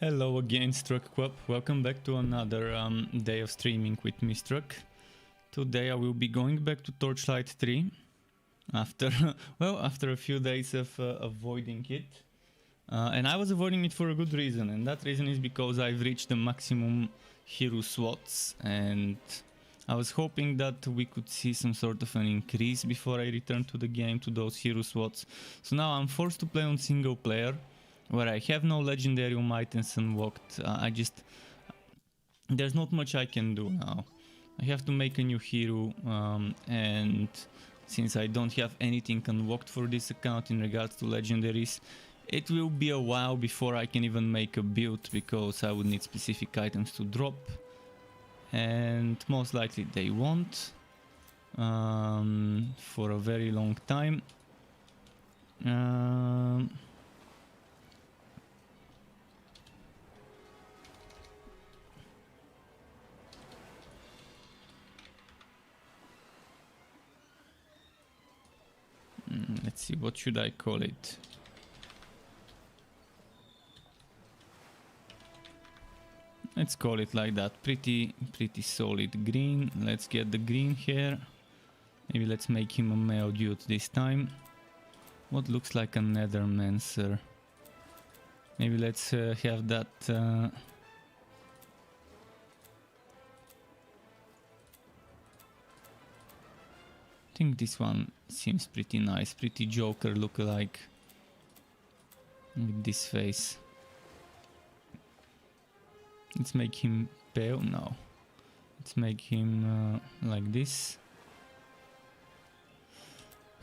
Hello again, Struck. Welcome back to another day of streaming with me, Struck. Today I will be going back to Torchlight 3 after after a few days of avoiding it. And I was avoiding it for a good reason, and that reason is because I've reached the maximum hero slots, and I was hoping that we could see some sort of an increase before I return to the game to those hero slots. So now I'm forced to play on single player, where I have no legendary items unlocked. There's not much I can do now. I have to make a new hero, and since I don't have anything unlocked for this account in regards to legendaries, it will be a while before I can even make a build, because I would need specific items to drop, and most likely they won't for a very long time. Let's see, what should I call it? Let's call it like that. Pretty solid green. Let's get the green here. Maybe let's make him a male dude this time. What looks like a nethermancer? Maybe let's have that. I think this one seems pretty nice, pretty Joker look-alike with this face. Let's make him pale. No, let's make him like this.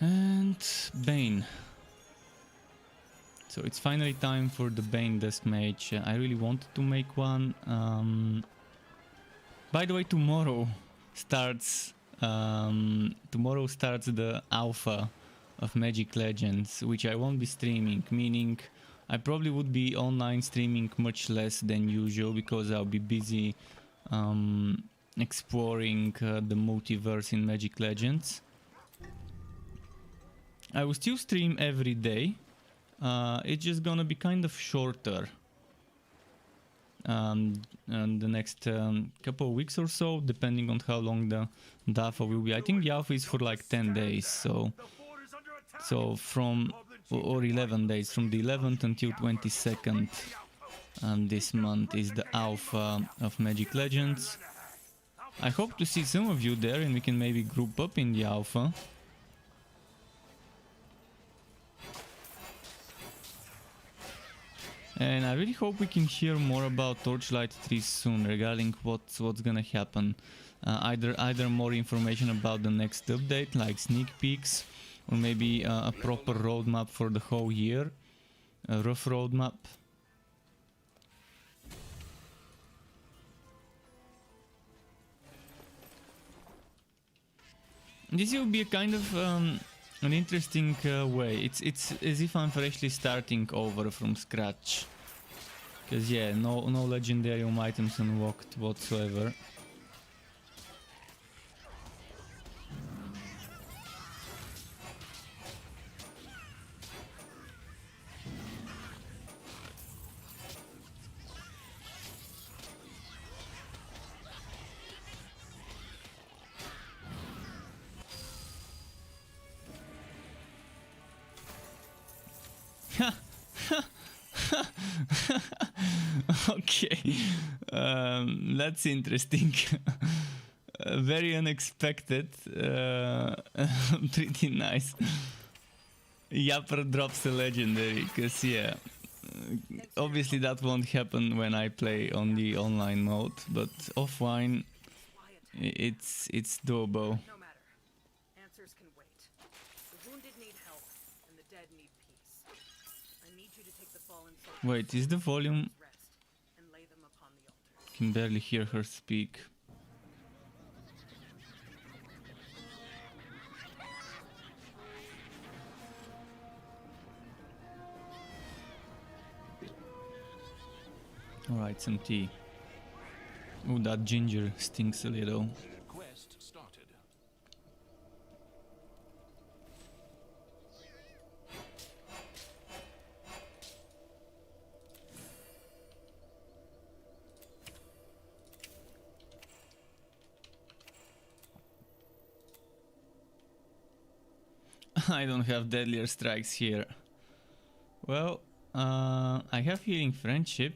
And Bane. So it's finally time for the Bane Dusk Mage. I really wanted to make one. By the way, tomorrow starts the alpha of Magic Legends, which I won't be streaming, meaning I probably would be online streaming much less than usual, because I'll be busy exploring the multiverse in Magic Legends. I will still stream every day. It's just gonna be kind of shorter and the next couple of weeks or so, depending on how long the alpha will be. I think the alpha is for like 10 days, so from, or 11 days, from the 11th until 22nd this month is the alpha of Magic Legends. I hope to see some of you there, and we can maybe group up in the alpha. And I really hope we can hear more about Torchlight 3 soon, regarding what's gonna happen. Either more information about the next update, like sneak peeks, or maybe a proper roadmap for the whole year, a rough roadmap. This will be a kind of an interesting way. It's as if I'm freshly starting over from scratch. Because yeah, no legendary items unlocked whatsoever. Okay, that's interesting. Very unexpected. Pretty nice. Yapper drops a legendary, because yeah, obviously that won't happen when I play on the online mode, but offline it's doable. No matter. Answers can wait. The wounded need help, and the dead need peace. I need you to take the fallen soldiers. Wait, is the volume? Rest and lay them upon the altar. Can barely hear her speak. Alright, some tea. Oh, that ginger stinks a little. Quest started. I don't have deadlier strikes here. Well, I have healing friendship.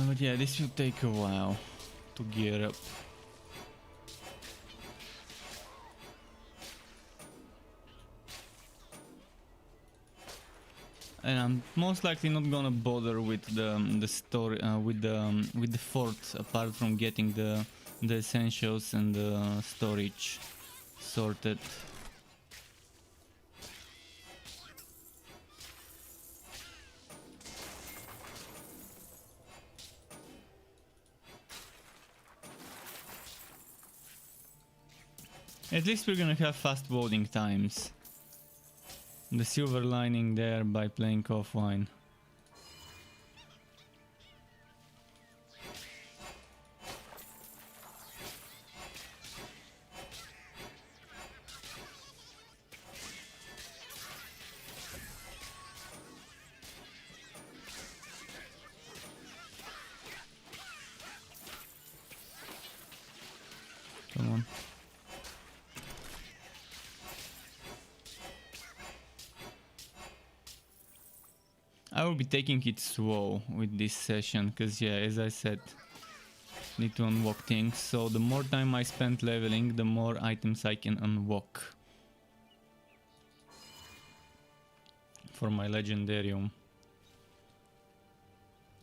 But yeah, this will take a while to gear up. And I'm most likely not gonna bother with the story with the fort, apart from getting the essentials and the storage sorted. At least we're gonna have fast loading times. The silver lining there by playing offline. Come on. I will be taking it slow with this session, because yeah, as I said, need to unlock things, so the more time I spend leveling, the more items I can unlock for my legendarium.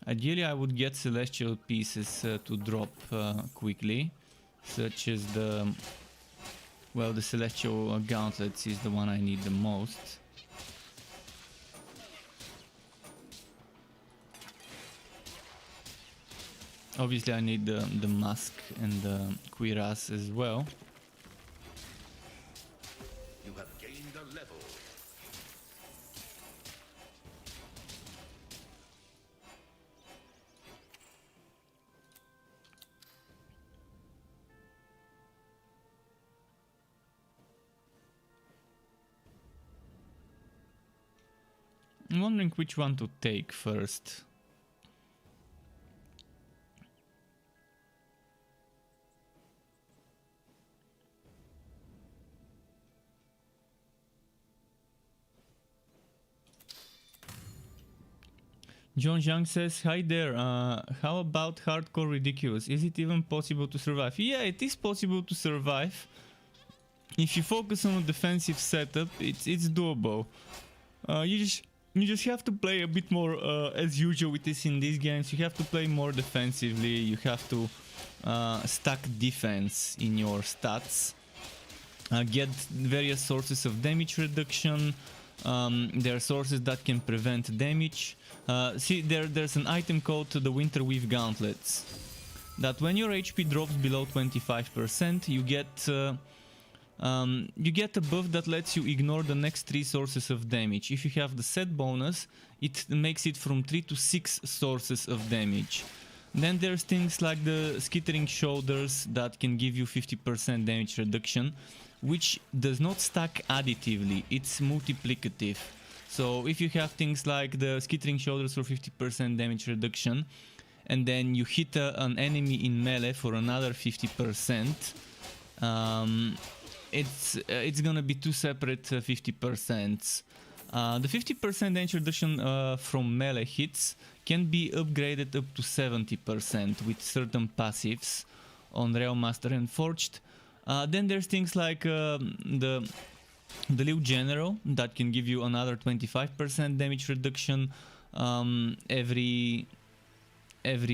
Ideally I would get celestial pieces to drop quickly, such as the celestial gauntlets is the one I need the most. Obviously I need the mask and the cuirass as well. You have gained a level. I'm wondering which one to take first. John Zhang says, hi there, how about hardcore ridiculous? Is it even possible to survive? Yeah, it is possible to survive. If you focus on a defensive setup, it's doable. You just have to play a bit more, as usual it is in these games, you have to play more defensively, you have to stack defense in your stats. Get various sources of damage reduction. There are sources that can prevent damage. See, there's an item called the Winterweave Gauntlets. That when your HP drops below 25%, you get a buff that lets you ignore the next 3 sources of damage. If you have the set bonus, it makes it from 3 to 6 sources of damage. Then there's things like the Skittering Shoulders that can give you 50% damage reduction, which does not stack additively, it's multiplicative. So if you have things like the Skittering Shoulders for 50% damage reduction, and then you hit an enemy in melee for another 50%, it's gonna be 2 separate 50%. The 50% damage reduction from melee hits can be upgraded up to 70% with certain passives on Realm Master and Forged. Then there's things like the Liu General that can give you another 25% damage reduction every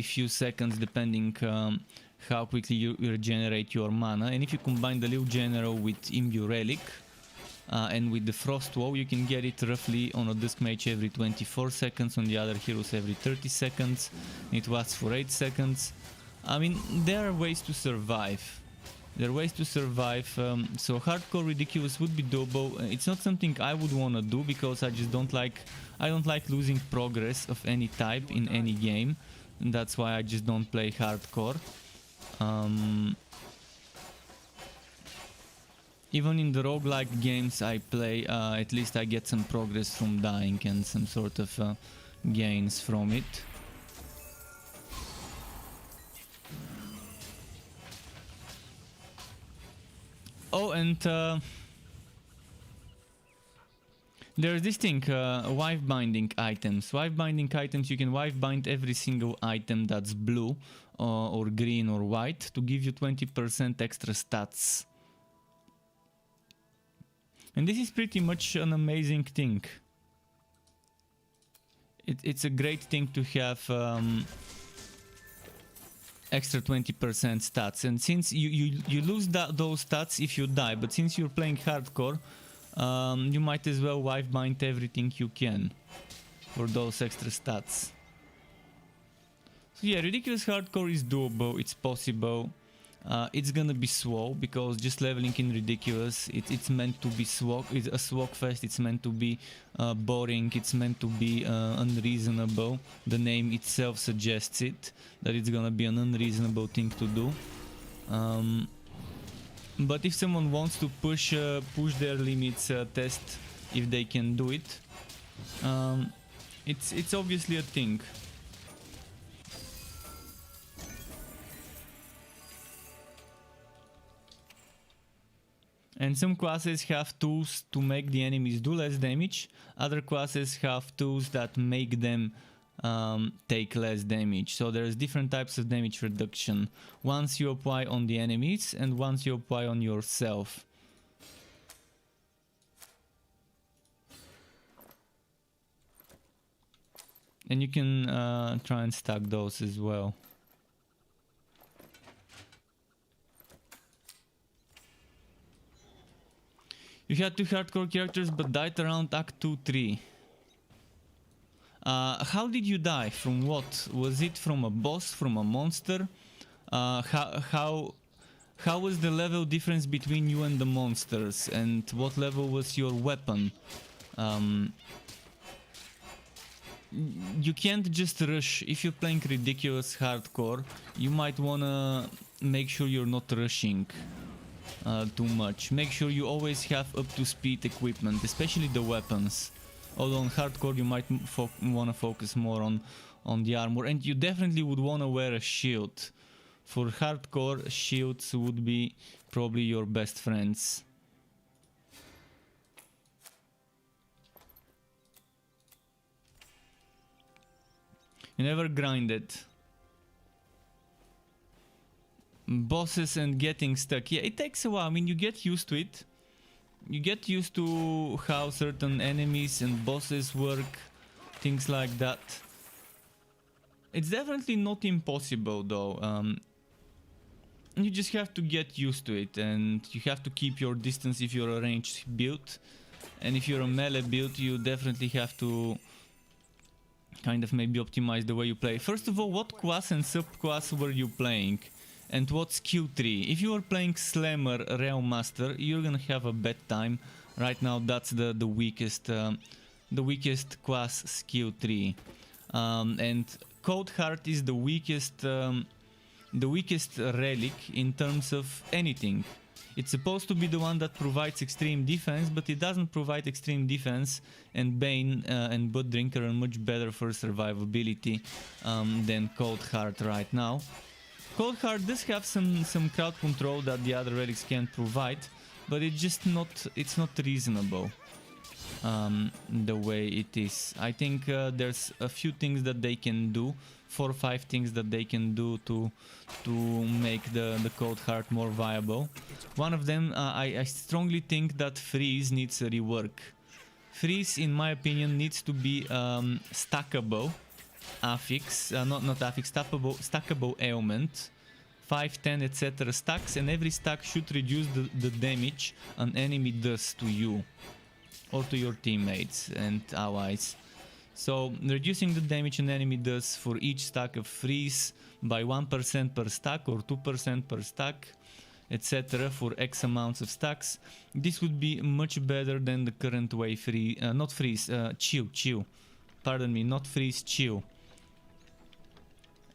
few seconds, depending how quickly you regenerate your mana. And if you combine the Liu General with Imbue Relic and with the Frost Wall, you can get it roughly on a Dusk Mage every 24 seconds, on the other heroes every 30 seconds. It lasts for 8 seconds. I mean, there are ways to survive. So hardcore ridiculous would be doable. It's not something I would want to do, because I don't like losing progress of any type in any game. And that's why I just don't play even in the roguelike games I play, at least I get some progress from dying and some sort of gains from it. Oh, and there's this thing, wife binding items. Wife binding items, you can wife bind every single item that's blue or green or white to give you 20% extra stats. And this is pretty much an amazing thing. It's a great thing to have extra 20% stats. And since you lose those stats if you die, but since you're playing hardcore, you might as well wife bind everything you can for those extra stats. So yeah, ridiculous hardcore is doable, it's possible. It's gonna be slow because just leveling in ridiculous, it's meant to be slog. It's a slog fest. It's meant to be boring. It's meant to be unreasonable. The name itself suggests it, that it's gonna be an unreasonable thing to do. But if someone wants to push their limits, test if they can do it, it's obviously a thing. And some classes have tools to make the enemies do less damage. Other classes have tools that make them take less damage. So there's different types of damage reduction. Ones you apply on the enemies and ones you apply on yourself. And you can try and stack those as well. You had 2 hardcore characters but died around Act 2-3. How did you die? From what? Was it from a boss? From a monster? How was the level difference between you and the monsters? And what level was your weapon? You can't just rush. If you're playing ridiculous hardcore, you might wanna make sure you're not rushing too much. Make sure you always have up to speed equipment, especially the weapons. Although on hardcore you might want to focus more on the armor, and you definitely would want to wear a shield. For hardcore, shields would be probably your best friends. You never grinded. Bosses and getting stuck. Yeah, it takes a while. I mean, you get used to it. You get used to how certain enemies and bosses work, things like that. It's definitely not impossible though. You just have to get used to it, and you have to keep your distance if you're a ranged build. And if you're a melee build, you definitely have to kind of maybe optimize the way you play. First of all, what class and subclass were you playing? And what's Q3? If you are playing Slammer Realm Master, you're gonna have a bad time. Right now, that's the weakest class skill 3, and Cold Heart is the weakest relic in terms of anything. It's supposed to be the one that provides extreme defense, but it doesn't provide extreme defense. And Bane and Blood Drinker are much better for survivability than Cold Heart right now. Cold Heart does have some crowd control that the other relics can't provide, but it's not reasonable the way it is. I think there's a few things that they can do, 4 or 5 things that they can do to make the Cold Heart more viable. One of them, I strongly think that Freeze needs a rework. Freeze, in my opinion, needs to be stackable. Affix, not affix, stackable ailment, 5, 10, etc. stacks, and every stack should reduce the damage an enemy does to you or to your teammates and allies. So reducing the damage an enemy does for each stack of Freeze by 1% per stack or 2% per stack, etc. for X amounts of stacks. This would be much better than the current way. Chill. Pardon me, not Freeze, Chill.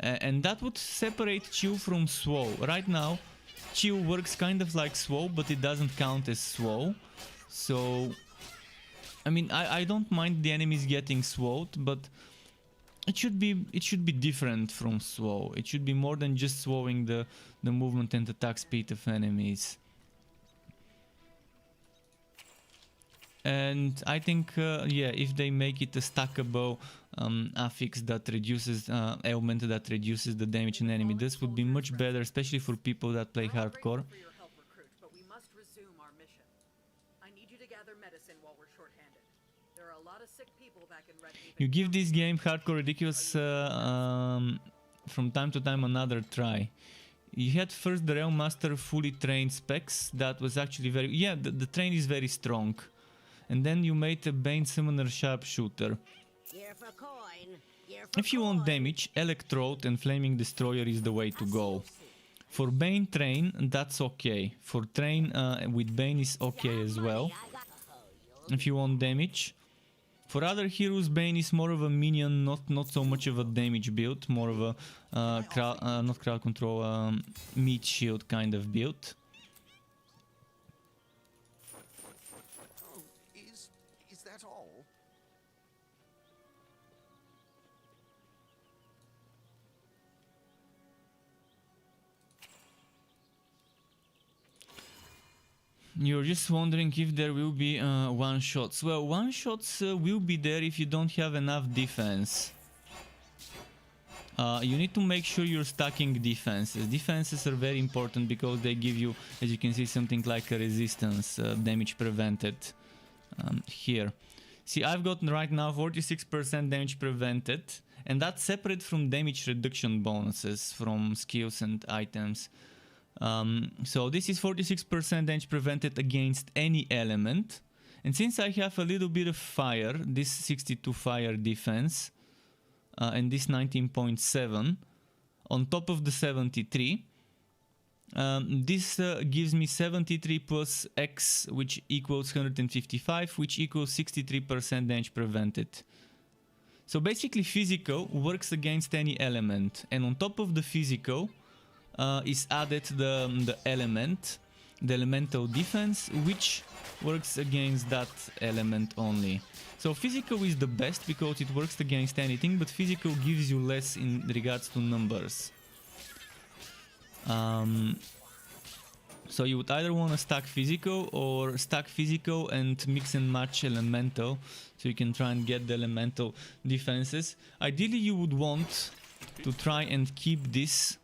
And that would separate Chill from Slow. Right now, Chill works kind of like SWO, but it doesn't count as SWO. So, I mean, I don't mind the enemies getting SWO'd, but it should be different from SWO. It should be more than just SWOing the movement and attack speed of enemies. And I think, yeah, if they make it a stackable affix that reduces, ailment that reduces the damage an enemy does, would be much better, especially for people that play hardcore. For your help, recruit, but we must resume our mission. I need you to gather medicine while we're short-handed. There are a lot of sick people back in Red Haven. You give this game hardcore ridiculous from time to time another try. You had first the Realm Master fully trained specs. That was actually very... Yeah, the train is very strong. And then you made a Bane Summoner Sharpshooter. If you want damage, Electrode and Flaming Destroyer is the way to go. For Bane Train, that's okay. For Train with Bane is okay as well. If you want damage. For other heroes, Bane is more of a minion, not so much of a damage build. More of a, not crowd control, meat shield kind of build. Is that all? You're just wondering if there will be one-shots. Well, one-shots will be there if you don't have enough defense. You need to make sure you're stacking defenses. Defenses are very important because they give you, as you can see, something like a resistance, damage prevented here. See, I've got right now 46% damage prevented, and that's separate from damage reduction bonuses from skills and items. So this is 46% damage prevented against any element, and since I have a little bit of fire, this 62 fire defense and this 19.7 on top of the 73, this gives me 73 plus X, which equals 155, which equals 63% damage prevented. So basically physical works against any element, and on top of the physical is added the element, the elemental defense, which works against that element only. So physical is the best because it works against anything, but physical gives you less in regards to numbers. So you would either want to stack physical or stack physical and mix and match elemental, so you can try and get the elemental defenses. Ideally you would want to try and keep this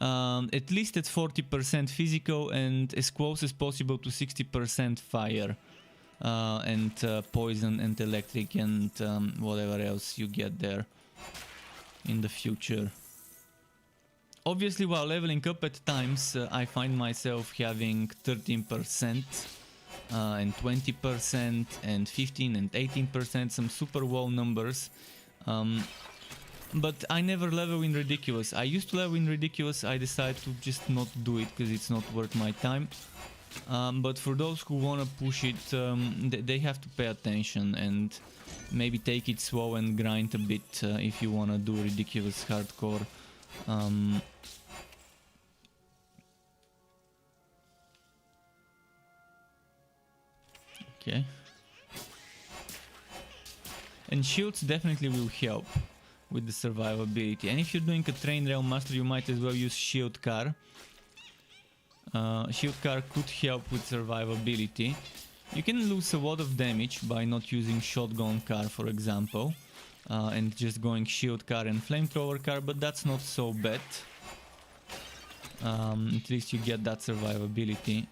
at least at 40% physical and as close as possible to 60% fire and poison and electric and whatever else you get there in the future. Obviously, while leveling up at times, I find myself having 13% and 20% and 15 and 18%, some super low numbers. But I never level in ridiculous. I used to level in ridiculous. I decided to just not do it because it's not worth my time. But for those who want to push it, they have to pay attention and maybe take it slow and grind a bit if you want to do ridiculous hardcore. Okay. And shields definitely will help with the survivability. And if you're doing a train Realm Master, you might as well use Shield Car. Shield Car could help with survivability. You can lose a lot of damage by not using Shotgun Car, for example, and just going Shield Car and Flamethrower Car, but that's not so bad. At least you get that survivability.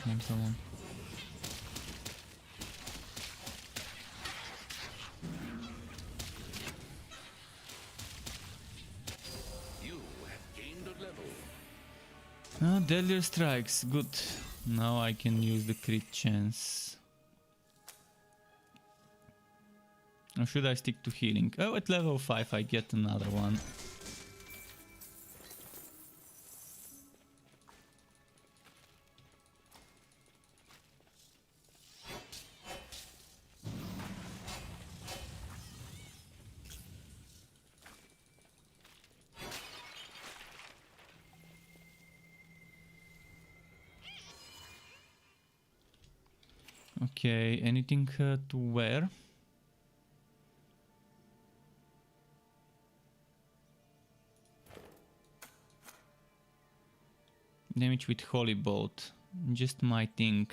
Come on. You have gained a level. Ah, Deadlier Strikes, good. Now I can use the crit chance. Or should I stick to healing? Oh, at level 5 I get another one. Okay, anything to wear? Damage with Holy Bolt. Just my thing.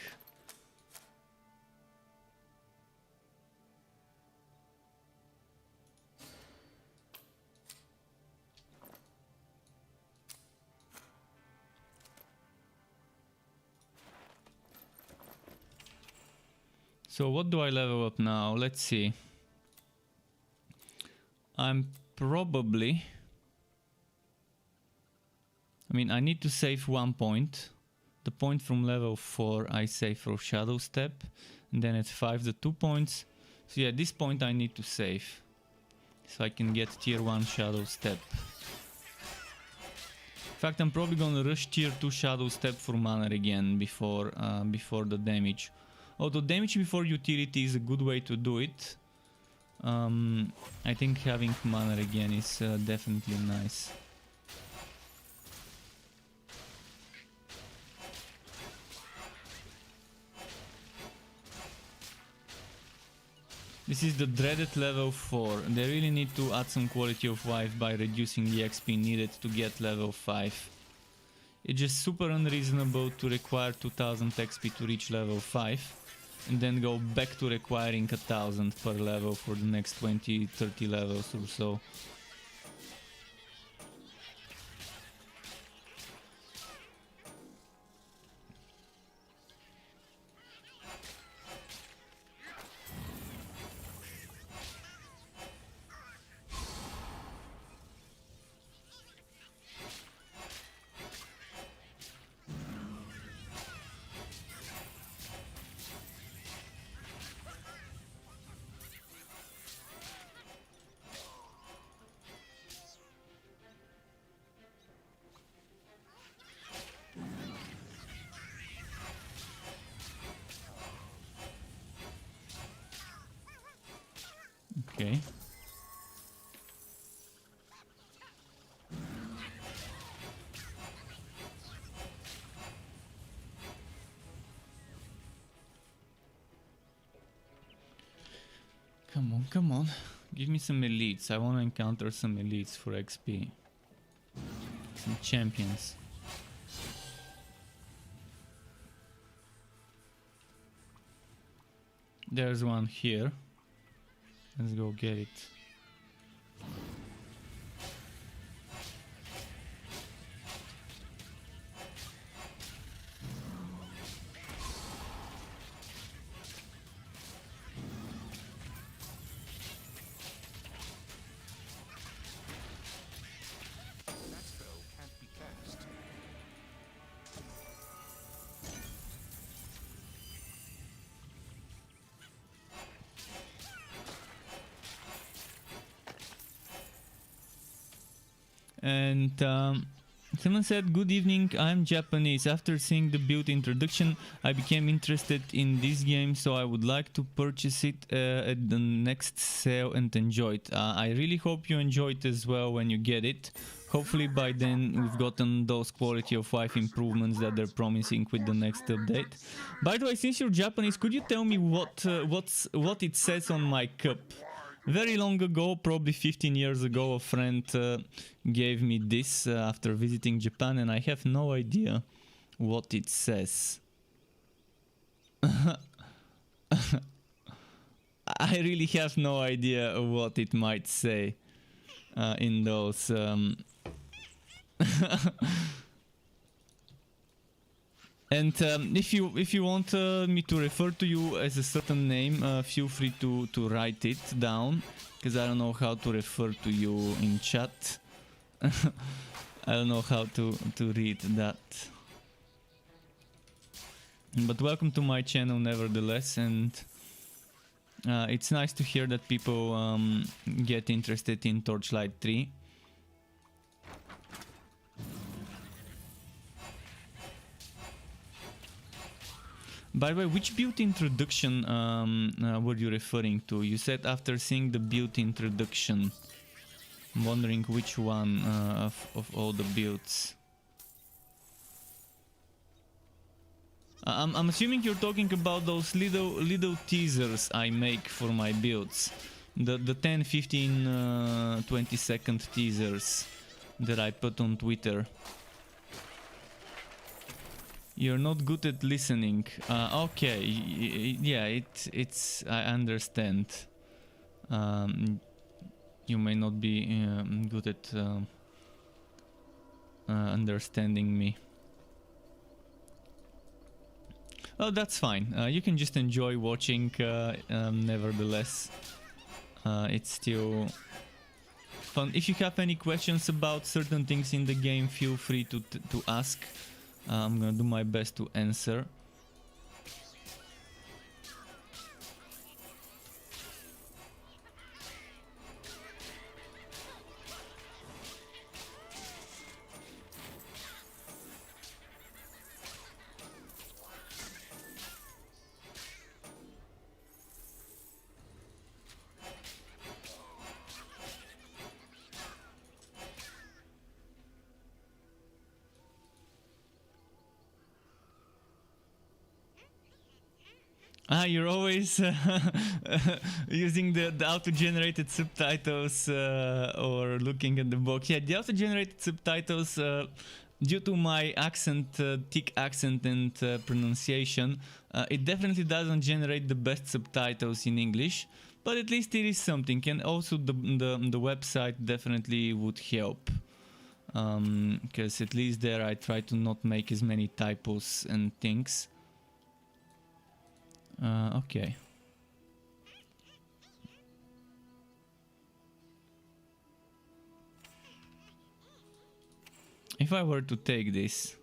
So what do I level up now? Let's see. I'm probably... I mean, I need to save 1 point. The point from level 4 I save for Shadow Step. And then at 5 the 2 points. So yeah, this point I need to save. So I can get tier 1 Shadow Step. In fact, I'm probably gonna rush tier 2 Shadow Step for mana again before the damage. Although damage before utility is a good way to do it. I think having mana again is definitely nice. This is the dreaded level 4. They really need to add some quality of life by reducing the XP needed to get level 5. It's just super unreasonable to require 2000 XP to reach level 5 and then go back to requiring 1000 per level for the next 20-30 levels or so. Okay. Come on, come on. Give me some elites. I want to encounter some elites for XP. Some champions. There's one here. Let's go get it. That spell can't be cast. And someone said, good evening, I'm Japanese. After seeing the build introduction, I became interested in this game, so I would like to purchase it at the next sale and enjoy it. I really hope you enjoy it as well when you get it. Hopefully by then we've gotten those quality of life improvements that they're promising with the next update. By the way, since you're Japanese, could you tell me what it says on my cup? Very long ago, probably 15 years ago, a friend gave me this after visiting Japan, and I have no idea what it says. I really have no idea what it might say in those... And if you want me to refer to you as a certain name, feel free to write it down, because I don't know how to refer to you in chat. I don't know how to read that. But welcome to my channel nevertheless, and it's nice to hear that people get interested in Torchlight 3. By the way, which build introduction were you referring to? You said after seeing the build introduction. I'm wondering which one of all the builds. I'm assuming you're talking about those little teasers I make for my builds. The 10, 15, 20 second teasers that I put on Twitter. You're not good at listening. Okay, yeah, it's I understand. You may not be good at understanding me. Oh, that's fine. You can just enjoy watching. Nevertheless, it's still fun. If you have any questions about certain things in the game, feel free to ask. I'm gonna do my best to answer. You're always using the auto-generated subtitles or looking at the book. Yeah, the auto-generated subtitles, due to my accent, thick accent and pronunciation, it definitely doesn't generate the best subtitles in English, but at least it is something. And also the website definitely would help, because at least there I try to not make as many typos and things. Okay. If I were to take this,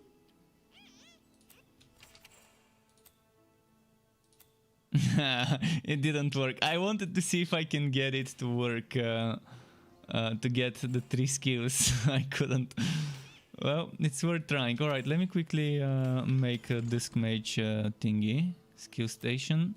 it didn't work. I wanted to see if I can get it to work, to get the 3 skills. I couldn't. Well, it's worth trying. Alright, let me quickly make a Dusk Mage thingy. Skill station.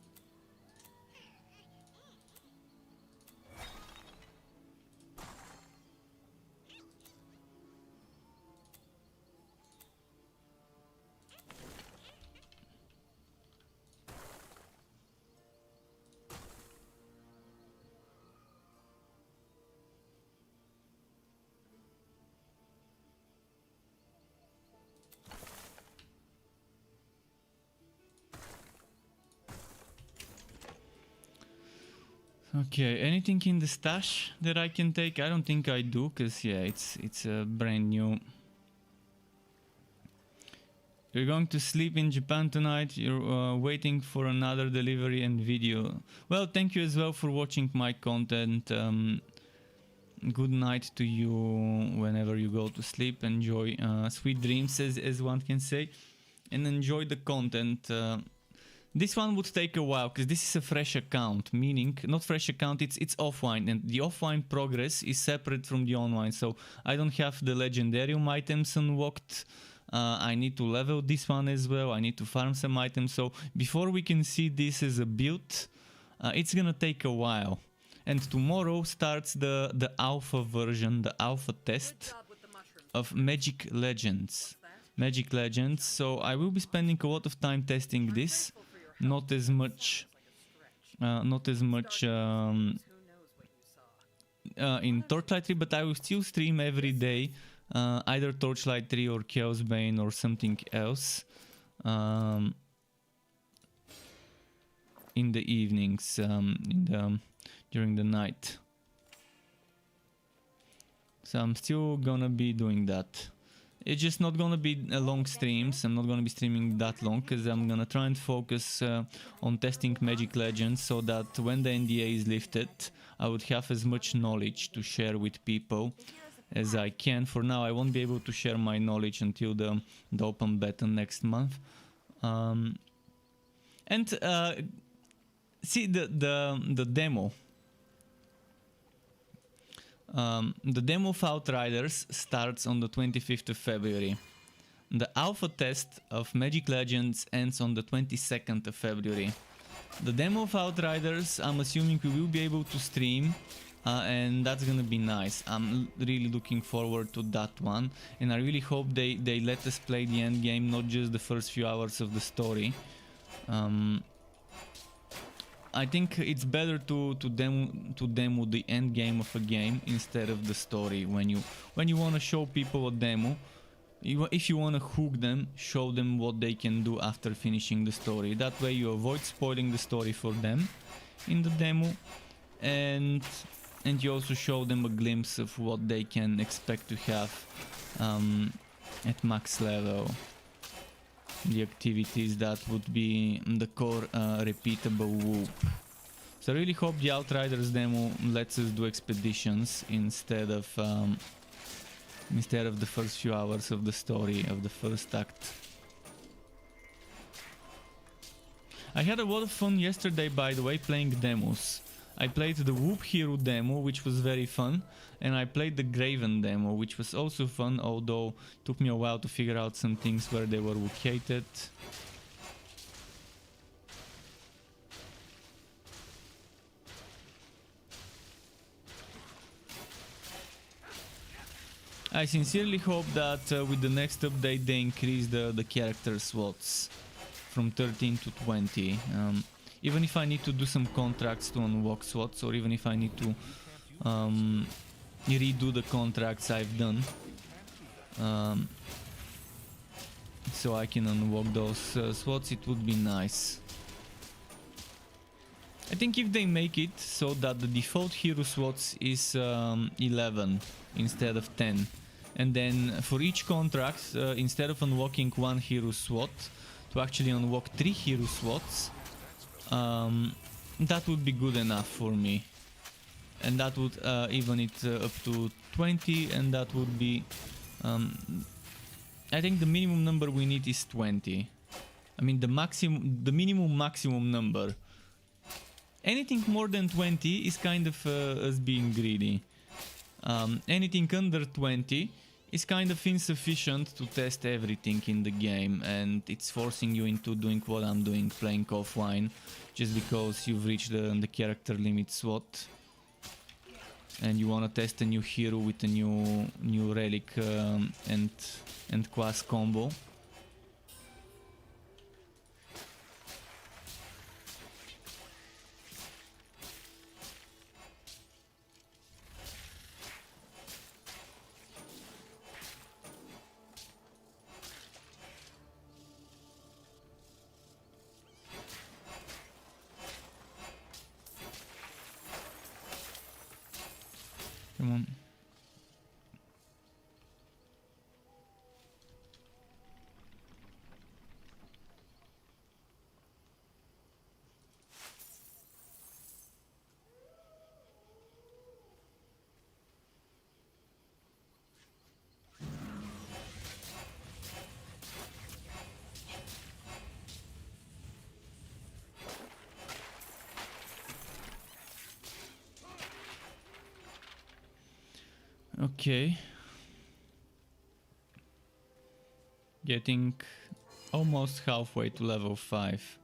Okay, anything in the stash that I can take? I don't think I do, cause yeah, it's brand new. You're going to sleep in Japan tonight. You're waiting for another delivery and video. Well, thank you as well for watching my content. Good night to you whenever you go to sleep. Enjoy sweet dreams, as one can say, and enjoy the content. This one would take a while because this is a fresh account, meaning not fresh account, it's offline, and the offline progress is separate from the online, so I don't have the legendarium items unlocked. I need to level this one as well, I need to farm some items, so before we can see this as a build, it's gonna take a while. And tomorrow starts the alpha version, the alpha test of Magic Legends. Magic Legends, so I will be spending a lot of time testing this. Not as much in Torchlight 3, but I will still stream every day, either Torchlight 3 or Chaos Bane or something else, in the evenings, during the night. So I'm still gonna be doing that. It's just not gonna be long streams. I'm not gonna be streaming that long because I'm gonna try and focus on testing Magic Legends so that when the NDA is lifted, I would have as much knowledge to share with people as I can. For now, I won't be able to share my knowledge until the open beta next month. See the demo. The demo of Outriders starts on the 25th of February. The alpha test of Magic Legends ends on the 22nd of February. The demo of Outriders, I'm assuming we will be able to stream, and that's gonna be nice. I'm really looking forward to that one, and I really hope they let us play the end game, not just the first few hours of the story. I think it's better to demo the end game of a game instead of the story. When you want to show people a demo, if you want to hook them, show them what they can do after finishing the story. That way you avoid spoiling the story for them in the demo, and you also show them a glimpse of what they can expect to have at max level. The activities that would be the core repeatable whoop. So I really hope the Outriders demo lets us do expeditions instead of the first few hours of the story of the first act. I had a lot of fun yesterday, by the way, playing demos. I played the Whoop Hero demo, which was very fun, and I played the Graven demo, which was also fun, although it took me a while to figure out some things where they were located. I sincerely hope that with the next update they increase the character slots from 13 to 20. Even if I need to do some contracts to unlock slots, or even if I need to redo the contracts I've done, so I can unlock those slots, it would be nice. I think if they make it so that the default hero slots is 11 instead of 10, and then for each contract, instead of unlocking one hero slot, to actually unlock 3 hero slots, that would be good enough for me, and that would even it up to 20, and that would be I think the minimum number we need is 20. I mean the maximum number. Anything more than 20 is kind of us being greedy. Anything under 20 is kind of insufficient to test everything in the game, and it's forcing you into doing what I'm doing, playing offline, just because you've reached the character limit slot and you want to test a new hero with a new relic and class combo. Come on. Okay. Getting almost halfway to level 5.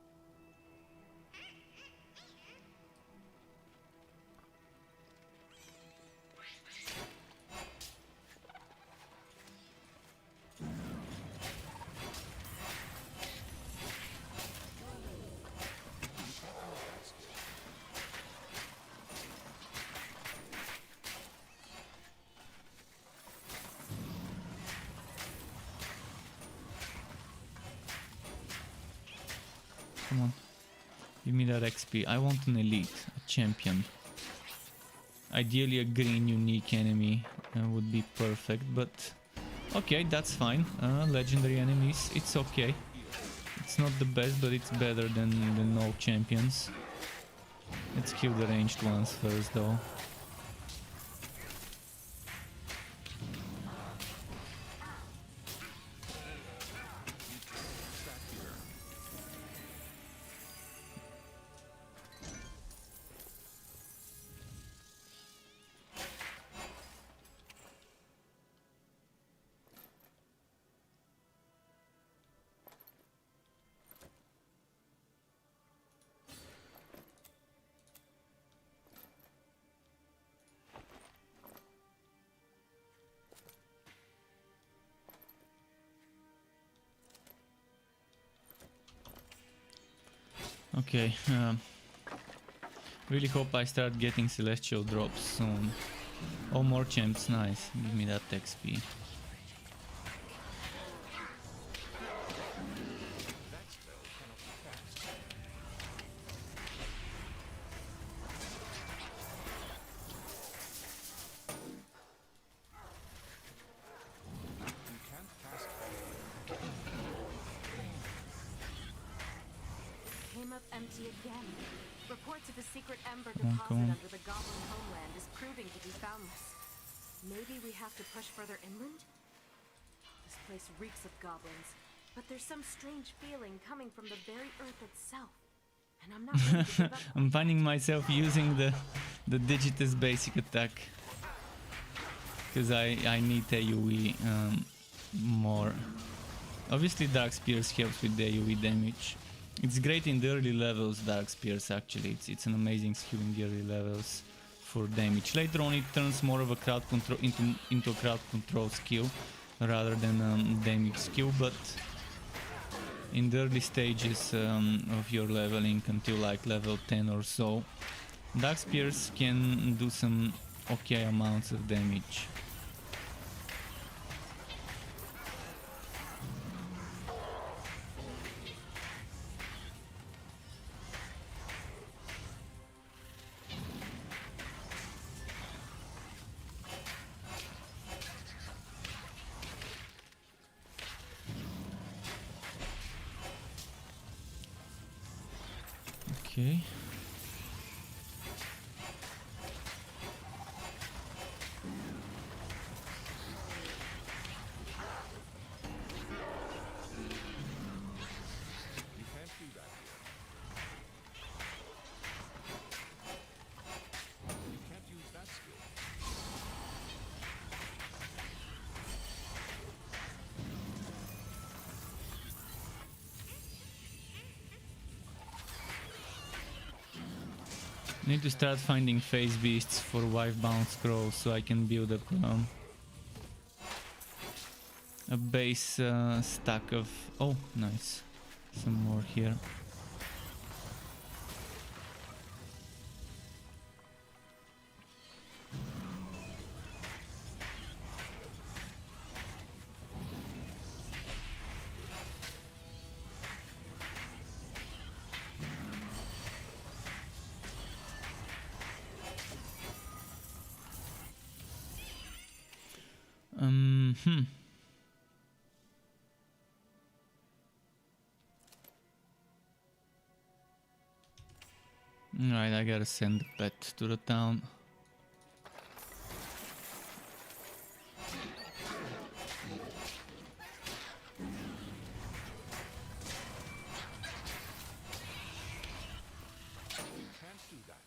Come on. Give me that XP. I want an elite, a champion. Ideally a green unique enemy would be perfect, but Okay, that's fine. Legendary enemies, it's okay. It's not the best, but it's better than no champions. Let's kill the ranged ones first, though. Okay, really hope I start getting celestial drops soon. Oh, more champs, nice. Give me that XP. Empty again. Reports of a secret ember deposit under the goblin homeland is proving to be foundless. Maybe we have to push further inland? This place reeks of goblins, but there's some strange feeling coming from the very earth itself. And I'm not ready to give up. I'm finding myself using the Digitus basic attack. Because I need AoE more. Obviously Dark Spears helps with the AoE damage. It's great in the early levels, Dark Spears actually. It's an amazing skill in the early levels for damage. Later on it turns more of a crowd control into a crowd control skill rather than damage skill, but in the early stages of your leveling until like level 10 or so, Dark Spears can do some okay amounts of damage. Okay. You can't do that here. You can't use that skill. Need to start finding phase beasts for wife bound scrolls so I can build up a base stack of... Oh, nice. Some more here. Alright, I gotta send the pet to the town. You can't do that.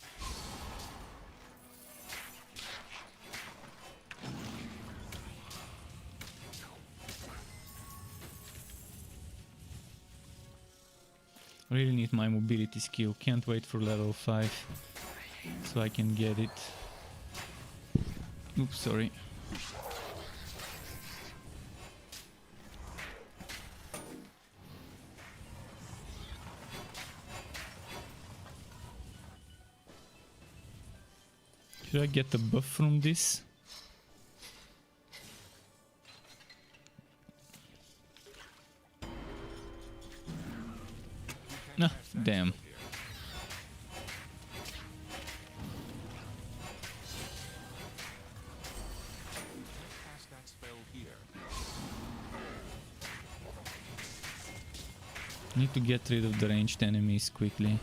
Really need my mobility skill. Can't wait for level 5 so I can get it. Oops, sorry. Should I get a buff from this? Ah, damn. Cast that spell here. Need to get rid of the ranged enemies quickly.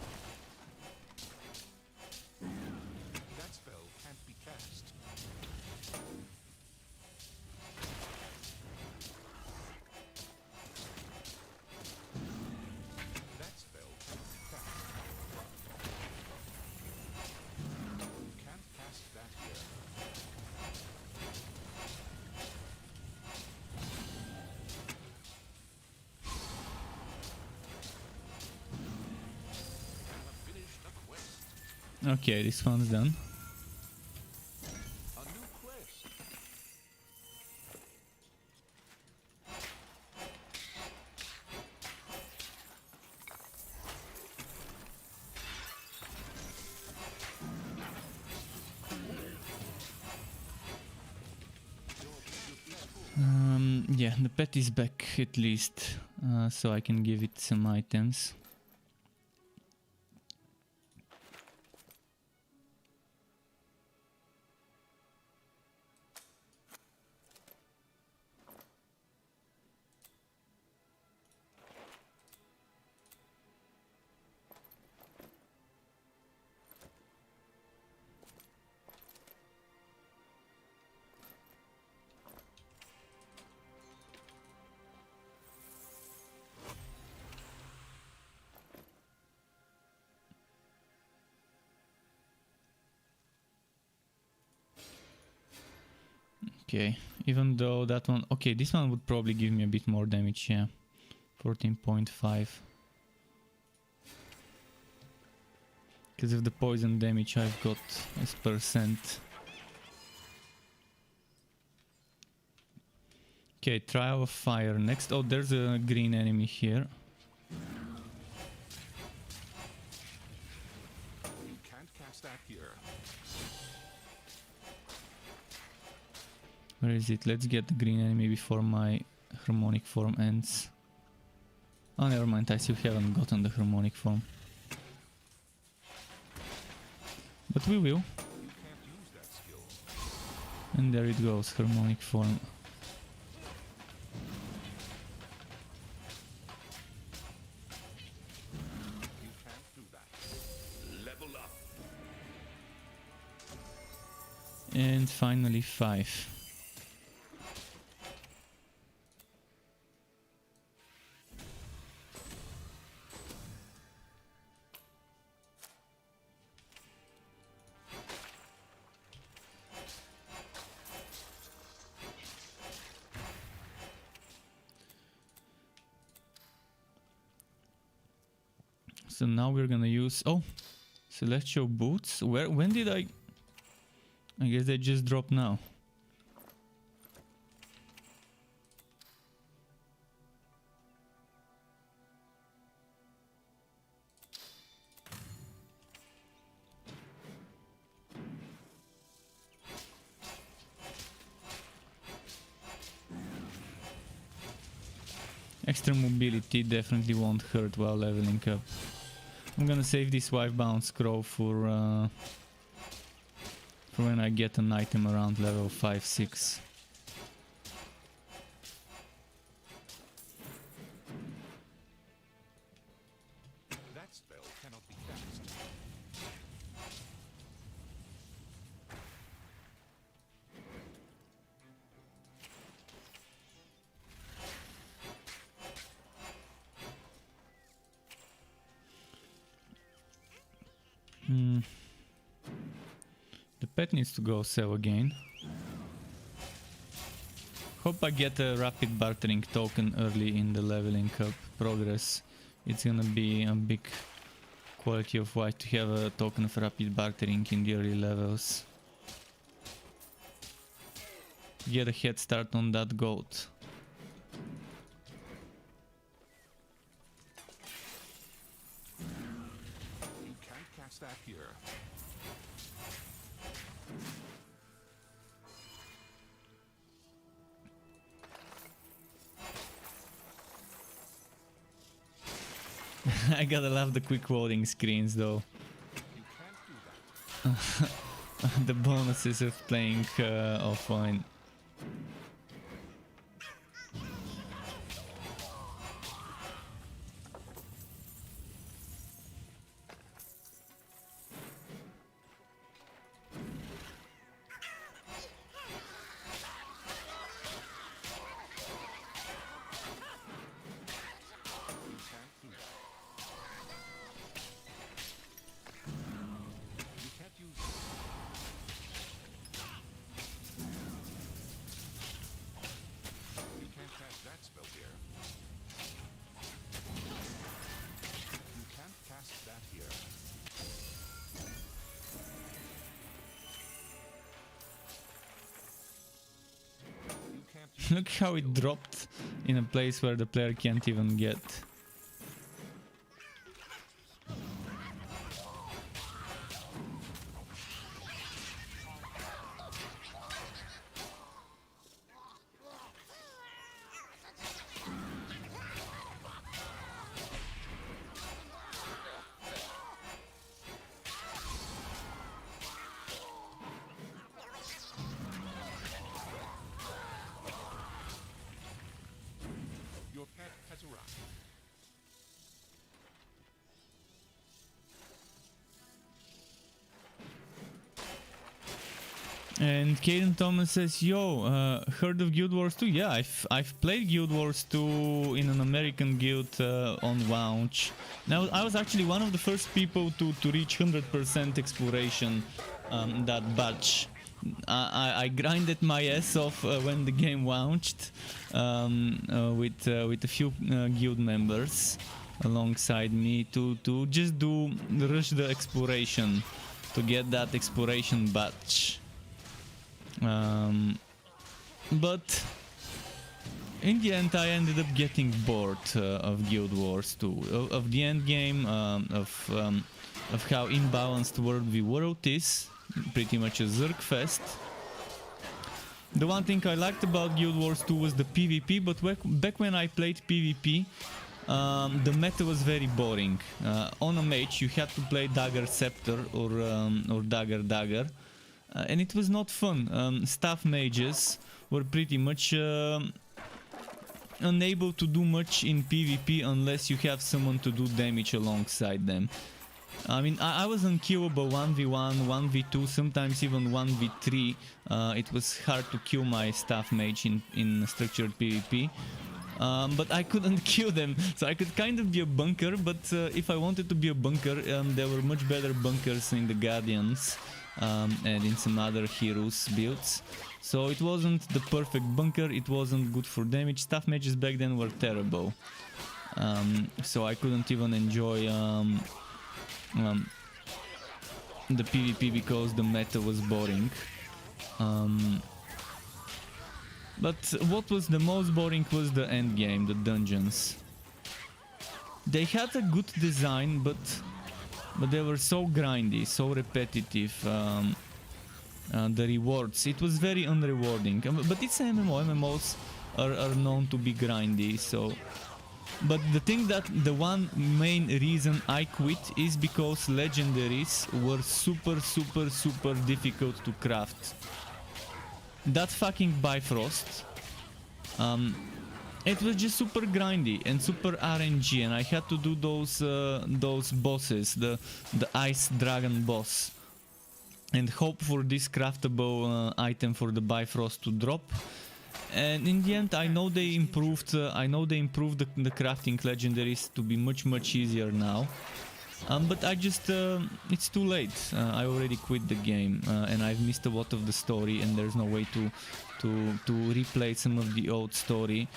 That spell can't be cast. That spell can't be cast. You can't cast that here. Finish the quest. Okay, this one's done. A new quest. Yeah, the pet is back at least, so I can give it some items. Okay, even though that one... Okay, this one would probably give me a bit more damage, yeah. 14.5. Because of the poison damage I've got as percent. Okay, Trial of Fire next. Oh, there's a green enemy here. You can't cast that here. Where is it? Let's get the green enemy before my harmonic form ends. Oh, never mind, I still haven't gotten the harmonic form. But we will. You can't use that skill. And there it goes, harmonic form. You can't do that. Level up. And finally 5. So now we're gonna use... Oh! Celestial Boots? When did I guess they just dropped now. Extra mobility definitely won't hurt while leveling up. I'm gonna save this Wifebound Scroll for when I get an item around level 5-6. That spell cannot be cast. The pet needs to go sell again. Hope I get a rapid bartering token early in the leveling up progress. It's gonna be a big quality of life to have a token of rapid bartering in the early levels. Get a head start on that goat. You can't cast that here. I gotta love the quick loading screens though. You can't do that. The bonuses of playing offline. Look how it dropped in a place where the player can't even get. Your pet has arrived. And Caden Thomas says, "Yo, heard of Guild Wars 2? Yeah, I've played Guild Wars 2 in an American guild on Launch. Now I was actually one of the first people to reach 100% exploration that batch. I grinded my ass off when the game launched with a few guild members alongside me to just rush the exploration to get that exploration batch. But in the end I ended up getting bored of Guild Wars 2, of the end game, of how imbalanced world the world is, pretty much a Zerg fest. The one thing I liked about Guild Wars 2 was the PvP, but back when I played PvP, the meta was very boring. On a mage you had to play Dagger Scepter or Dagger. And it was not fun. Staff mages were pretty much unable to do much in PvP unless you have someone to do damage alongside them. I mean, I was unkillable 1v1, 1v2, sometimes even 1v3. It was hard to kill my staff mage in structured PvP. But I couldn't kill them, so I could kind of be a bunker, but if I wanted to be a bunker, there were much better bunkers in the Guardians. And in some other heroes builds, so it wasn't the perfect bunker, it wasn't good for damage. Staff mages back then were terrible, so I couldn't even enjoy the PvP because the meta was boring. But what was the most boring was the end game, the dungeons. They had a good design, but they were so grindy, so repetitive. The rewards, it was very unrewarding. But it's an MMO. MMOs are known to be grindy, so. But the thing that the one main reason I quit is because legendaries were super difficult to craft. That fucking Bifrost. It was just super grindy and super RNG, and I had to do those bosses, the Ice Dragon boss, and hope for this craftable item for the Bifrost to drop. And in the end, I know they improved. The crafting legendaries to be much easier now. But I just, it's too late. I already quit the game, and I've missed a lot of the story, and there's no way to replay some of the old story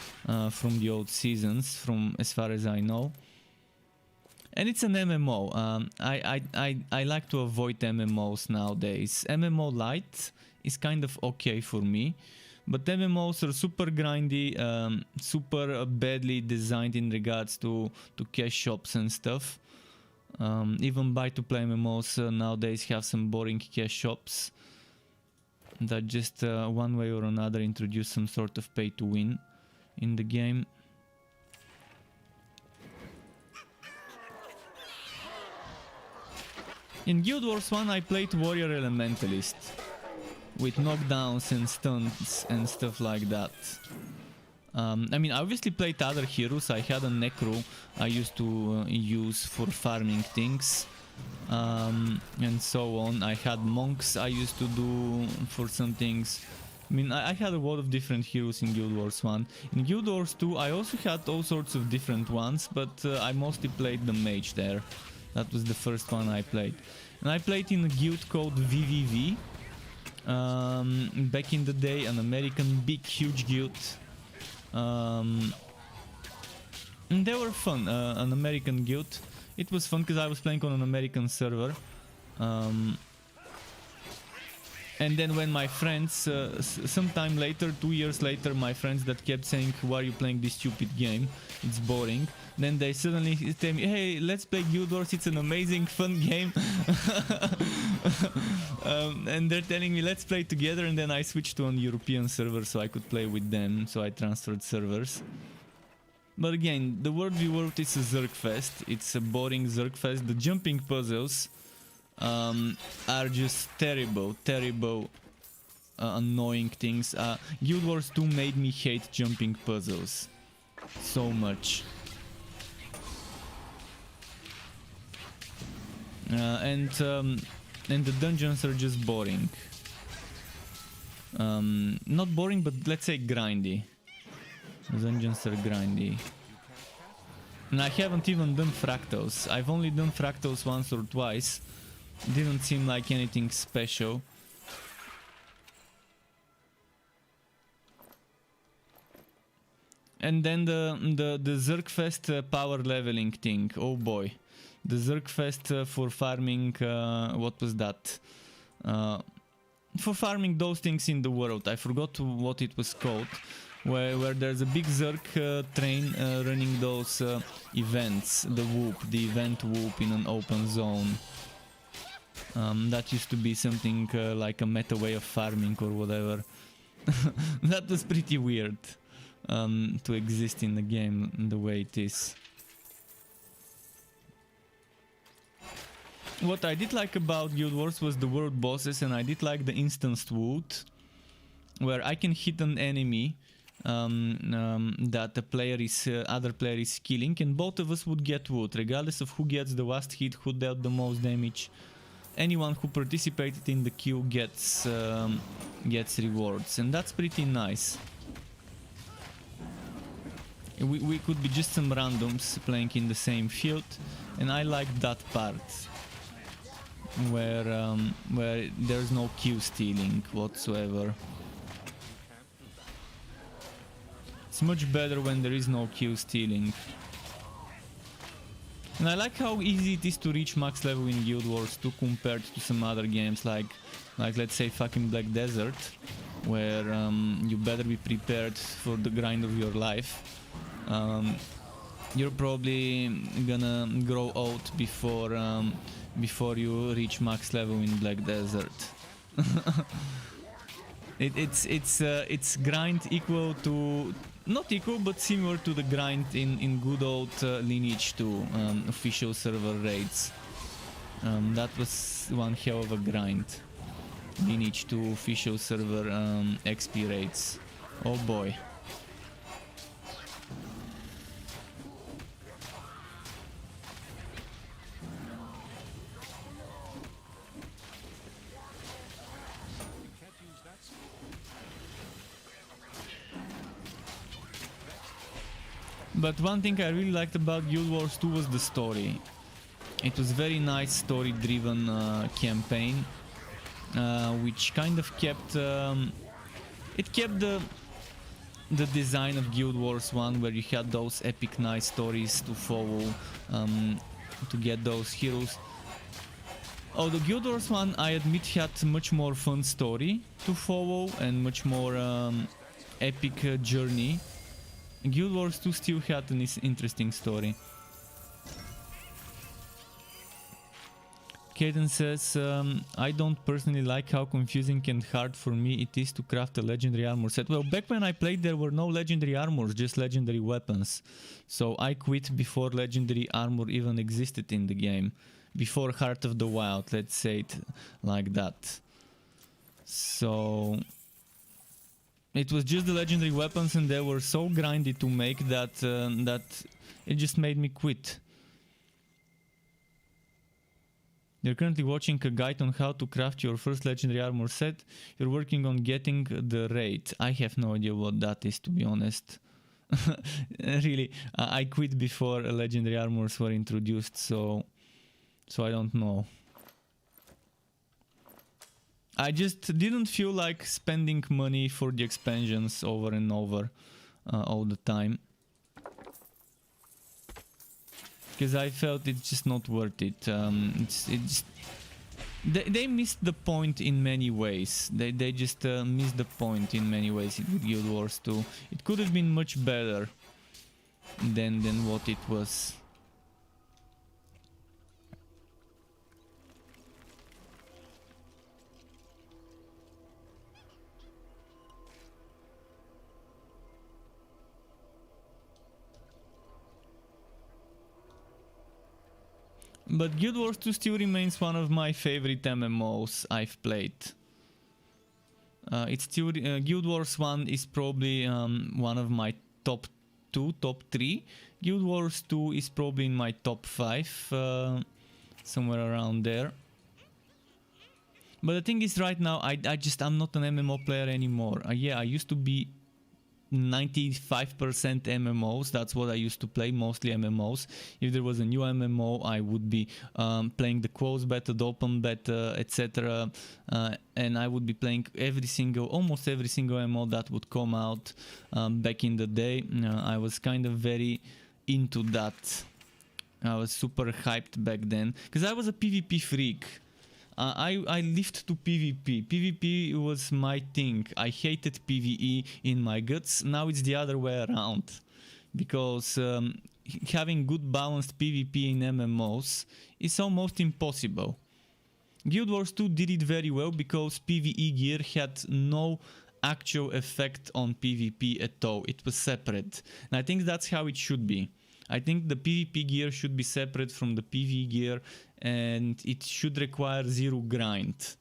from the old seasons, from as far as I know. And it's an MMO. I like to avoid MMOs nowadays. MMO Lite is kind of okay for me, but MMOs are super grindy, super badly designed in regards to cash shops and stuff. Even buy-to-play MMOs nowadays have some boring cash shops that just one way or another introduce some sort of pay-to-win in the game. In Guild Wars 1 I played Warrior Elementalist with knockdowns and stunts and stuff like that. I mean, I obviously played other heroes. I had a Necro I used to use for farming things, and so on. I had monks I used to do for some things. I mean, I had a lot of different heroes in Guild Wars 1. In Guild Wars 2 I also had all sorts of different ones, but I mostly played the mage there. That was the first one I played. And I played in a guild called VVV. Back in the day, an American big huge guild. And they were fun, an American guild. It was fun because I was playing on an American server. And then when my friends, sometime later, 2 years later, my friends that kept saying, why are you playing this stupid game? It's boring. Then they suddenly tell me, hey, let's play Guild Wars, it's an amazing, fun game. And they're telling me, let's play together. And then I switched to an European server so I could play with them. So I transferred servers. But again, the world we worked is a Zergfest. It's a boring Zergfest. The jumping puzzles are just terrible, annoying things. Guild Wars 2 made me hate jumping puzzles so much. And the dungeons are just boring. Not boring, but let's say grindy. The dungeons are grindy. And I haven't even done fractals. I've only done fractals once or twice. Didn't seem like anything special. And then the Zergfest power leveling thing. Oh boy. The Zergfest for farming, what was that? For farming those things in the world. I forgot what it was called. Where there's a big Zerg train running those events. The event whoop in an open zone. That used to be something like a meta way of farming or whatever. That was pretty weird to exist in the game the way it is. What I did like about Guild Wars was the world bosses, and I did like the instanced wood, where I can hit an enemy that the other player is killing, and both of us would get wood, regardless of who gets the last hit, who dealt the most damage. Anyone who participated in the queue gets rewards, and that's pretty nice. We could be just some randoms playing in the same field, and I like that part where there's no queue stealing whatsoever. It's much better when there is no queue stealing. And I like how easy it is to reach max level in Guild Wars 2 compared to some other games like let's say fucking Black Desert, where you better be prepared for the grind of your life. You're probably gonna grow old before you reach max level in Black Desert. It's grind equal to, not equal, but similar to the grind in good old Lineage 2 official server raids. That was one hell of a grind. Lineage 2 official server XP raids. Oh boy. But one thing I really liked about Guild Wars 2 was the story. It was very nice story-driven campaign, which kind of kept the design of Guild Wars 1, where you had those epic nice stories to follow, to get those heroes. Although Guild Wars 1, I admit, had much more fun story to follow and much more epic journey. Guild Wars 2 still had an interesting story. Kaden says, I don't personally like how confusing and hard for me it is to craft a legendary armor set. Well, back when I played there were no legendary armors, just legendary weapons. So I quit before legendary armor even existed in the game. Before Heart of the Wild, let's say it like that. So it was just the legendary weapons, and they were so grindy to make that that it just made me quit. You're currently watching a guide on how to craft your first legendary armor set. You're working on getting the raid. I have no idea what that is, to be honest. Really, I quit before legendary armors were introduced, so I don't know. I just didn't feel like spending money for the expansions over and over all the time. Because I felt it's just not worth it. They missed the point in many ways. They just missed the point in many ways with Guild Wars 2. It could have been much better than what it was. But Guild Wars 2 still remains one of my favorite MMOs I've played. It's still Guild Wars 1 is probably one of my top 2, top 3. Guild Wars 2 is probably in my top 5, somewhere around there. But the thing is, right now I'm not an MMO player anymore. Yeah, I used to be 95% MMOs. That's what I used to play, mostly MMOs. If there was a new MMO, I would be playing the closed beta, the open beta, etc. And I would be playing almost every single MMO that would come out back in the day. I was kind of very into that. I was super hyped back then because I was a PvP freak. I lived to PvP. PvP was my thing. I hated PvE in my guts. Now it's the other way around. Because having good balanced PvP in MMOs is almost impossible. Guild Wars 2 did it very well because PvE gear had no actual effect on PvP at all. It was separate. And I think that's how it should be. I think the PvP gear should be separate from the PvE gear, and it should require zero grind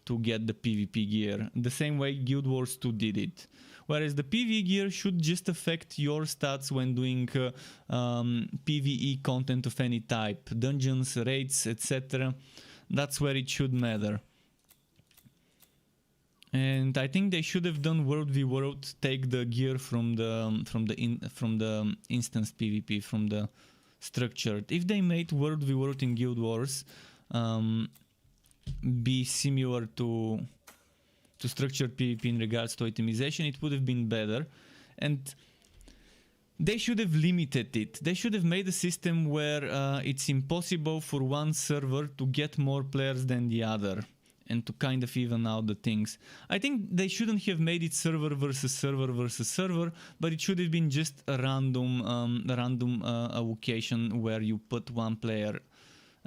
to get the PvP gear, the same way Guild Wars 2 did it. Whereas the PvE gear should just affect your stats when doing PvE content of any type, dungeons, raids, etc. That's where it should matter. And I think they should have done World v World, take the gear from the instance PvP, from the structured. If they made World v World in Guild Wars be similar to structured PvP in regards to itemization, it would have been better. And they should have limited it. They should have made a system where it's impossible for one server to get more players than the other, and to kind of even out the things. I think they shouldn't have made it server versus server versus server, but it should have been just a random allocation where you put one player.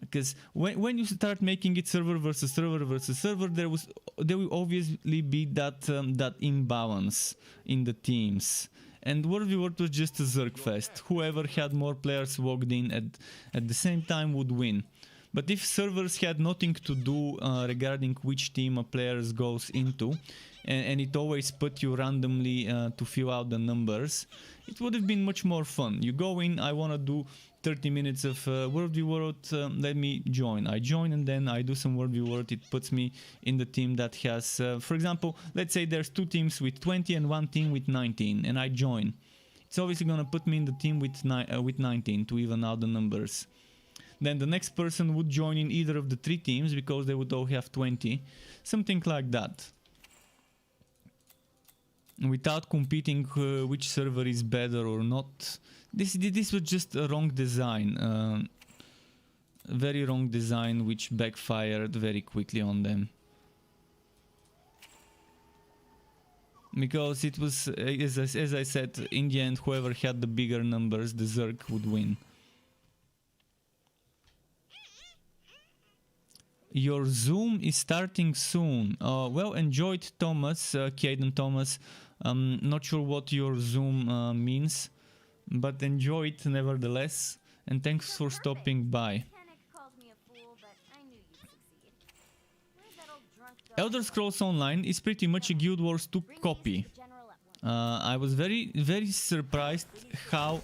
Because when you start making it server versus server versus server, there will obviously be that imbalance in the teams. And World v World was just a Zergfest. Whoever had more players logged in at the same time would win. But if servers had nothing to do regarding which team a player goes into, and it always put you randomly to fill out the numbers, it would have been much more fun. You go in, I want to do 30 minutes of World v World, let me join. I join and then I do some World v World. It puts me in the team that has, for example, let's say there's 2 teams with 20 and 1 team with 19, and I join. It's obviously going to put me in the team with 19 to even out the numbers. Then the next person would join in either of the 3 teams because they would all have 20. Something like that. Without competing which server is better or not. This was just a wrong design. Very wrong design which backfired very quickly on them. Because it was, as I said, in the end, whoever had the bigger numbers, the Zerg would win. Your Zoom is starting soon. Well, enjoyed, Thomas, Caden Thomas. Not sure what your Zoom means, but enjoy it nevertheless. And thanks for stopping by. Elder Scrolls Online is pretty much a Guild Wars 2 copy. I was very surprised how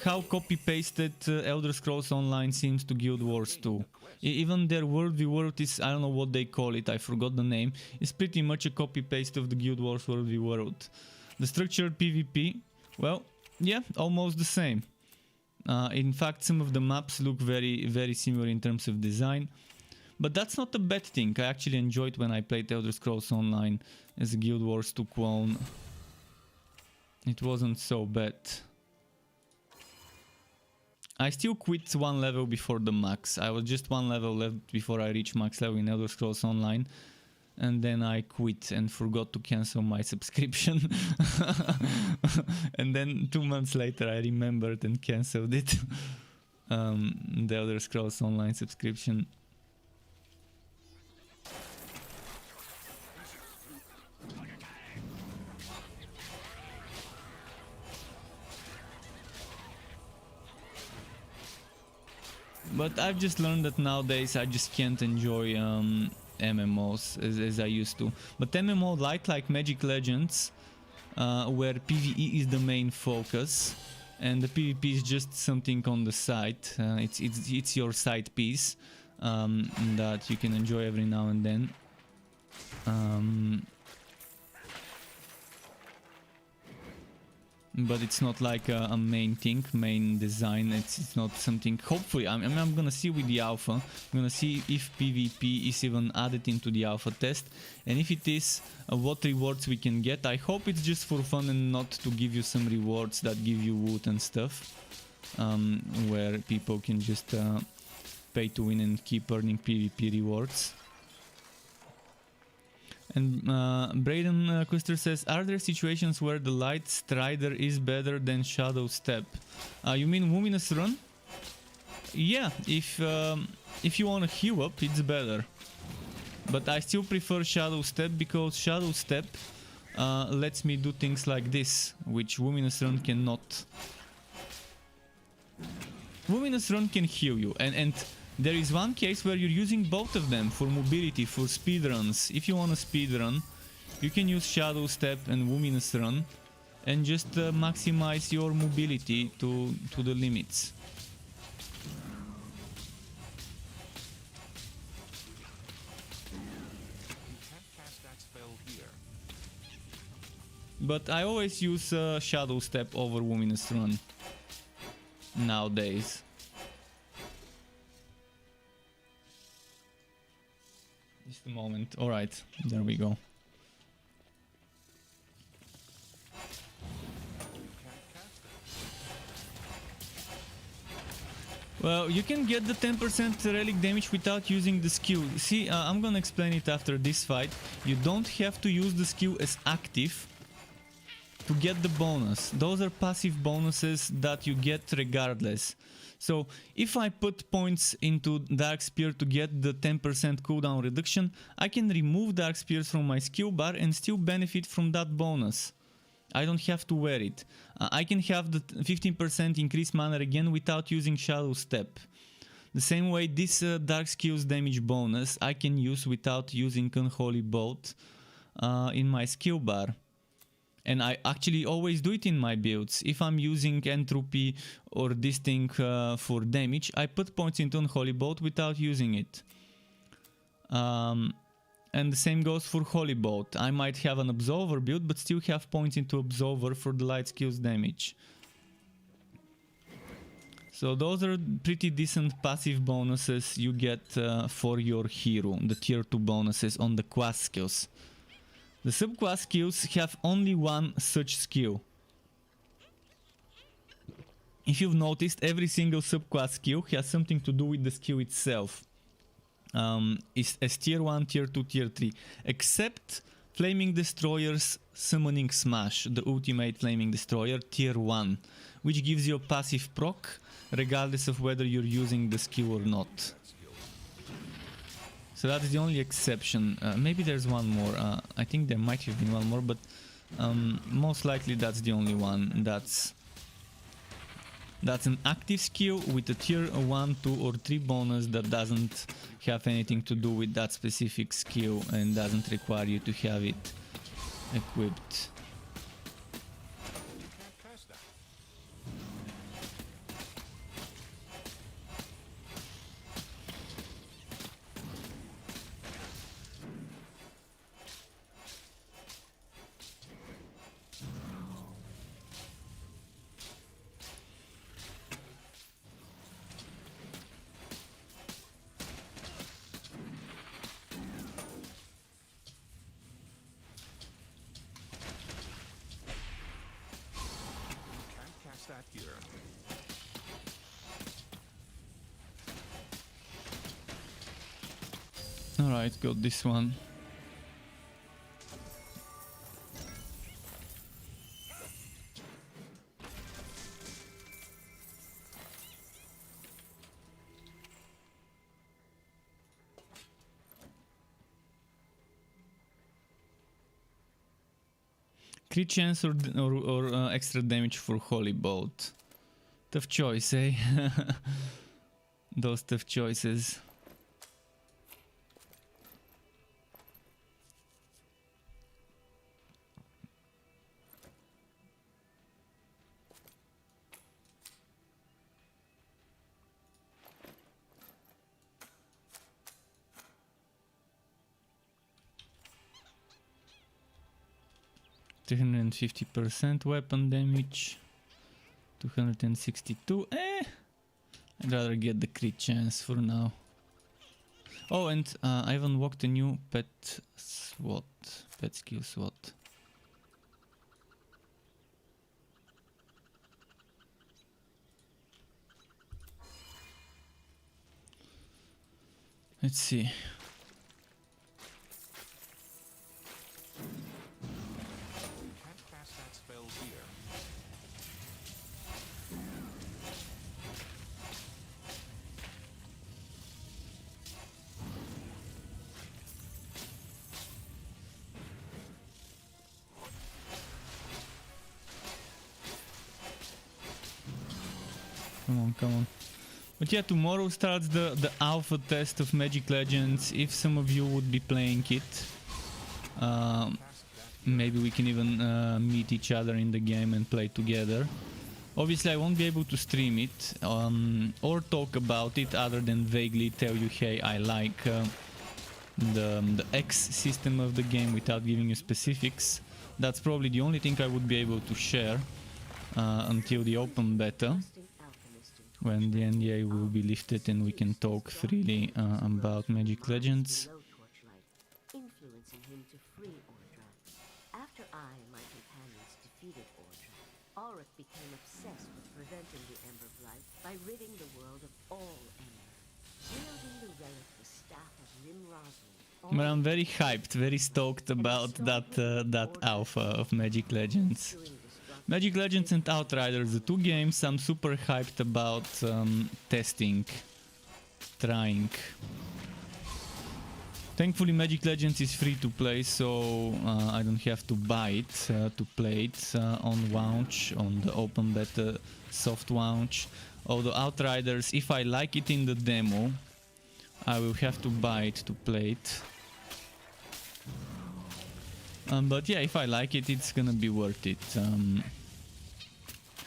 copy-pasted Elder Scrolls Online seems to Guild Wars 2. Even their World v World is, I don't know what they call it, I forgot the name, is pretty much a copy-paste of the Guild Wars World v World. The structured PvP, well, yeah, almost the same. In fact, some of the maps look very similar in terms of design. But that's not a bad thing. I actually enjoyed when I played Elder Scrolls Online as a Guild Wars 2 clone. It wasn't so bad. I still quit one level before the max. I was just one level left before I reached max level in Elder Scrolls Online. And then I quit and forgot to cancel my subscription. And then 2 months later I remembered and cancelled it. The Elder Scrolls Online subscription. But I've just learned that nowadays I just can't enjoy MMOs as I used to. But MMO like Magic Legends, where PvE is the main focus, and the PvP is just something on the side. It's your side piece that you can enjoy every now and then. But it's not like a main thing, main design. It's not something. Hopefully, I'm gonna see with the alpha. I'm gonna see if PvP is even added into the alpha test, and if it is, what rewards we can get. I hope it's just for fun and not to give you some rewards that give you wood and stuff, where people can just pay to win and keep earning PvP rewards. And Braden Quister says, are there situations where the Light Strider is better than Shadow Step? You mean Luminous Run? Yeah, if you want to heal up, it's better. But I still prefer Shadow Step because Shadow Step lets me do things like this, which Luminous Run cannot. Luminous Run can heal you, and there is one case where you're using both of them for mobility, for speedruns. If you want to speedrun, you can use Shadow Step and Luminous Run and just maximize your mobility to the limits. But I always use Shadow Step over Luminous Run nowadays. Just a moment. Alright, there we go. Well, you can get the 10% relic damage without using the skill. See, I'm gonna explain it after this fight. You don't have to use the skill as active to get the bonus. Those are passive bonuses that you get regardless. So if I put points into Dark Spear to get the 10% cooldown reduction, I can remove Dark Spears from my skill bar and still benefit from that bonus. I don't have to wear it. I can have the 15% increased mana again without using Shadow Step. The same way this Dark Skills damage bonus I can use without using Unholy Bolt in my skill bar. And I actually always do it in my builds. If I'm using Entropy or this thing for damage, I put points into Unholy Bolt without using it. And the same goes for Holy Bolt. I might have an Absolver build, but still have points into Absolver for the light skills damage. So those are pretty decent passive bonuses you get for your hero, the tier 2 bonuses on the quest skills. The subquest skills have only one such skill. If you've noticed, every single subquest skill has something to do with the skill itself. It's as tier 1, tier 2, tier 3. Except Flaming Destroyer's Summoning Smash, the ultimate Flaming Destroyer, tier 1. Which gives you a passive proc, regardless of whether you're using the skill or not. So that's the only exception. Maybe there's one more. I think there might have been one more, but most likely that's the only one. That's an active skill with a tier 1, 2 or 3 bonus that doesn't have anything to do with that specific skill and doesn't require you to have it equipped. Alright, got this one. Crit chance or extra damage for Holy Bolt. Tough choice, eh? Those tough choices. %350% weapon damage, 262. I'd rather get the crit chance for now. Oh, and I unlocked a new pet SWAT, pet skill SWAT. Let's see. Can't cast that spell here. Come on. But yeah, tomorrow starts the alpha test of Magic Legends. If some of you would be playing it, maybe we can even meet each other in the game and play together. Obviously I won't be able to stream it or talk about it other than vaguely tell you, hey, I like the X system of the game without giving you specifics. That's probably the only thing I would be able to share until the open beta, when the NDA will be lifted and we can talk freely about Magic Legends. Torchlight, influencing him to free Ordra. After I and my companions defeated Ordra, Auric became obsessed with preventing the Ember Blight by ridding the world of all Ember. Wielding the relic, the staff of Nimrazu. But I'm very hyped, very stoked about that alpha of Magic Legends. Magic Legends and Outriders, the two games I'm super hyped about testing, trying. Thankfully Magic Legends is free to play, so I don't have to buy it to play it on launch, on the open beta soft launch. Although Outriders, if I like it in the demo, I will have to buy it to play it. But yeah, if I like it, it's gonna be worth it.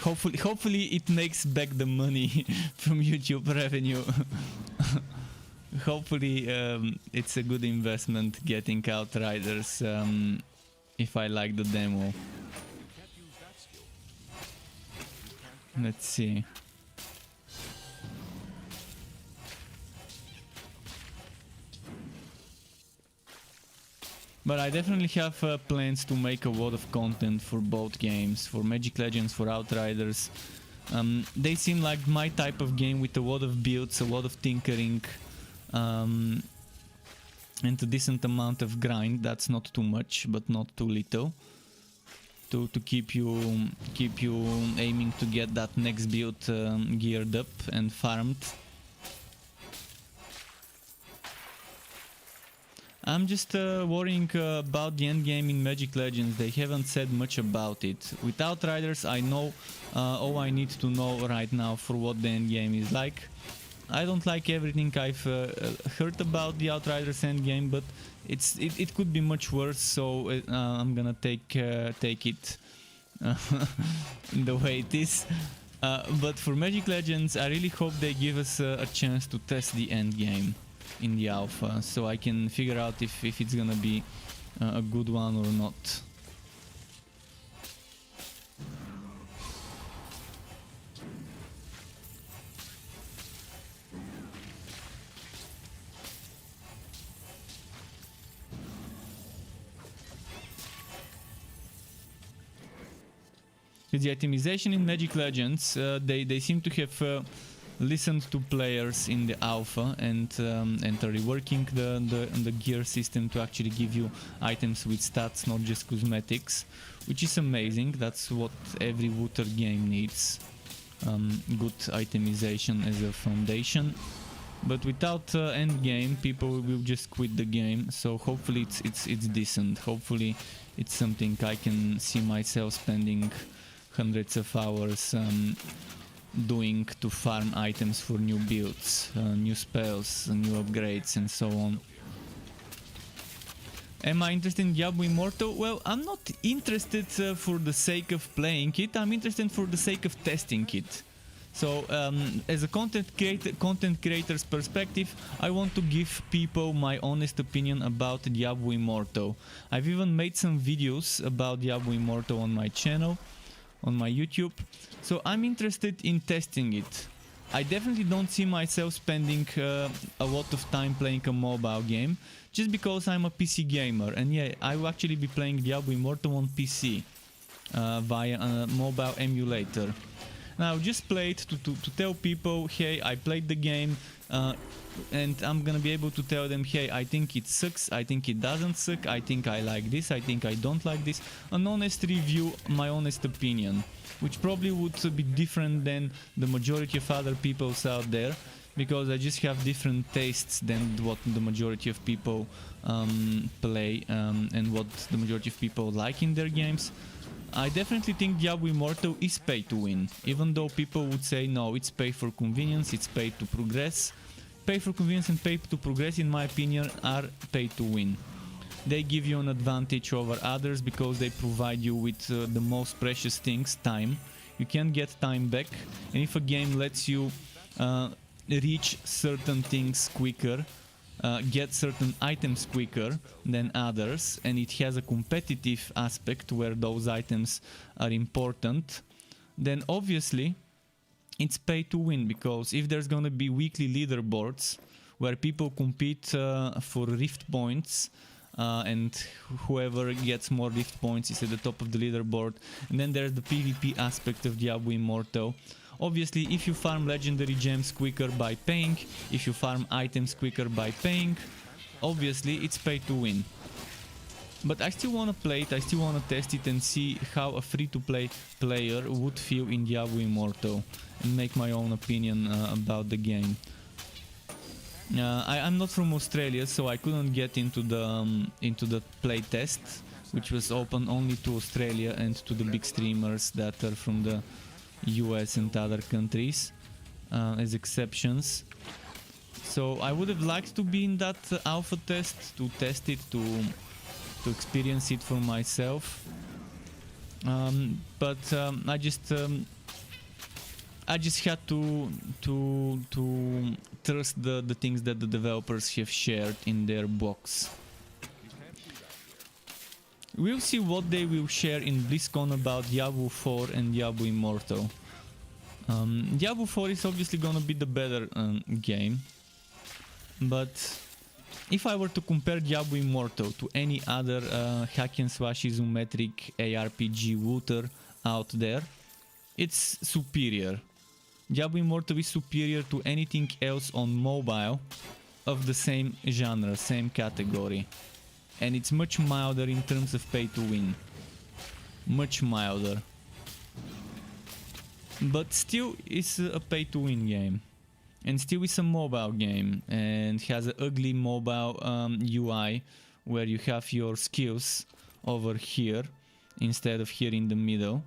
Hopefully it makes back the money from YouTube revenue. Hopefully it's a good investment getting Outriders if I like the demo. Let's see. But I definitely have plans to make a lot of content for both games, for Magic Legends, for Outriders. They seem like my type of game with a lot of builds, a lot of tinkering, and a decent amount of grind. That's not too much, but not too little. To keep you aiming to get that next build geared up and farmed. I'm just worrying about the endgame in Magic Legends. They haven't said much about it. With Outriders, I know all I need to know right now for what the endgame is like. I don't like everything I've heard about the Outriders endgame, but it could be much worse. So I'm gonna take it the way it is. But for Magic Legends, I really hope they give us a chance to test the endgame in the alpha, so I can figure out if it's gonna be a good one or not. With the itemization in Magic Legends, they seem to have listened to players in the alpha and are reworking the gear system to actually give you items with stats, not just cosmetics, which is amazing. That's what every Wooter game needs. Good itemization as a foundation. But without end game, people will just quit the game. So hopefully it's decent. Hopefully it's something I can see myself spending hundreds of hours doing to farm items for new builds, new spells, new upgrades, and so on. Am I interested in Diablo Immortal? Well, I'm not interested for the sake of playing it. I'm interested for the sake of testing it. So, as a content creator's perspective, I want to give people my honest opinion about Diablo Immortal. I've even made some videos about Diablo Immortal on my channel, on my YouTube. So I'm interested in testing it. I definitely don't see myself spending a lot of time playing a mobile game, just because I'm a PC gamer, and yeah, I will actually be playing Diablo Immortal on PC via a mobile emulator. Now, just play it to tell people, hey, I played the game, and I'm gonna be able to tell them, hey, I think it sucks, I think it doesn't suck, I think I like this, I think I don't like this. An honest review, my honest opinion, which probably would be different than the majority of other people's out there, because I just have different tastes than what the majority of people play and what the majority of people like in their games. I definitely think Diablo Immortal is pay to win, even though people would say no, it's pay for convenience, it's pay to progress. Pay for convenience and pay to progress, in my opinion, are pay to win. They give you an advantage over others because they provide you with the most precious things, time. You can't get time back, and if a game lets you reach certain things quicker, get certain items quicker than others, and it has a competitive aspect where those items are important, then obviously it's pay to win, because if there's gonna be weekly leaderboards where people compete for rift points, and whoever gets more rift points is at the top of the leaderboard, and then there's the PvP aspect of Diablo Immortal. Obviously, if you farm legendary gems quicker by paying, if you farm items quicker by paying, obviously it's pay to win. But I still want to play it, I still want to test it and see how a free-to-play player would feel in Diablo Immortal, and make my own opinion about the game. I'm not from Australia, so I couldn't get into the play test, which was open only to Australia and to the big streamers that are from the US and other countries as exceptions. So I would have liked to be in that alpha test, to test it, to experience it for myself, but I just had to trust the things that the developers have shared in their box. We'll see what they will share in BlizzCon about Diablo 4 and Diablo Immortal. Diablo 4 is obviously gonna be the better game, but if I were to compare Diablo Immortal to any other hack and slash isometric ARPG looter out there, it's superior. Diablo Immortal is superior to anything else on mobile of the same genre, same category. And it's much milder in terms of pay to win. Much milder. But still it's a pay to win game. And still it's a mobile game, and has an ugly mobile UI where you have your skills over here instead of here in the middle.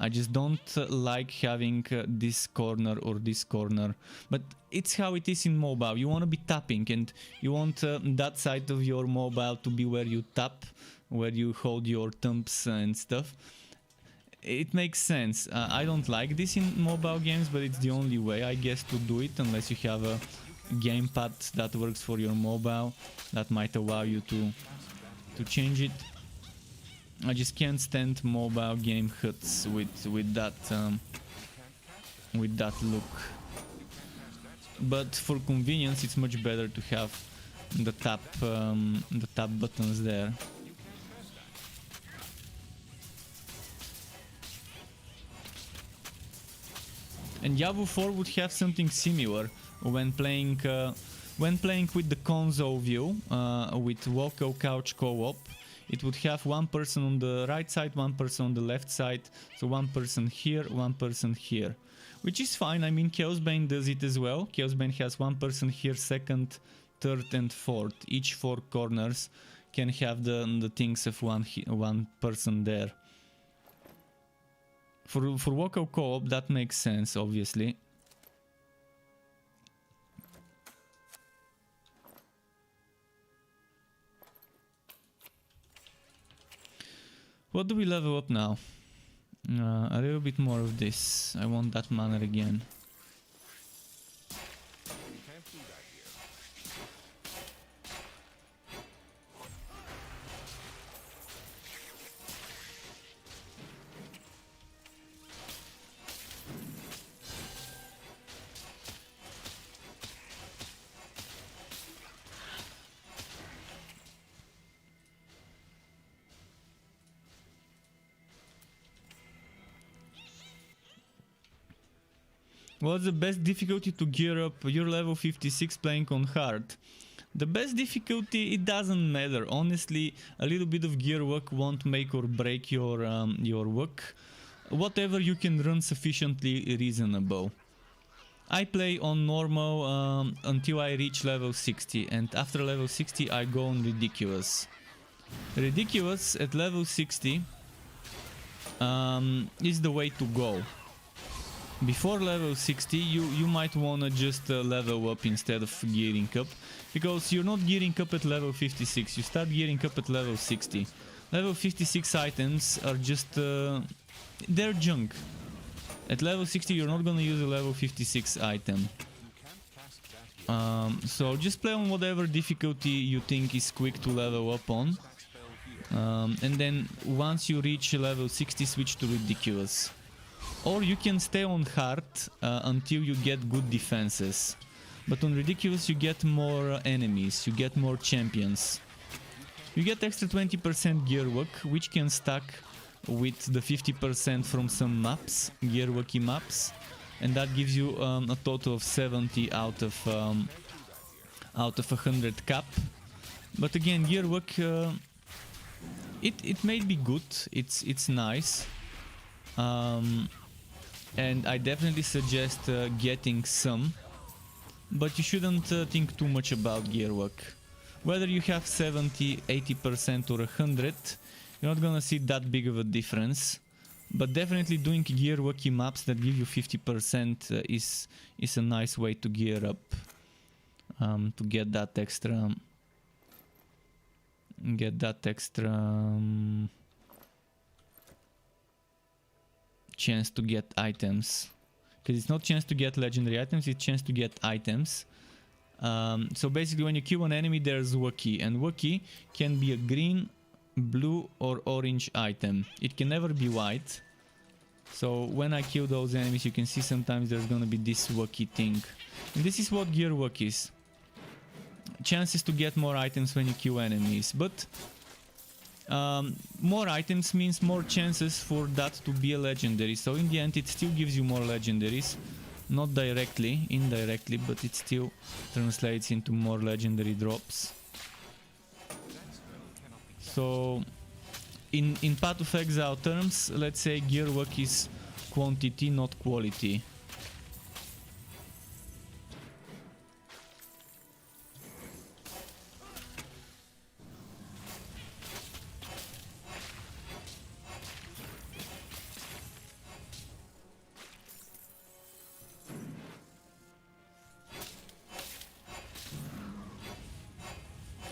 I just don't like having this corner or this corner, but it's how it is in mobile. You want to be tapping, and you want that side of your mobile to be where you tap, where you hold your thumbs and stuff. It makes sense. I don't like this in mobile games, but it's the only way, I guess, to do it, unless you have a gamepad that works for your mobile that might allow you to change it. I just can't stand mobile game HUDs with that look. But for convenience, it's much better to have the tap buttons there. And Yabu 4 would have something similar when playing with the console view, with Walko Couch co-op. It would have one person on the right side, one person on the left side, so one person here, one person here. Which is fine. I mean, Chaos Bane does it as well. Chaos Bane has one person here, second, third and fourth. Each 4 corners can have the things of one person there. For Walko co-op, that makes sense, obviously. What do we level up now? A little bit more of this. I want that mana again. Can't do that here. What's the best difficulty to gear up your level 56 playing on hard? The best difficulty, it doesn't matter. Honestly, a little bit of gear work won't make or break your work. Whatever you can run sufficiently reasonable. I play on normal until I reach level 60, and after level 60 I go on ridiculous. Ridiculous at level 60 is the way to go. Before level 60 you might wanna just level up instead of gearing up, because you're not gearing up at level 56, you start gearing up at level 60. Level 56 items are just they're junk. At level 60 you're not gonna use a level 56 item. So just play on whatever difficulty you think is quick to level up on, and then once you reach level 60 switch to ridiculous. Or you can stay on hard until you get good defenses. But on ridiculous you get more enemies, you get more champions. You get extra 20% gear work, which can stack with the 50% from some maps, gear worky maps, and that gives you a total of 70 out of 100 cap. But again, gear work, it may be good, it's nice. And I definitely suggest getting some, but you shouldn't think too much about gear work. Whether you have 70, 80% or 100, you're not gonna see that big of a difference. But definitely doing gear worky maps that give you 50% is a nice way to gear up, to get that extra chance to get items, because it's not chance to get legendary items, it's chance to get items. So basically when you kill an enemy there's Wookie, and Wookie can be a green, blue or orange item. It can never be white. So when I kill those enemies you can see sometimes there's gonna be this Wookie thing. And this is what gear work is. Chances to get more items when you kill enemies, but more items means more chances for that to be a legendary, so in the end it still gives you more legendaries, not directly, indirectly, but it still translates into more legendary drops. So in Path of Exile terms, let's say gear work is quantity, not quality.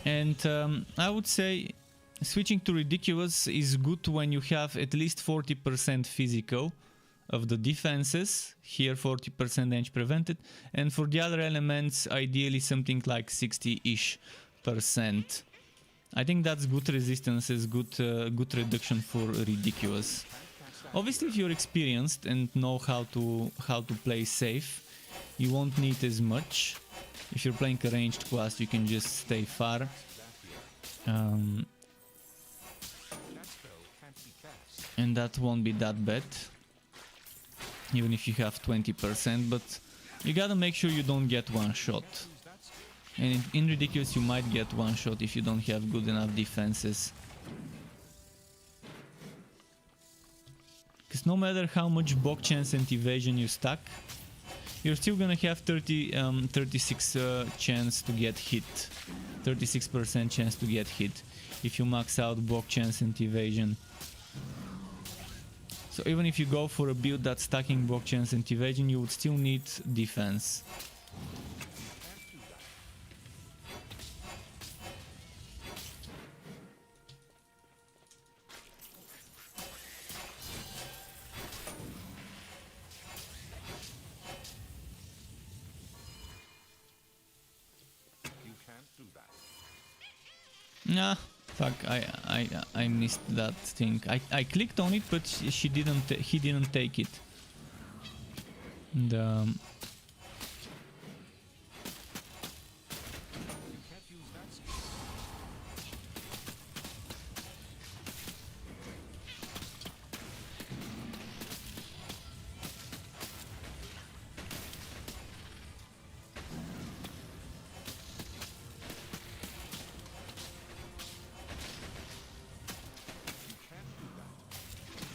And I would say switching to ridiculous is good when you have at least 40% physical of the defenses. Here 40% damage prevented, and for the other elements ideally something like 60-ish%. I think that's good resistance, is good reduction for ridiculous. Obviously if you're experienced and know how to play safe, you won't need as much. If you're playing a ranged class you can just stay far. And that won't be that bad. even if you have 20%, but you gotta make sure you don't get one shot. And in Ridiculous you might get one shot if you don't have good enough defenses. Because no matter how much block chance and evasion you stack, you're still gonna have 36 chance to get hit. 36% chance to get hit if you max out block chance and evasion. So even if you go for a build that's stacking block chance and evasion, you would still need defense. Nah, fuck, I missed that thing. I clicked on it, but he didn't take it. And,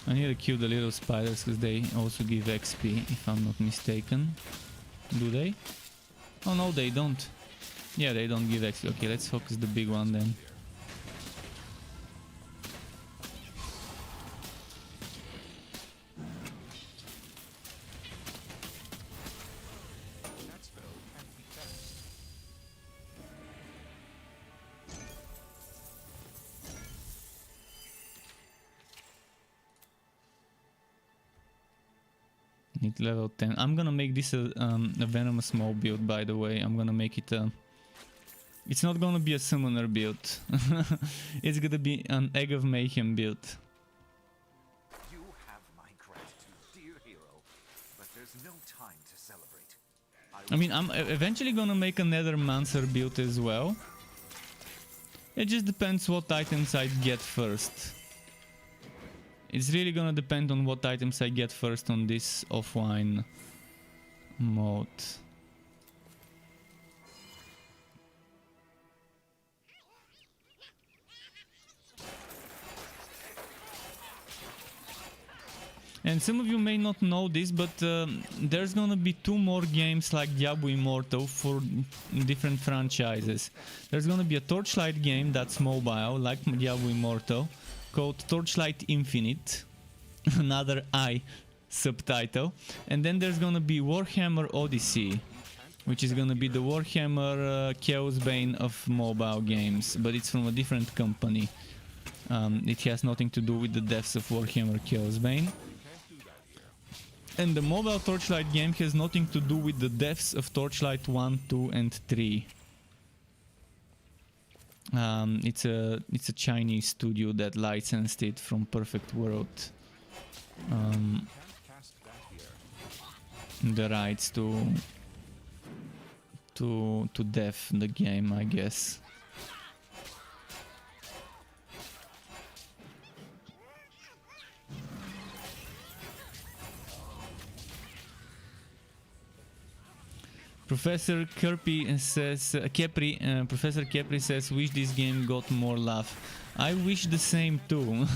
I need to kill the little spiders because they also give XP, if I'm not mistaken. Do they? Oh no, they don't. Yeah, they don't give XP. Okay, let's focus the big one then. Need level 10. I'm gonna make this a venomous small build, by the way. I'm gonna make it a... It's not gonna be a summoner build. It's gonna be an Egg of Mayhem build. You have my gratitude, dear hero, but there's no time to celebrate. I mean, I'm eventually gonna make another Mancer build as well. It just depends what items I get first. It's really gonna depend on what items I get first on this offline mode. And some of you may not know this, but there's gonna be 2 more games like Diablo Immortal for different franchises. There's gonna be a Torchlight game that's mobile, like Diablo Immortal, called Torchlight Infinite, another I subtitle. And then there's gonna be Warhammer Odyssey, which is gonna be the Warhammer Chaos Bane of mobile games, but it's from a different company. It has nothing to do with the devs of Warhammer Chaos Bane. And the mobile Torchlight game has nothing to do with the devs of Torchlight 1, 2 and 3. It's a Chinese studio that licensed it from Perfect World. The rights to dev the game, I guess. Professor Kepri says, wish this game got more love. I wish the same too.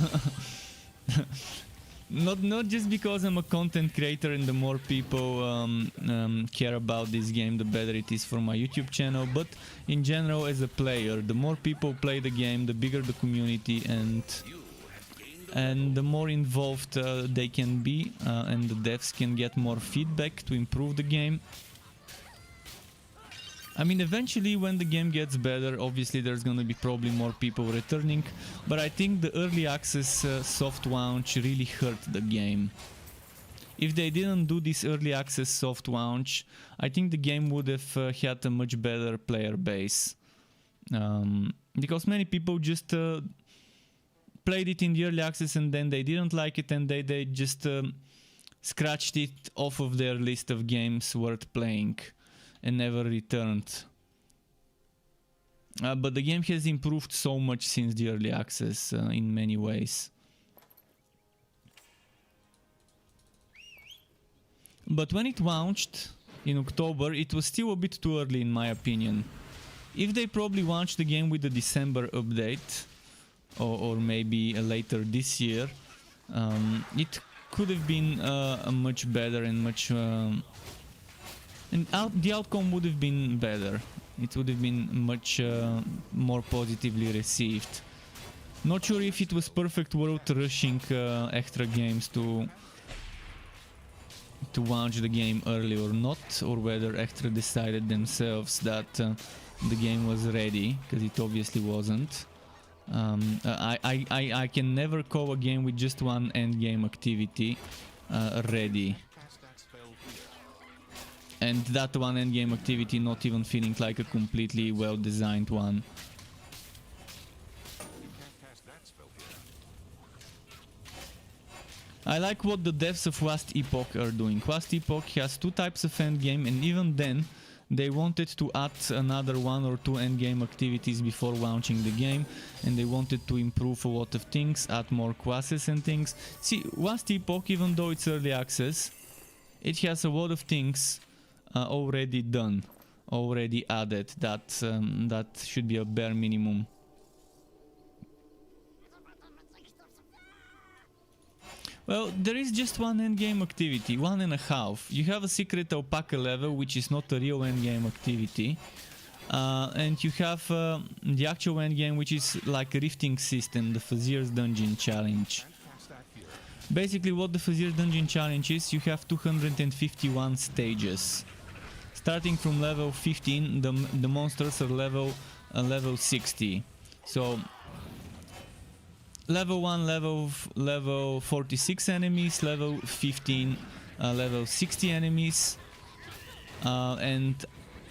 Not just because I'm a content creator and the more people care about this game, the better it is for my YouTube channel, but in general as a player, the more people play the game, the bigger the community and the more involved they can be, and the devs can get more feedback to improve the game. I mean, eventually when the game gets better, obviously there's gonna be probably more people returning, but I think the early access soft launch really hurt the game. If they didn't do this early access soft launch, I think the game would have had a much better player base. Because many people just played it in the early access and then they didn't like it and they just scratched it off of their list of games worth playing and never returned. But the game has improved so much since the early access in many ways. But when it launched in October, it was still a bit too early in my opinion. If they probably launched the game with the December update, or maybe later this year, it could have been much better and much... the outcome would have been better. It would have been much more positively received. Not sure if it was perfect worth rushing extra games to launch the game early or not, or whether extra decided themselves that the game was ready, because it obviously wasn't. I can never call a game with just one end game activity ready. And that one endgame activity not even feeling like a completely well designed one. I like what the devs of Last Epoch are doing. Last Epoch has two types of endgame, and even then they wanted to add another one or two endgame activities before launching the game, and they wanted to improve a lot of things, add more classes and things. See, Last Epoch, even though it's early access, it has a lot of things already done, already added, that should be a bare minimum. Well, there is just one endgame activity, 1.5. You have a secret alpaca level, which is not a real endgame activity. And you have the actual endgame, which is like a rifting system, the Fazir's Dungeon Challenge. Basically what the Fazir's Dungeon Challenge is, you have 251 stages. Starting from level 15, the monsters are level 60. So level 1, level 46 enemies, level 15, level 60 enemies, and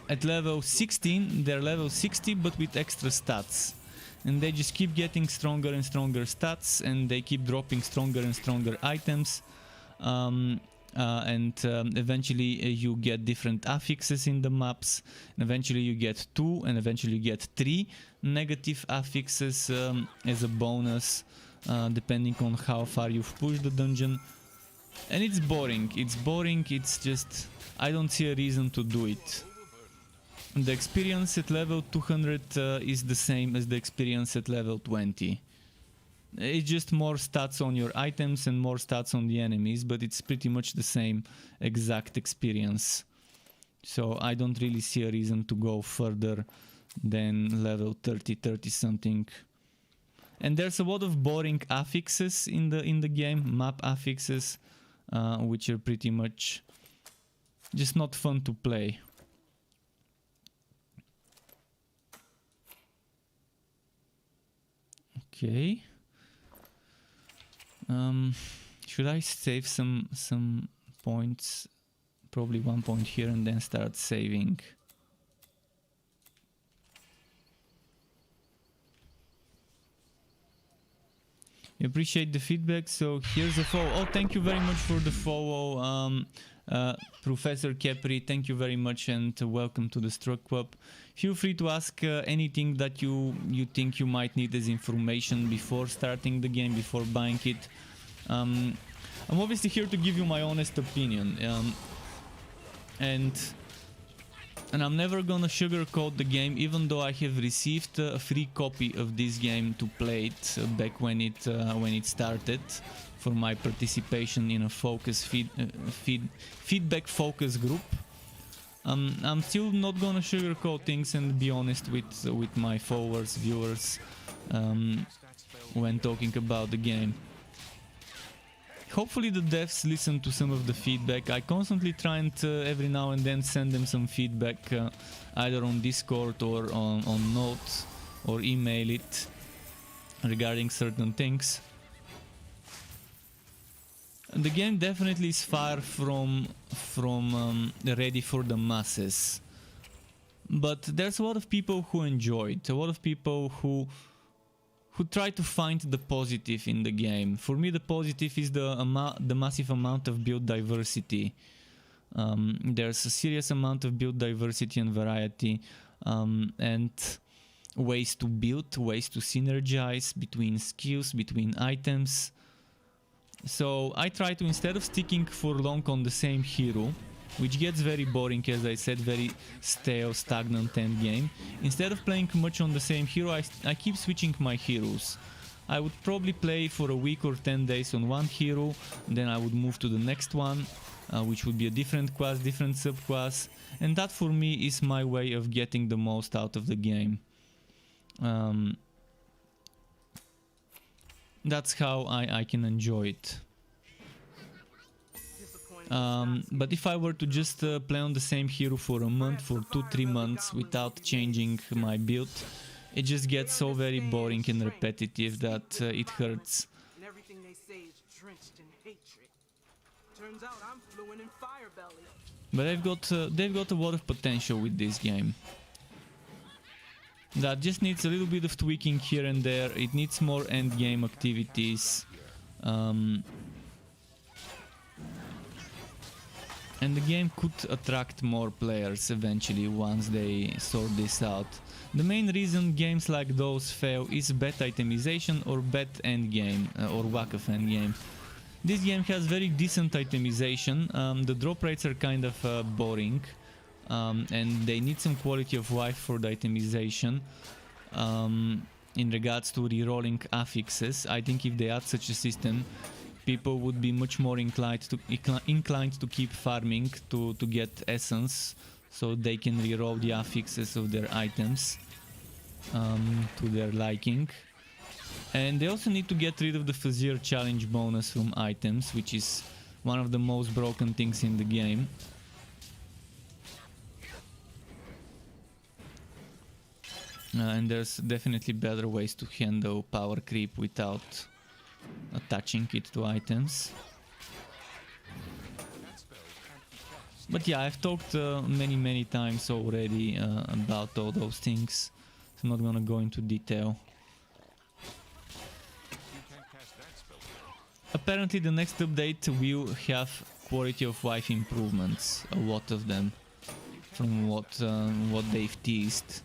at level 16 they're level 60 but with extra stats, and they just keep getting stronger and stronger stats, and they keep dropping stronger and stronger items, and eventually you get different affixes in the maps, and eventually you get 2, and eventually you get 3 negative affixes as a bonus, depending on how far you've pushed the dungeon. And it's boring, it's just, I don't see a reason to do it. The experience at level 200 is the same as the experience at level 20. It's just more stats on your items and more stats on the enemies, but it's pretty much the same exact experience. So I don't really see a reason to go further than level 30 something. And there's a lot of boring affixes in the game, map affixes, which are pretty much just not fun to play. Okay. Should I save some points? Probably 1 point here and then start saving. I appreciate the feedback, so here's a follow. Oh, thank you very much for the follow, Professor Kepri, thank you very much, and welcome to the Struck Club. Feel free to ask anything that you think you might need as information before starting the game, before buying it. I'm obviously here to give you my honest opinion, and I'm never gonna sugarcoat the game, even though I have received a free copy of this game to play it back when it started, for my participation in a focus feedback focus group. I'm still not gonna sugarcoat things and be honest with my followers, viewers, when talking about the game. Hopefully the devs listen to some of the feedback. I constantly try and every now and then send them some feedback, either on Discord or on notes, or email it regarding certain things. The game definitely is far from ready for the masses, but there's a lot of people who enjoy it, a lot of people who try to find the positive in the game. For me, the positive is the massive amount of build diversity. There's a serious amount of build diversity and variety, and ways to build, ways to synergize between skills, between items. So I try to, instead of sticking for long on the same hero, which gets very boring, as I said, very stale, stagnant endgame. Instead of playing much on the same hero, I keep switching my heroes. I would probably play for a week or 10 days on one hero, then I would move to the next one, which would be a different class, different subclass, and that for me is my way of getting the most out of the game. That's how I can enjoy it. But if I were to just play on the same hero for a month, for 2-3 months without changing my build, it just gets so very boring and repetitive that it hurts. And everything they say is drenched in hatred. Turns out I'm fluent in fire belly. But they've got a lot of potential with this game. That just needs a little bit of tweaking here and there. It needs more end game activities. And the game could attract more players eventually once they sort this out. The main reason games like those fail is bad itemization or bad endgame or lack of endgame. This game has very decent itemization, the drop rates are kind of boring, and they need some quality of life for the itemization. In regards to rerolling affixes, I think if they add such a system, people would be much more inclined to keep farming to get essence, so they can reroll the affixes of their items to their liking. And they also need to get rid of the Fazier challenge bonus from items, which is one of the most broken things in the game. And there's definitely better ways to handle power creep without attaching it to items. But yeah, I've talked many times already about all those things, so I'm not gonna go into detail. Apparently the next update will have quality of life improvements, a lot of them, from what they've teased.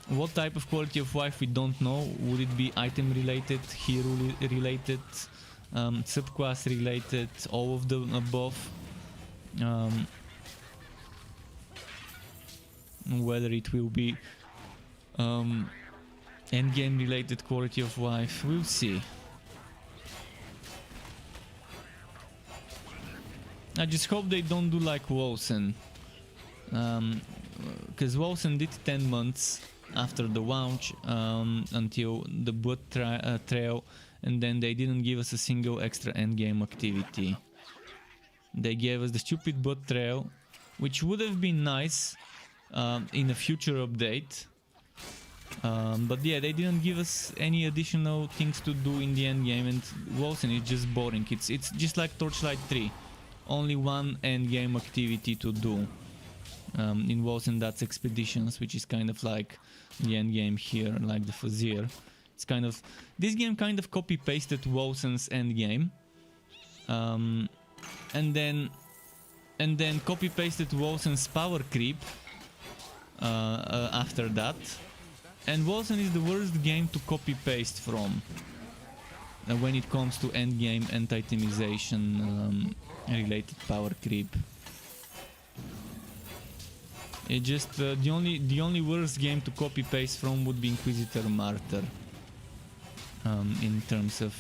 What type of quality of life we don't know. Would it be item related, hero related, subclass related, all of the above? Whether it will be endgame related quality of life, we'll see. I just hope they don't do like Wolsen, because Wolsen did 10 months after the launch until the Blood Trail, and then they didn't give us a single extra endgame activity. They gave us the stupid Blood Trail, which would have been nice in a future update, but yeah, they didn't give us any additional things to do in the endgame, and Wolsen is just boring. It's just like Torchlight 3, only one endgame activity to do. In Wolsen that's expeditions, which is kind of like the end game here, like the Fazier. It's kind of, this game kind of copy pasted Wolsen's end game, and then copy pasted Wolsen's power creep after that. And Wolsen is the worst game to copy paste from when it comes to end game anti-itemization related power creep. It just the only worst game to copy paste from would be Inquisitor Martyr in terms of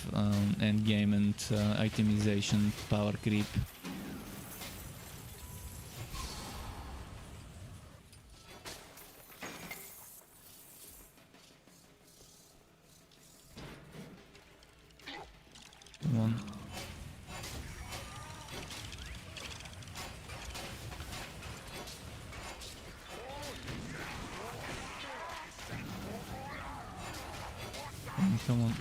end game and itemization power creep. Come on. Come on.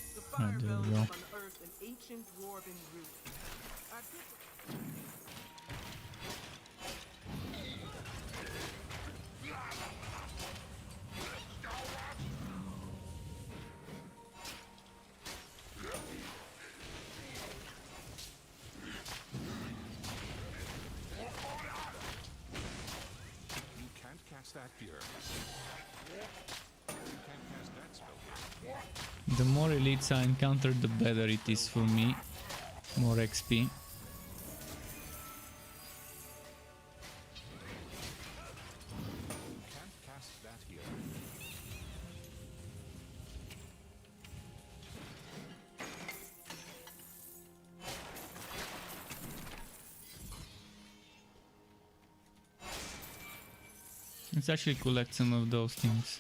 The fire there we belly go. unearthed an ancient dwarven ruin. The more elites I encounter, the better it is for me. More XP. Can't cast that here. Let's actually collect some of those things.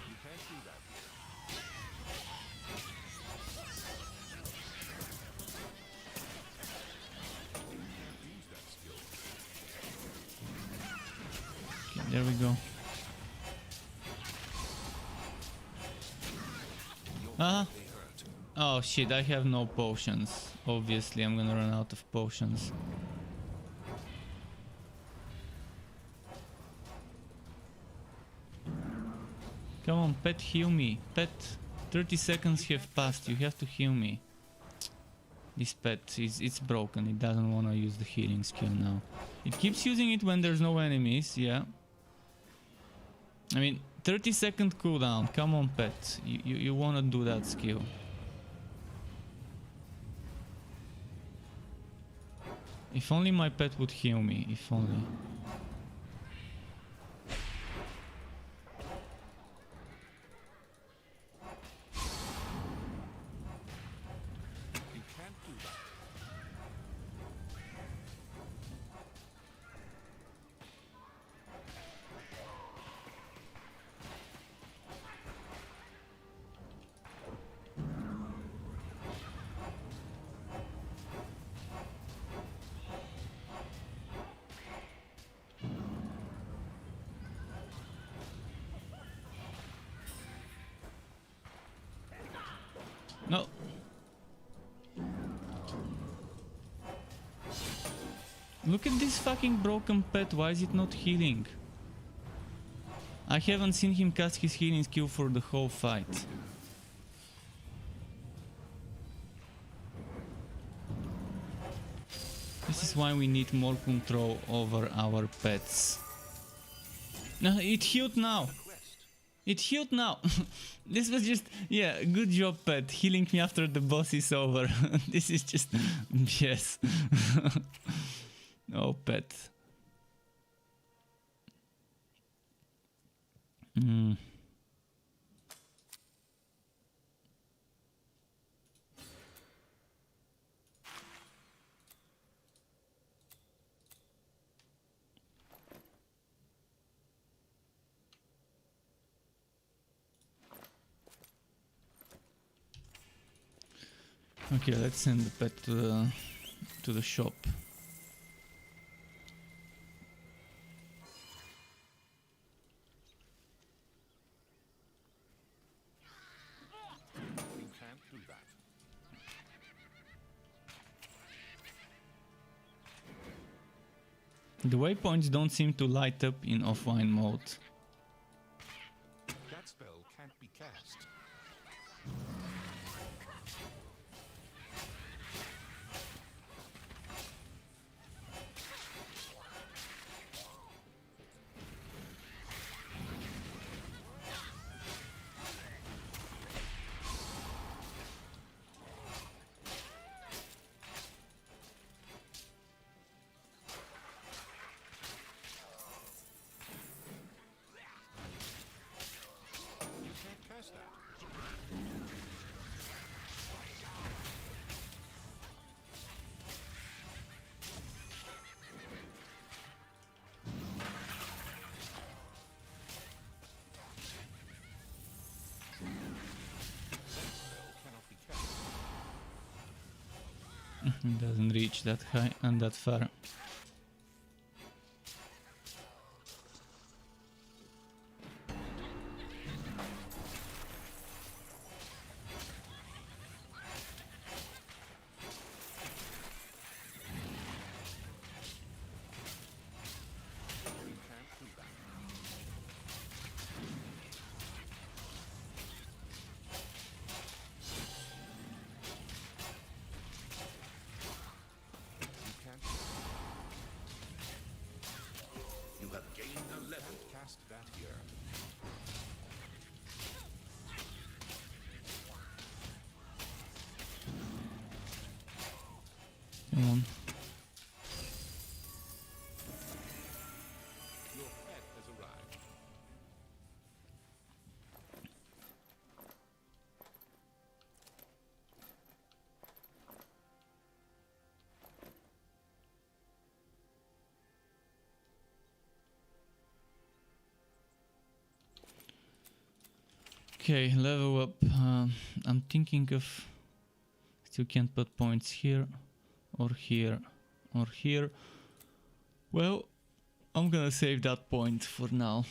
You can't do that here. You can't use that skill. Okay, there we go. Ah. They hurt. Oh shit, I have no potions. Obviously, I'm gonna run out of potions. Come on, pet, heal me. Pet, 30 seconds have passed. You have to heal me. This pet it's broken. It doesn't want to use the healing skill now. It keeps using it when there's no enemies. Yeah. I mean, 30-second cooldown. Come on, pet. You want to do that skill. If only my pet would heal me. If only. You can't do that. No. Look at this fucking broken pet. Why is it not healing? I haven't seen him cast his healing skill for the whole fight. This is why we need more control over our pets. No, it healed now. It healed now. This was just, yeah, good job, pet. Healing me after the boss is over. This is just yes. Oh, pet. Okay, let's send the pet to the shop. You can't do that. The waypoints don't seem to light up in offline mode. That spell can't be cast. You can't cast that. That spell cannot be cast. It doesn't reach that high and that far. Come on. Your pet has arrived. Okay, level up. I'm thinking of... Still can't put points here, or here, or here. Well, I'm gonna save that point for now.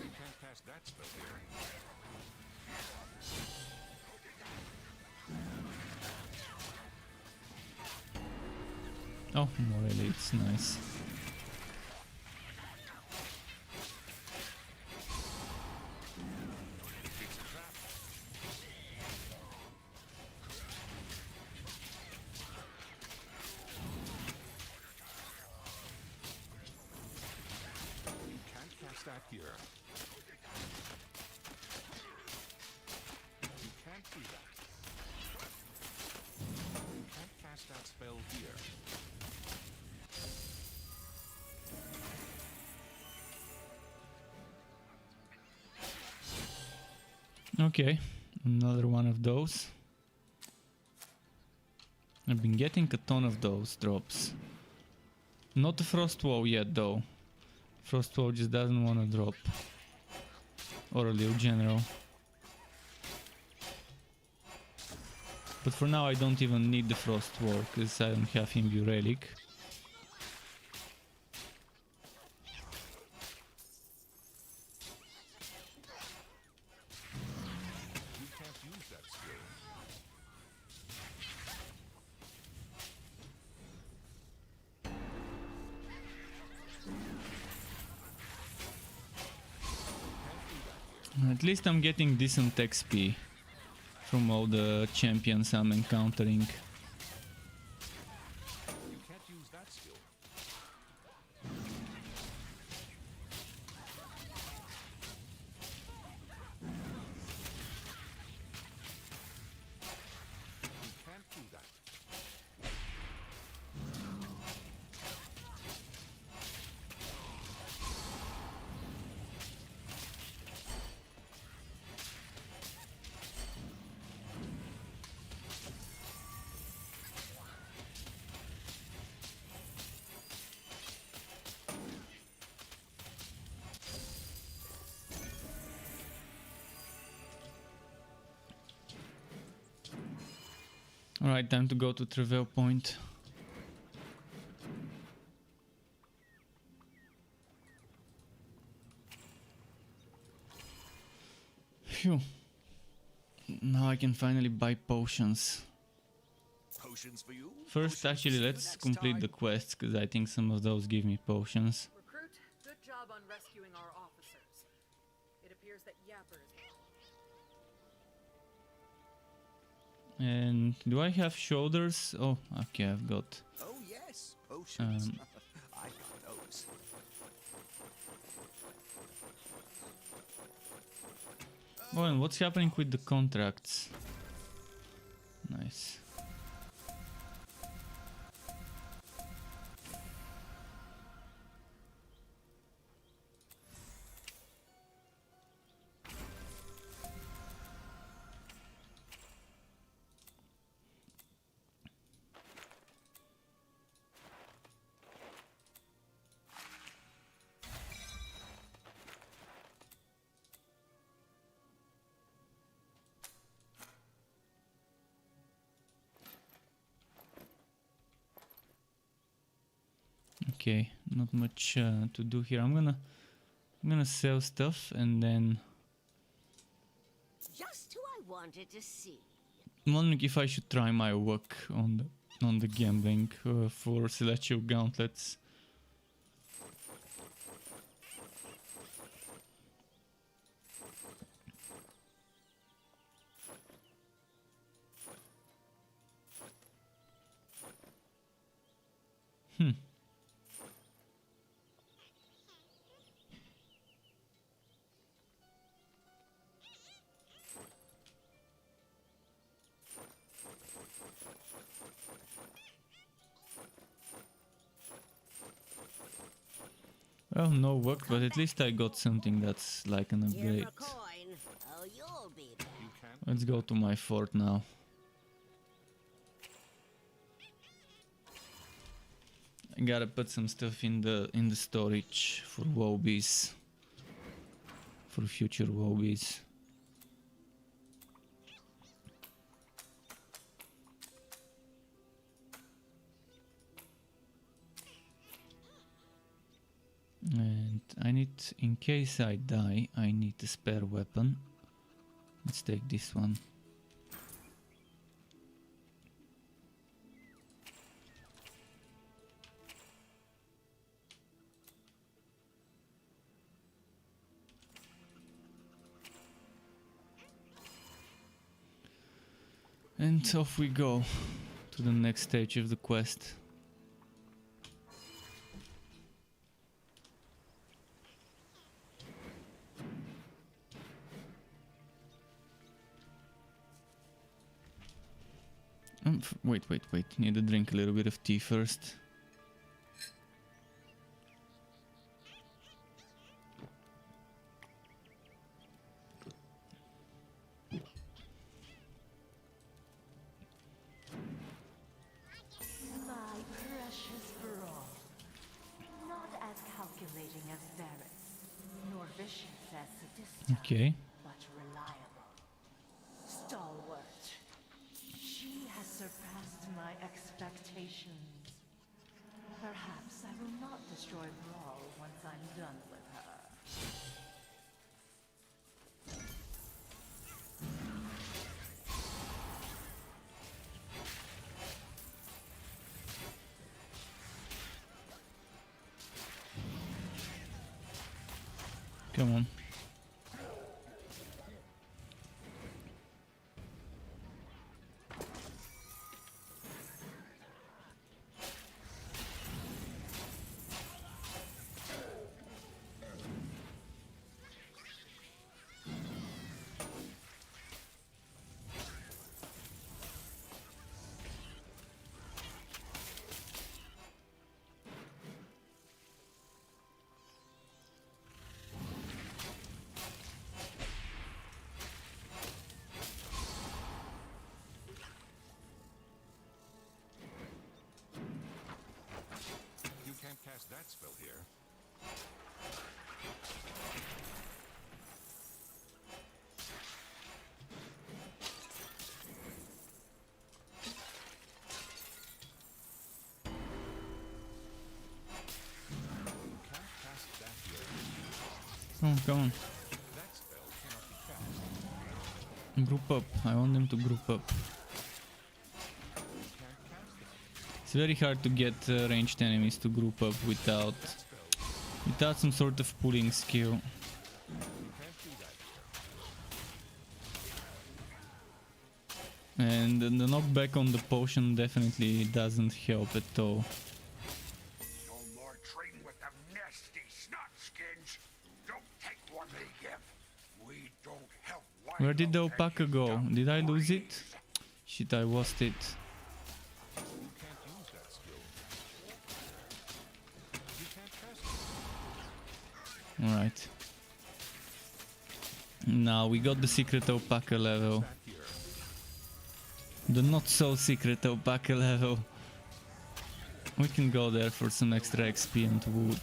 You can't cast that spell here. Oh, morally, it's nice. It's a trap. You can't cast that here. You can't do that. You can't cast that spell here. Okay, another one of those. I've been getting a ton of those drops. Not the frost wall yet though. Frost wall just doesn't want to drop. Or a little general. But for now I don't even need the frost wall because I don't have Imbue relic. You can't use that skill. At least I'm getting decent XP from all the champions I'm encountering. You can't use that skill. You can't do that. Alright, time to go to Travail Point. Phew. Now I can finally buy potions. Potions for you? First, Potions actually, for let's next complete time. the quests, because I think some of those give me potions. Recruit, good job on rescuing our officers. It appears that Yapper is... And do I have shoulders? Oh, okay, I've got... Oh yes, potions. Um, I got those. Oh, and what's happening with the contracts? Nice. Okay, not much to do here. I'm gonna sell stuff and then Just who I wanted to see. I'm wondering if I should try my luck on the gambling for celestial gauntlets. Well, no work, but at least I got something that's like an upgrade. Oh, you'll be back. You can't. Let's go to my fort now. I gotta put some stuff in the storage for Wobies. For future Wobies. And I need, in case I die, I need a spare weapon. Let's take this one. And off we go to the next stage of the quest. Wait. Need to drink a little bit of tea first. My precious girl. Not as calculating as Varys, nor vicious as Sadista, Okay. but reliable. Stalwart. She has surpassed my expectations. Perhaps I will not destroy Brawl once I'm done with her. Come on. You can't cast that spell here. You can't cast that here. Oh, come on. That spell cannot be cast. Group up. I want them to group up. You can't cast that. It's very hard to get ranged enemies to group up without some sort of pulling skill. You can't do that. And the knockback on the potion definitely doesn't help at all. No more trading with them nasty snotskins. Don't take what they give. We don't help. Where did the alpaca go? Did I lose it? Shit, I lost it. You can't use that skill. You can't cast it. Alright. Now we got the secret alpaca level. That here. The not so secret alpaca level. We can go there for some extra XP and wood.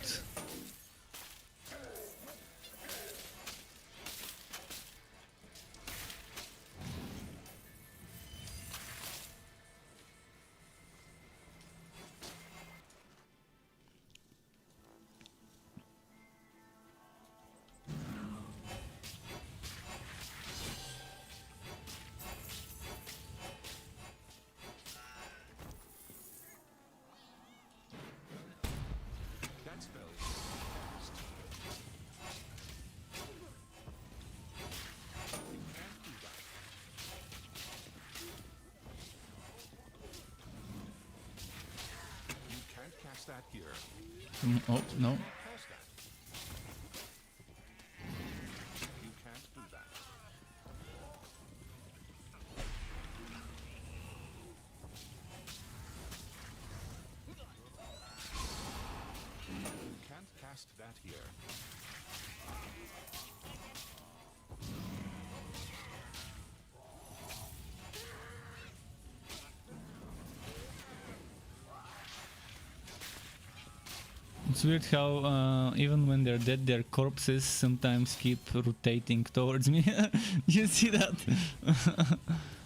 That spell is cast that here. Oh, no. Cast that. You can't do that. You can't cast that here. It's weird how even when they're dead, their corpses sometimes keep rotating towards me. You see that?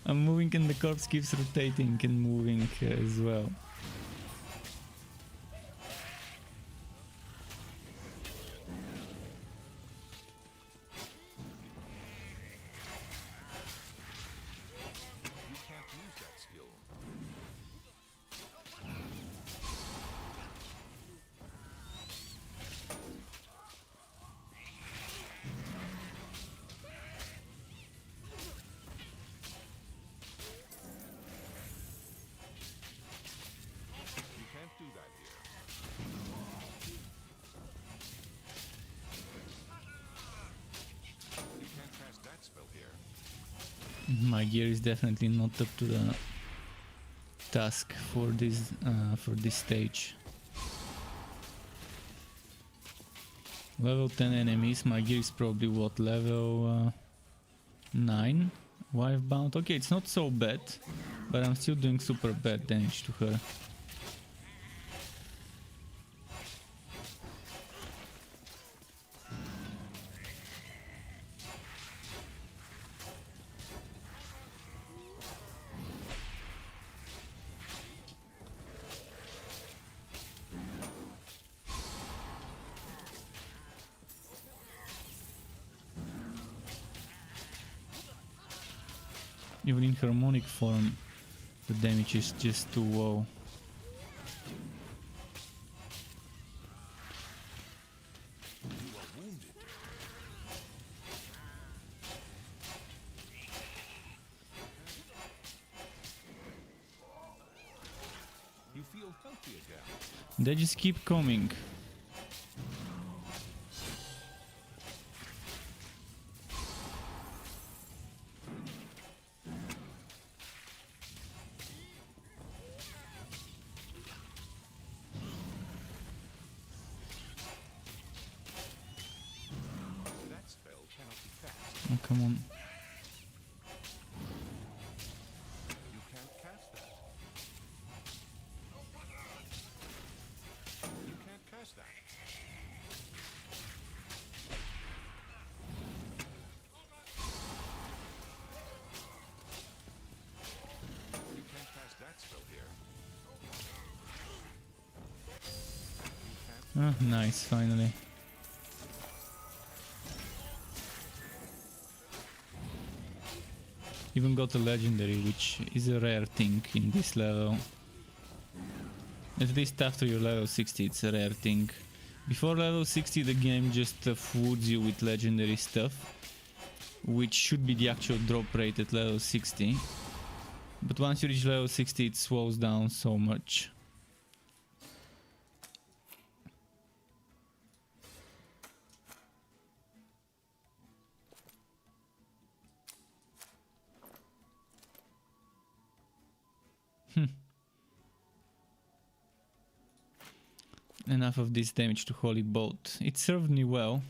I'm moving and the corpse keeps rotating and moving as well. You can't use that skill. You can't do that here. You can't cast that spell here. My gear is definitely not up to the task for this stage. Level 10 enemies. My gear is probably what, level 9? Wife bound. Okay, it's not so bad, but I'm still doing super bad damage to her. Even in harmonic form, the damage is just too low. You are wounded. You feel healthy again. They just keep coming. That spell cannot be cast. Oh, come on. You can't cast that. You can't cast that. You can't cast that spell here. You can't. Ah, nice, finally. Even got a legendary, which is a rare thing in this level. At least after you're level 60, it's a rare thing. Before level 60, the game just foods you with legendary stuff, which should be the actual drop rate at level 60. But once you reach level 60, it slows down so much. Enough of this damage to Holy Bolt. It served me well.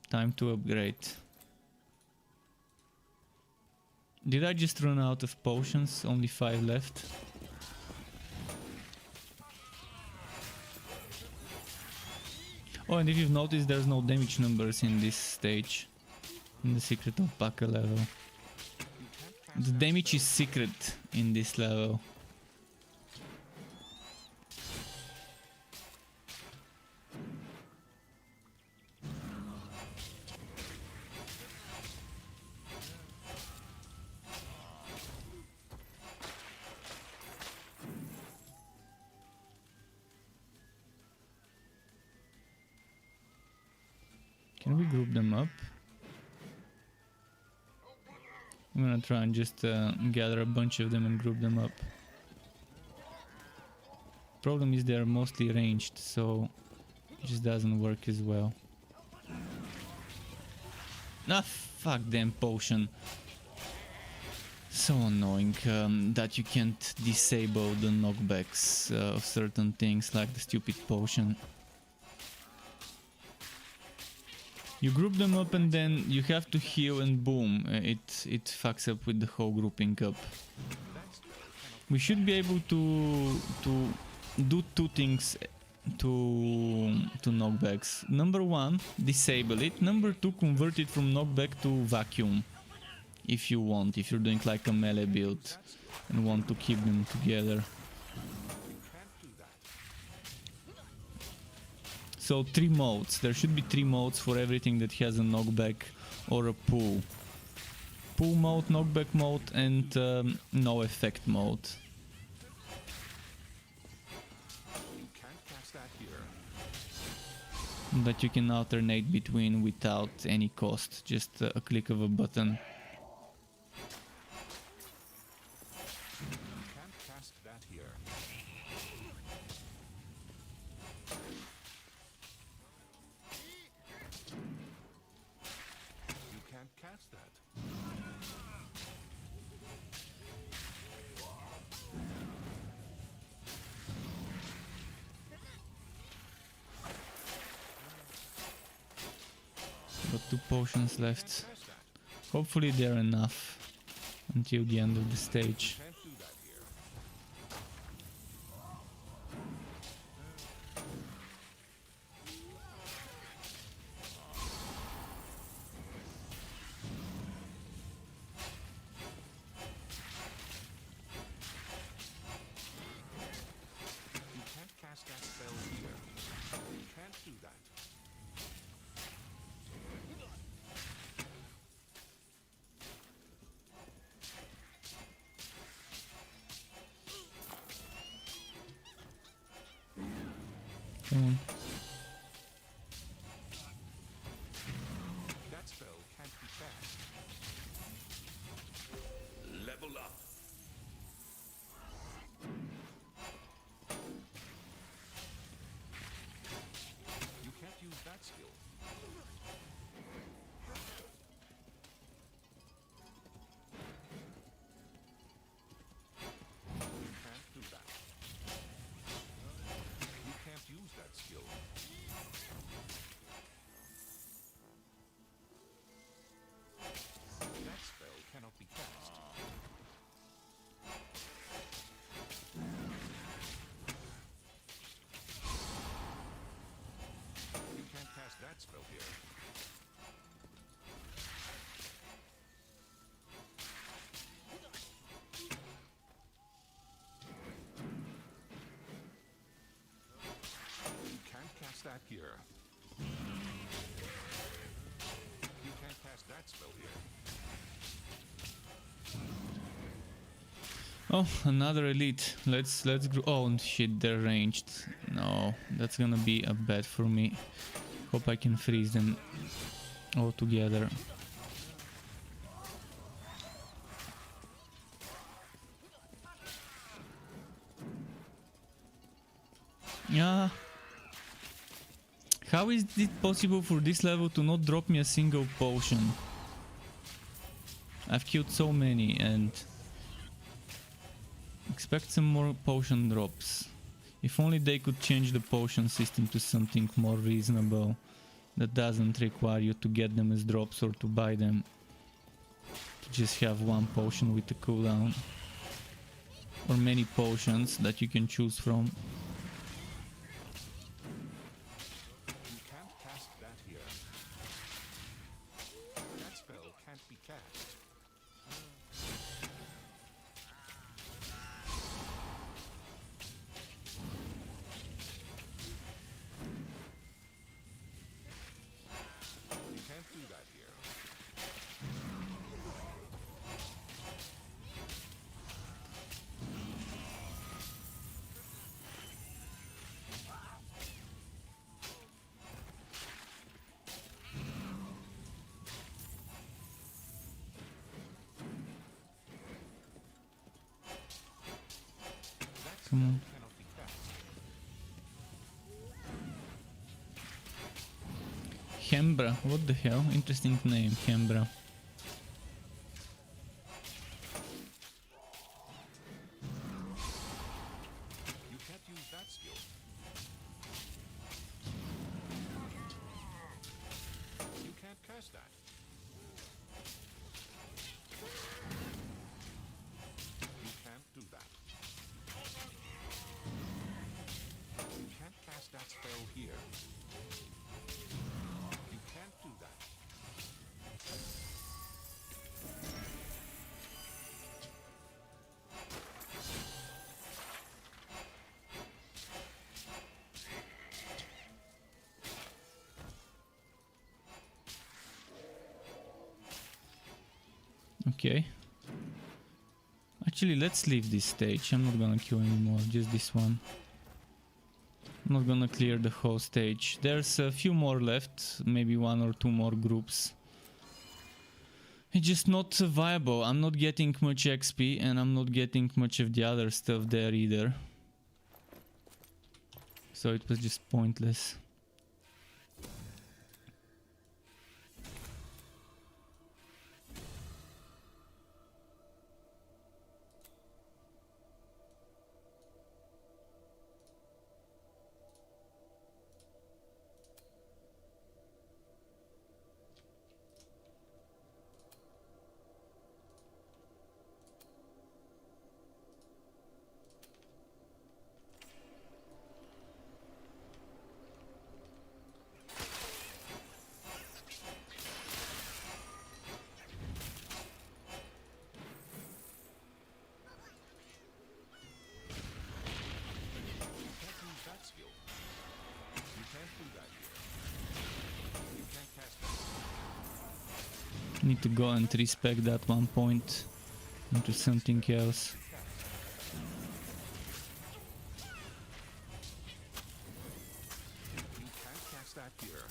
Time to upgrade. Did I just run out of potions? Only 5 left. Oh, and if you've noticed, there's no damage numbers in this stage. In the Secret Alpaca level. The damage is secret in this level. Can we group them up? I'm gonna try and just gather a bunch of them and group them up. Problem is they're mostly ranged, so it just doesn't work as well. Ah, fuck them potion. So annoying that you can't disable the knockbacks of certain things like the stupid potion. You group them up and then you have to heal and boom, it fucks up with the whole grouping up. We should be able to do two things to knockbacks. Number one, disable it. Number two, convert it from knockback to vacuum. If you want, if you're doing like a melee build and want to keep them together. So 3 modes. There should be 3 modes for everything that has a knockback or a pull. Pull mode, knockback mode, and no effect mode. That you can alternate between without any cost, just a click of a button. Got 2 potions left. Hopefully they're enough until the end of the stage. You can't cast that spell here. You can't do that. Come on. That spell can't be cast. Level up. You can't use that skill. You can't do that. You can't use that skill. That spell cannot be cast. You can't cast that spell here. You can't cast that here. You can't cast that spell here. Oh, another elite. Let's oh shit, they're ranged. No, that's gonna be a bad for me. Hope I can freeze them all together. Yeah. How is it possible for this level to not drop me a single potion? I've killed so many and expect some more potion drops. If only they could change the potion system to something more reasonable that doesn't require you to get them as drops or to buy them. To just have one potion with a cooldown. Or many potions that you can choose from. You can't cast that here. That spell can't be cast. You can't do that here. That Come spell on. cannot be cast. Hembra, what the hell? Interesting name, Hembra. You can't use that skill. You can't cast that. You can't do that. You can't cast that spell here. You can't do that. Okay. Actually, let's leave this stage. I'm not gonna queue anymore, just this one. I'm not gonna clear the whole stage. There's a few more left, maybe 1 or 2 more groups. It's just not viable. I'm not getting much XP and I'm not getting much of the other stuff there either. So it was just pointless. You can't use that skill. You can't do that here. You can't cast that. Need to go and respec that 1 point into something else. You can't cast that here.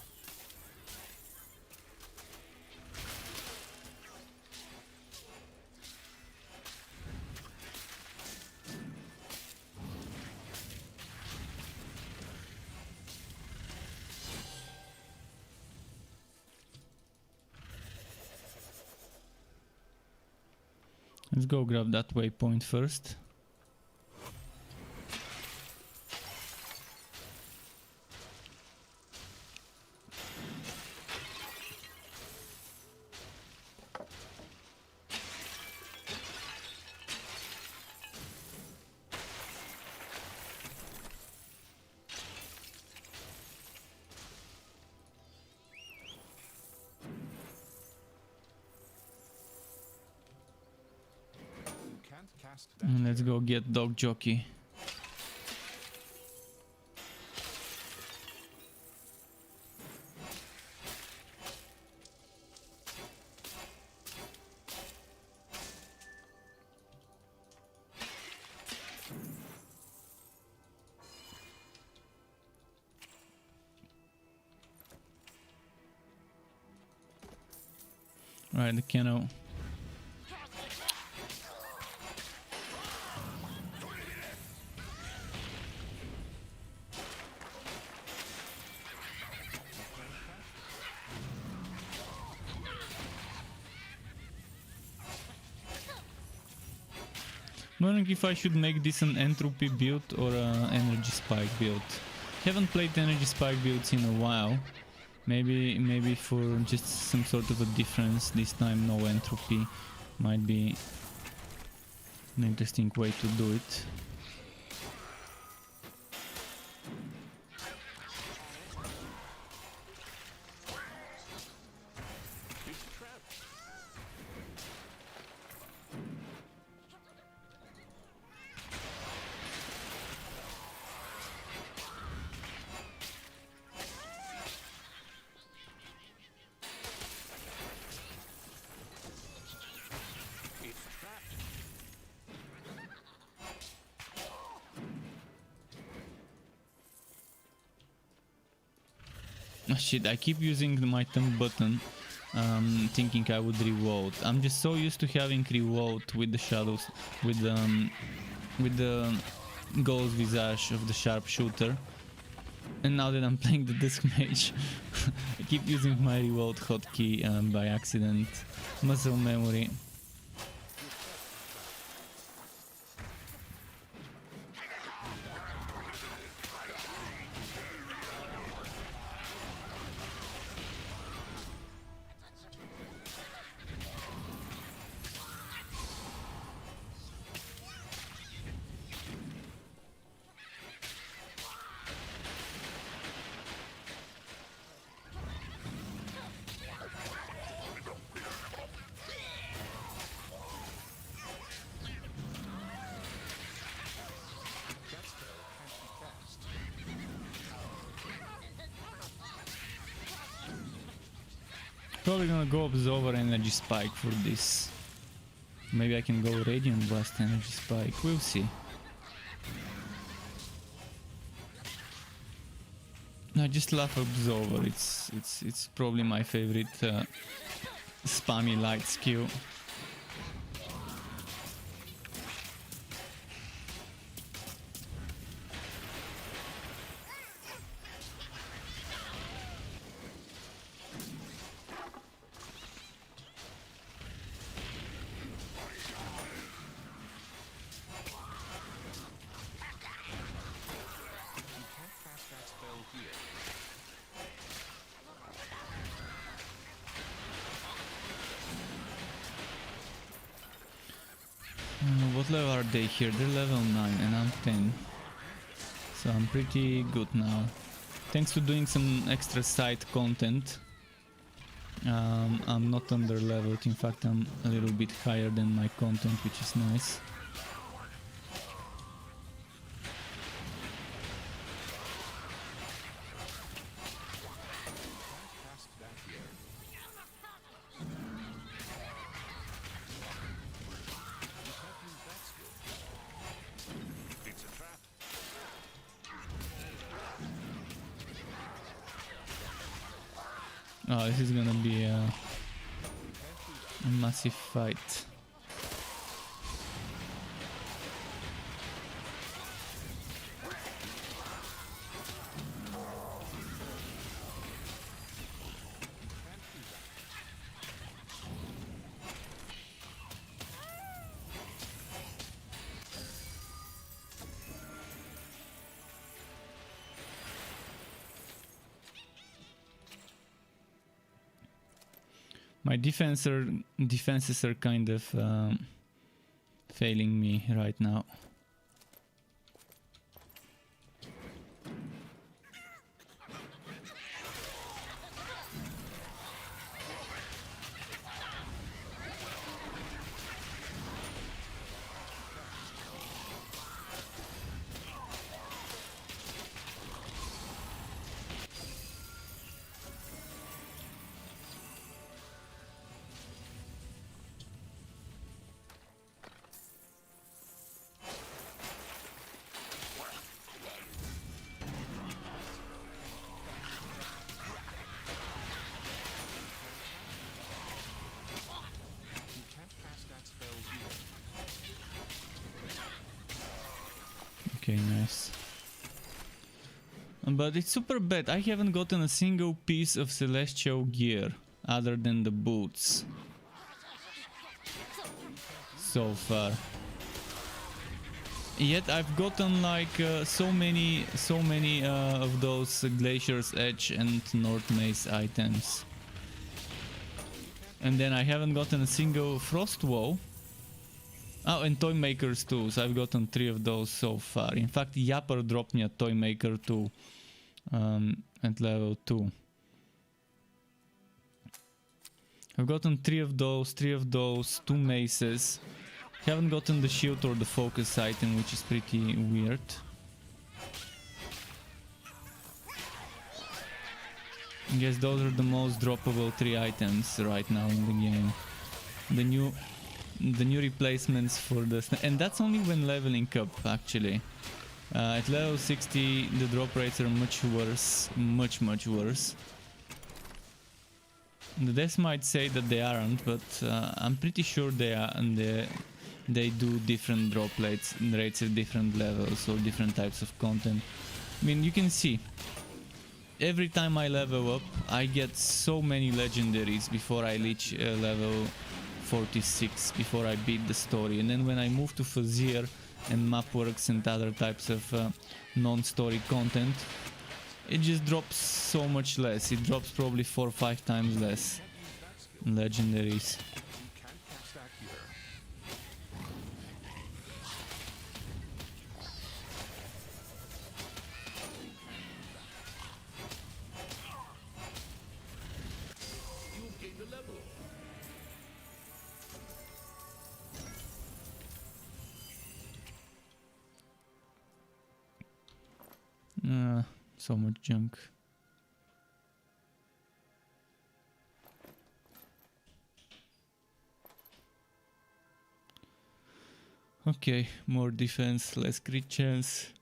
Let's go grab that waypoint first. You can't cast that And let's here. go get Dog Jockey. Right, the Keno. I'm wondering if I should make this an entropy build or an energy spike build. Haven't played energy spike builds in a while. Maybe for just some sort of a difference this time no entropy might be an interesting way to do it. It's a trap. It's trapped. Oh shit, I keep using my thumb button, thinking I would reload. I'm just so used to having reload with the shadows, with the ghost visage of the sharpshooter, And now that I'm playing the Dusk Mage, I keep using my reload hotkey by accident. Muscle memory. Probably gonna go Absorber Energy Spike for this. Maybe I can go Radiant Blast Energy Spike, we'll see. I just love Absorber, it's probably my favorite spammy light skill. What level are they here? They're level 9 and I'm 10. So I'm pretty good now. Thanks to doing some extra side content. I'm not under leveled, in fact I'm a little bit higher than my content, which is nice. Oh, this is gonna be a massive fight. My defenses are kind of failing me right now. Okay, nice. But it's super bad. I haven't gotten a single piece of celestial gear other than the boots so far. Yet I've gotten like so many of those Glacier's Edge and North Mace items. And then I haven't gotten a single Frost Woe. Oh, and Toy Makers too, so I've gotten 3 of those so far. In fact, Yapper dropped me a Toy Maker too, at level 2. I've gotten 3 of those, 2 maces. Haven't gotten the shield or the focus item, which is pretty weird. I guess those are the most droppable 3 items right now in the game. The new replacements for the... And that's only when leveling up, actually. At level 60, the drop rates are much worse. Much worse. The devs might say that they aren't, but I'm pretty sure they are, and they do different drop rates at different levels or different types of content. I mean, you can see every time I level up, I get so many legendaries before I reach level 46, before I beat the story. And then when I move to Fazir and Mapworks and other types of non-story content, it just drops so much less. It drops probably 4 or 5 times less legendaries. You can't catch that here. You've gained a level. So much junk. Okay, more defense, less crit chance.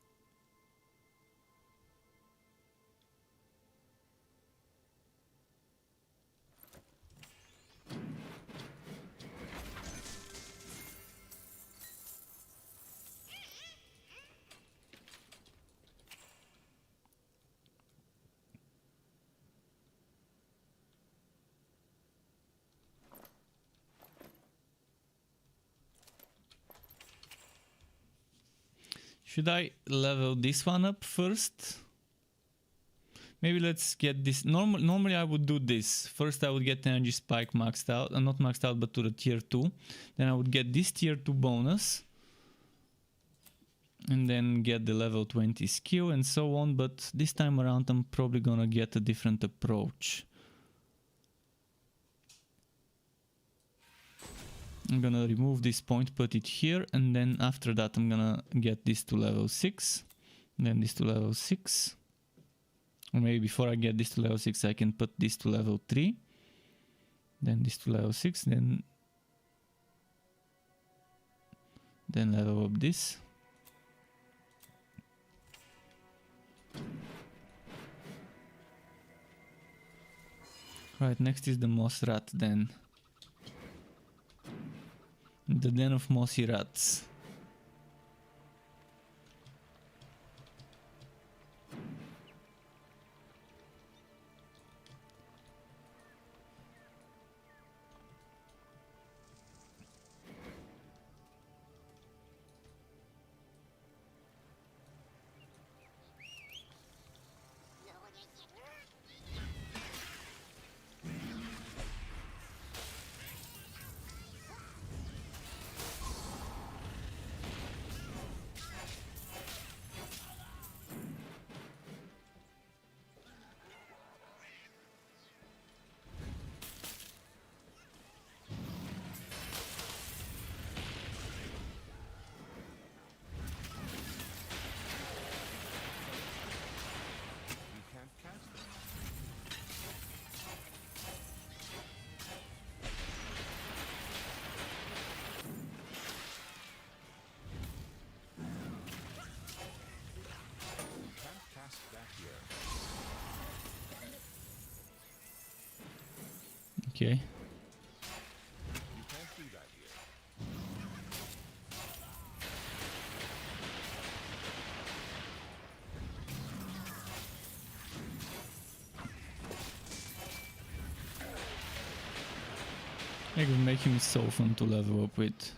Should I level this one up first? Maybe let's get this. Normally I would do this. First I would get energy spike maxed out. Not maxed out, but to the tier 2. Then I would get this tier 2 bonus. And then get the level 20 skill and so on. But this time around I'm probably gonna get a different approach. I'm gonna remove this point, put it here, and then after that I'm gonna get this to level 6, then this to level 6. Or maybe before I get this to level 6 I can put this to level 3, then this to level 6, then level up this. Right, next is the Moss Rat then. The Den of Mossy Rats. You can't catch them. You can't cast that here. Okay. You can't do that here. It will make him so fun to level up with.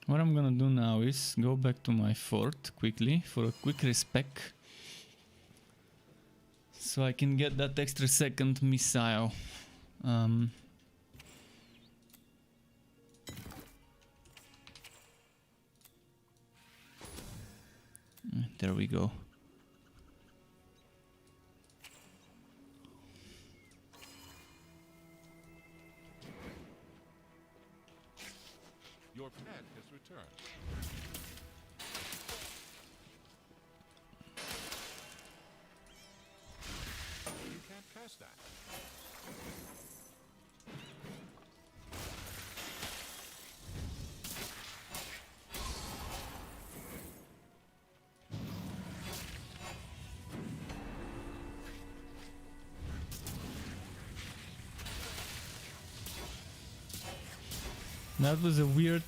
What I'm gonna do now is go back to my fort quickly for a quick respec, so I can get that extra second missile. There we go. Your pet has returned. You can't cast that. That was a weird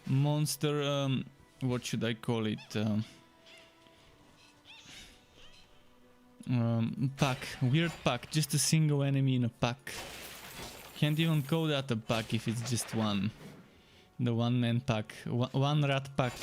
monster. What should I call it? Pack. Weird pack. Just a single enemy in a pack. Can't even call that a pack if it's just one. The one-man pack. One rat pack.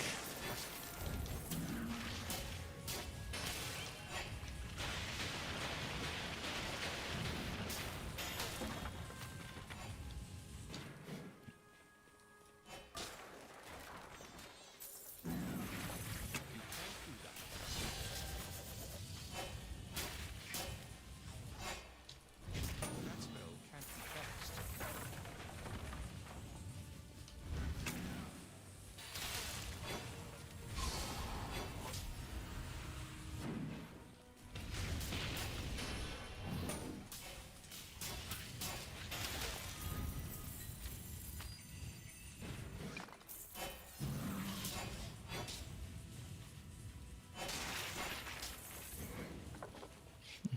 That spell can't be cast.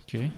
Okay.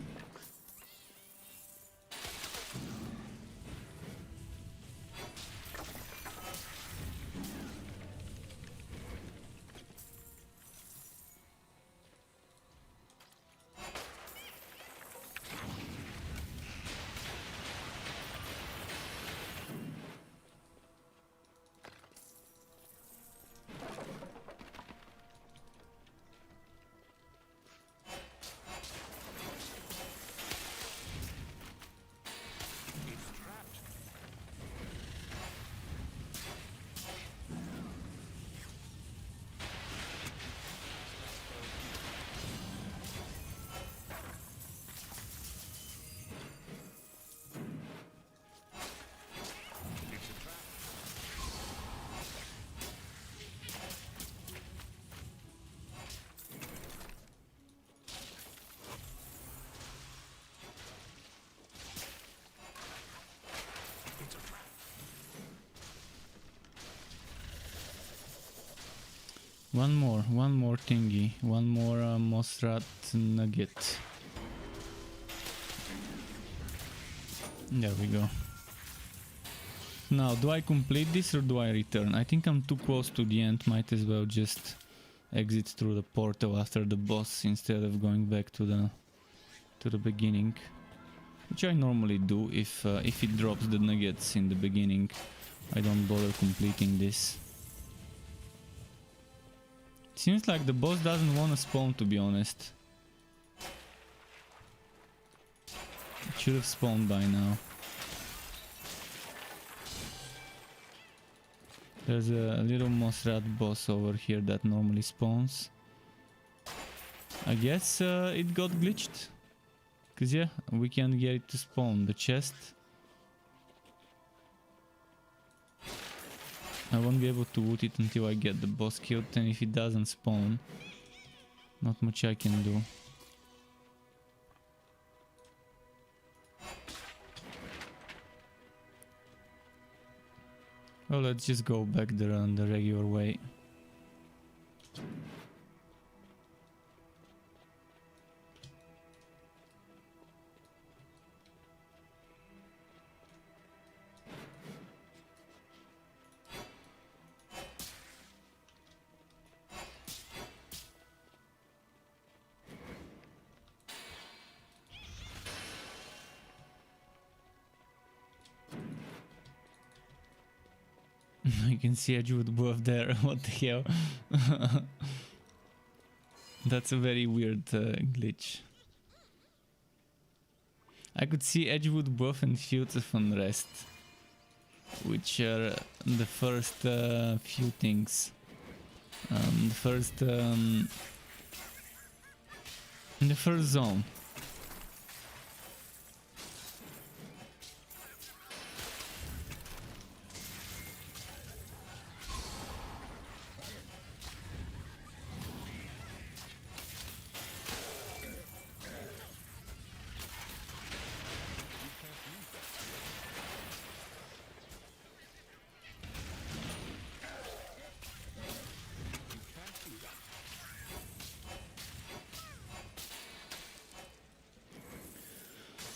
One more thingy, one more Mosrat nugget. There we go. Now, do I complete this or do I return? I think I'm too close to the end, might as well just exit through the portal after the boss instead of going back to the beginning. Which I normally do if it drops the nuggets in the beginning. I don't bother completing this. Seems like the boss doesn't want to spawn, to be honest. It should have spawned by now. There's a little Mosrat boss over here that normally spawns. I guess it got glitched. Cause yeah, we can't get it to spawn. The chest. I won't be able to loot it until I get the boss killed, and if it doesn't spawn, not much I can do. Well, let's just go back there on the regular way. I can see Edgewood Bluff there. What the hell? That's a very weird glitch. I could see Edgewood Bluff and Fields of Unrest, which are the first few things. The first zone.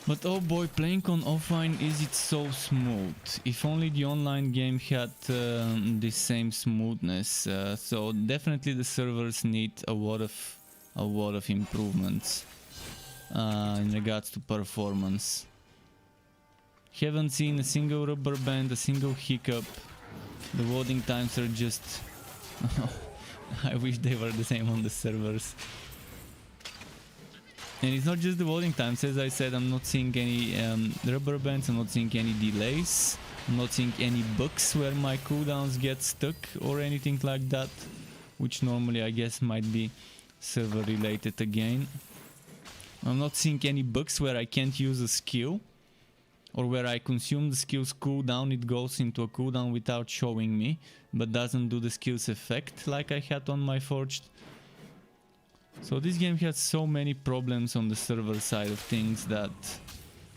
But oh boy, playing on offline, is it so smooth? If only the online game had the same smoothness. So definitely the servers need a lot of improvements in regards to performance. Haven't seen a single rubber band, a single hiccup. The loading times are just... I wish they were the same on the servers. And it's not just the loading times, as I said, I'm not seeing any rubber bands, I'm not seeing any delays, I'm not seeing any bugs where my cooldowns get stuck or anything like that, which normally I guess might be server related again. I'm not seeing any bugs where I can't use a skill, or where I consume the skill's cooldown, it goes into a cooldown without showing me, but doesn't do the skill's effect like I had on my Forged. So this game has so many problems on the server side of things that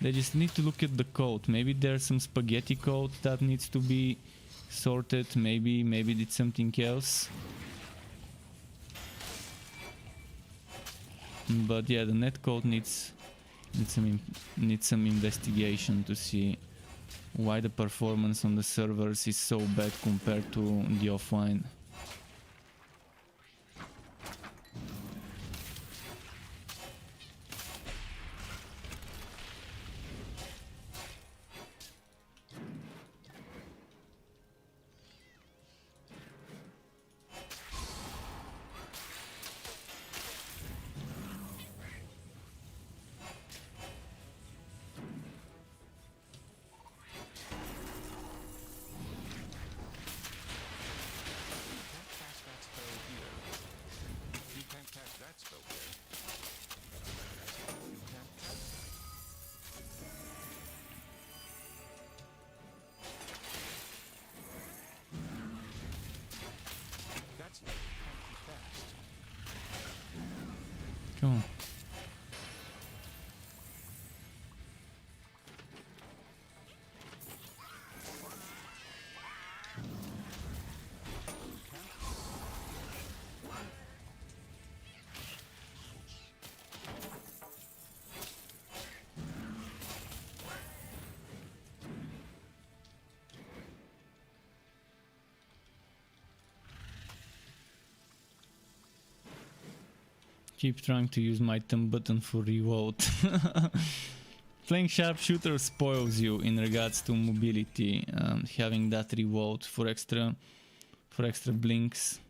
they just need to look at the code. Maybe there's some spaghetti code that needs to be sorted, maybe it's something else. But yeah, the netcode needs some investigation to see why the performance on the servers is so bad compared to the offline. Come on. Keep trying to use my thumb button for reload. Playing sharpshooter spoils you in regards to mobility, having that reload for extra blinks.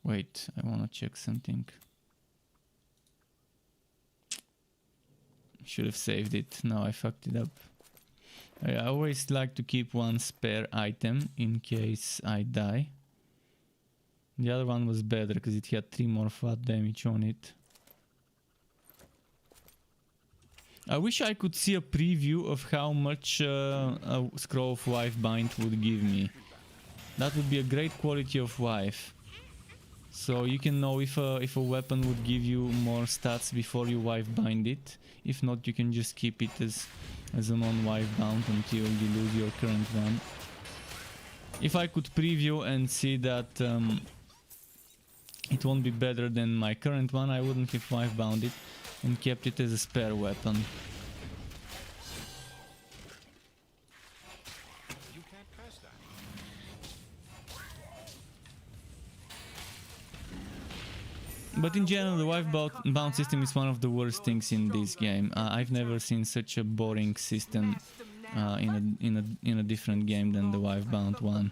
Wait, I wanna check something. Should have saved it. Now I fucked it up. I always like to keep one spare item in case I die. The other one was better because it had 3 more flat damage on it. I wish I could see a preview of how much a Scroll of Wife Bind would give me. That would be a great quality of wife. So you can know if a weapon would give you more stats before you wife bind it. If not, you can just keep it as a non-wife bound until you lose your current one. If I could preview and see that it won't be better than my current one, I wouldn't have wife bound it and kept it as a spare weapon. But in general, the wife bound system is one of the worst things in this game. I've never seen such a boring system in a different game than the wife bound one.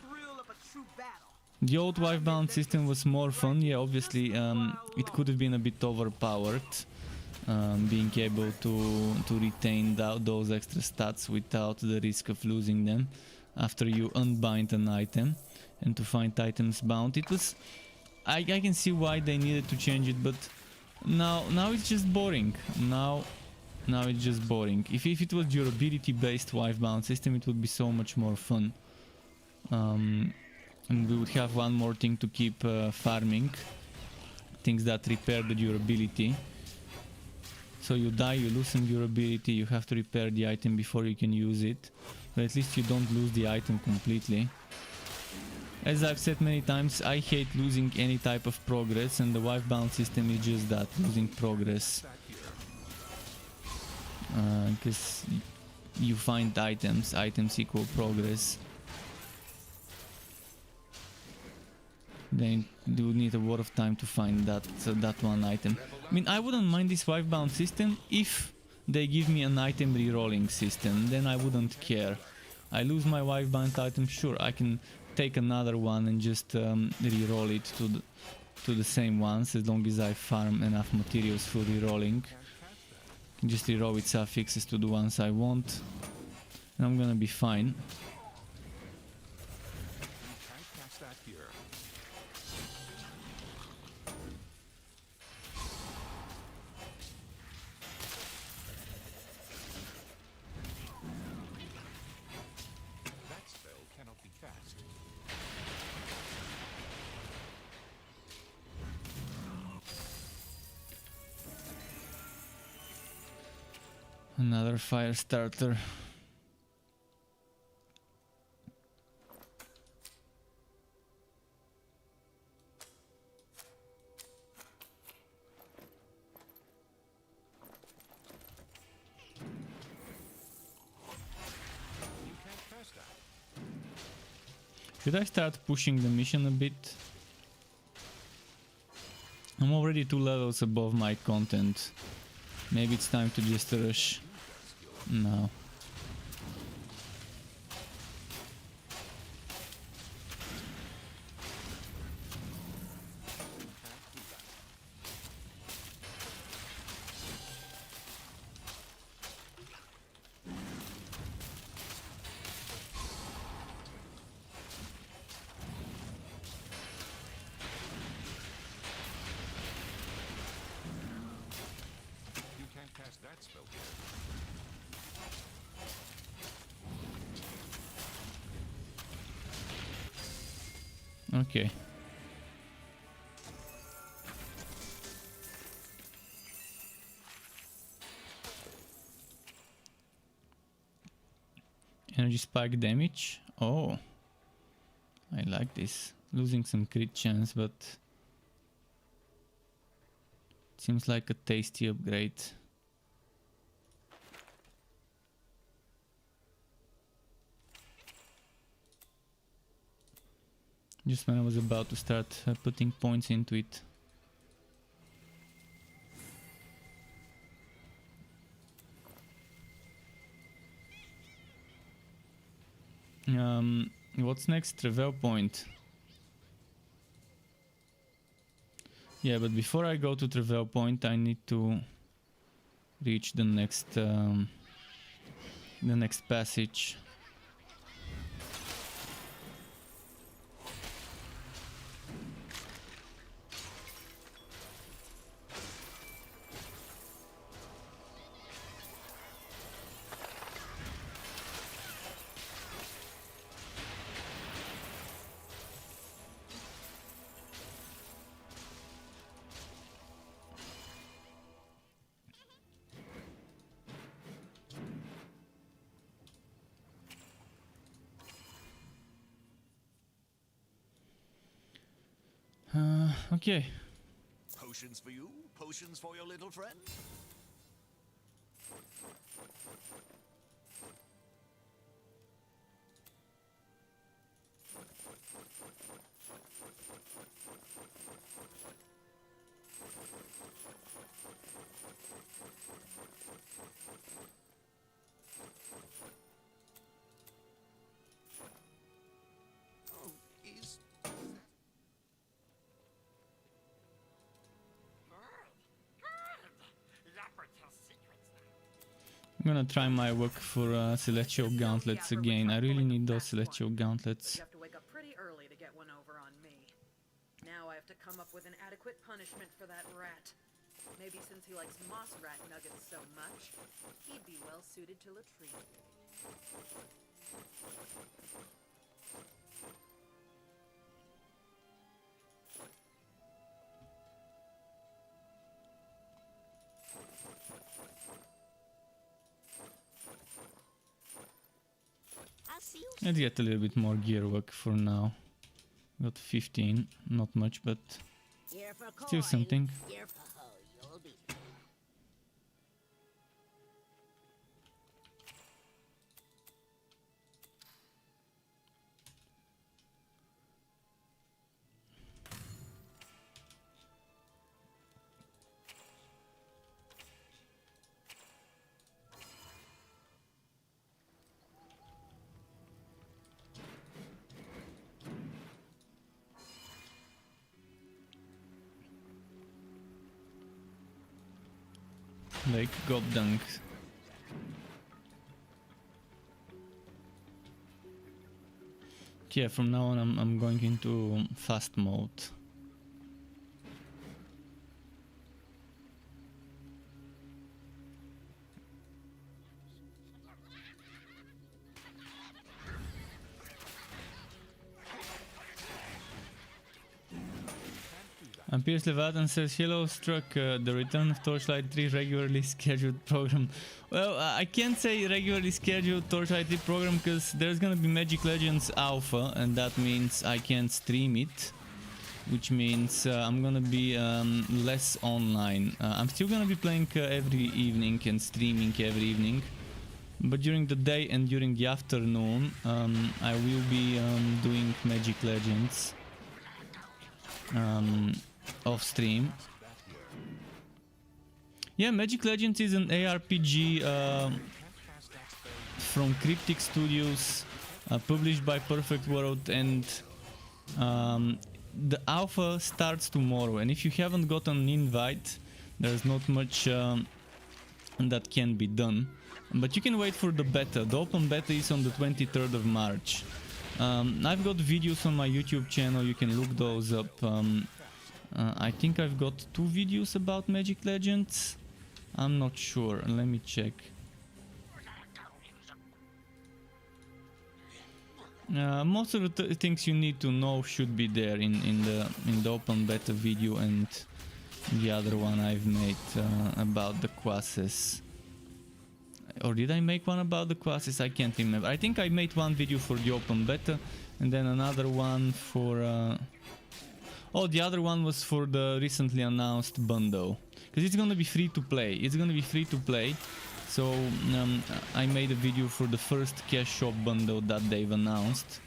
The old wife bound system was more fun. Yeah, obviously it could have been a bit overpowered, being able to retain those extra stats without the risk of losing them after you unbind an item, and to find items bound. It was. I can see why they needed to change it, but now it's just boring. Now it's just boring. If it was durability based wife bound system, it would be so much more fun. And we would have one more thing to keep farming, things that repair the durability. So you die, you lose some durability, you have to repair the item before you can use it. but at least you don't lose the item completely. As I've said many times, I hate losing any type of progress, and the wife bound system is just that, losing progress. Because you find items equal progress. Then you need a lot of time to find that one item. I mean, I wouldn't mind this wife bound system if they give me an item rerolling system, then I wouldn't care. I lose my wife bound item, sure, I can take another one and just reroll it to the same ones, as long as I farm enough materials for rerolling. Can just reroll with suffixes to the ones I want, and I'm gonna be fine. Another fire starter. Should I start pushing the mission a bit? I'm already 2 levels above my content. Maybe it's time to just rush. No. Okay. Energy spike damage. Oh, I like this. Losing some crit chance, but it seems like a tasty upgrade. Just when I was about to start putting points into it. What's next? Travel point. Yeah, but before I go to Travel point, I need to reach the next passage. Okay. Potions for you? Potions for your little friend? I'm gonna try my work for Celestial Gauntlets again. I really need those Celestial Gauntlets. You have to wake up pretty early to get one over on me. Now I have to come up with an adequate punishment for that rat. Maybe since he likes moss rat nuggets so much, he'd be well suited to latrine. Let's get a little bit more gear work for now. Got 15, not much, but still something. Like Gobdunk. Yeah, from now on I'm going into fast mode. And Pierce Levadan says, hello Struck, the return of Torchlight 3 regularly scheduled program. Well, I can't say regularly scheduled Torchlight 3 program because there's gonna be Magic Legends Alpha, and that means I can't stream it. Which means I'm gonna be less online. I'm still gonna be playing every evening and streaming every evening. But during the day and during the afternoon, I will be doing Magic Legends off stream. Yeah, Magic Legends is an ARPG from Cryptic Studios, published by Perfect World, and the alpha starts tomorrow. And if you haven't gotten an invite, there's not much that can be done. But you can wait for the beta. The open beta is on the 23rd of March. I've got videos on my YouTube channel, you can look those up. I think I've got 2 videos about Magic Legends. I'm not sure, let me check. Most of the things you need to know should be there in the open beta video, and the other one I've made about the classes. Or did I make one about the classes? I can't remember. I think I made one video for the open beta, and then another one for... Oh, the other one was for the recently announced bundle. Because it's gonna be free to play. It's gonna be free to play. So I made a video for the first cash shop bundle that they've announced.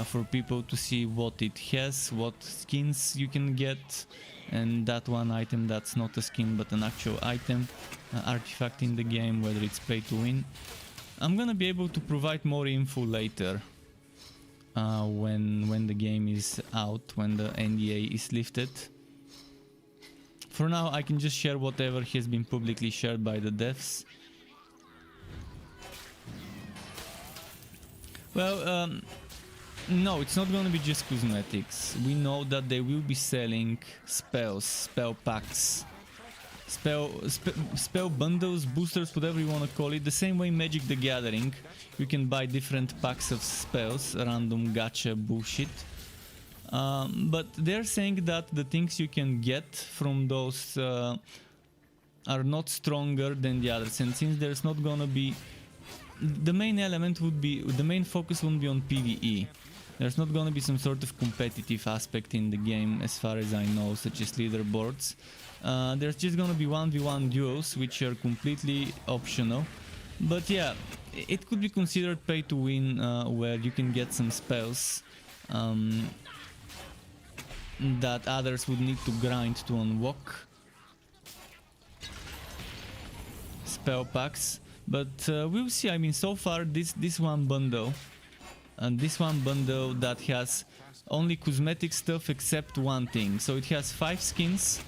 For people to see what it has, what skins you can get. And that one item that's not a skin but an actual item, artifact in the game, whether it's pay to win. I'm gonna be able to provide more info later, when the game is out, when the NDA is lifted. For now I can just share whatever has been publicly shared by the devs. Well, no, it's not gonna be just cosmetics. We know that they will be selling spells, spell packs, spell bundles, boosters, whatever you wanna call it. The same way Magic the Gathering, you can buy different packs of spells, random gacha bullshit. But they're saying that the things you can get from those are not stronger than the others, and since there's not gonna be... The main element would be... The main focus won't be on PvE. There's not gonna be some sort of competitive aspect in the game, as far as I know, such as leaderboards. There's just gonna be 1v1 duels, which are completely optional. But yeah, it could be considered pay to win, where you can get some spells that others would need to grind to unlock. Spell packs. But we'll see. I mean, so far this one bundle, and this one bundle that has only cosmetic stuff except one thing. So it has 5 skins,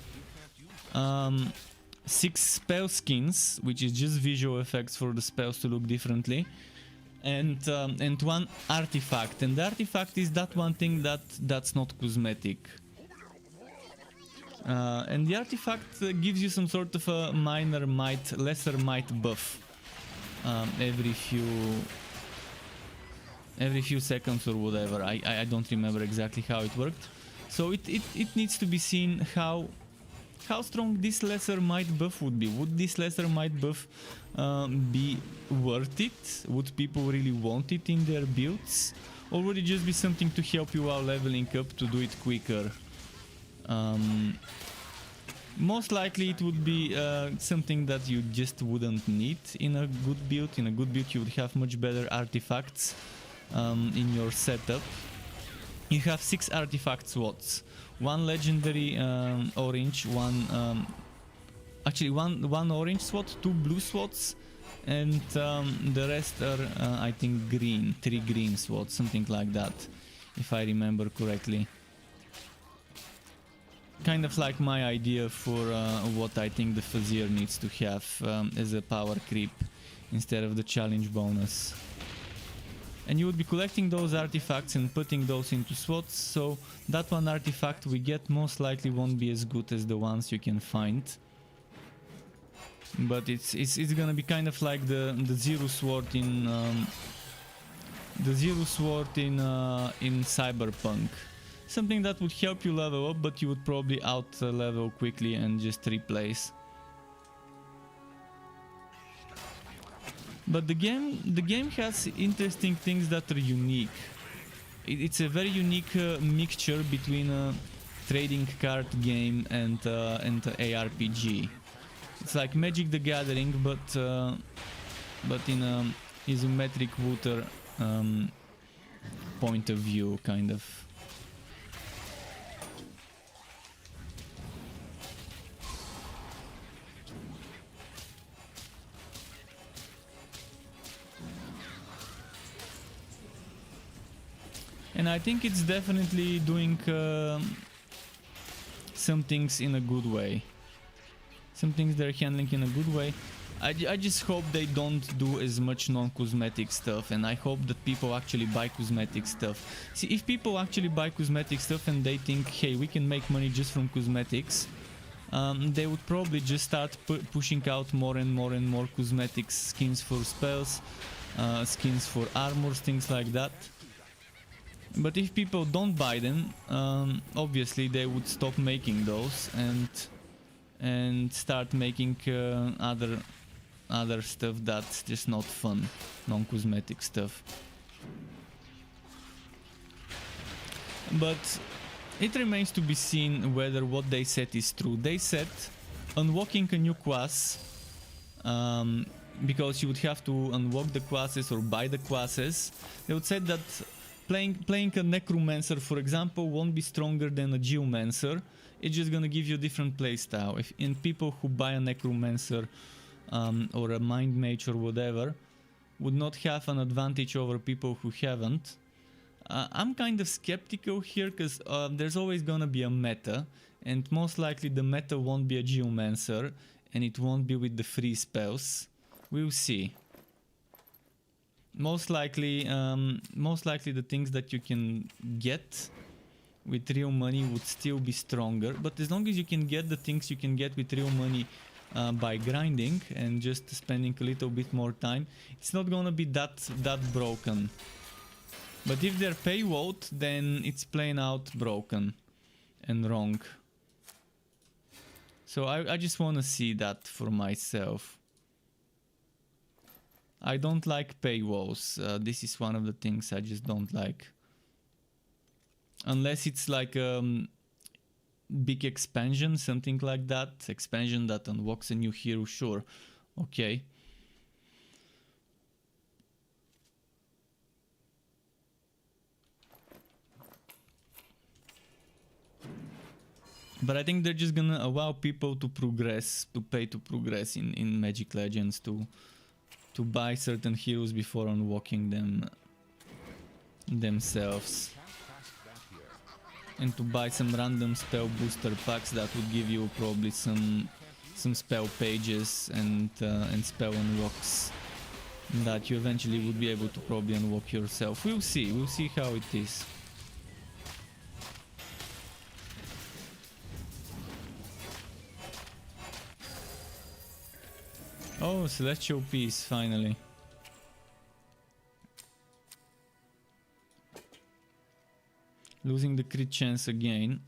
6 spell skins, which is just visual effects for the spells to look differently, and 1 artifact. And the artifact is that one thing that's not cosmetic. And the artifact gives you some sort of a minor might, lesser might buff. Every few seconds or whatever. I don't remember exactly how it worked. So it needs to be seen how how strong this lesser might buff would be. Would this lesser might buff be worth it? Would people really want it in their builds? Or would it just be something to help you while leveling up to do it quicker? Most likely it would be something that you just wouldn't need in a good build. In a good build you would have much better artifacts in your setup. You have 6 artifact slots. 1 legendary orange, actually one orange slot, 2 blue slots, and the rest are I think green, 3 green slots, something like that, if I remember correctly. Kind of like my idea for what I think the Fuzzier needs to have as a power creep instead of the challenge bonus. And you would be collecting those artifacts and putting those into slots, so that one artifact we get most likely won't be as good as the ones you can find. But it's gonna be kind of like the zero sword in Cyberpunk. Something that would help you level up, but you would probably out level quickly and just replace. But the game has interesting things that are unique. It's a very unique mixture between a trading card game and an ARPG. It's like Magic the Gathering, but in a isometric water point of view, kind of. And I think it's definitely doing some things in a good way. Some things they're handling in a good way. I just hope they don't do as much non-cosmetic stuff, and I hope that people actually buy cosmetic stuff. See, if people actually buy cosmetic stuff and they think, hey, we can make money just from cosmetics, they would probably just start pushing out more and more and more cosmetic skins for spells, skins for armors, things like that. But if people don't buy them, obviously they would stop making those and start making other stuff that's just not fun, non-cosmetic stuff. But it remains to be seen whether what they said is true. They said unlocking a new class, because you would have to unlock the classes or buy the classes. They would say that playing a Necromancer, for example, won't be stronger than a Geomancer. It's just gonna give you a different playstyle. And people who buy a Necromancer or a Mind Mage or whatever would not have an advantage over people who haven't. I'm kind of skeptical here, because there's always gonna be a meta, and most likely the meta won't be a Geomancer, and it won't be with the free spells. We'll see. Most likely the things that you can get with real money would still be stronger, but as long as you can get the things you can get with real money by grinding and just spending a little bit more time, it's not gonna be that broken. But if they're paywalled, then it's plain out broken and wrong. So I just wanna see that for myself. I don't like paywalls. This is one of the things I just don't like. Unless it's like big expansion, something like that. Expansion that unlocks a new hero, sure. Okay. But I think they're just gonna allow people to progress, to pay to progress in Magic Legends, to buy certain heroes before unlocking them themselves, and to buy some random spell booster packs that would give you probably some spell pages and spell unlocks that you eventually would be able to probably unlock yourself. We'll see how it is. Oh, Celestial Peace, finally. Losing the crit chance again.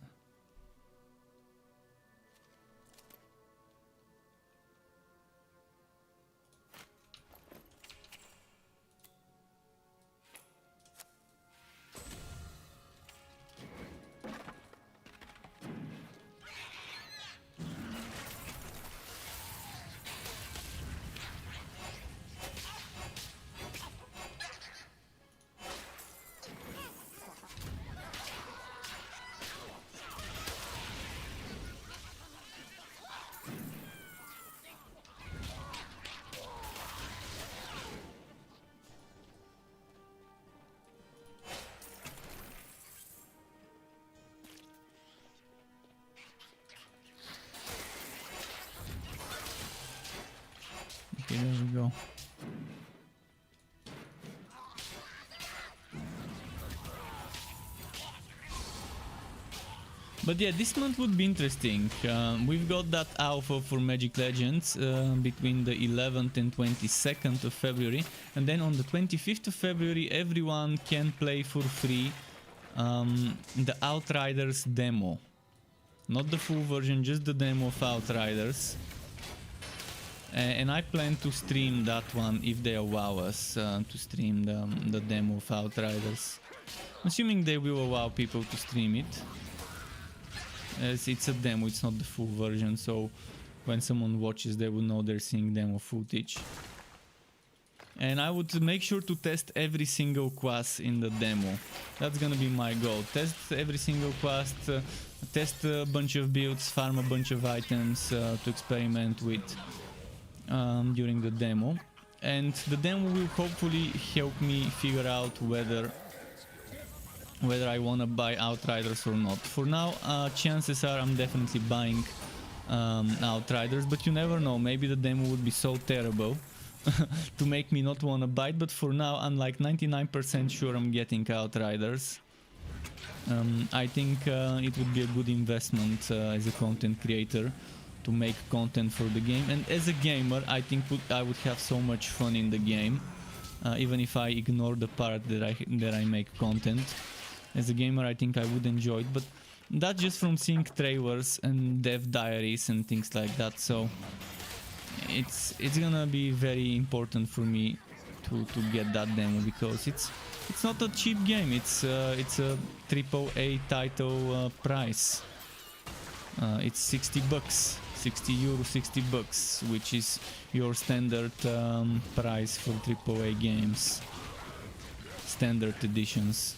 go. But yeah, this month would be interesting. We've got that alpha for Magic Legends between the 11th and 22nd of February. And then on the 25th of February, everyone can play for free the Outriders demo. Not the full version, just the demo of Outriders. And I plan to stream that one if they allow us to stream the demo of Outriders. Assuming they will allow people to stream it. As it's a demo, it's not the full version, so when someone watches they will know they're seeing demo footage. And I would make sure to test every single class in the demo. That's gonna be my goal. Test every single class, test a bunch of builds, farm a bunch of items to experiment with during the demo. And the demo will hopefully help me figure out whether I wanna buy Outriders or not. For now, chances are I'm definitely buying Outriders, but you never know, maybe the demo would be so terrible to make me not wanna buy it, but for now I'm like 99% sure I'm getting Outriders. I think it would be a good investment as a content creator to make content for the game, and as a gamer I think I would have so much fun in the game, even if I ignore the part that I make content. As a gamer I think I would enjoy it, but that's just from seeing trailers and dev diaries and things like that, so it's gonna be very important for me to get that demo, because it's not a cheap game, it's a AAA title price. It's 60 bucks, 60 euro, 60 bucks, which is your standard price for AAA games, standard editions.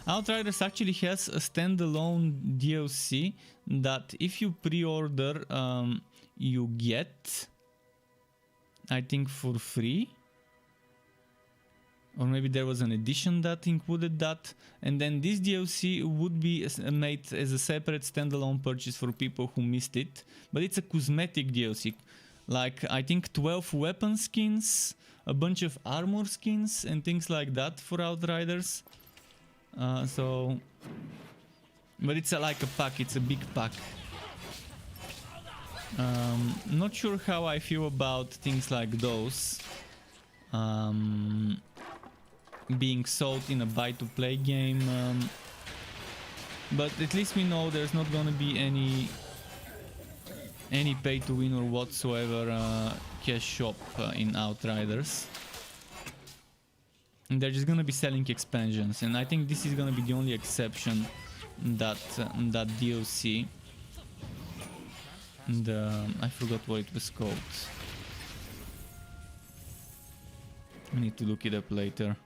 Outriders actually has a standalone DLC that if you pre-order you get, I think, for free. Or maybe there was an edition that included that, and then this DLC would be made as a separate standalone purchase for people who missed it, but it's a cosmetic DLC, like I think 12 weapon skins, a bunch of armor skins and things like that for Outriders. But it's like a pack, it's a big pack. Not sure how I feel about things like those being sold in a buy-to-play game, but at least we know there's not gonna be any pay-to-win or whatsoever cash shop in Outriders. And they're just gonna be selling expansions, and I think this is gonna be the only exception, that DLC. And I forgot what it was called. I need to look it up later.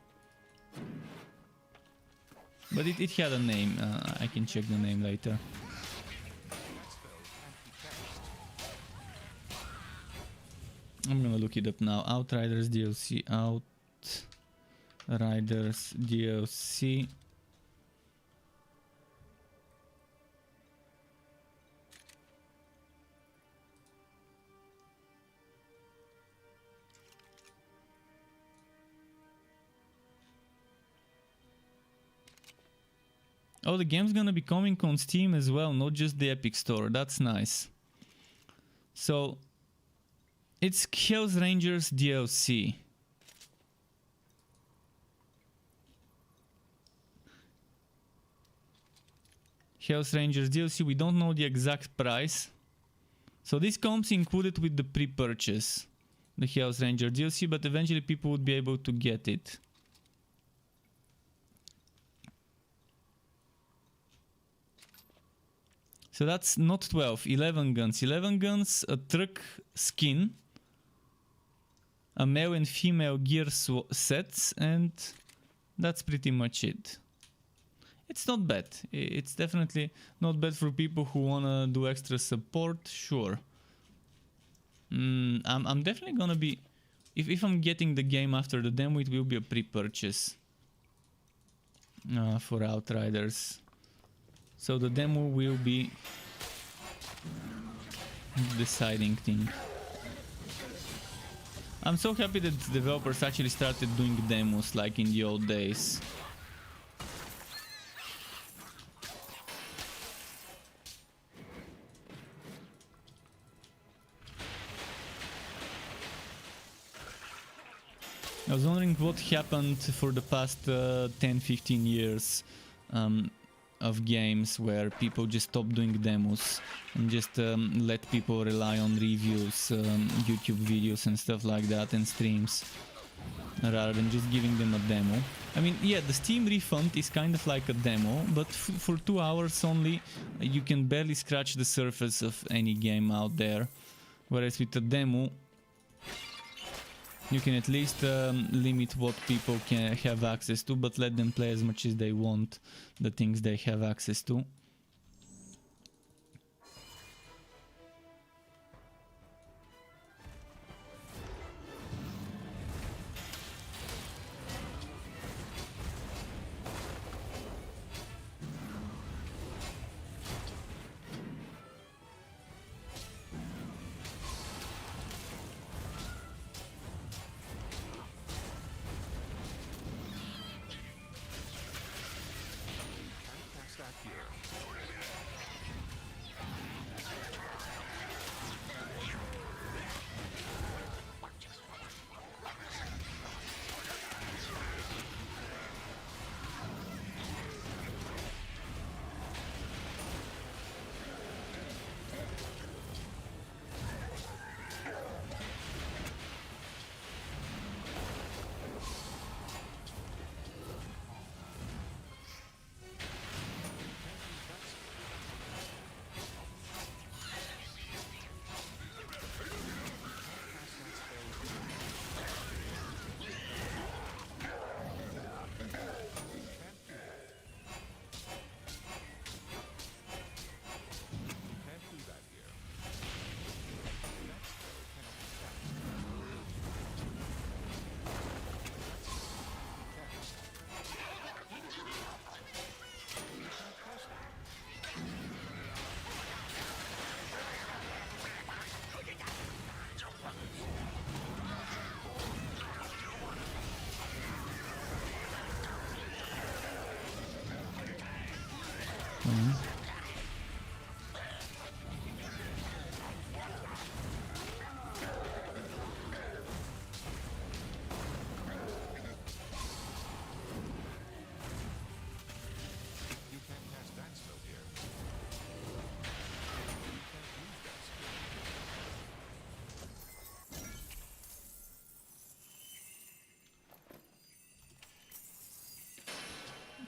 But it had a name, I can check the name later. I'm gonna look it up now. Outriders DLC, Outriders DLC. Oh, the game's gonna be coming on Steam as well, not just the Epic Store. That's nice. So, it's Hell's Rangers DLC. Hell's Rangers DLC, we don't know the exact price. So this comes included with the pre-purchase, the Hell's Ranger DLC, but eventually people would be able to get it. So that's not 12, 11 guns. 11 guns, a truck skin, a male and female gear sets, and that's pretty much it. It's not bad. It's definitely not bad for people who wanna do extra support, sure. I'm definitely gonna be if I'm getting the game after the demo, it will be a pre-purchase for Outriders. So the demo will be the deciding thing. I'm so happy that developers actually started doing demos like in the old days. I was wondering what happened for the past 10-15 years of games where people just stopped doing demos and just let people rely on reviews, YouTube videos and stuff like that, and streams, rather than just giving them a demo. I mean, yeah, the Steam refund is kind of like a demo, but for 2 hours only you can barely scratch the surface of any game out there, whereas with a demo you can at least limit what people can have access to, but let them play as much as they want the things they have access to.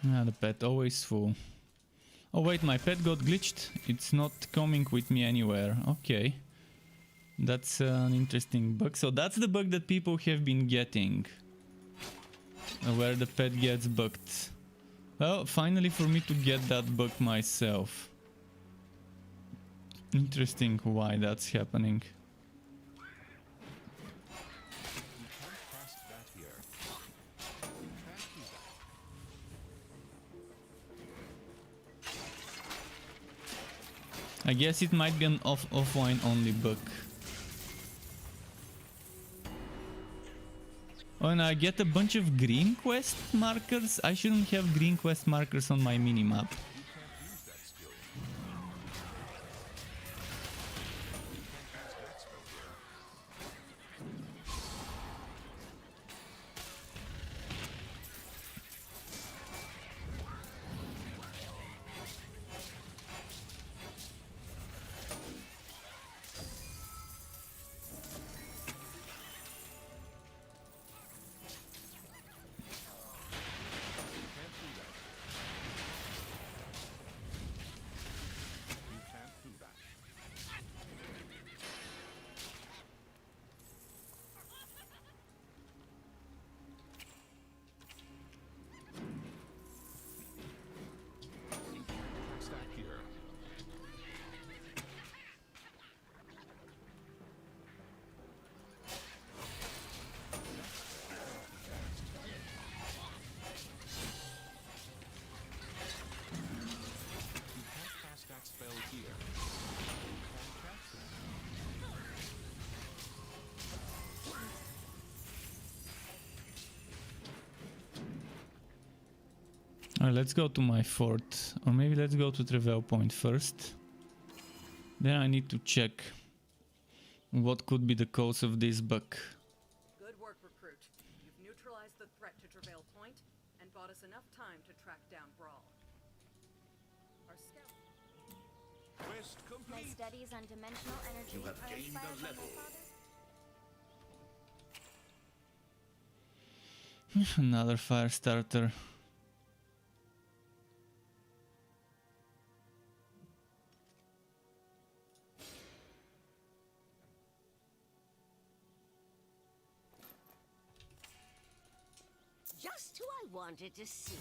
Yeah, the pet always full. Oh wait, my pet got glitched. It's not coming with me anywhere. Okay. That's an interesting bug. So that's the bug that people have been getting. Where the pet gets bugged. Well, finally for me to get that bug myself. Interesting why that's happening. I guess it might be an offline only bug. Oh, and I get a bunch of green quest markers. I shouldn't have green quest markers on my minimap. Alright, let's go to my fort. Or maybe let's go to Travel Point first. Then I need to check what could be the cause of this bug. Good work, recruit. You've neutralized the threat to Travail Point and bought us enough time to track down Brawl. Our scout. Quest My complete. studies on dimensional energy You have are gained a inspired by my level. father. Another fire starter. Just who I wanted to see.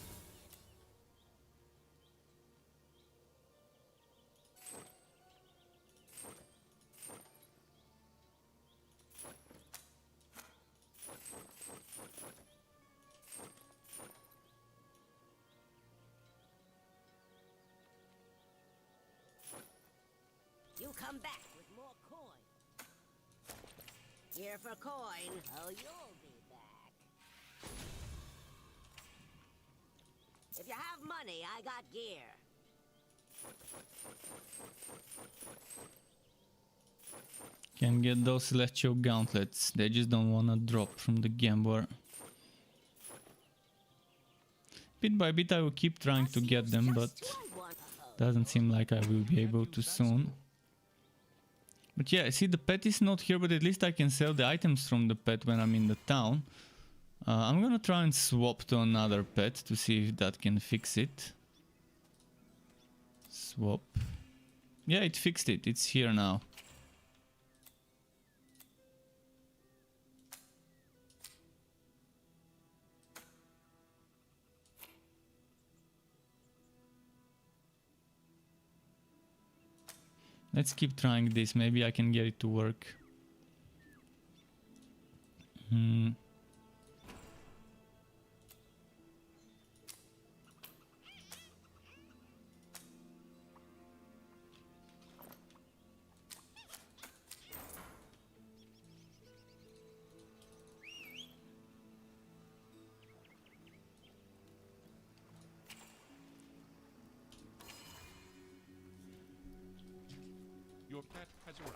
You come back with more coin. Here for coin. Oh, you'll be back. If you have money, I got gear. Can get those celestial gauntlets. They just don't wanna drop from the gambler. Bit by bit I will keep trying to get them, but doesn't seem like I will be able to soon. But yeah, see, the pet is not here, but at least I can sell the items from the pet when I'm in the town. I'm gonna try and swap to another pet to see if that can fix it. Swap. Yeah, it fixed it. It's here now. Let's keep trying this. Maybe I can get it to work. Your pet has arrived.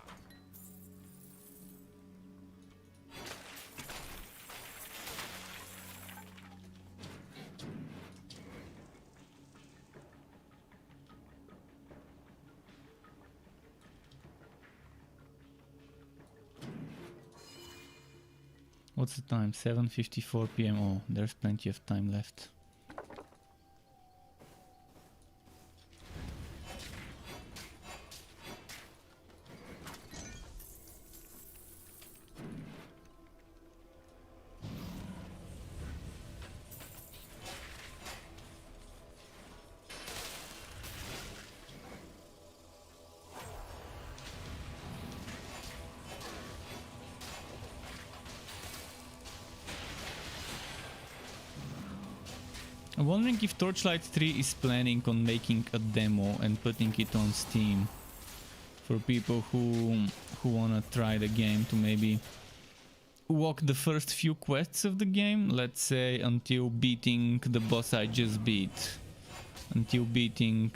What's the time? 7:54 p.m. Oh, there's plenty of time left. I'm wondering if Torchlight 3 is planning on making a demo and putting it on Steam for people who wanna try the game to maybe walk the first few quests of the game, let's say until beating the boss I just beat, until beating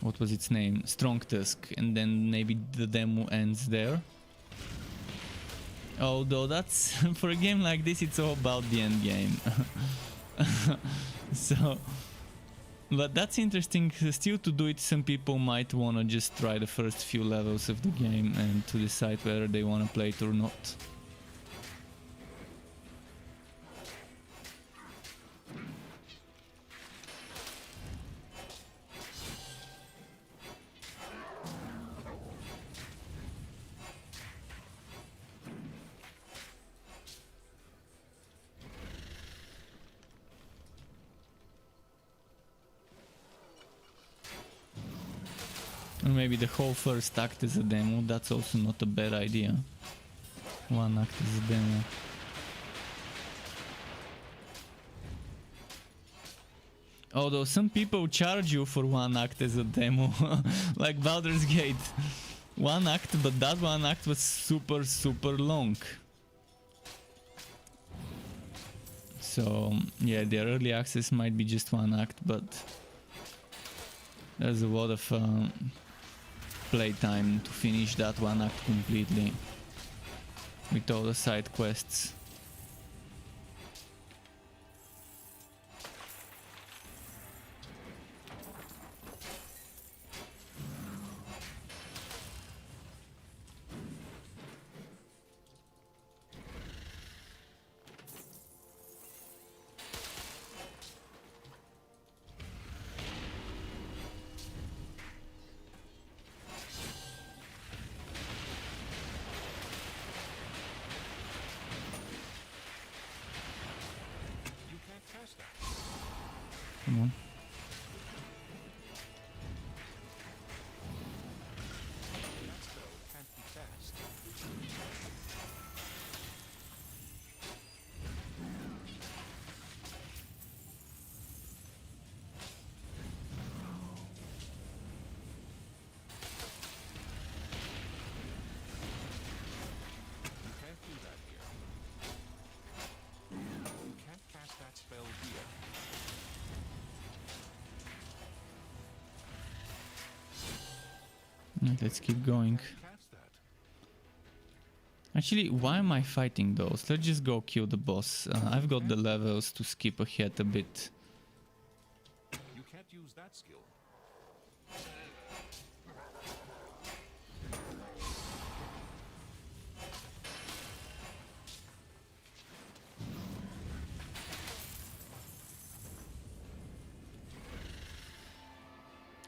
what was its name, Strong Tusk, and then maybe the demo ends there. Although that's for a game like this, it's all about the end game. So, but that's interesting still to do it. Some people might want to just try the first few levels of the game and to decide whether they want to play it or not. Or maybe the whole first act is a demo, that's also not a bad idea. One act is a demo. Although some people charge you for one act as a demo, like Baldur's Gate. One act, but that one act was super long. So yeah, the early access might be just one act, but there's a lot of playtime to finish that one act completely with all the side quests. You can't cast that. Come on. That spell can't be cast. You can't do that here. You can't cast that spell here. Let's keep going. Cast that. Actually, why am I fighting those? Let's just go kill the boss. I've got the levels to skip ahead a bit. You can't use that skill.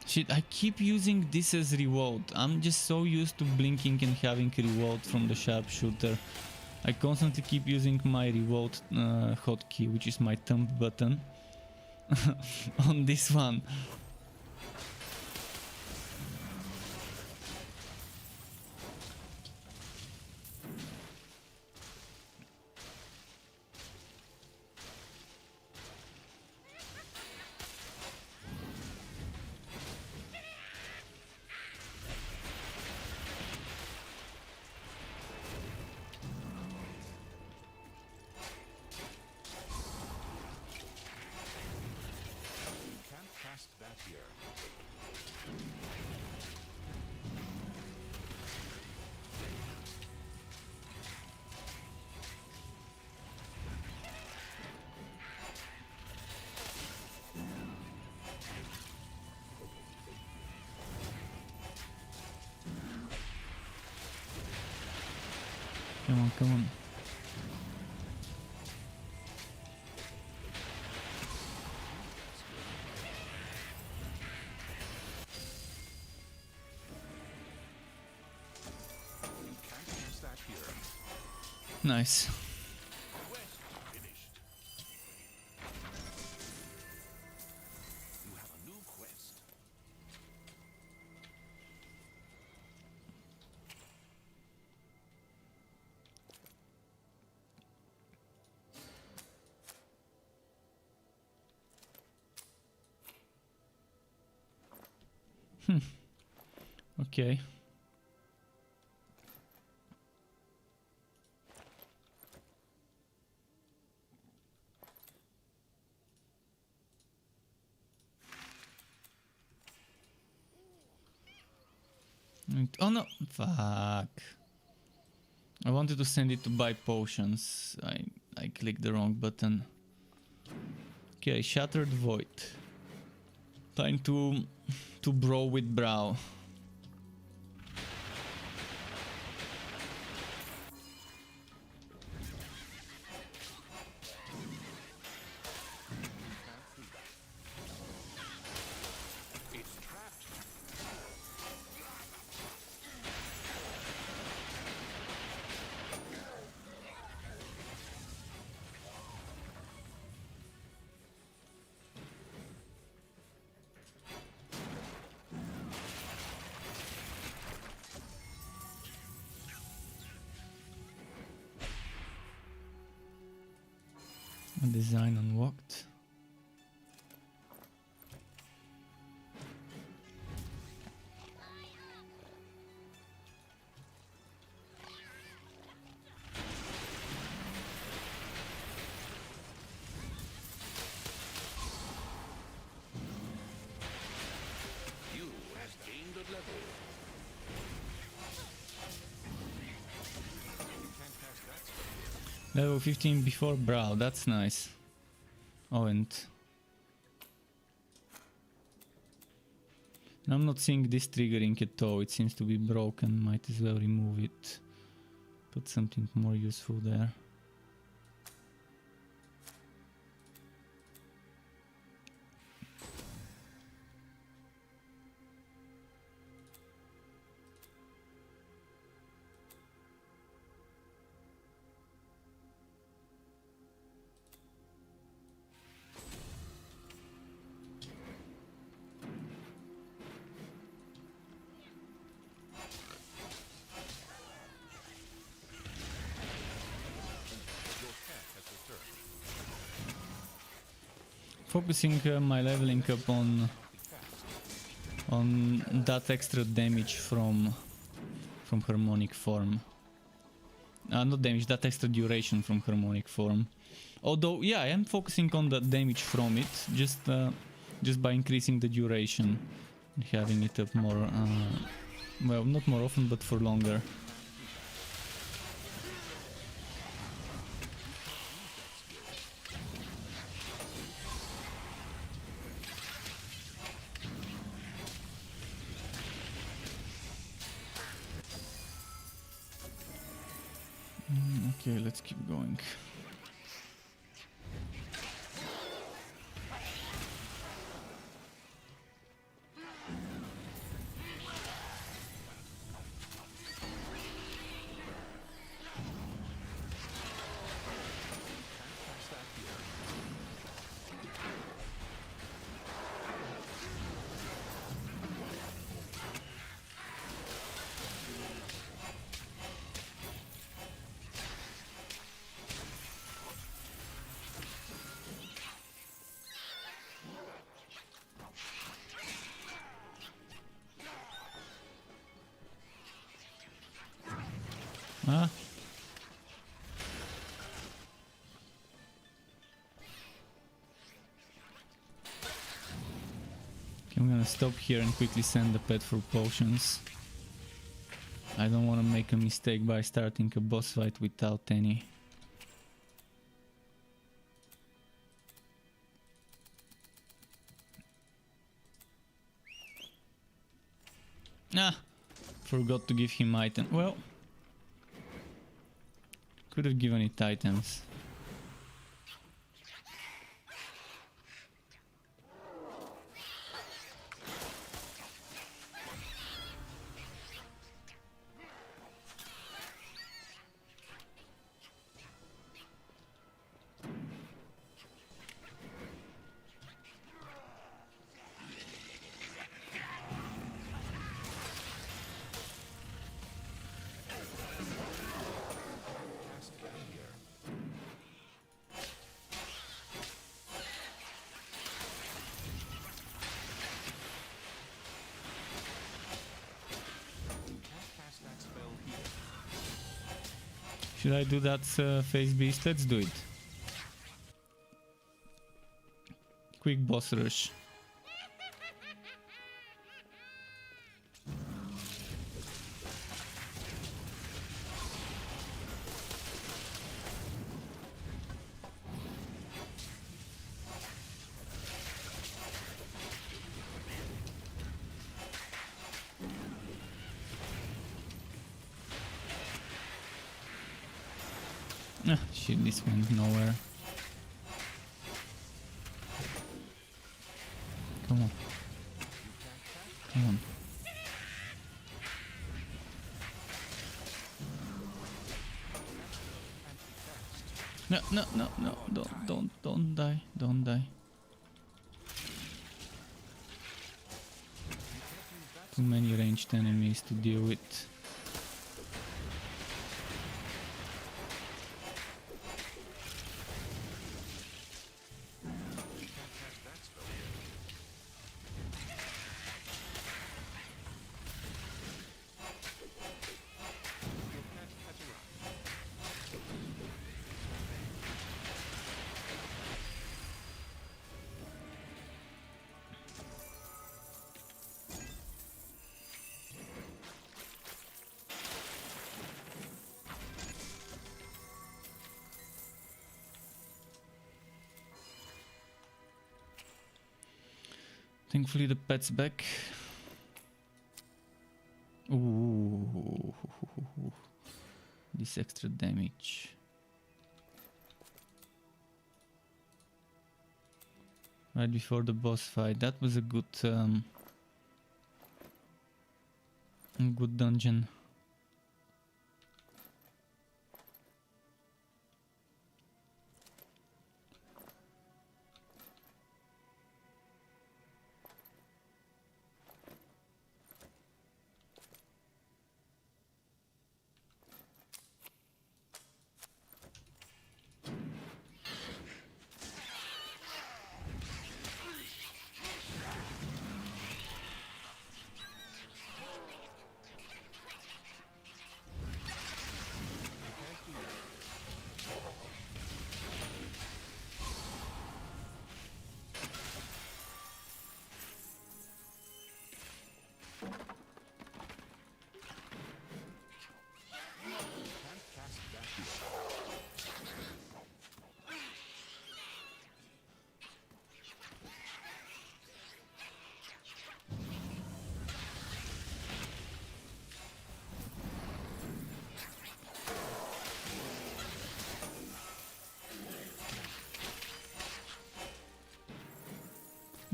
Shit, I keep using this as reload. I'm just so used to blinking and having reload from the sharpshooter. I constantly keep using my reload hotkey, which is my thumb button, on this one. You can't cast that here. Come on, come on. You can't cast that here. Nice. Quest finished. You have a new quest. Okay. Oh no, fuck. I wanted to send it to buy potions. I clicked the wrong button. Okay, Shattered Void. Time to brawl with Brow. It's trapped. Design unlocked. Level 15 before Brow, that's nice. Oh, and I'm not seeing this triggering at all, it seems to be broken, might as well remove it. Put something more useful there. Focusing my leveling up on that extra damage from harmonic form. Not damage, that extra duration from harmonic form. Although, yeah, I am focusing on the damage from it, just by increasing the duration and having it up more, well, not more often, but for longer. Okay, let's keep going. Ah. Okay, I'm gonna stop here and quickly send the pet for potions. I don't want to make a mistake by starting a boss fight without any. Ah! Forgot to give him item. Well, could have given it items. Should I do that phase beast? Let's do it. Quick boss rush. Ah, shit, this went nowhere. Come on. Come on. No, no, no, no, don't die, don't die. Too many ranged enemies to deal with. Thankfully the pet's back. Ooh, this extra damage. Right before the boss fight, that was a good dungeon.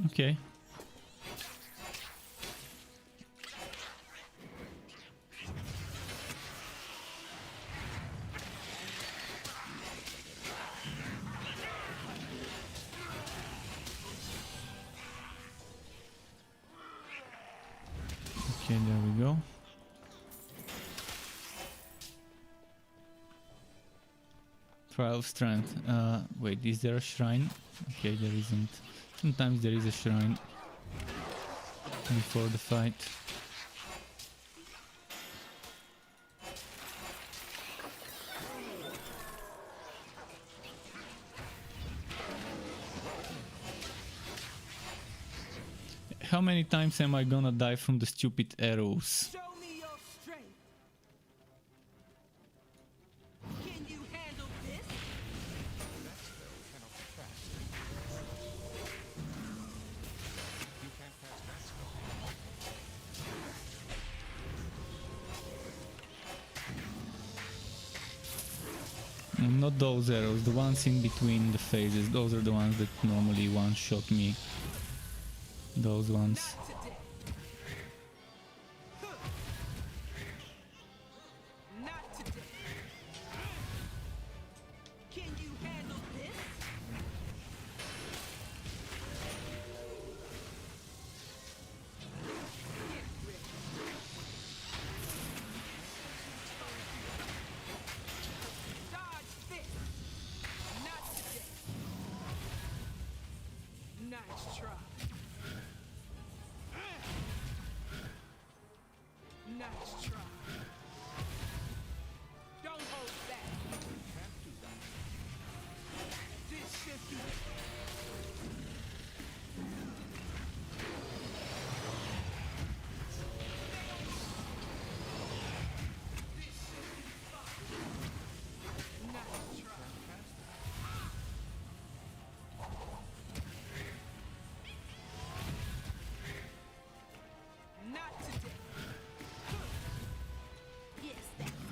Okay. Okay, there we go. Trial of Strength. Wait, is there a shrine? Okay, there isn't. Sometimes there is a shrine before the fight. How many times am I gonna die from the stupid arrows? Show me your strength. Can you handle this? That spell cannot be cast. You can't cast that spell. Not those arrows, the ones in between the phases. Those are the ones that normally one-shot me. Those ones. Today. Not today. Can you handle this? Get ready. Dodge this. Not today. Nice try. Nice try. Don't hold back. Can't do that. This should be nice try. Not today. Yes, that's more.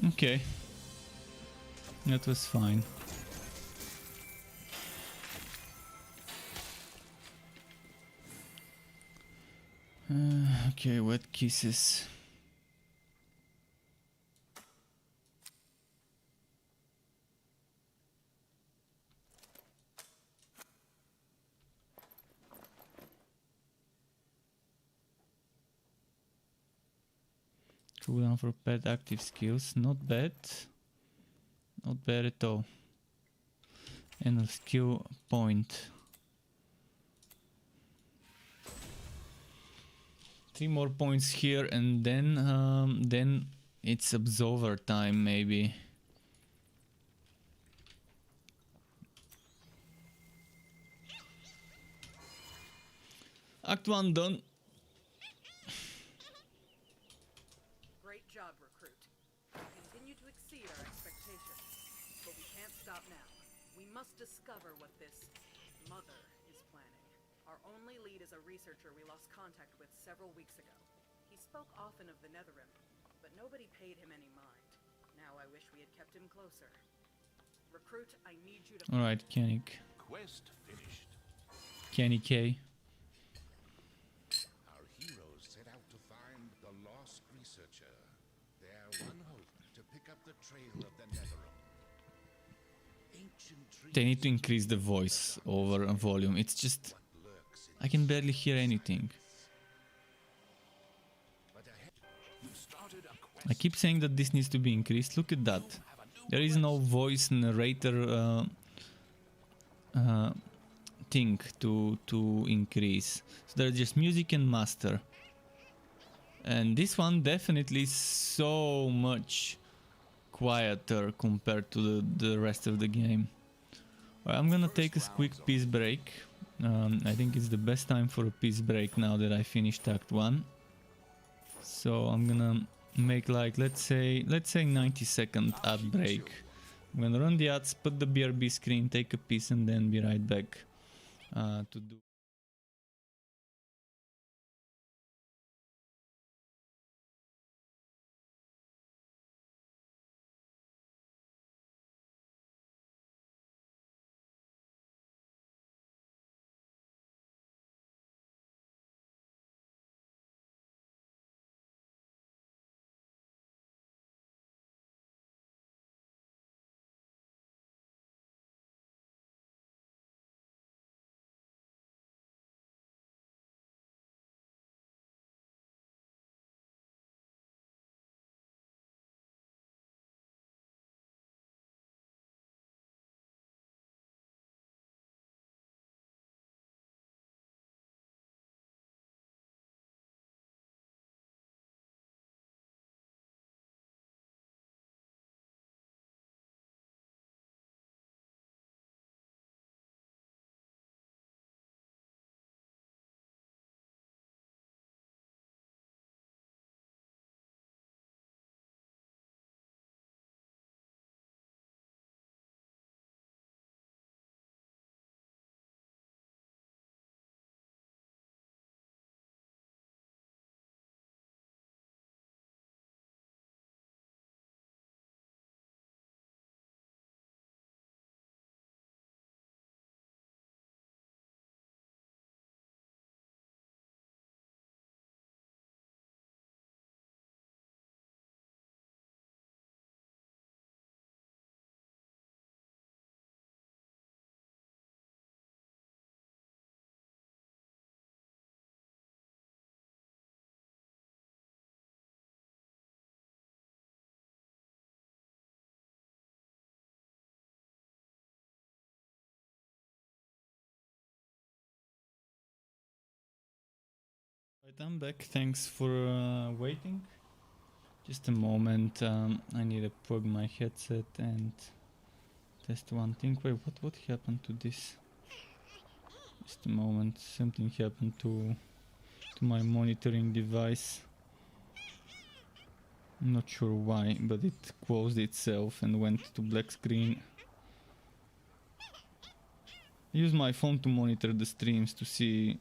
Okay. That was fine. Okay, wet kisses. Cooldown for pet active skills. Not bad. Not bad at all. And a skill point. 3 more points here, and then it's absolver time maybe. Act 1 done. Great job, recruit. You continue to exceed our expectations. But we can't stop now. We must discover what this mother is planning. Our only lead is a researcher we lost contact with several weeks ago. He spoke often of the Netherim, but nobody paid him any mind. Now I wish we had kept him closer. Recruit, I need you to... Alright, Kennick. Quest finished. Kenny K. Our heroes set out to find the lost researcher. Their one hope to pick up the trail of the Netherim. Ancient trees. They need to increase the voice over volume. It's just... I can barely hear anything. I keep saying that this needs to be increased. Look at that. There is no voice narrator thing to increase. So there's just music and master. And this one definitely is so much quieter compared to the rest of the game. Well, I'm gonna take a quick peace break. I think it's the best time for a peace break now that I finished Act 1. So I'm gonna make like, let's say 90-second ad break. I'm gonna run the ads, put the BRB screen, take a piece, and then be right back to do. Right, I'm back. Thanks for waiting. Just a moment. I need to plug my headset and test one thing. Wait, what happened to this? Just a moment. Something happened to my monitoring device. I'm not sure why, but it closed itself and went to black screen. I use my phone to monitor the streams to see.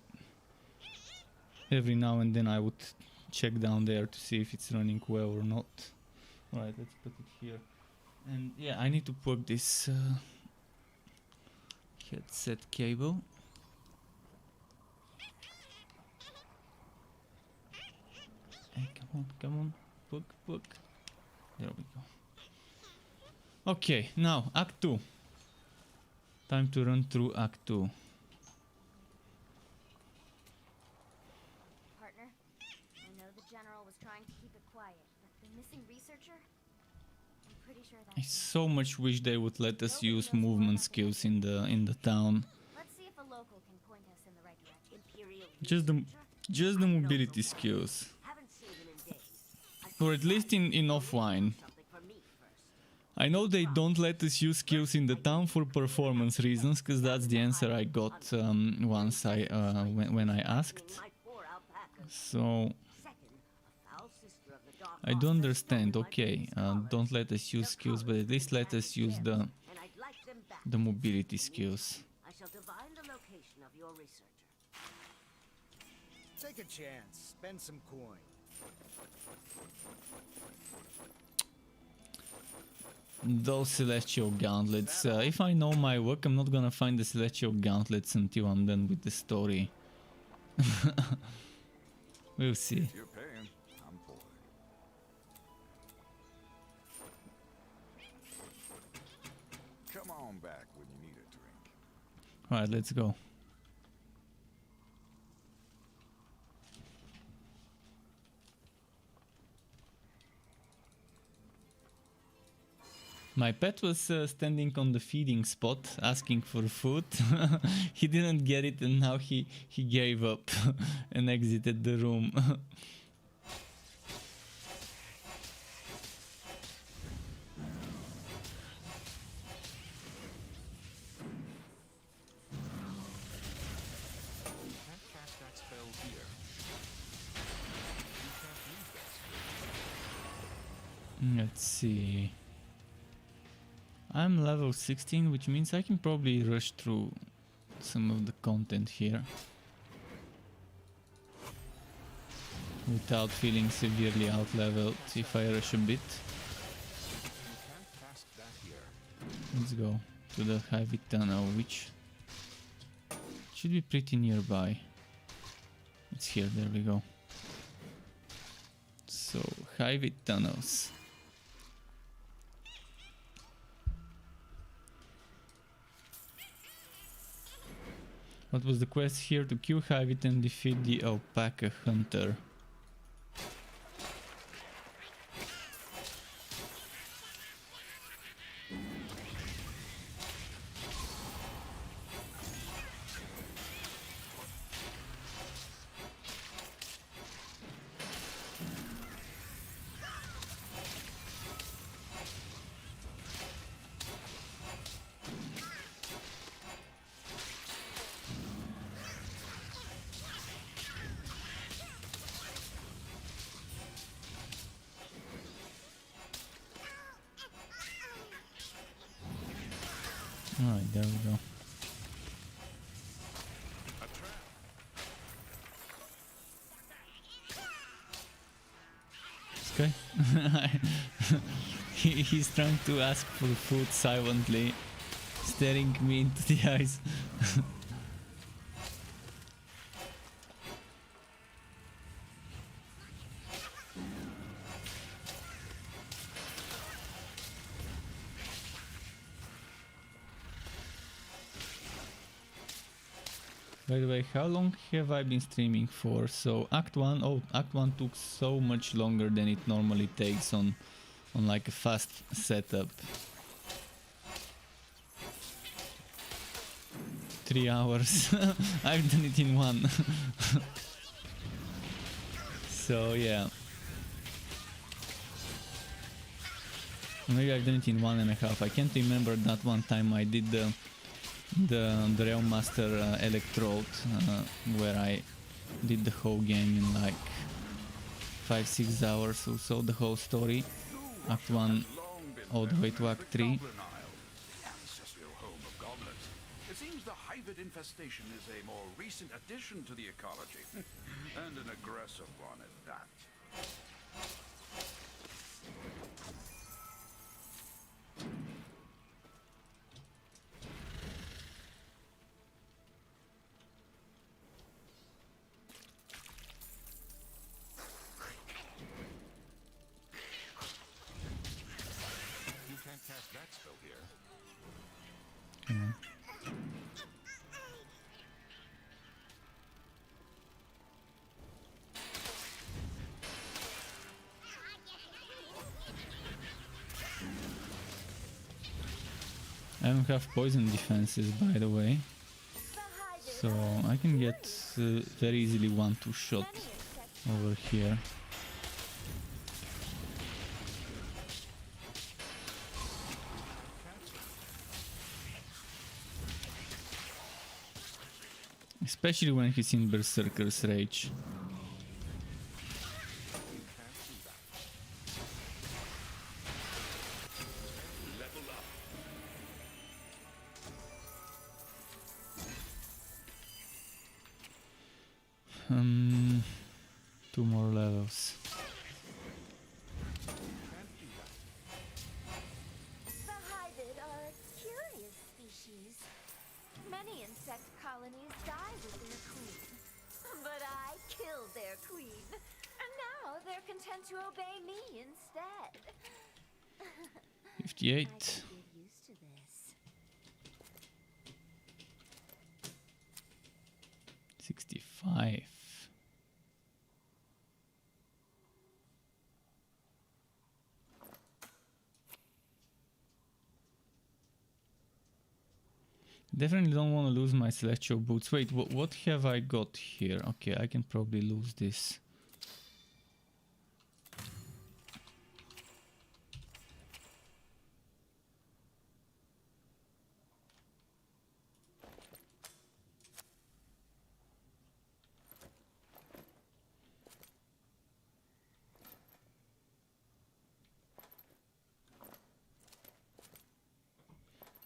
Every now and then I would check down there to see if it's running well or not. Alright, let's put it here. And yeah, I need to plug this headset cable. Hey, come on, plug. There we go. Okay, now Act 2. Time to run through Act 2. Partner, I know the General was trying to keep it quiet, but missing researcher? I'm pretty sure I that's so much wish they would let us use movement skills in the town. Let's see if a local can point us in the right direction. Imperial Just the mobility skills. haven't seen him in days. Or at least in offline. Something for me first. I know they don't let us use skills in the town for performance reasons, because that's the answer I got once when I asked. My poor alpacas. So Second, a foul sister of the dark I do understand. Okay, don't let us use skills, but at least let us use and I'd like them back. the mobility skills. I shall divine the location of your researcher. Take a chance. Spend some coin. Those celestial gauntlets. If I know my work, I'm not gonna find the celestial gauntlets until I'm done with the story. We'll see. If you're paying, I'm for it. Come on back when you need a drink. Alright, let's go. My pet was standing on the feeding spot asking for food. He didn't get it and now he gave up and exited the room. You can't cast that spell here. You can't use that spell. Let's see. I'm level 16, which means I can probably rush through some of the content here without feeling severely out-leveled if I rush a bit. You can't cast that here. Let's go to the heavy tunnel, which should be pretty nearby. It's here, there we go. So, heavy tunnels. What was the quest here? To kill Hyvit and defeat the alpaca hunter. Alright, there we go. This guy? He's trying to ask for food silently, staring me into the eyes. By the way, how long have I been streaming for? So Act 1, oh, Act 1 took so much longer than it normally takes on like a fast setup. 3 hours. I've done it in 1. So yeah. Maybe I've done it in 1.5. I can't remember that one time I did the Realm Master Electrode, where I did the whole game in like 5-6 hours or so, the whole story. Act 1 all the way to Act 3. Ancestral home of goblins. It seems the Hyvit infestation is a more recent addition to the ecology, and an aggressive one at that. You can't cast that spell here. I don't have poison defenses, by the way, so I can get very easily 1-2 shot over here. Especially when he's in Berserker's Rage. Two more levels. The hybrid are a curious species. Many insect colonies die with their queen. But I killed their queen. And now they're content to obey me instead. 58. I could get used to this. 65. Definitely don't want to lose my celestial boots. Wait, what have I got here? Okay, I can probably lose this.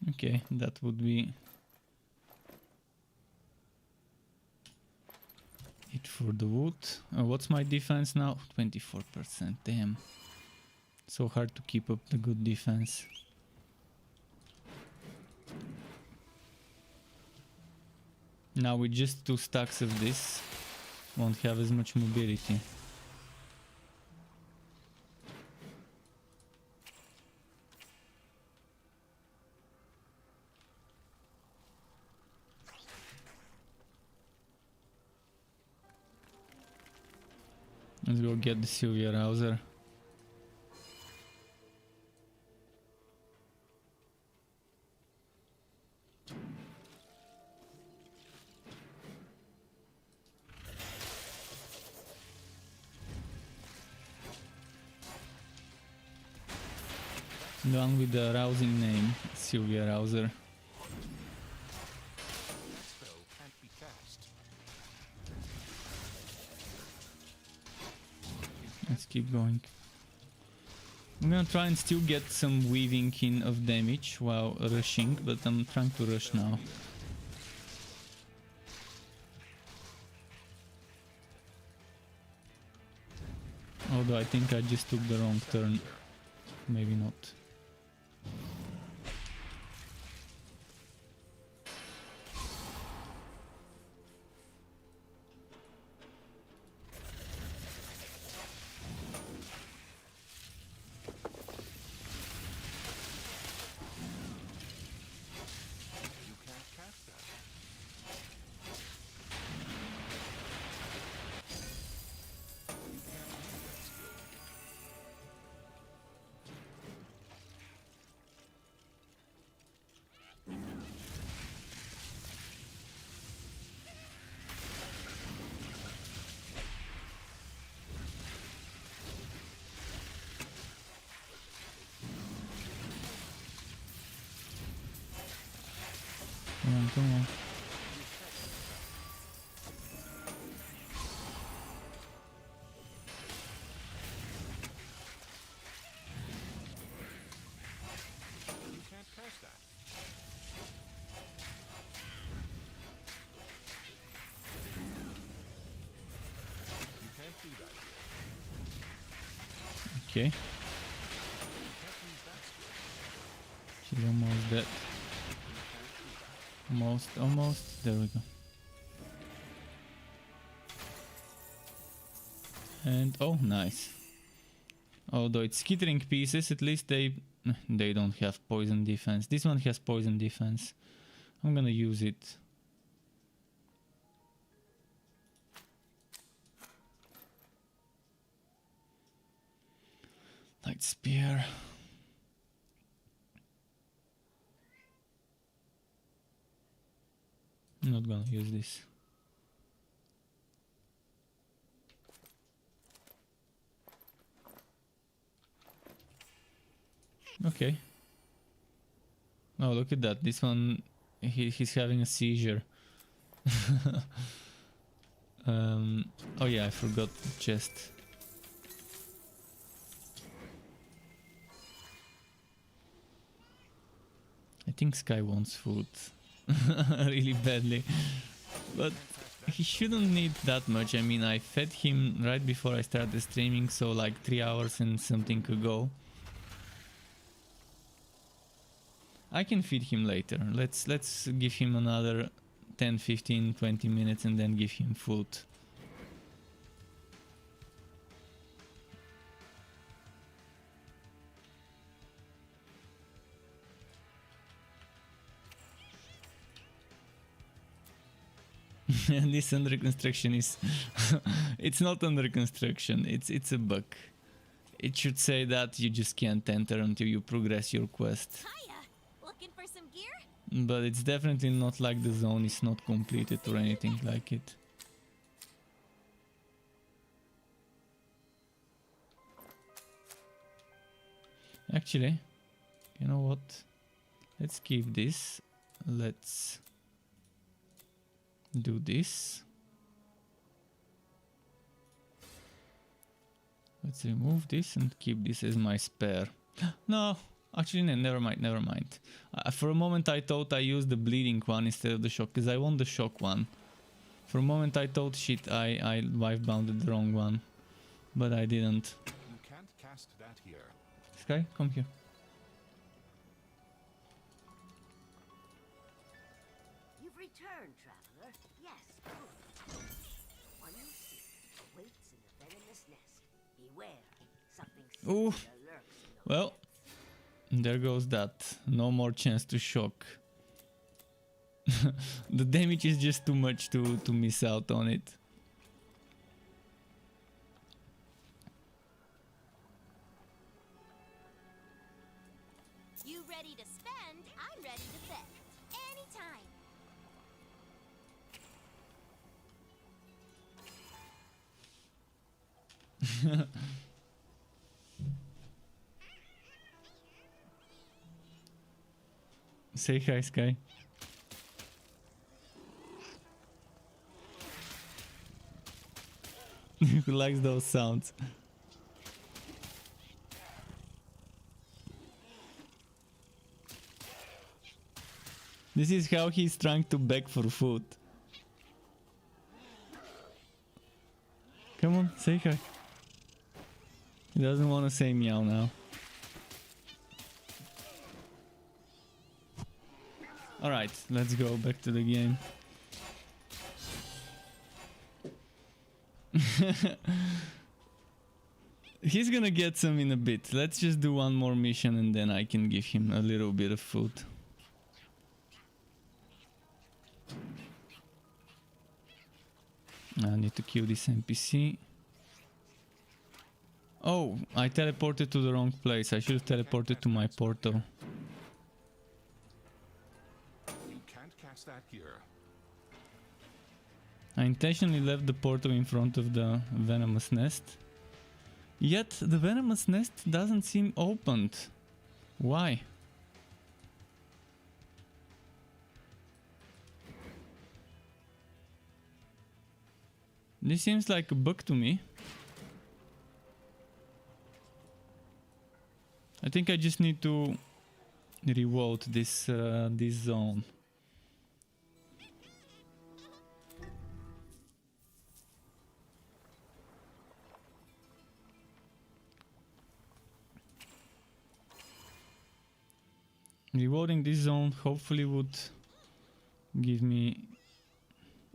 Okay, that would be it for the wood. What's my defense now? 24%, damn. So hard to keep up the good defense. Now with just 2 stacks of this, won't have as much mobility. Let's go get the Sylvia Rouser. The one with the rousing name, Sylvia Rouser. That spell can't be cast. Let's keep going. I'm gonna try and still get some weaving in of damage while rushing, but I'm trying to rush now. Although I think I just took the wrong turn. Maybe not. You can't cast that. You can't use that skill. Come on, come on. You can't cast that. You can't do that here. Okay, You can't use that skill. she's almost dead. Almost. There we go. And oh, nice. Although it's skittering pieces, at least they don't have poison defense. This one has poison defense. I'm gonna use it. Light spear. not gonna use this. Okay. Oh, look at that. This one, he's having a seizure. Oh yeah, I forgot the chest. I think Sky wants food really badly, but he shouldn't need that much. I mean, I fed him right before I started streaming, so like 3 hours and something ago. I can feed him later. Let's give him another 10, 15, 20 minutes and then give him food. And this under construction is it's not under construction, it's a bug. It should say that you just can't enter until you progress your quest. Hiya! Looking for some gear? But it's definitely not like the zone is not completed or anything like it. Actually, you know what? Let's keep this. Let's do this. Let's remove this and keep this as my spare. No, actually no, never mind. For a moment I thought I used the bleeding one instead of the shock, because I want the shock one. For a moment I thought, shit, I wife bounded the wrong one. But I didn't. You can't cast that here. Sky, come here. You've returned, traveler. Yes, good. One you see waits in the venomous nest. Beware, something Ooh. sinister lurks in the Well, there goes that. No more chance to shock. The damage is just too much to miss out on it. You ready to spend? I'm ready to bet. Anytime. Say hi, Sky. Who likes those sounds? This is how he's trying to beg for food. Come on, say hi. He doesn't want to say meow now. Alright, let's go back to the game. He's gonna get some in a bit. Let's just do one more mission and then I can give him a little bit of food. I need to kill this NPC. Oh, I teleported to the wrong place. I should have teleported to my portal. You can't cast that here. I intentionally left the portal in front of the venomous nest. Yet the venomous nest doesn't seem opened. Why? This seems like a bug to me. I think I just need to revolt this this zone. Reloading this zone hopefully would give me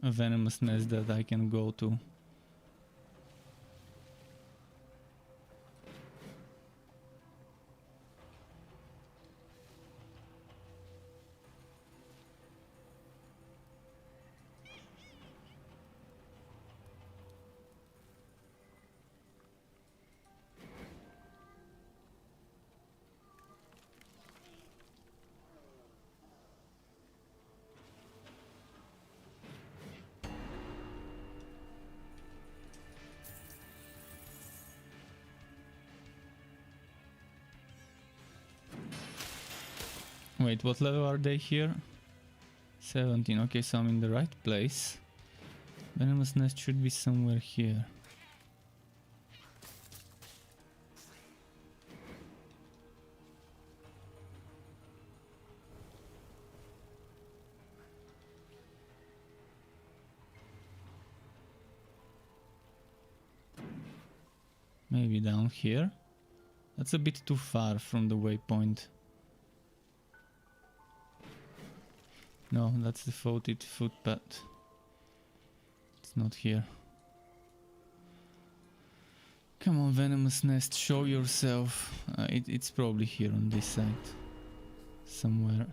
a venomous nest that I can go to. Wait, what level are they here? 17. Okay, so I'm in the right place. Venomous Nest should be somewhere here. Maybe down here? That's a bit too far from the waypoint. No, that's the defaulted footpath. It's not here. Come on, Venomous Nest, show yourself. It's probably here on this side. Somewhere.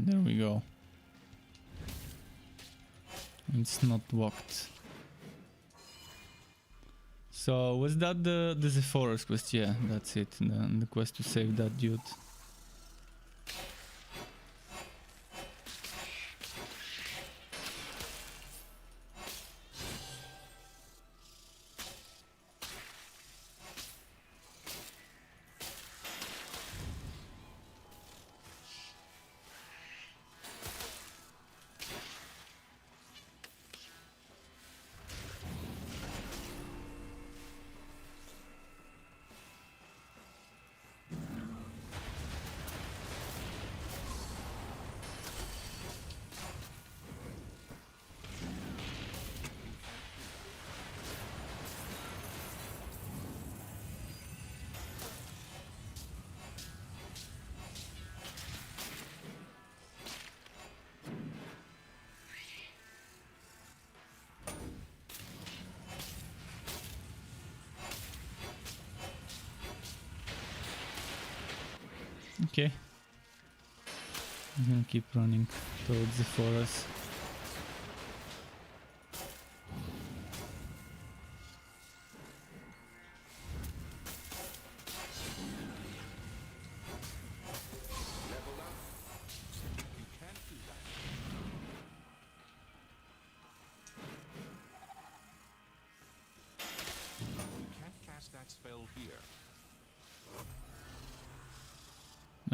There we go. It's not locked. So was that the Zephyrus quest? Yeah, that's it. The quest to save that dude. Okay. I'm gonna keep running towards the forest.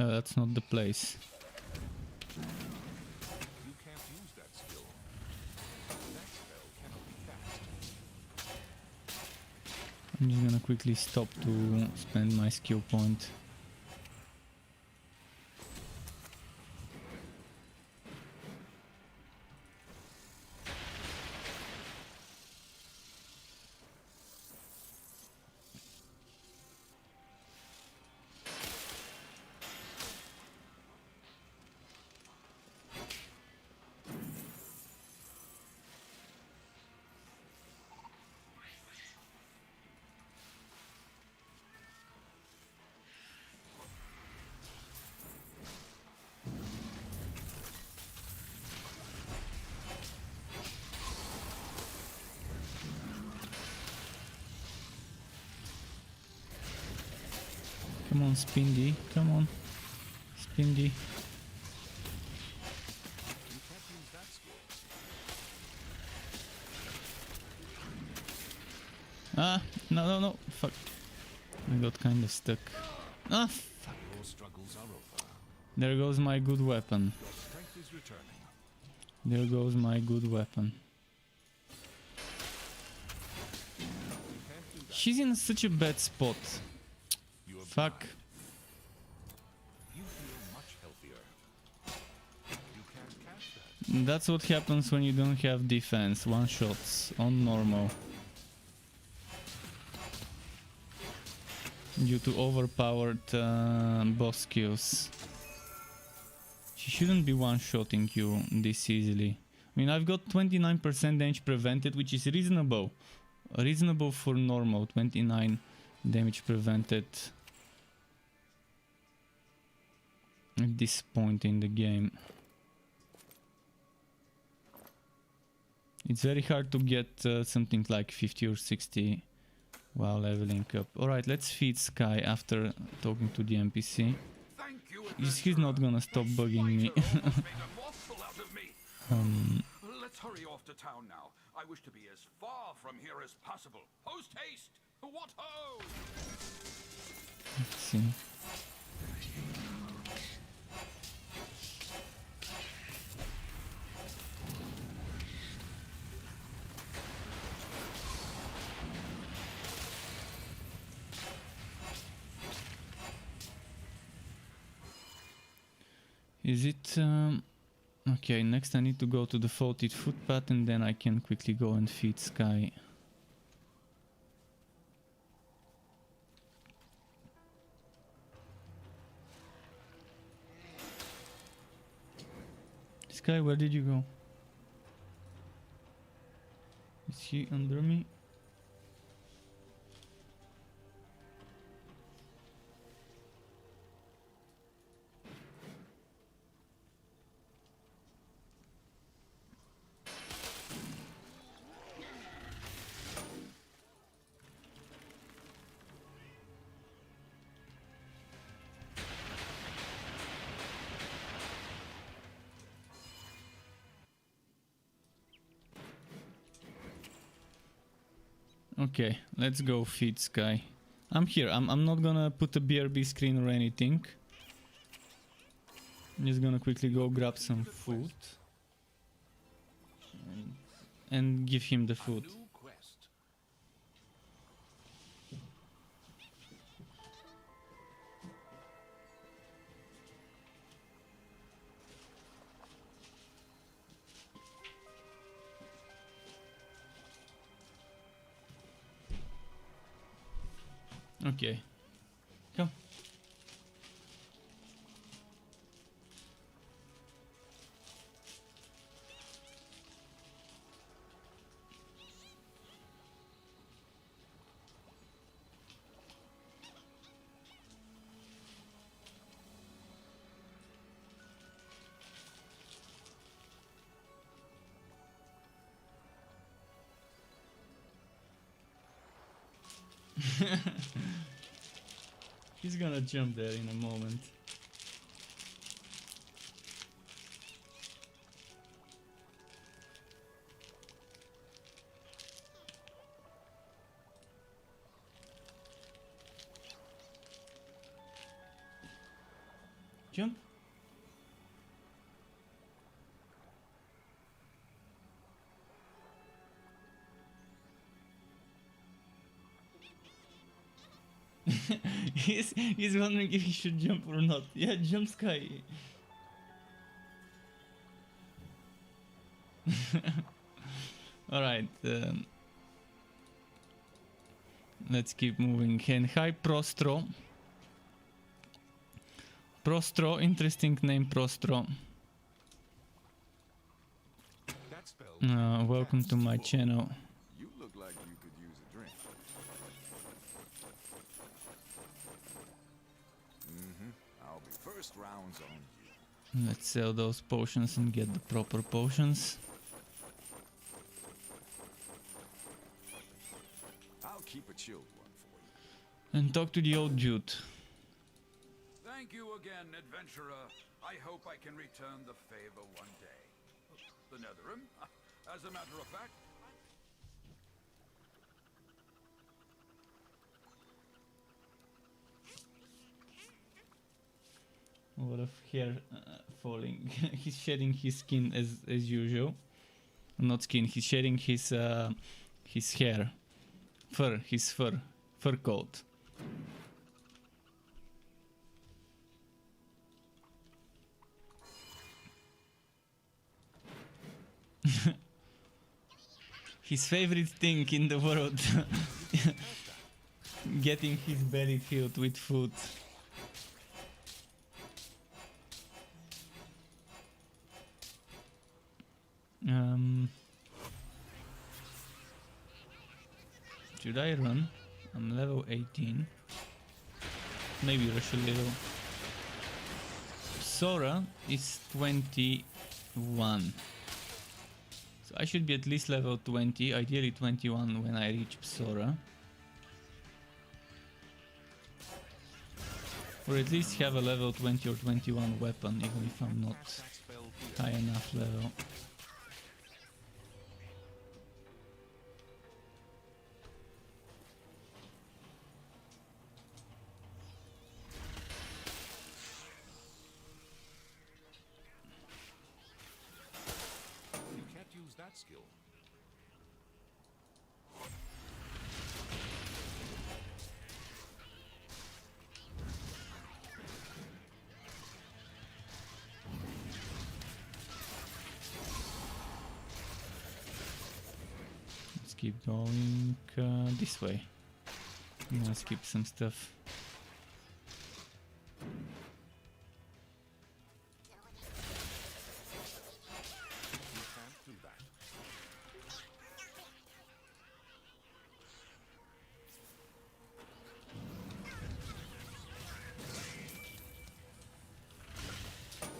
That's not the place. You can't use that skill. That spell cannot be cast. I'm just gonna quickly stop to spend my skill point. Come on, Spindy. Come on. Spindy. Ah, no. Fuck. I got kind of stuck. Ah, fuck. There goes my good weapon. There goes my good weapon. She's in such a bad spot. Fuck. That's what happens when you don't have defense. One shots on normal. Due to overpowered boss skills. She shouldn't be one-shotting you this easily. I mean, I've got 29% damage prevented, which is reasonable. Reasonable for normal. 29 damage prevented. At this point in the game. It's very hard to get something like 50 or 60 while leveling up. Alright, let's feed Sky after talking to the NPC. Thank you, He's not gonna stop bugging me. Let's hurry off to town now. I wish to be as far from here as possible. Post haste! What ho! Let's see. Is it... Okay, next I need to go to the faulted footpath and then I can quickly go and feed Sky. Sky, where did you go? Is he under me? Okay, let's go feed Sky. I'm here. I'm not gonna put a BRB screen or anything. I'm just gonna quickly go grab some food and give him the food. Okay, come. He's gonna jump there in a moment. Jump. he's wondering if he should jump or not. Yeah, jump, Sky. Alright, let's keep moving. And hi, Prostro. Prostro, interesting name, Prostro. Welcome to my channel. You look like you could use a drink. I'll be first rounds on you. Let's sell those potions and get the proper potions. I'll keep a chilled one for you. And talk to the old dude. Thank you again, adventurer. I hope I can return the favor one day. The Netherim, as a matter of fact. A lot of hair falling. He's shedding his skin as usual. Not skin. He's shedding his hair, his fur coat. His favorite thing in the world. Getting his belly filled with food. Should I run? I'm level 18. Maybe rush a little. Sora is 21. So I should be at least level 20, ideally 21 when I reach Sora. Or at least have a level 20 or 21 weapon, even if I'm not high enough level. You can't use that skill. Let's keep going this way. I'm gonna skip some stuff. You can't do that.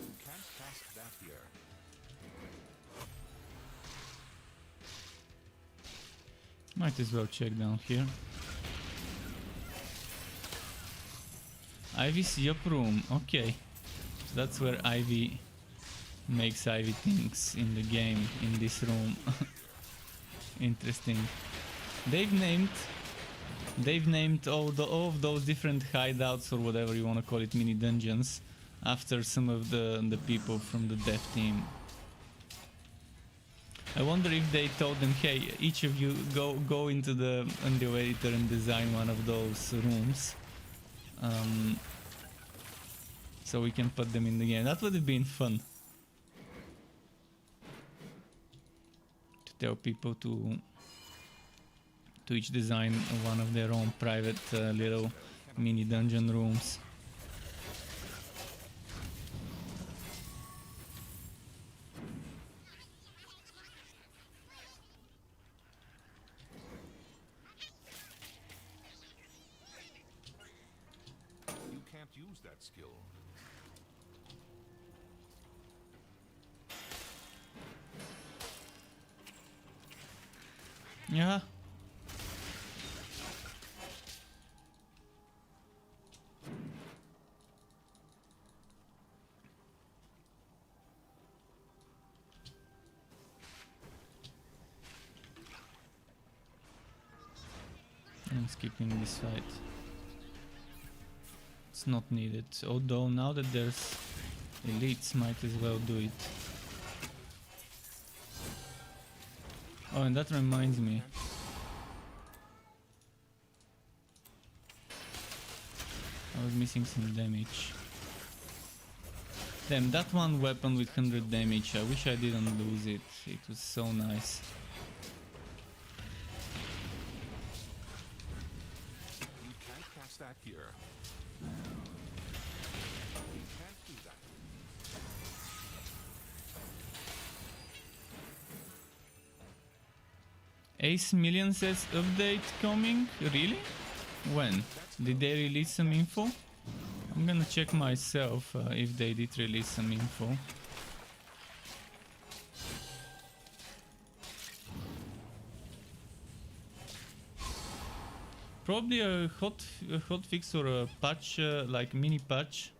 You can't cast that here. Might as well check down here. Ivy's yup room, okay. So that's where Ivy makes Ivy things in the game, in this room. Interesting. They've named all of those different hideouts, or whatever you want to call it, mini dungeons, after some of the people from the dev team. I wonder if they told them, hey, each of you go into the editor and design one of those rooms, so we can put them in the game. That would have been fun. To tell people to each design one of their own private little mini dungeon rooms. You can't use that skill. Yeah. I'm skipping this fight. It's not needed. Although now that there's elites, might as well do it. Oh, and that reminds me. I was missing some damage. Damn, that one weapon with 100 damage, I wish I didn't lose it. It was so nice. You can't cast that here. You can't do that. Ace Million says update coming? Really? When? Did they release some info? I'm gonna check myself if they did release some info. Probably a hot fix or a patch, like mini patch.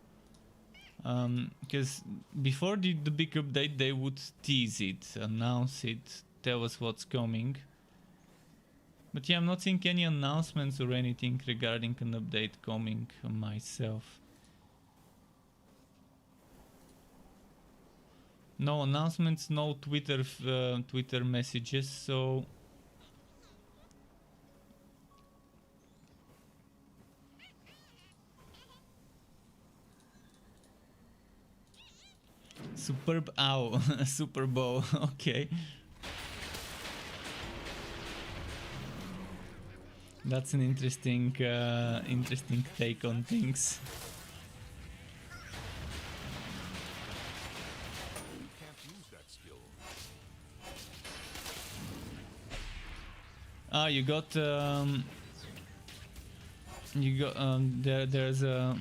Because before the big update they would tease it, announce it, tell us what's coming. But yeah, I'm not seeing any announcements or anything regarding an update coming myself. No announcements, no Twitter messages, so... Superb owl, Super Bowl, okay. That's an interesting take on things. You can't use that skill. Ah, you got there's a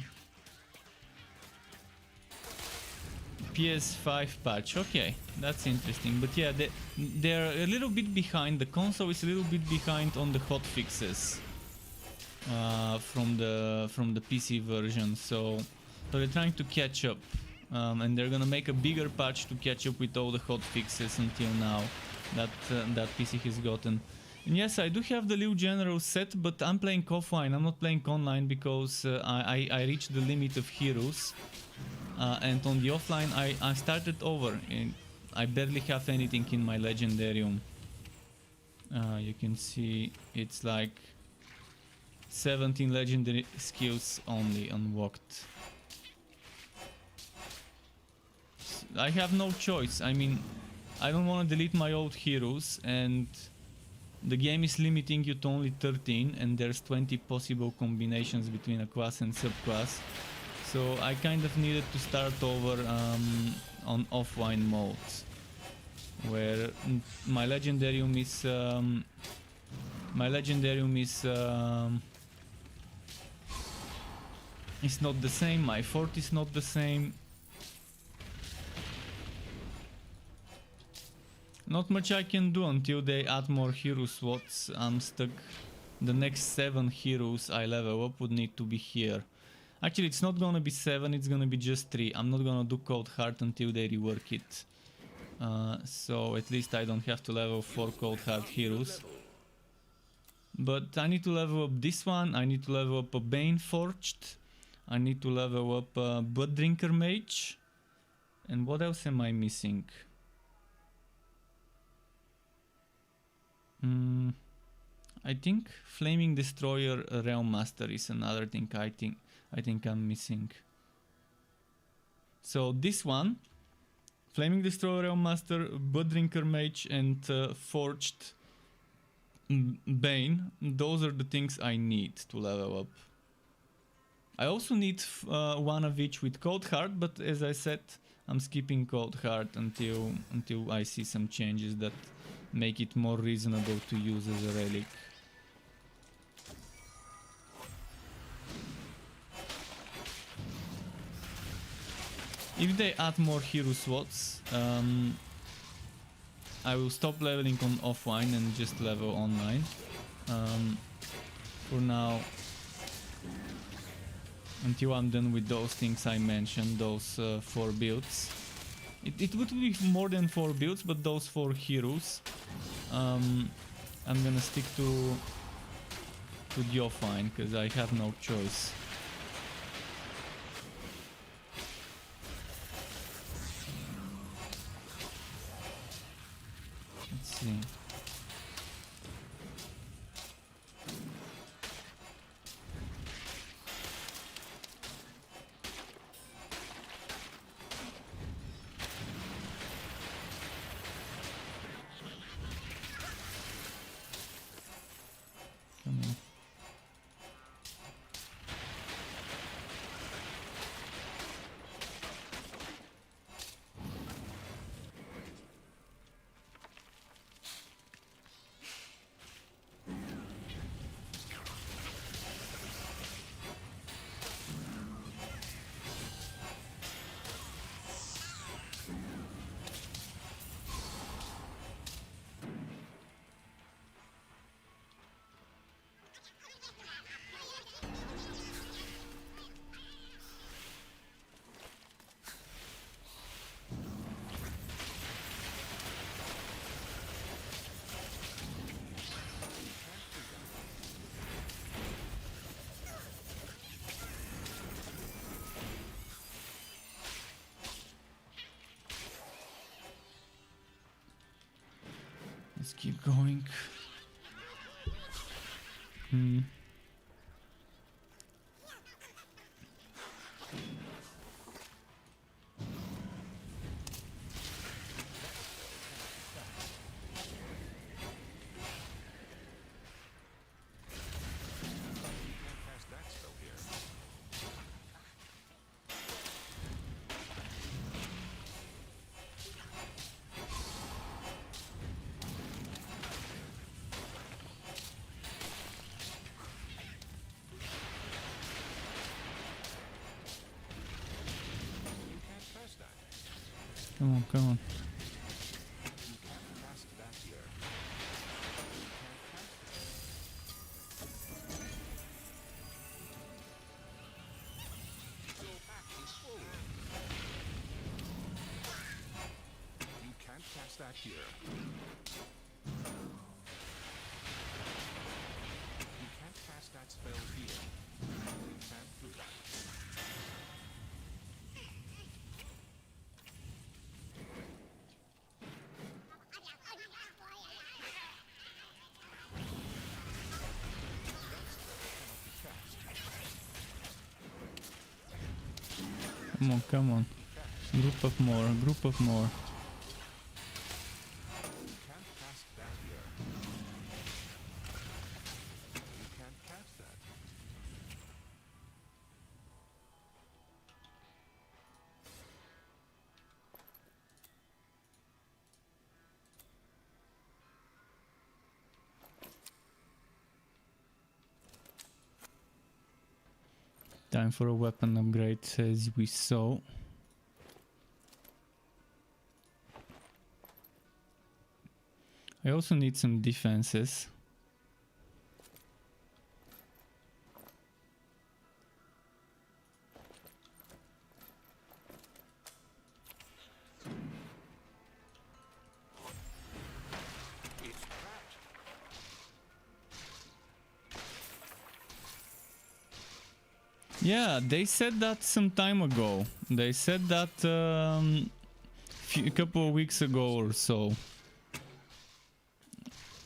PS5 patch. Okay, that's interesting. But yeah, they're a little bit behind. The console is a little bit behind on the hotfixes. from the PC version. So they're trying to catch up, and they're gonna make a bigger patch to catch up with all the hot fixes until now that that PC has gotten. And yes, I do have the Liu General set, but I'm playing offline. I'm not playing online because I reached the limit of heroes, and on the offline I started over. And I barely have anything in my Legendarium. You can see it's like 17 legendary skills only unlocked. I have no choice. I mean, I don't want to delete my old heroes, and the game is limiting you to only 13, and there's 20 possible combinations between a class and subclass. So I kind of needed to start over on offline modes, where my Legendarium is not the same. My fort is not the same. Not much I can do until they add more hero slots. I'm stuck. The next 7 heroes I level up would need to be here. Actually, it's not gonna be 7, it's gonna be just 3. I'm not gonna do Cold Heart until they rework it. So at least I don't have to level 4 Cold Heart heroes. But I need to level up this one, I need to level up a Bane Forged, I need to level up a Blood Drinker Mage. And what else am I missing? I think Flaming Destroyer Realm Master is another thing I think I'm missing. So this one, Flaming Destroyer Realm Master, Blood Drinker Mage, and Forged Bane, those are the things I need to level up. I also need one of each with Cold Heart, but as I said, I'm skipping Cold Heart until I see some changes that make it more reasonable to use as a relic. If they add more hero slots, I will stop leveling on offline and just level online. For now, until I'm done with those things I mentioned, those 4 builds. It would be more than 4 builds, but those 4 heroes, I'm gonna stick to the offline because I have no choice. Let's see. Come on. Let's keep going. Come on, come on. Come on, come on. Group of more, group of more. You can't cast that here. You can't cast that. Time for a weapon upgrade, as we saw. I also need some defenses. It's trapped. Yeah, they said that some time ago. They said that a couple of weeks ago or so.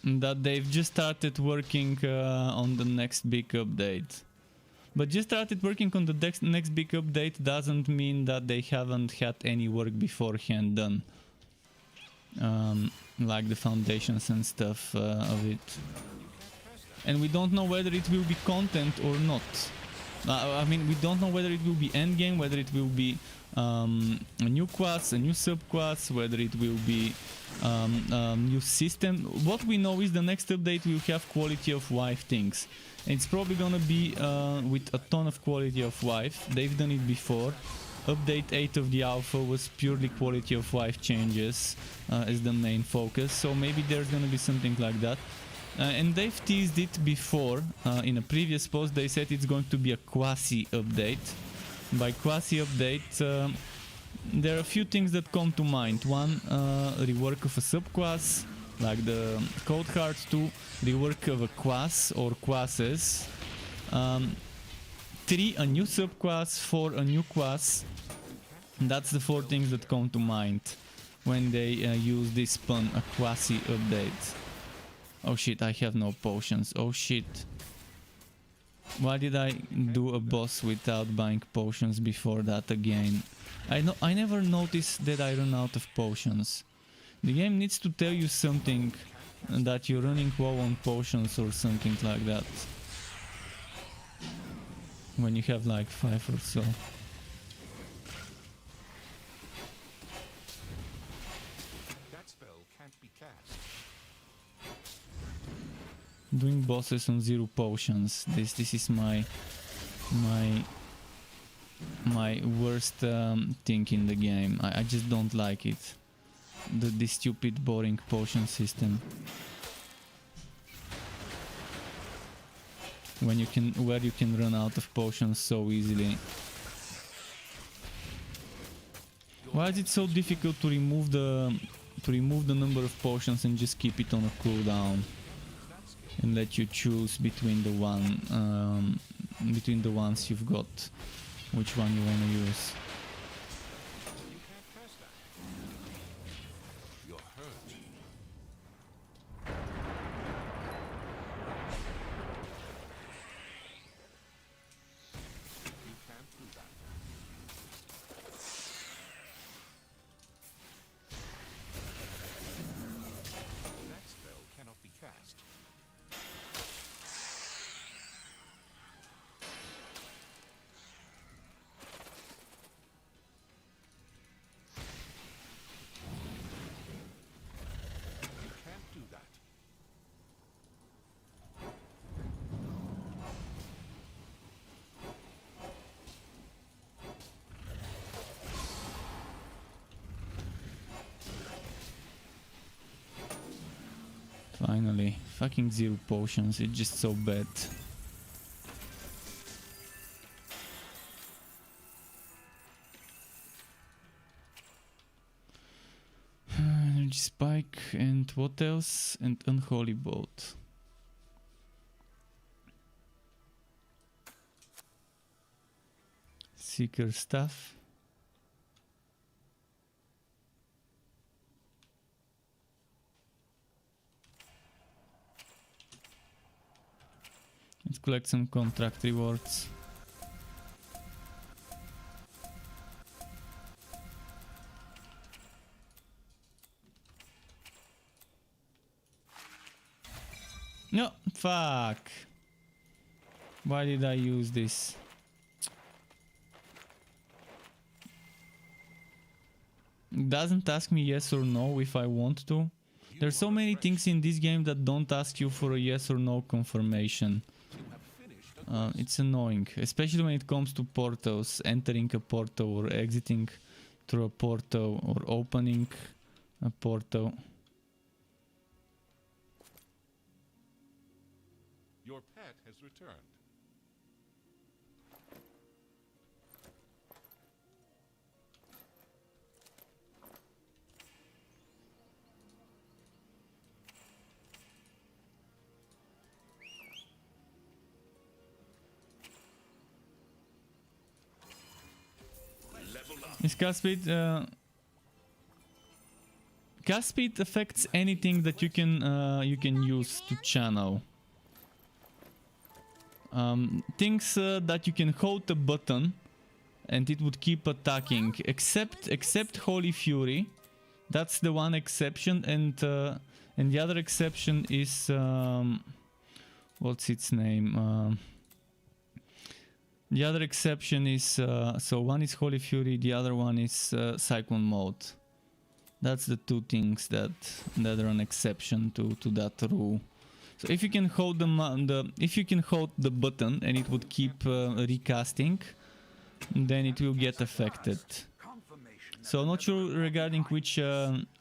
That they've just started working on the next big update. But just started working on the next big update doesn't mean that they haven't had any work beforehand done. Like the foundations and stuff of it. And we don't know whether it will be content or not. I mean, we don't know whether it will be endgame, whether it will be a new class, a new subclass, whether it will be new system. What we know is the next update will have quality of life things. And it's probably gonna be with a ton of quality of life. They've done it before. Update 8 of the alpha was purely quality of life changes as the main focus. So maybe there's gonna be something like that. And they've teased it before. In a previous post they said it's going to be a quasi update. By quasi update there are a few things that come to mind. One, rework of a subclass like the Code Hearts. 2, rework of a class or classes. 3, a new subclass. 4, a new class. That's the 4 things that come to mind when they use this pun, a quasi update. Oh shit, I have no potions. Oh shit. Why did I do a boss without buying potions before that again? I never noticed that I run out of potions. The game needs to tell you something, that you're running low on potions or something like that. When you have like 5 or so. That spell can't be cast. Doing bosses on 0 potions. This is my worst thing in the game. I just don't like it. The stupid boring potion system. Where you can run out of potions so easily. Why is it so difficult to remove the number of potions and just keep it on a cooldown? And let you choose between the ones you've got, which one you want to use. You can't cast that. You're hurt. You can't do that. That spell cannot be cast. Can't do that. Finally, fucking 0 potions, it's just so bad. Energy spike and what else? And unholy bolt. Seeker staff. Let's collect some contract rewards. Fuck. Why did I use this? Doesn't ask me yes or no if I want to. There's so many things in this game that don't ask you for a yes or no confirmation. It's annoying, especially when it comes to portals, entering a portal or exiting through a portal or opening a portal. Your pet has returned. Is cast speed? Cast speed affects anything that you can use to channel. Things that you can hold the button and it would keep attacking, except Holy Fury. That's the one exception, and the other exception is what's its name? The other exception is so one is Holy Fury, the other one is Cyclone Mode. That's the two things that are an exception to that rule. So if you can hold the button and it would keep recasting, then it will get affected. So I'm not sure regarding which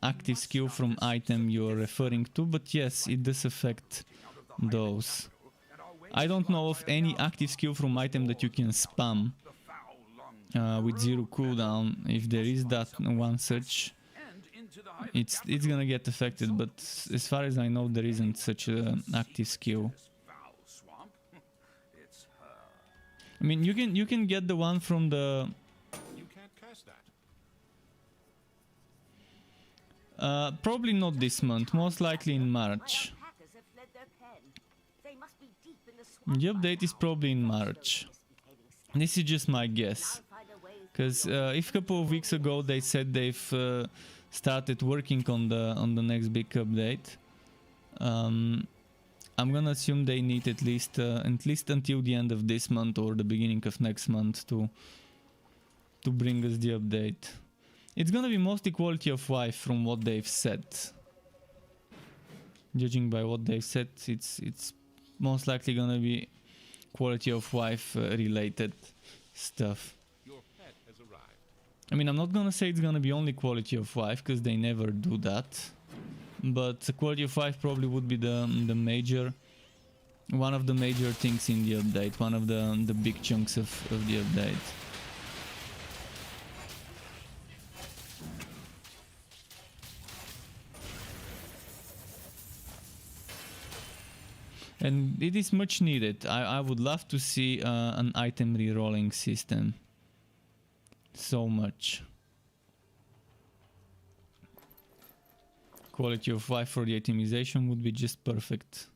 active skill from item you're referring to, but yes, it does affect those. I don't know of any active skill from item that you can spam with 0 cooldown. If there is that one such, it's gonna get affected, but as far as I know there isn't such an active skill. I mean, you can get the one from the... You can't cast that. Probably not this month, most likely in March. The update is probably in March. This is just my guess. Because if a couple of weeks ago they said they've started working on the next big update, I'm gonna assume they need at least until the end of this month or the beginning of next month to bring us the update. It's gonna be mostly quality of life from what they've said. Judging by what they've said, it's most likely gonna be quality of life related stuff. Your pet has arrived. I mean, I'm not gonna say it's gonna be only quality of life, because they never do that. But quality of life probably would be one of the major things in the update, one of the big chunks of the update. And it is much needed. I would love to see an item rerolling system. So much. Quality of life for the itemization would be just perfect.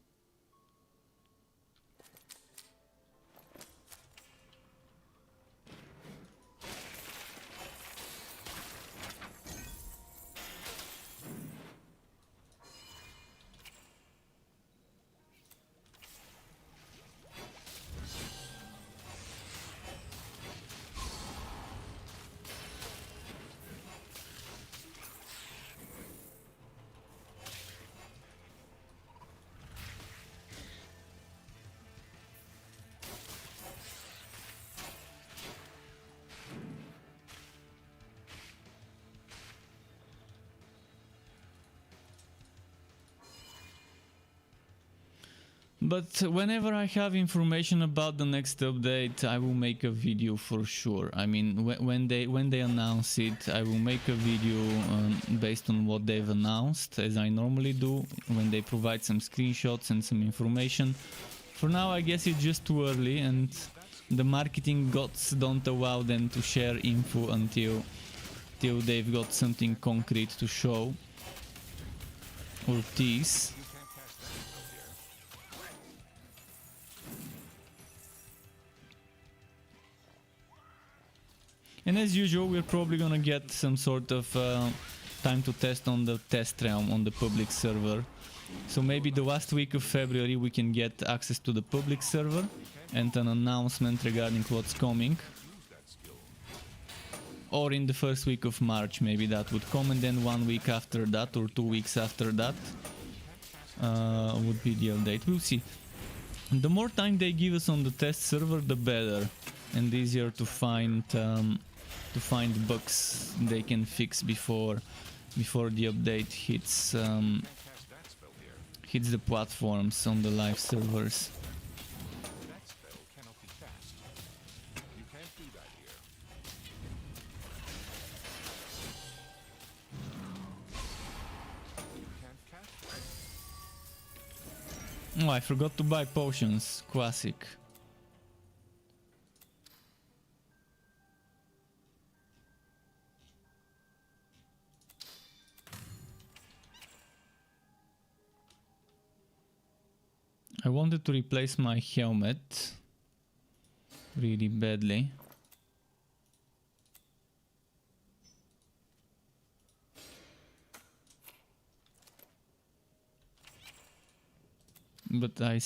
But whenever I have information about the next update, I will make a video for sure. I mean, when they announce it, I will make a video based on what they've announced, as I normally do, when they provide some screenshots and some information. For now, I guess it's just too early, and the marketing gods don't allow them to share info until they've got something concrete to show or tease. And as usual, we're probably gonna get some sort of time to test on the test realm on the public server. So maybe the last week of February we can get access to the public server and an announcement regarding what's coming. Or in the first week of March maybe that would come, and then 1 week after that or 2 weeks after that would be the update. We'll see. The more time they give us on the test server, the better, and easier to find bugs they can fix before the update hits the platforms on the live servers. That spell cannot be cast. You can't do that here. You can't cast it. Oh, I forgot to buy potions. Classic. I wanted to replace my helmet really badly. But I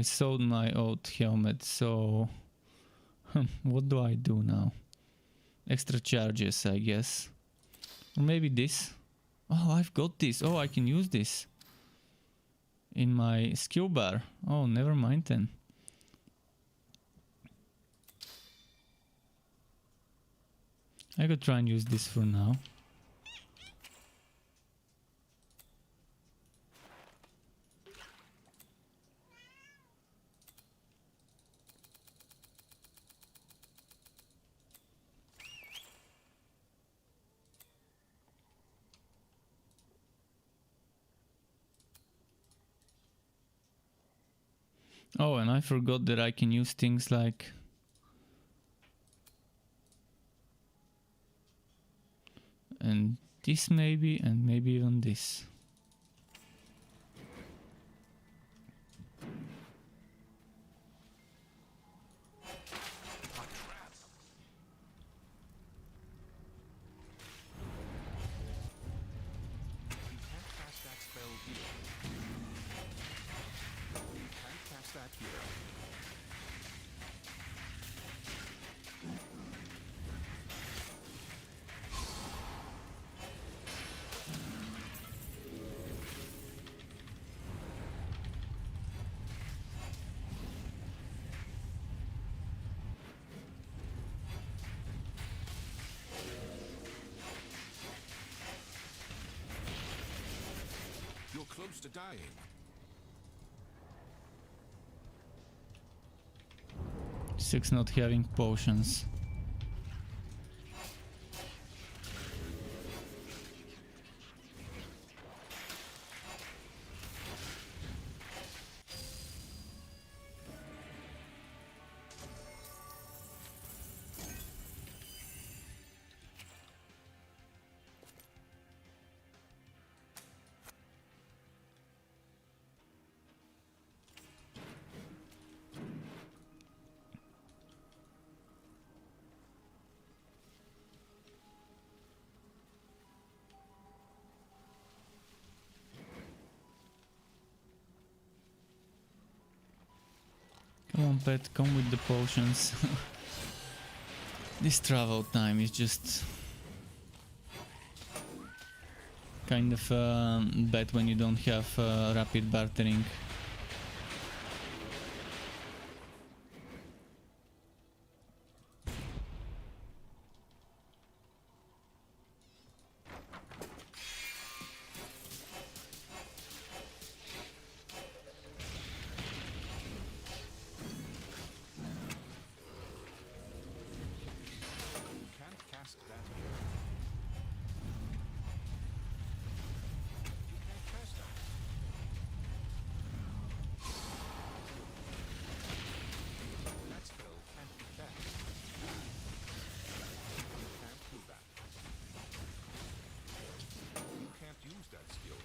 sold my old helmet, so what do I do now? Extra charges, I guess. Or maybe this. Oh, I've got this. Oh, I can use this in my skill bar. Oh, never mind then. I could try and use this for now. Oh, and I forgot that I can use things like and this maybe, and maybe even this. You can't cast that spell here. You can't cast that here. You're close to dying. Six not having potions. Come on, pet, come with the potions. This travel time is just kind of bad when you don't have rapid bartering. You can't cast that here. You can't cast that. That spell can't be cast. You can't do that. You can't use that skill.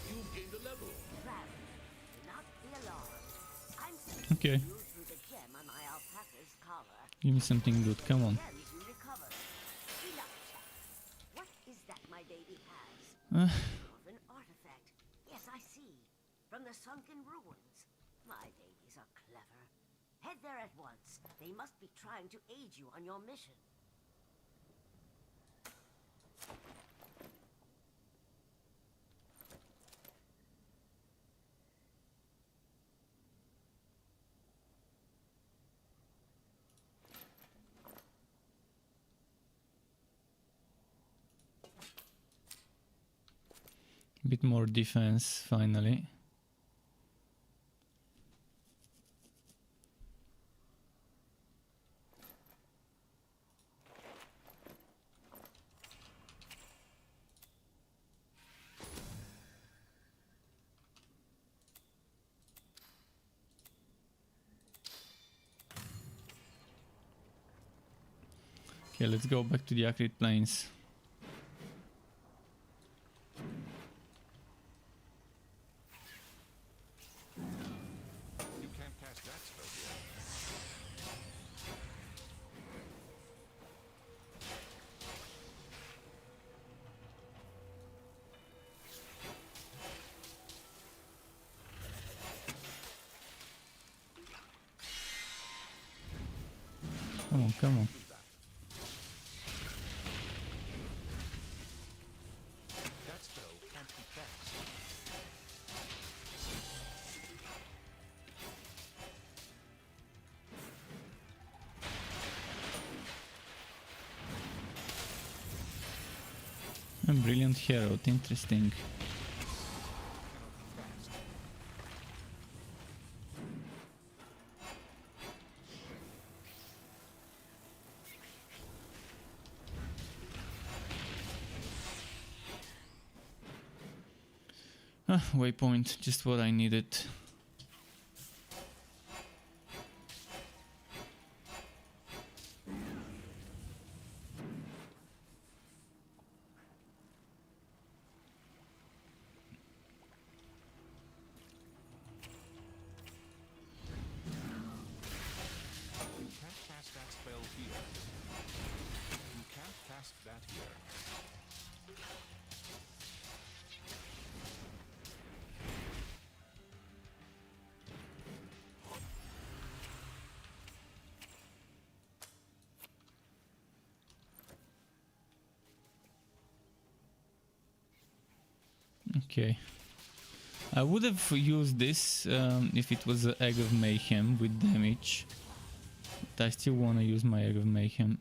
You've gained a level. Rav, do not be alarmed. I'm Okay. you through the gem on my alpaca boss's collar. Give me something good, come on. Then you recover. Enough chat. What is that my baby has? Of an artifact. Yes, I see. From the sunken ruins. My babies are clever. Head there at once. They must be trying to aid you on your mission. Bit more defense, finally. Okay, let's go back to the Acrid Plains. You can't cast that spell here. Come on, come on. That spell can't be cast. A brilliant hero, interesting. Waypoint, just what I needed. You can't cast that spell here. You can't cast that here. Okay. I would have used this if it was an Egg of Mayhem with damage. But I still want to use my Egg of Mayhem.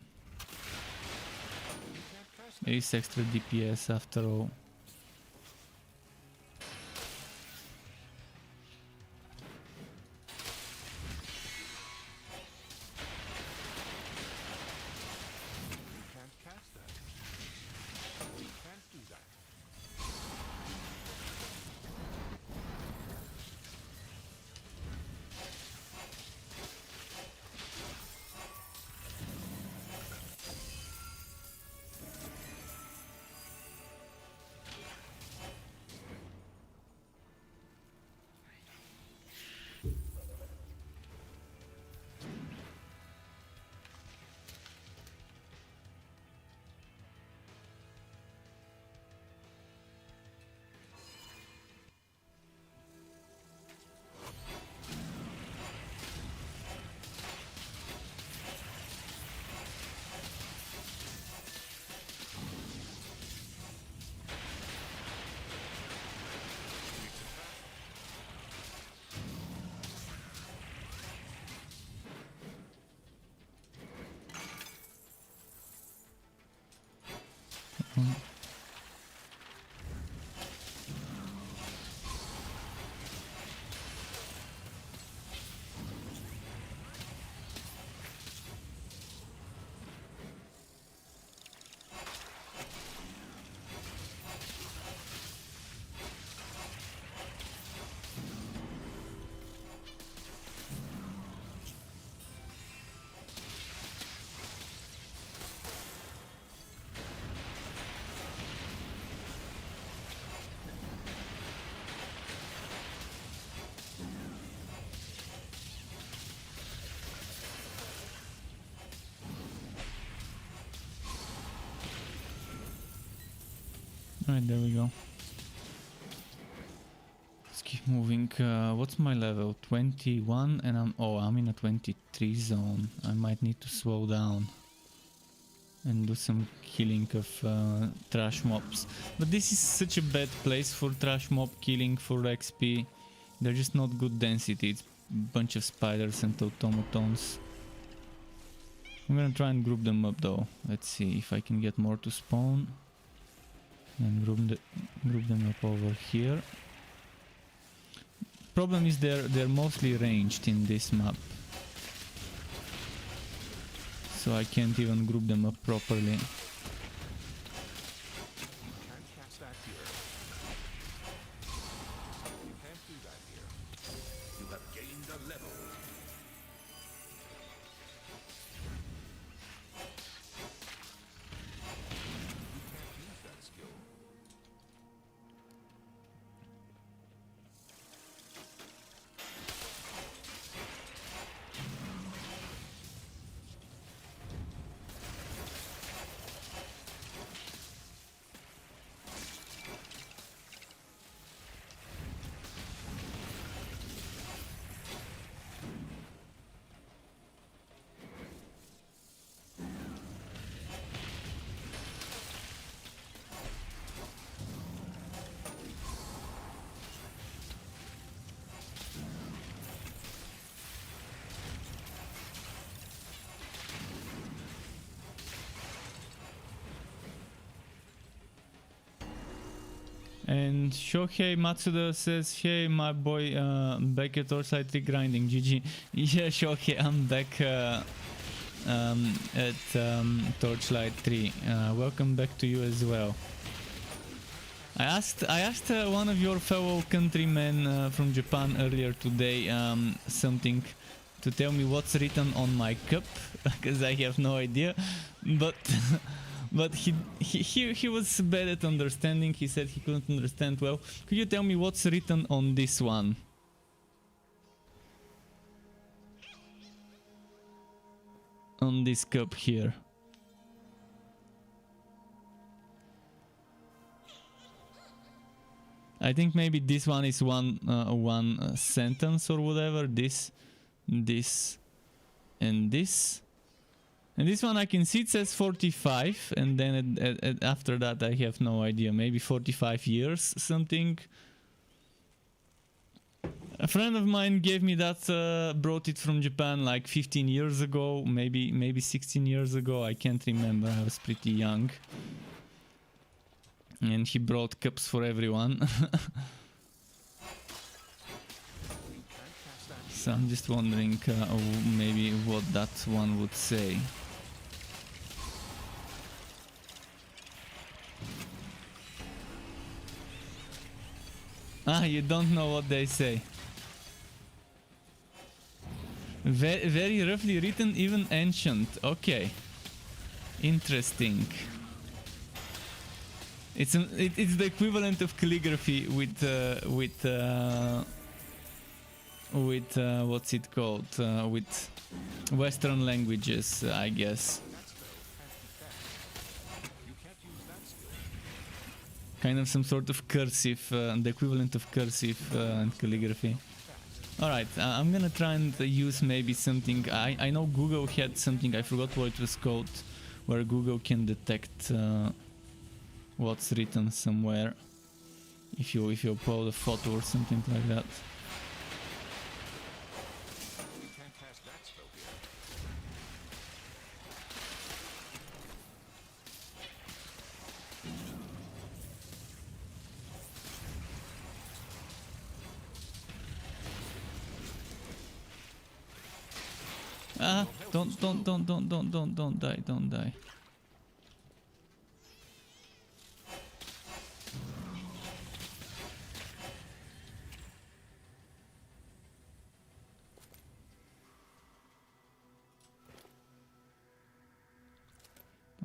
There is extra DPS after all. You can't cast that. You can't do that. Alright, there we go. Let's keep moving. What's my level? 21 and I'm in a 23 zone. I might need to slow down and do some killing of trash mobs. But this is such a bad place for trash mob killing for XP. They're just not good density. It's a bunch of spiders and automatons. I'm gonna try and group them up though. Let's see if I can get more to spawn. And group them up over here. Problem is they're mostly ranged in this map. So I can't even group them up properly. And Shohei Matsuda says, hey my boy, back at Torchlight 3 grinding, GG. Yeah, Shohei, I'm back at Torchlight 3. Welcome back to you as well. I asked one of your fellow countrymen from Japan earlier today something to tell me what's written on my cup, because I have no idea, but but he was bad at understanding. He said he couldn't understand well. Could you tell me what's written on this one? On this cup here. I think maybe this one is one sentence or whatever. This, and this. And this one I can see it says 45, and then after that I have no idea. Maybe 45 years, something. A friend of mine gave me that, brought it from Japan like 15 years ago, maybe 16 years ago. I can't remember. I was pretty young. And he brought cups for everyone. So I'm just wondering maybe what that one would say. Ah, you don't know what they say. Very roughly written, even ancient. Okay. Interesting. It's the equivalent of calligraphy with what's it called? With Western languages, I guess. Kind of some sort of cursive, the equivalent of cursive and calligraphy. Alright, I'm gonna try and use maybe something. I know Google had something, I forgot what it was called, where Google can detect what's written somewhere if you upload a photo or something like that. Ah, don't die, don't die.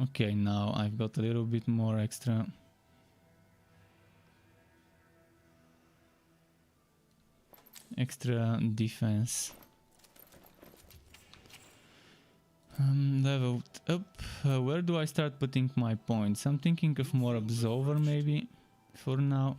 Okay, now I've got a little bit more extra defense. Leveled up. Where do I start putting my points? I'm thinking of more Absolver maybe for now.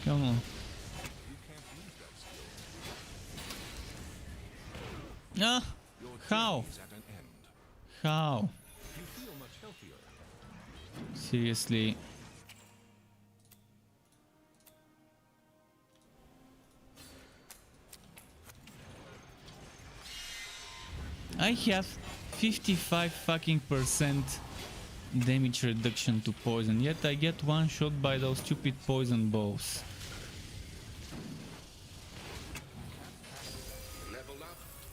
Come on. Ah! How? How? Seriously. I have 55 fucking % damage reduction to poison, yet I get one shot by those stupid poison balls.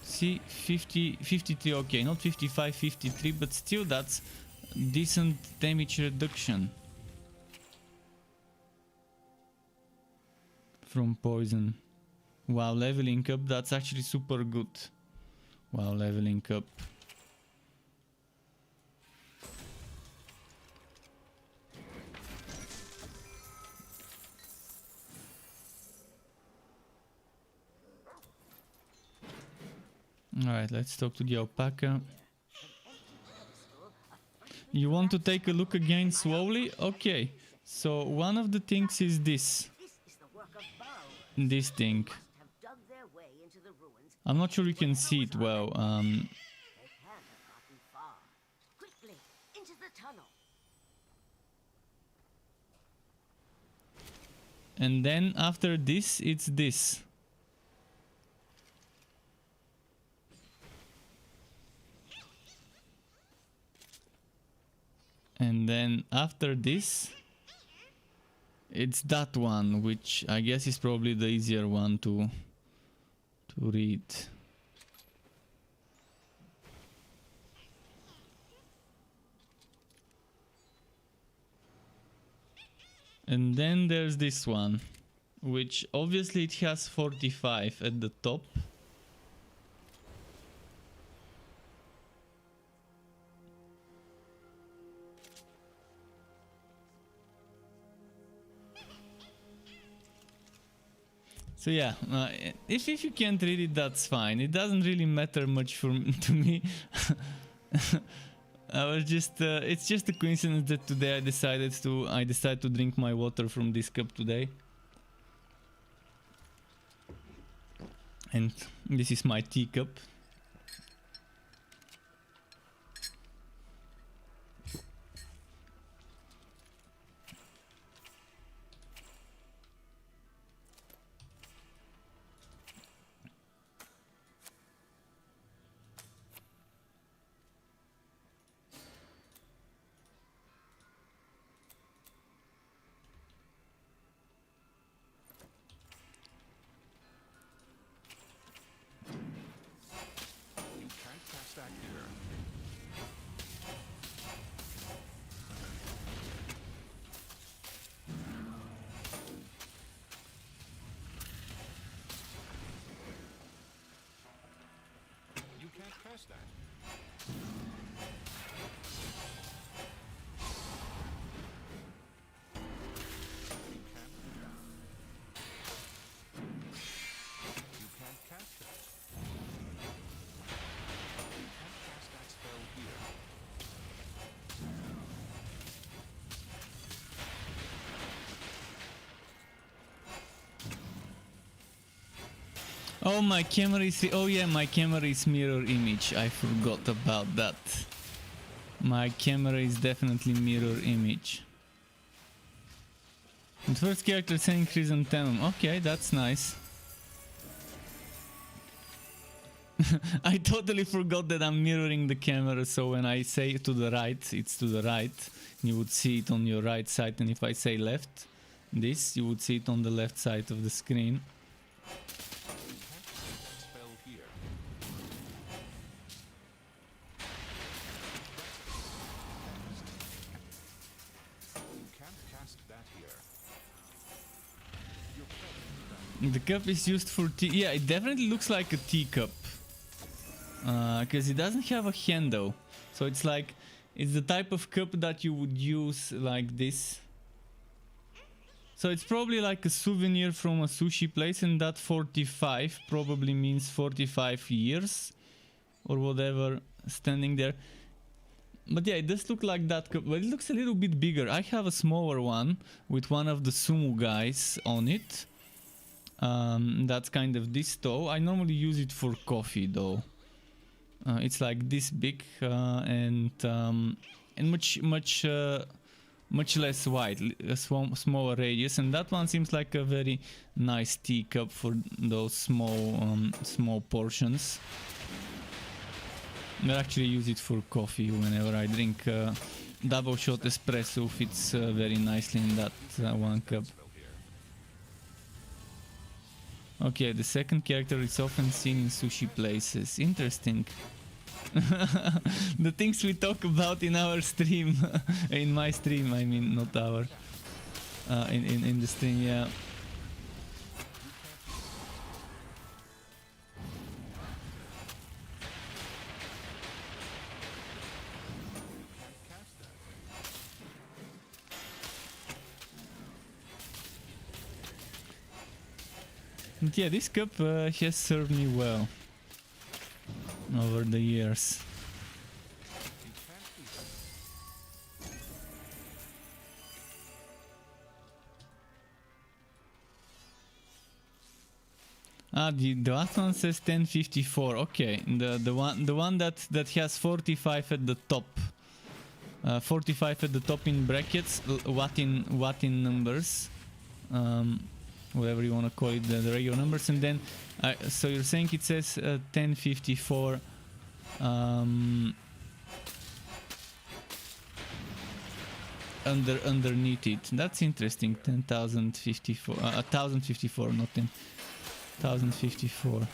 See, 53, okay, not 55, 53, but still that's decent damage reduction from poison. Wow, leveling up, that's actually super good. Wow, leveling up. Alright, let's talk to the alpaca. You want to take a look again slowly? Okay, so one of the things is this. This thing. I'm not sure you can see it well. And then after this, it's this. And then after this, it's that one, which I guess is probably the easier one to read. And then there's this one, which obviously it has 45 at the top. So yeah, if you can't read it, that's fine. It doesn't really matter much to me. I was just, it's just a coincidence that today I decided to drink my water from this cup today. And this is my teacup. Oh, my camera is... Oh yeah, my camera is mirror image. I forgot about that. My camera is definitely mirror image. And first character saying Chrysanthemum. Okay, that's nice. I totally forgot that I'm mirroring the camera, so when I say to the right, it's to the right. You would see it on your right side, and if I say left, this, you would see it on the left side of the screen. Spell here. You can't cast that here. Your cup. The cup is used for tea. Yeah, it definitely looks like a teacup. Because it doesn't have a handle. So it's like, it's the type of cup that you would use like this. So it's probably like a souvenir from a sushi place, and that 45 probably means 45 years or whatever standing there. But yeah, it does look like that cup, but it looks a little bit bigger. I have a smaller one with one of the sumo guys on it. That's kind of this tall. I normally use it for coffee though. It's like this big and much less wide, a smaller radius, and that one seems like a very nice teacup for those small portions. I actually use it for coffee whenever I drink double shot espresso. Fits very nicely in that one cup. Okay, the second character is often seen in sushi places. Interesting. The things we talk about in our stream, in my stream, I mean, not our, in the stream, yeah. But yeah, this cup has served me well over the years. The last one says 1054. Okay, the one that has 45 at the top. 45 at the top in brackets. What in numbers? Whatever you want to call it, the regular numbers, and then so you're saying it says 1054 underneath it. That's interesting. 10,054, 1054, not 10,054.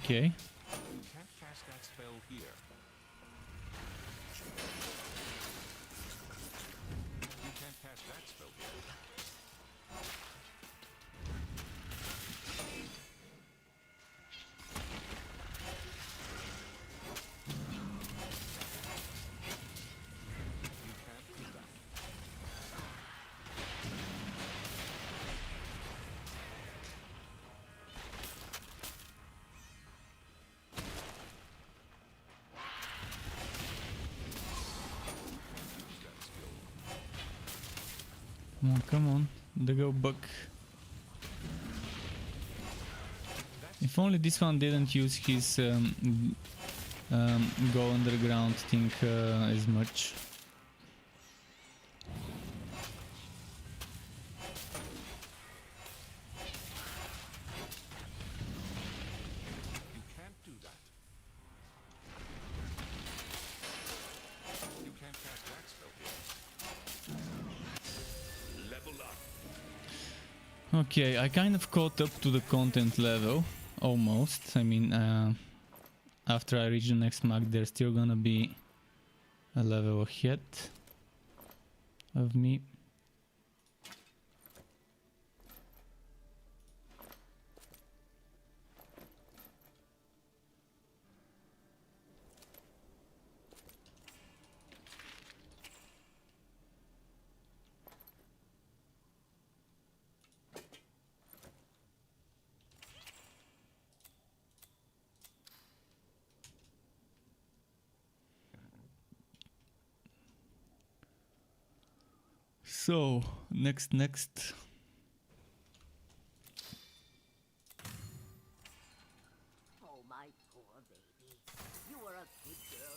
Okay. You can't cast that spell here. You can't cast that spell here. You can't do that. Come on, the go buck. If only this one didn't use his go underground thing as much. You can't do that. You can't cast that spell here. Okay, I kind of caught up to the content level, almost. I mean, after I reach the next map, there's still gonna be a level ahead of me. So, next. Oh, my poor baby. You were a good girl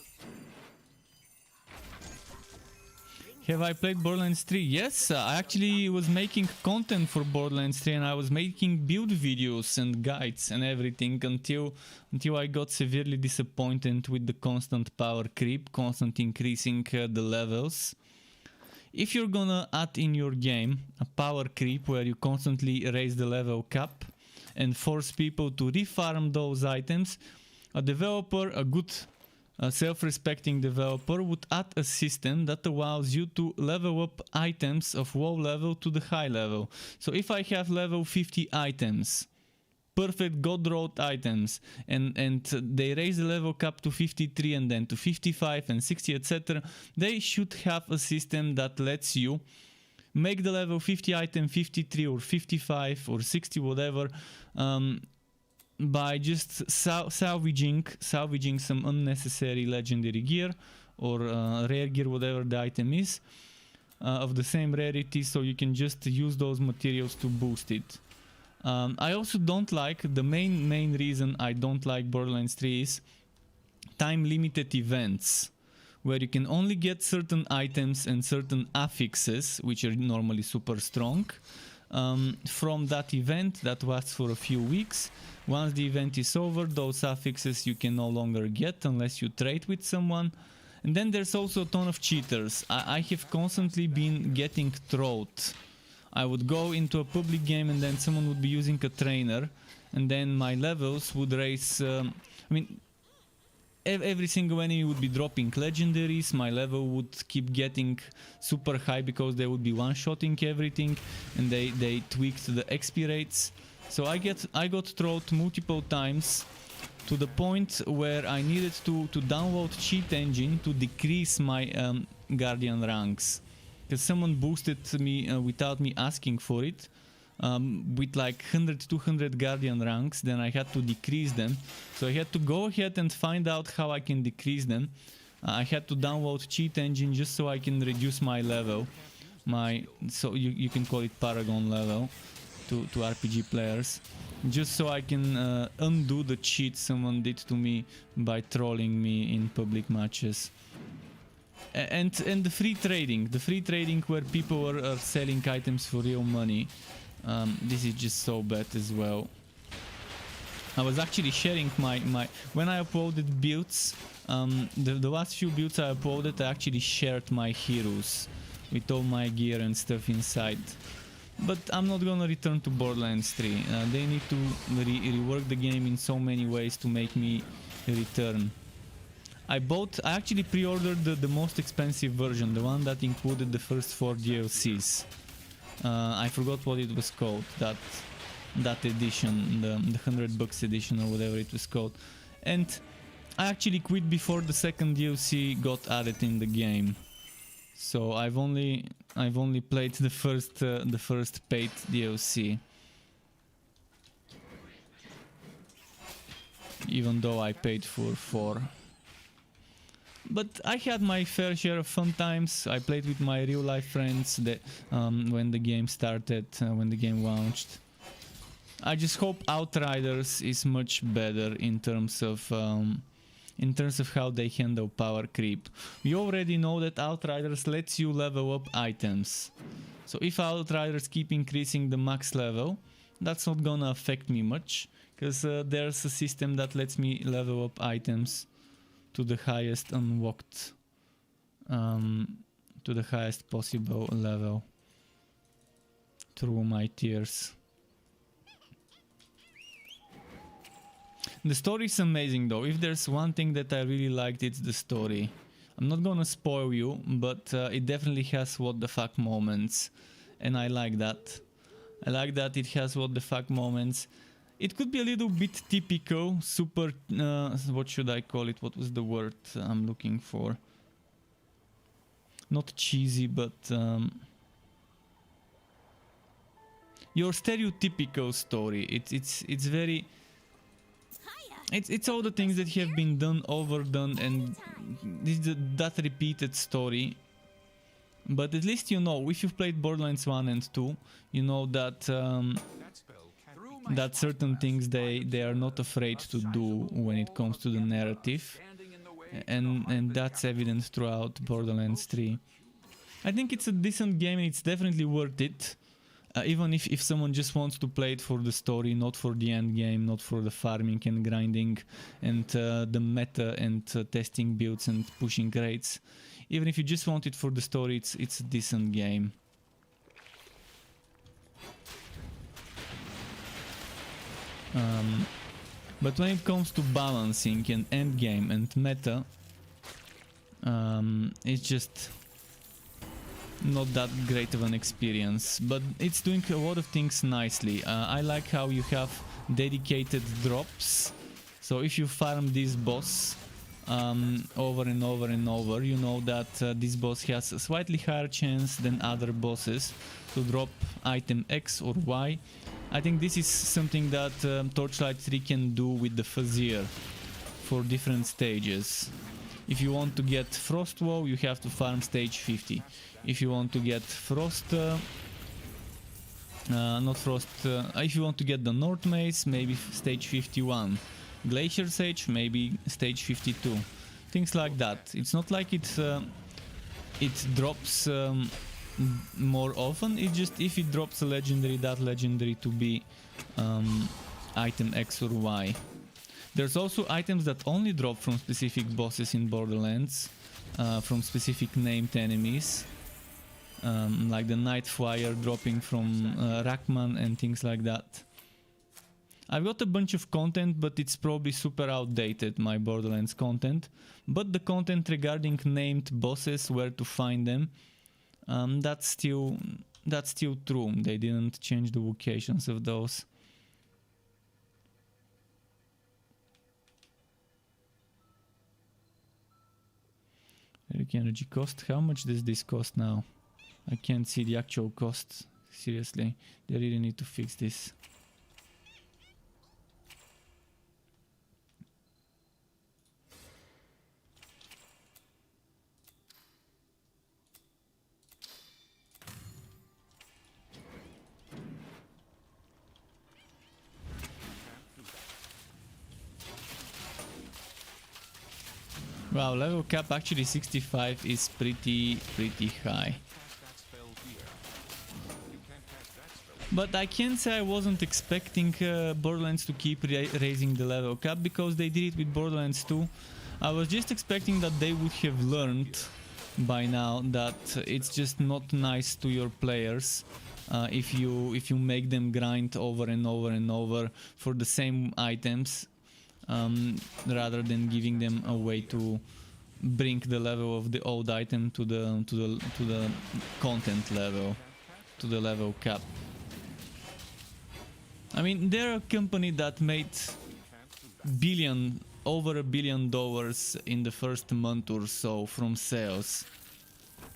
too. Have I played Borderlands 3? Yes, I actually was making content for Borderlands 3 and I was making build videos and guides and everything until I got severely disappointed with the constant power creep, constant increasing the levels. If you're gonna add in your game a power creep where you constantly raise the level cap and force people to refarm those items, a developer, a good self-respecting developer would add a system that allows you to level up items of low level to the high level. So if I have level 50 items, perfect god road items, and they raise the level cap to 53 and then to 55 and 60, etc., they should have a system that lets you make the level 50 item 53 or 55 or 60, whatever, by just salvaging some unnecessary legendary gear or rare gear, whatever the item is, of the same rarity, so you can just use those materials to boost it. I also don't like, the main reason I don't like Borderlands 3 is time limited events, where you can only get certain items and certain affixes, which are normally super strong, from that event that lasts for a few weeks. Once the event is over, those affixes you can no longer get unless you trade with someone. And then there's also a ton of cheaters. I have constantly been getting trolled. I would go into a public game and then someone would be using a trainer, and then my levels would raise. Every single enemy would be dropping legendaries, my level would keep getting super high because they would be one-shotting everything, and they tweaked the XP rates. So I got trolled multiple times to the point where I needed to download cheat engine to decrease my guardian ranks. Because someone boosted me without me asking for it, with like 100-200 guardian ranks, then I had to decrease them. So I had to go ahead and find out how I can decrease them. I had to download cheat engine just so I can reduce my level, so you can call it Paragon level to RPG players, just so I can undo the cheat someone did to me by trolling me in public matches. And the free trading where people are selling items for real money, this is just so bad as well. I was actually sharing my when I uploaded builds, the last few builds I uploaded, I actually shared my heroes with all my gear and stuff inside. But I'm not gonna return to Borderlands 3. They need to rework the game in so many ways to make me return. I actually pre-ordered the most expensive version, the one that included the first 4 DLCs. I forgot what it was called, that edition, the $100 edition or whatever it was called. And I actually quit before the second DLC got added in the game. So I've only played the first paid DLC. Even though I paid for 4. But I had my fair share of fun times. I played with my real life friends when the game started, when the game launched. I just hope Outriders is much better in terms of how they handle power creep. We already know that Outriders lets you level up items. So if Outriders keep increasing the max level, that's not gonna affect me much, because there's a system that lets me level up items to the highest unlocked, to the highest possible level through my tiers. The story is amazing though. If there's one thing that I really liked, it's the story. I'm not gonna spoil you, but it definitely has what the fuck moments, and I like that. I like that it has what the fuck moments. It could be a little bit typical, super, what should I call it? What was the word I'm looking for? Not cheesy, but your stereotypical story. It's very. It's all the things that have been done, overdone, and that repeated story. But at least you know, if you've played Borderlands 1 and 2, you know that that certain things they are not afraid to do when it comes to the narrative, and that's evident throughout Borderlands 3. I think it's a decent game and it's definitely worth it. Even if someone just wants to play it for the story, not for the end game, not for the farming and grinding and the meta and testing builds and pushing rates. Even if you just want it for the story, it's a decent game. But when it comes to balancing and end game and meta, it's just not that great of an experience, but it's doing a lot of things nicely. I like how you have dedicated drops, so if you farm this boss over and over and over, you know that this boss has a slightly higher chance than other bosses to drop item X or Y. I think this is something that Torchlight 3 can do with the Fuzzier for different stages. If you want to get Frostwoe, you have to farm stage 50. If you want to get Frost... if you want to get the North Maze, maybe stage 51. Glacier Sage, maybe stage 52. Things like that. It's not like it drops more often, it's just if it drops a legendary, that legendary to be item X or Y. There's also items that only drop from specific bosses in Borderlands, from specific named enemies, like the Nightflyer dropping from Rackman and things like that. I've got a bunch of content, but it's probably super outdated, my Borderlands content. But the content regarding named bosses, where to find them, that's still true. They didn't change the locations of those. Relic energy cost. How much does this cost now? I can't see the actual cost. Seriously, they really need to fix this. Wow, level cap actually 65 is pretty high. But I can't say I wasn't expecting Borderlands to keep raising the level cap, because they did it with Borderlands 2. I was just expecting that they would have learned by now that it's just not nice to your players if you make them grind over and over and over for the same items. Rather than giving them a way to bring the level of the old item to the content level, to the level cap. I mean, they're a company that made over $1 billion in the first month or so from sales.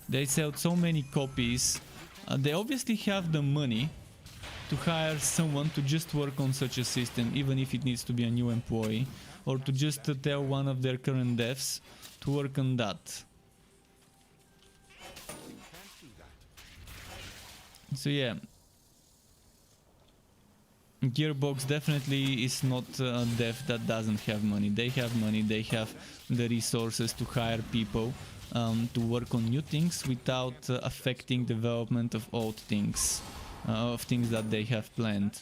They sold so many copies. They obviously have the money to hire someone to just work on such a system, even if it needs to be a new employee, or to just tell one of their current devs to work on that. So yeah, Gearbox definitely is not a dev that doesn't have money. They have money, they have the resources to hire people to work on new things without affecting development of old things. Of things that they have planned.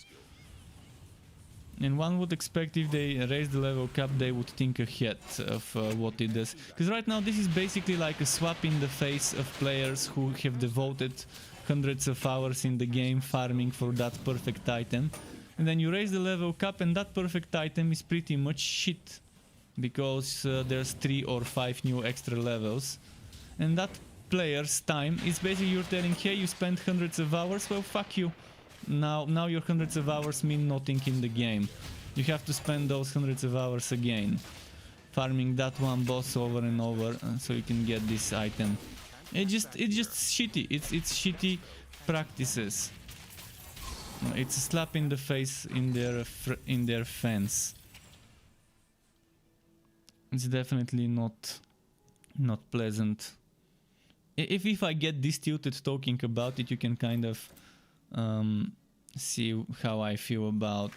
And one would expect if they raise the level cap, they would think ahead of what it does. Because right now this is basically like a swap in the face of players who have devoted hundreds of hours in the game farming for that perfect item. And then you raise the level cap and that perfect item is pretty much shit. because there's 3 or 5 new extra levels, and that player's time is basically you're telling, hey, you spent hundreds of hours, well, fuck you. Now your hundreds of hours mean nothing in the game. You have to spend those hundreds of hours again, farming that one boss over and over, so you can get this item. It's just shitty. It's shitty practices. It's a slap in the face in their fence. It's definitely not pleasant. If I get distilted talking about it, you can kind of see how I feel about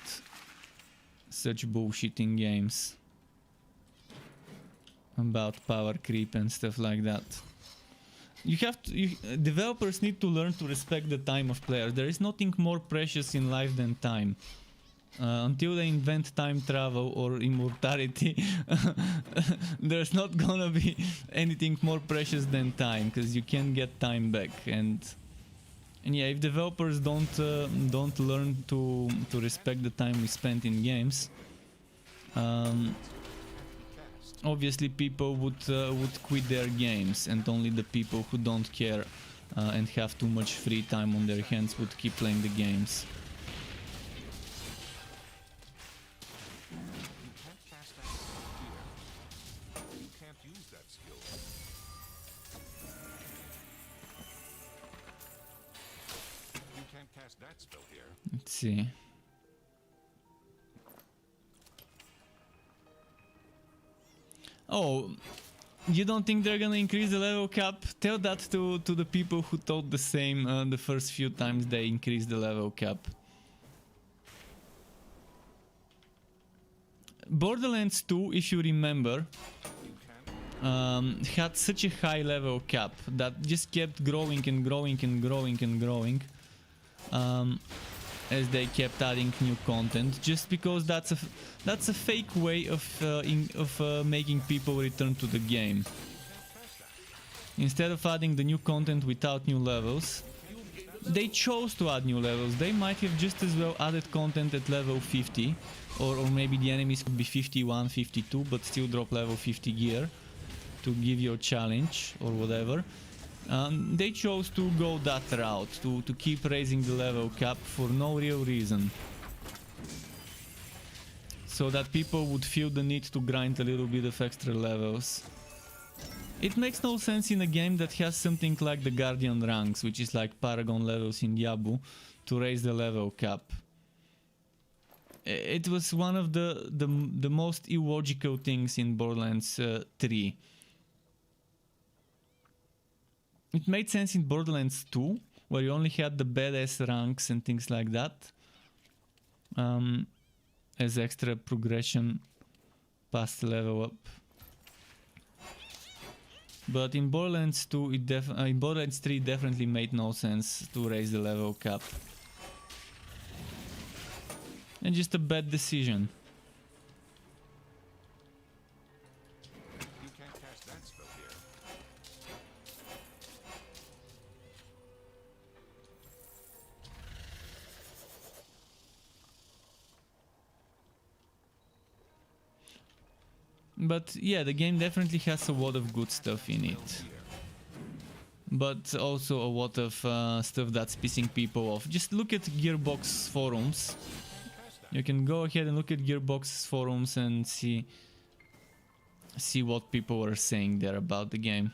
such bullshitting games, about power creep and stuff like that. Developers need to learn to respect the time of players. There is nothing more precious in life than time. Until they invent time travel or immortality, there's not gonna be anything more precious than time, because you can't get time back. And yeah, if developers don't learn to respect the time we spent in games, obviously people would quit their games, and only the people who don't care and have too much free time on their hands would keep playing the games. Let's see. Oh, you don't think they're gonna increase the level cap? Tell that to the people who thought the same the first few times they increased the level cap. Borderlands 2, if you remember, had such a high level cap that just kept growing and growing and growing and growing. As they kept adding new content, just because that's a fake way of making people return to the game. Instead of adding the new content without new levels, they chose to add new levels. They might have just as well added content at level 50, or maybe the enemies could be 51, 52, but still drop level 50 gear to give you a challenge or whatever. They chose to go that route, to keep raising the level cap for no real reason. So that people would feel the need to grind a little bit of extra levels. It makes no sense in a game that has something like the Guardian ranks, which is like Paragon levels in Diablo, to raise the level cap. It was one of the most illogical things in Borderlands 3. It made sense in Borderlands 2, where you only had the badass ranks and things like that, as extra progression past level up. But in Borderlands 2, in Borderlands 3, it definitely made no sense to raise the level cap. And just a bad decision. But yeah, the game definitely has a lot of good stuff in it. But also a lot of stuff that's pissing people off. Just look at Gearbox forums. You can go ahead and look at Gearbox forums and see what people are saying there about the game.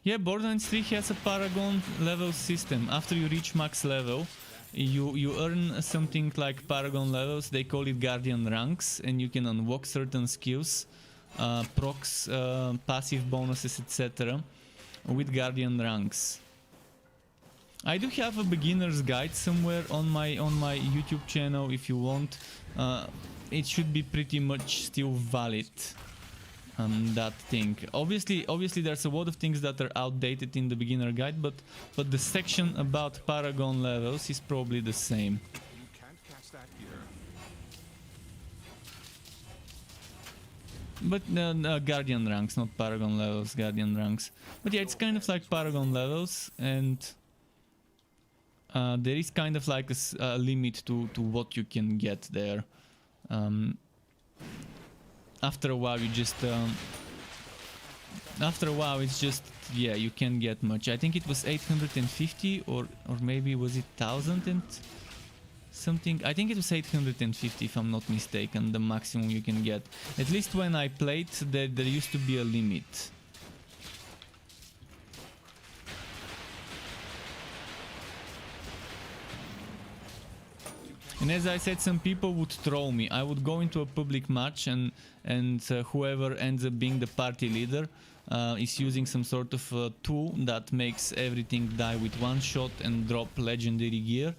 Yeah, Borderlands 3 has a Paragon level system. After you reach max level, you earn something like Paragon levels. They call it Guardian ranks, and you can unlock certain skills, procs, passive bonuses, etc. with Guardian ranks. I do have a beginner's guide somewhere on my YouTube channel if you want. It should be pretty much still valid. That thing. Obviously there's a lot of things that are outdated in the beginner guide, but the section about Paragon levels is probably the same. You can't cast that here. But Guardian ranks, not Paragon levels, Guardian ranks. But yeah, it's kind of like Paragon levels, and there is kind of like a limit to what you can get there. after a while you just after a while it's just, yeah, you can't get much. I think it was 850 or maybe was it 1000 and something. I think it was 850 if I'm not mistaken, the maximum you can get. At least when I played, there used to be a limit. And as I said, some people would troll me. I would go into a public match and whoever ends up being the party leader is using some sort of tool that makes everything die with one shot and drop legendary gear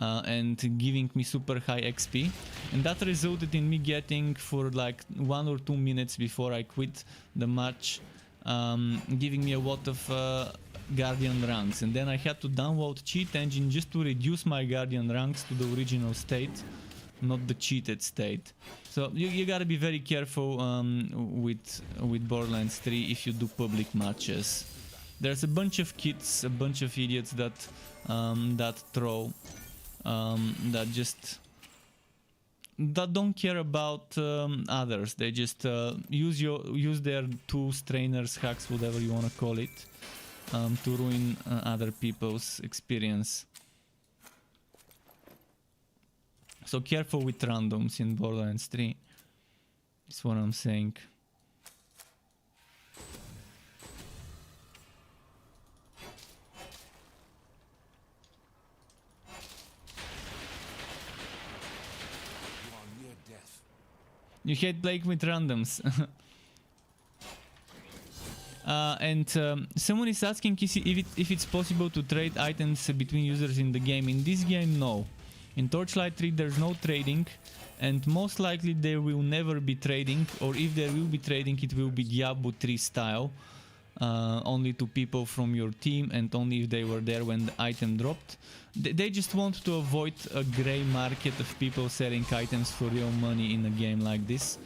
and giving me super high XP. And that resulted in me getting, for like 1 or 2 minutes before I quit the match, giving me a lot of Guardian ranks, and then I had to download cheat engine just to reduce my Guardian ranks to the original state, not the cheated state. So you gotta be very careful with Borderlands 3 if you do public matches. There's a bunch of kids, a bunch of idiots that troll, that don't care about others. They just use their tools, trainers, hacks, whatever you wanna call it, to ruin other people's experience. So careful with randoms in Borderlands 3. That's what I'm saying. You are near death. You hate playing with randoms. Someone is asking if it's possible to trade items between users in the game. In this game, no. In Torchlight 3 there's no trading, and most likely there will never be trading, or if there will be trading, it will be Diablo 3 style, only to people from your team and only if they were there when the item dropped. They just want to avoid a grey market of people selling items for real money in a game like this.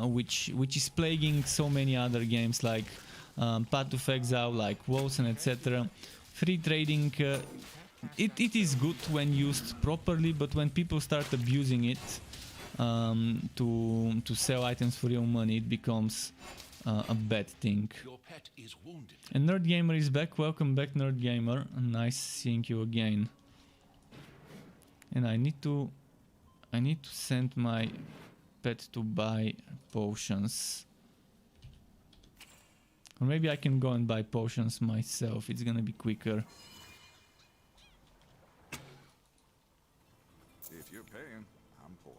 Which is plaguing so many other games like Path of Exile, like WoW and etc. Free trading, it is good when used properly, but when people start abusing it to sell items for real money, it becomes a bad thing. Your pet is wounded. And Nerd Gamer is back. Welcome back, Nerd Gamer. Nice seeing you again. And I need to send my pet to buy potions. Or maybe I can go and buy potions myself. It's gonna be quicker. If you're paying, I'm for it.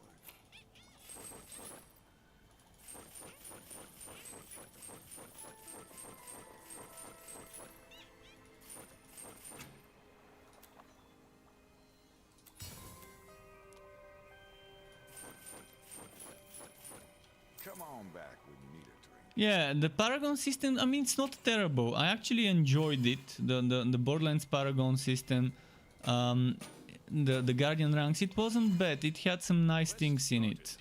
Come on back when you need a drink. Yeah, the Paragon system, I mean, it's not terrible. I actually enjoyed it, the Borderlands Paragon system. The Guardian ranks, it wasn't bad. It had some nice things in it.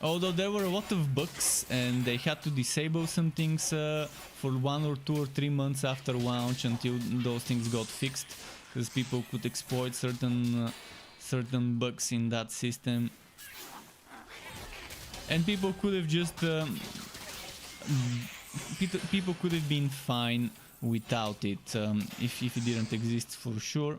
Although there were a lot of bugs and they had to disable some things for 1 or 2 or 3 months after launch until those things got fixed, because people could exploit certain bugs in that system. And people could have just people could have been fine without it if it didn't exist, for sure.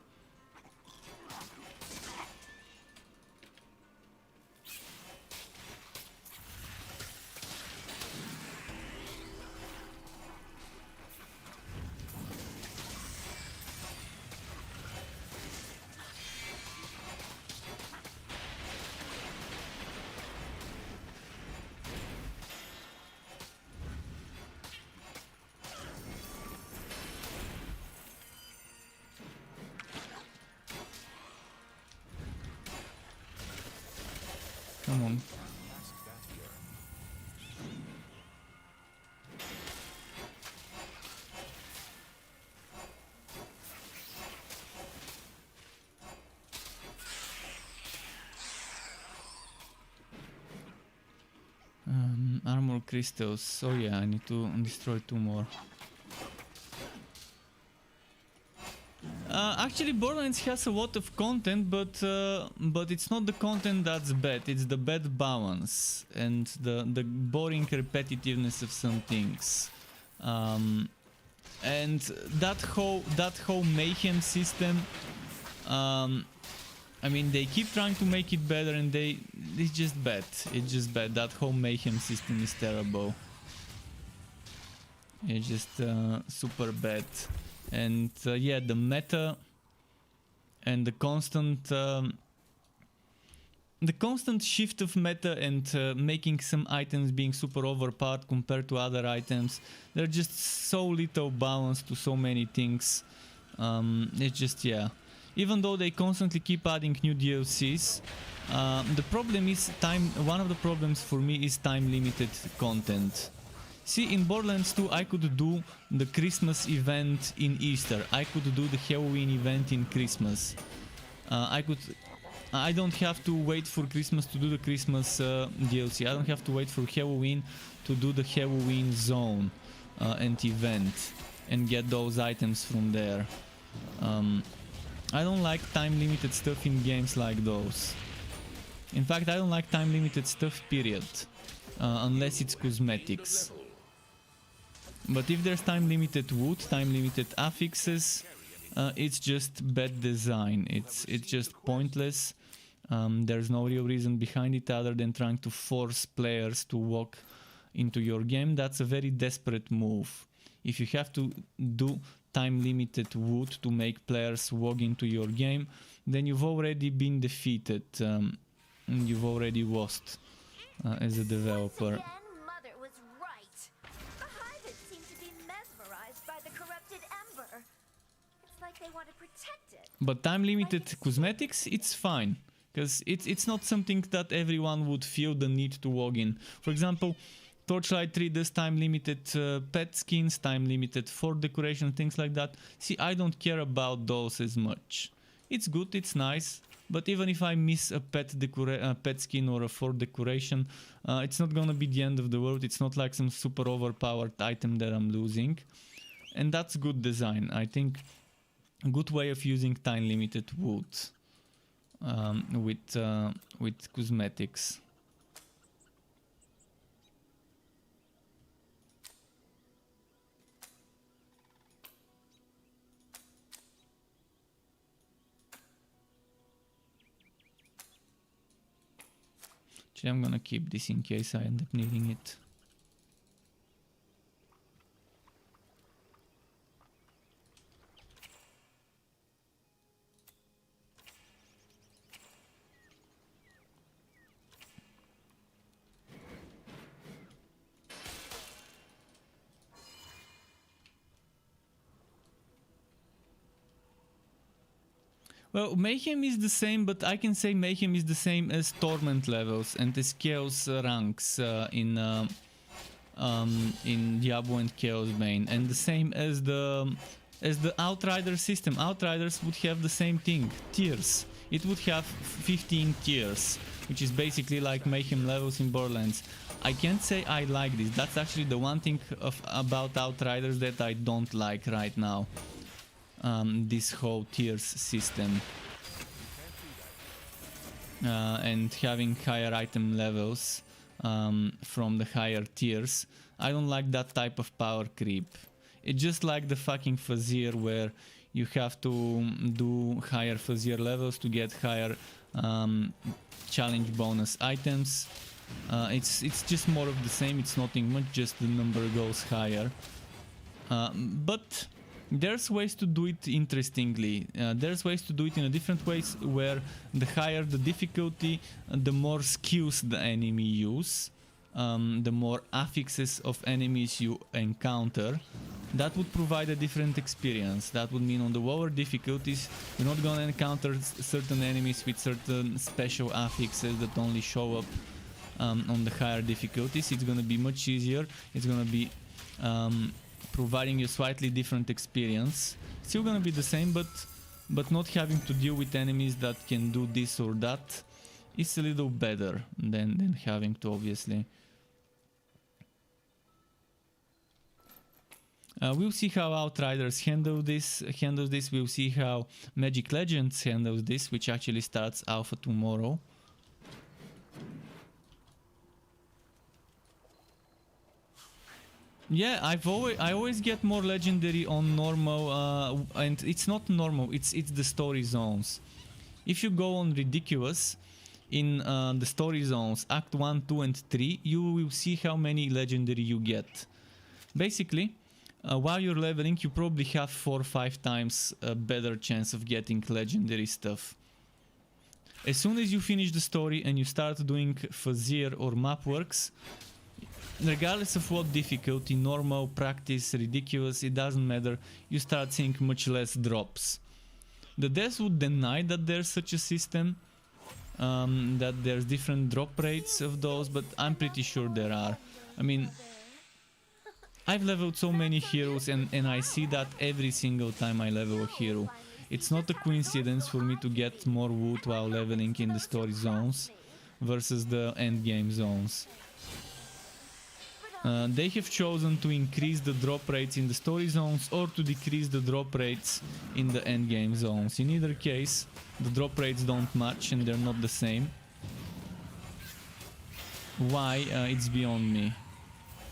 Come on. Armor crystals. Oh yeah, I need to destroy 2 more. Actually, Borderlands has a lot of content, but it's not the content that's bad. It's the bad balance and the boring repetitiveness of some things. And that whole mayhem system. I mean, they keep trying to make it better, and it's just bad. It's just bad. That whole mayhem system is terrible. It's just super bad. And yeah, the meta and the constant shift of meta and making some items being super overpowered compared to other items. There's just so little balance to so many things. It's just, yeah. Even though they constantly keep adding new DLCs, the problem is one of the problems for me is time limited content. See, in Borderlands 2 I could do the Christmas event in Easter, I could do the Halloween event in Christmas. I don't have to wait for Christmas to do the Christmas DLC, I don't have to wait for Halloween to do the Halloween zone and event and get those items from there. I don't like time limited stuff in games like those. In fact, I don't like time limited stuff, period, unless it's cosmetics. But if there's time limited wood, time limited affixes, it's just bad design. It's just pointless. There's no real reason behind it other than trying to force players to walk into your game. That's a very desperate move. If you have to do time limited wood to make players walk into your game, then you've already been defeated. You've already lost as a developer. Mother was right. The Hives seem to be mesmerized by the corrupted ember. It's like they want to protect it. But time limited cosmetics, it's fine, because it's not something that everyone would feel the need to log in. For example, Torchlight 3 does time limited pet skins, time limited fort decoration, things like that. See, I don't care about those as much. It's good, it's nice, but even if I miss a pet skin or a fort decoration, it's not gonna be the end of the world. It's not like some super overpowered item that I'm losing. And that's good design. I think a good way of using time limited wood with cosmetics. Actually, I'm gonna keep this in case I end up needing it. Well, Mayhem is the same, but I can say Mayhem is the same as Torment levels and as Chaos ranks in Diablo and Chaos Bane, and the same as the Outrider system. Outriders would have the same thing, tiers. It would have 15 tiers, which is basically like Mayhem levels in Borderlands. I can't say I like this. That's actually the one thing about Outriders that I don't like right now. This whole tiers system and having higher item levels from the higher tiers. I don't like that type of power creep. It's just like the fucking Fazir, where you have to do higher Fazir levels to get higher challenge bonus items. It's just more of the same. It's nothing much, just the number goes higher. But there's ways to do it interestingly. There's ways to do it in a different ways, where the higher the difficulty, the more skills the enemy use, the more affixes of enemies you encounter. That would provide a different experience. That would mean on the lower difficulties, you're not gonna encounter certain enemies with certain special affixes that only show up on the higher difficulties. It's gonna be much easier. It's gonna be providing you slightly different experience. Still gonna be the same, but not having to deal with enemies that can do this or that. It's a little better than having to, obviously. We'll see how Outriders handles this. We'll see how Magic Legends handles this, which actually starts alpha tomorrow. Yeah, I always get more legendary on normal, and it's not normal. It's the story zones. If you go on ridiculous in the story zones, Act 1, 2, and 3, you will see how many legendary you get. Basically, while you're leveling, you probably have 4 or 5 times a better chance of getting legendary stuff. As soon as you finish the story and you start doing Fazir or map works, regardless of what difficulty, normal, practice, ridiculous, it doesn't matter, you start seeing much less drops. The devs would deny that there's such a system, that there's different drop rates of those, but I'm pretty sure there are. I mean, I've leveled so many heroes and I see that every single time I level a hero. It's not a coincidence for me to get more wood while leveling in the story zones versus the endgame zones. They have chosen to increase the drop rates in the story zones or to decrease the drop rates in the endgame zones. In either case, the drop rates don't match and they're not the same. Why? It's beyond me.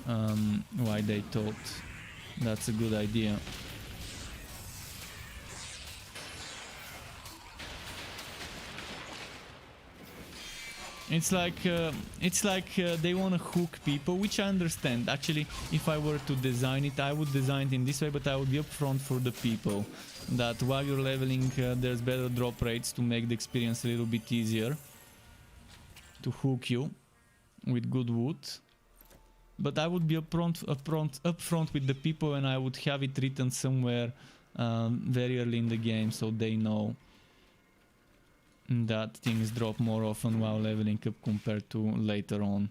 Why they thought that's a good idea. It's like they want to hook people, which I understand. Actually, if I were to design it, I would design it in this way, but I would be upfront for the people. That while you're leveling, there's better drop rates to make the experience a little bit easier. To hook you with good wood. But I would be upfront with the people, and I would have it written somewhere very early in the game, so they know that things drop more often while leveling up compared to later on.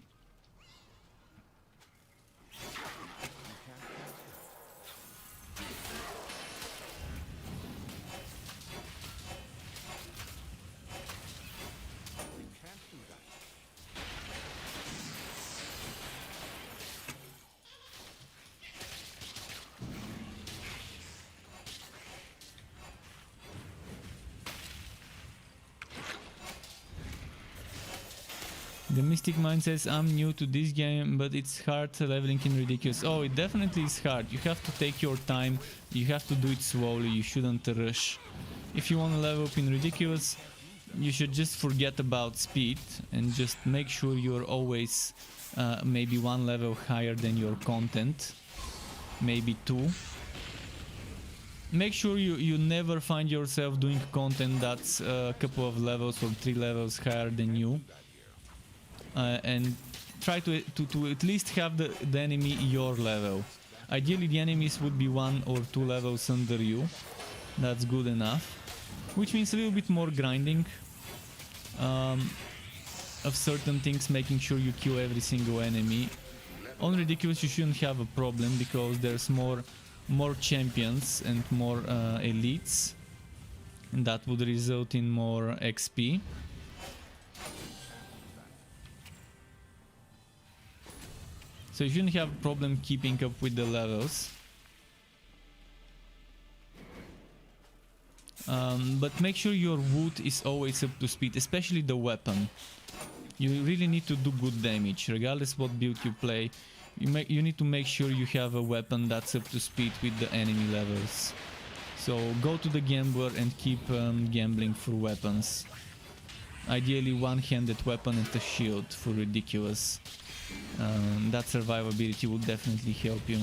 The Mystic Mind says, I'm new to this game, but it's hard leveling in Ridiculous. Oh, it definitely is hard. You have to take your time, you have to do it slowly, you shouldn't rush. If you want to level up in Ridiculous, you should just forget about speed and just make sure you're always maybe 1 level higher than your content. Maybe 2. Make sure you never find yourself doing content that's a couple of levels or 3 levels higher than you. And try to at least have the enemy your level. Ideally the enemies would be 1 or 2 levels under you. That's good enough. Which means a little bit more grinding of certain things, making sure you kill every single enemy. On Ridiculous you shouldn't have a problem because there's more champions and more elites. And that would result in more XP. So you shouldn't have a problem keeping up with the levels. But make sure your wood is always up to speed, especially the weapon. You really need to do good damage, regardless what build you play. You need to make sure you have a weapon that's up to speed with the enemy levels. So go to the gambler and keep gambling for weapons. Ideally one-handed weapon and a shield for Ridiculous. That survivability will definitely help you.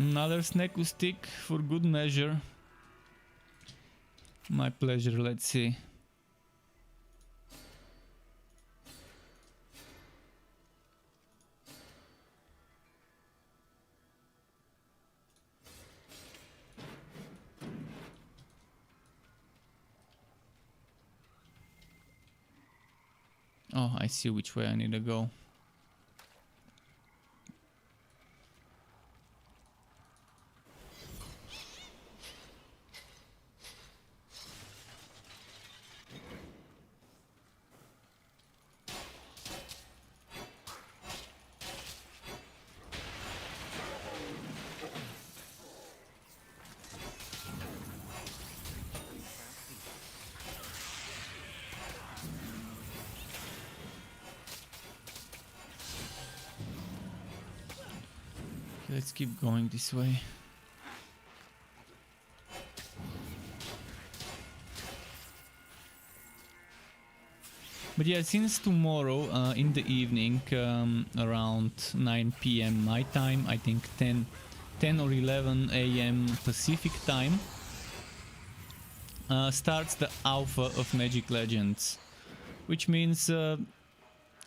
Another Sneku stick for good measure. My pleasure, let's see. Oh, I see which way I need to go. Let's keep going this way. But yeah, since tomorrow in the evening, around 9 p.m. my time, I think 10 or 11 a.m. Pacific time, starts the alpha of Magic Legends. Which means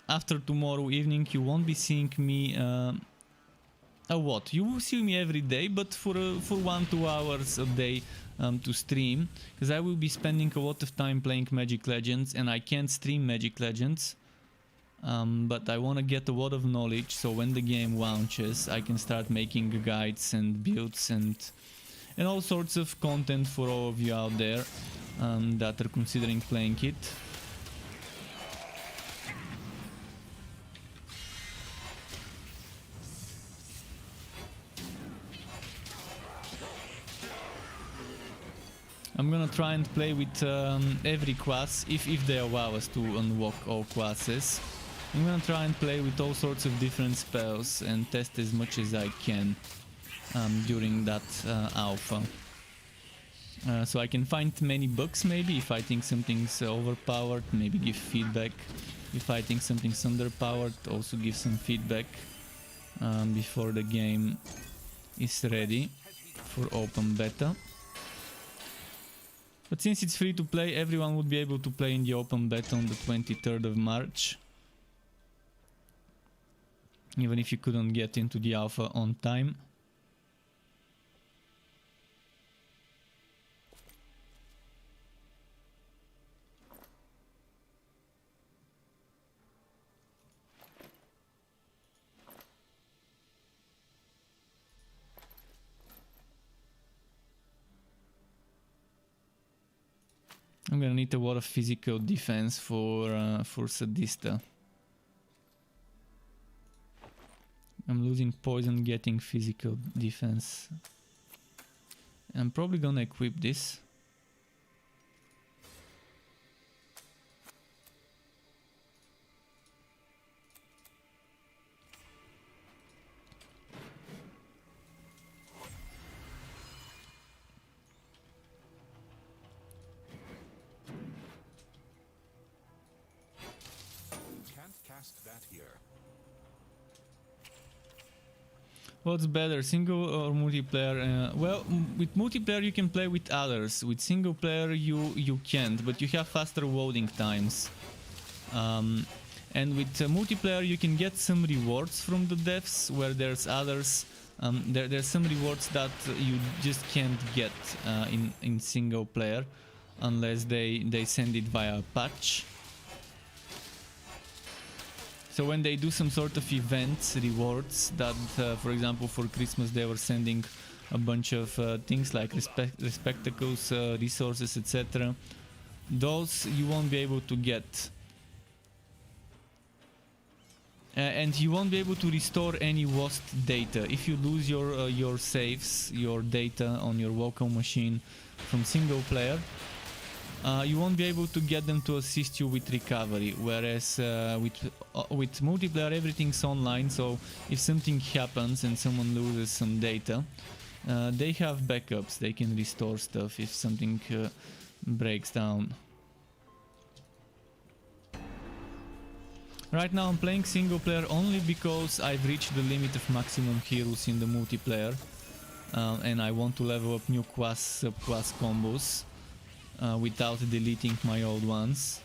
after tomorrow evening you won't be seeing me what? You will see me every day, but for 1-2 hours a day to stream, because I will be spending a lot of time playing Magic Legends, and I can't stream Magic Legends. But I want to get a lot of knowledge, so when the game launches, I can start making guides and builds and all sorts of content for all of you out there that are considering playing it. I'm gonna try and play with every class, if they allow us to unlock all classes. I'm gonna try and play with all sorts of different spells and test as much as I can during that alpha. So I can find many bugs maybe, if I think something's overpowered, maybe give feedback. If I think something's underpowered, also give some feedback before the game is ready for open beta. But since it's free to play, everyone would be able to play in the open beta on the 23rd of March. Even if you couldn't get into the alpha on time. I'm gonna need a lot of physical defense for Sadista. I'm losing poison, getting physical defense. I'm probably gonna equip this. What's better, single or multiplayer? Well, with multiplayer you can play with others. With single player you can't, but you have faster loading times. And with multiplayer you can get some rewards from the devs, where there's others. There's some rewards that you just can't get in single player unless they send it via a patch. So when they do some sort of events, rewards, that for example for Christmas they were sending a bunch of things like spectacles, resources, etc. Those you won't be able to get. And you won't be able to restore any lost data. If you lose your saves, your data on your local machine from single player, you won't be able to get them to assist you with recovery, whereas with multiplayer everything's online, so if something happens and someone loses some data, they have backups, they can restore stuff if something breaks down. Right now I'm playing single player only because I've reached the limit of maximum heroes in the multiplayer. and I want to level up new quas, sub-quas combos without deleting my old ones.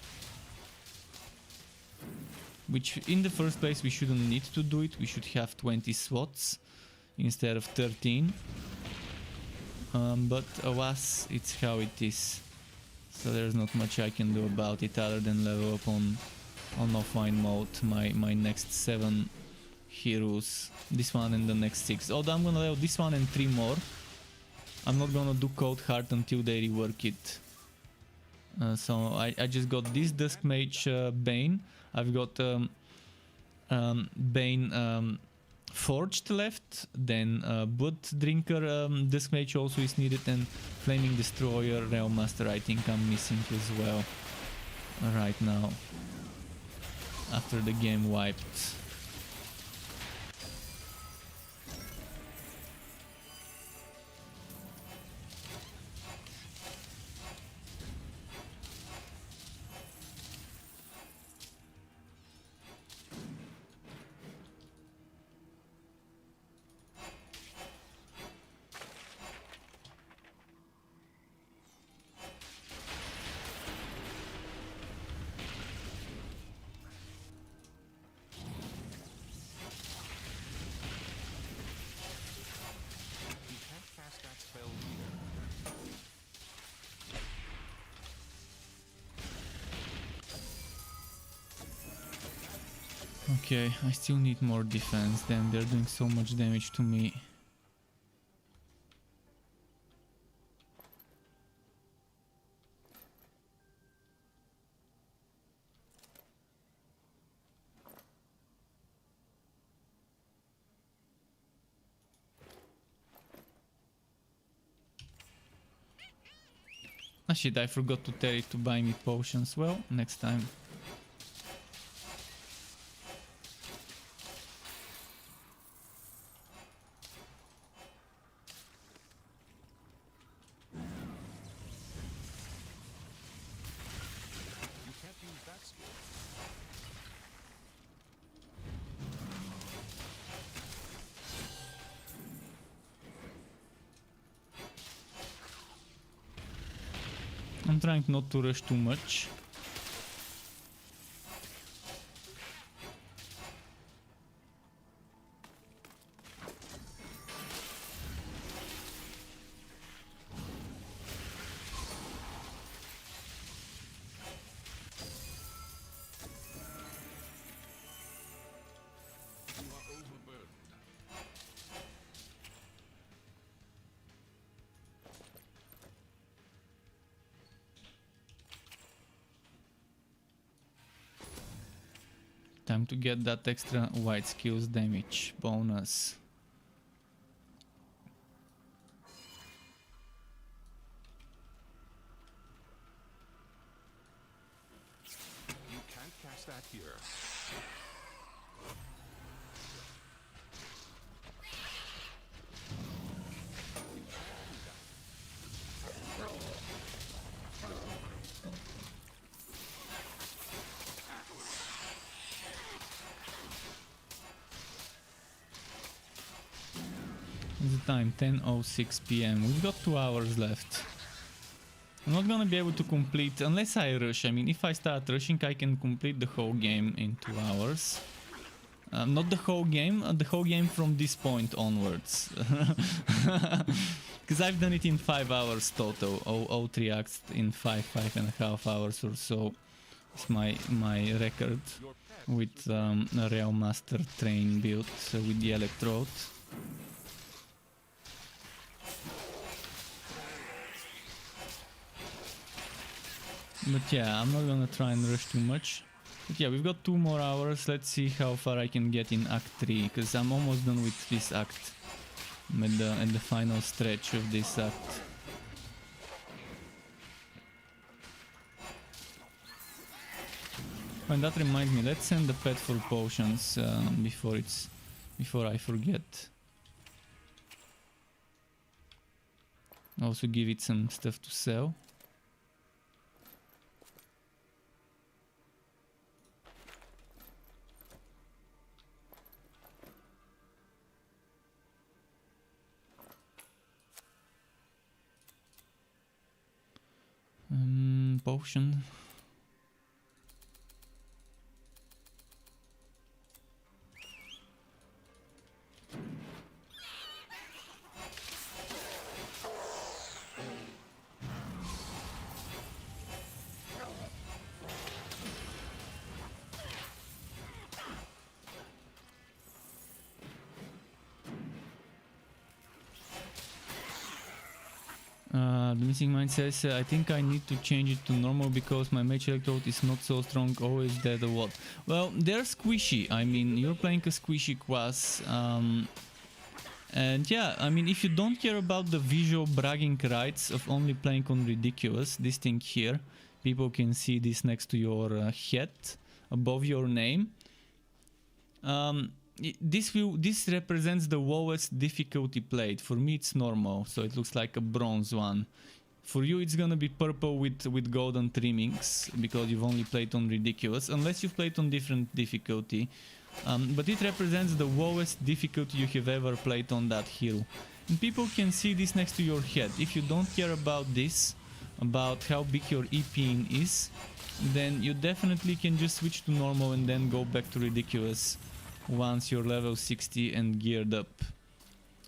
Which in the first place we shouldn't need to do it, we should have 20 slots instead of 13. But alas, it's how it is. So there's not much I can do about it other than level up on offline mode my next 7 heroes. This one and the next 6. Although I'm gonna level this one and 3 more. I'm not gonna do Cold Heart until they rework it. So I just got this Dusk Mage Bane. I've got Bane Forged left, then Blood Drinker Dusk Mage also is needed, and Flaming Destroyer Realm Master I think I'm missing as well right now after the game wiped. Okay, I still need more defense. Damn, they're doing so much damage to me. Ah shit, I forgot to tell it to buy me potions. Well, next time. I'm trying not to rush too much. Time to get that extra white skills damage bonus. You can't cast that here. It's the time, 10:06 PM. We've got 2 hours left. I'm not gonna be able to complete unless I rush. I mean, if I start rushing, I can complete the whole game in 2 hours. Not the whole game from this point onwards. Because I've done it in 5 hours total. All 3 acts in 5.5 hours or so. It's my record with a Real Master Train build with the Electrode. But yeah, I'm not gonna try and rush too much. But yeah, we've got 2 more hours. Let's see how far I can get in Act 3, because I'm almost done with this act. I'm at the final stretch of this act. And that reminds me, let's send the pet for potions before I forget. Also give it some stuff to sell. potion. The Missing Mind says, I think I need to change it to normal because my Mage Electrode is not so strong, always dead or what. Well, they're squishy. I mean, you're playing a squishy class. And yeah, I mean, if you don't care about the visual bragging rights of only playing on Ridiculous, this thing here, people can see this next to your head, above your name. This represents the lowest difficulty played. For me it's normal, so it looks like a bronze one. For you it's gonna be purple with golden trimmings, because you've only played on Ridiculous, unless you've played on different difficulty. But it represents the lowest difficulty you have ever played on that hero. And people can see this next to your head. If you don't care about this, about how big your EP is, then you definitely can just switch to normal and then go back to Ridiculous once you're level 60 and geared up.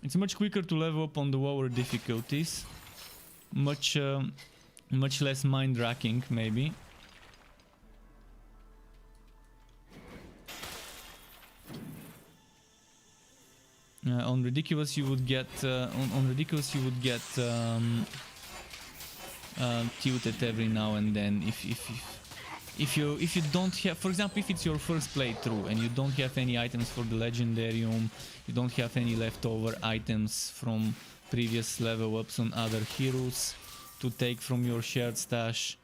It's much quicker to level up on the lower difficulties, much less mind racking maybe. On Ridiculous you would get tilted every now and then if you don't have, for example, if it's your first playthrough and you don't have any items for the Legendarium, you don't have any leftover items from previous level ups on other heroes to take from your shared stash,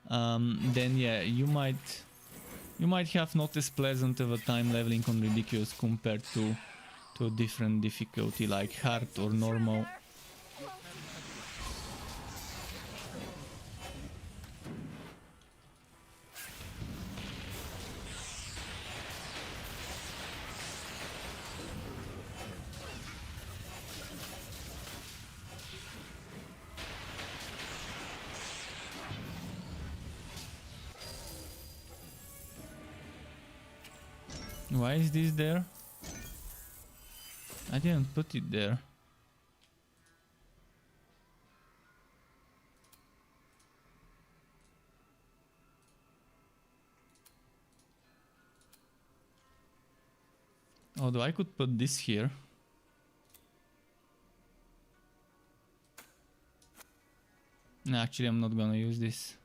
then yeah, you might have not as pleasant of a time leveling on Ridiculous compared to a different difficulty like hard or normal. Why is this there? I didn't put it there. Although I could put this here. No, actually I'm not gonna use this.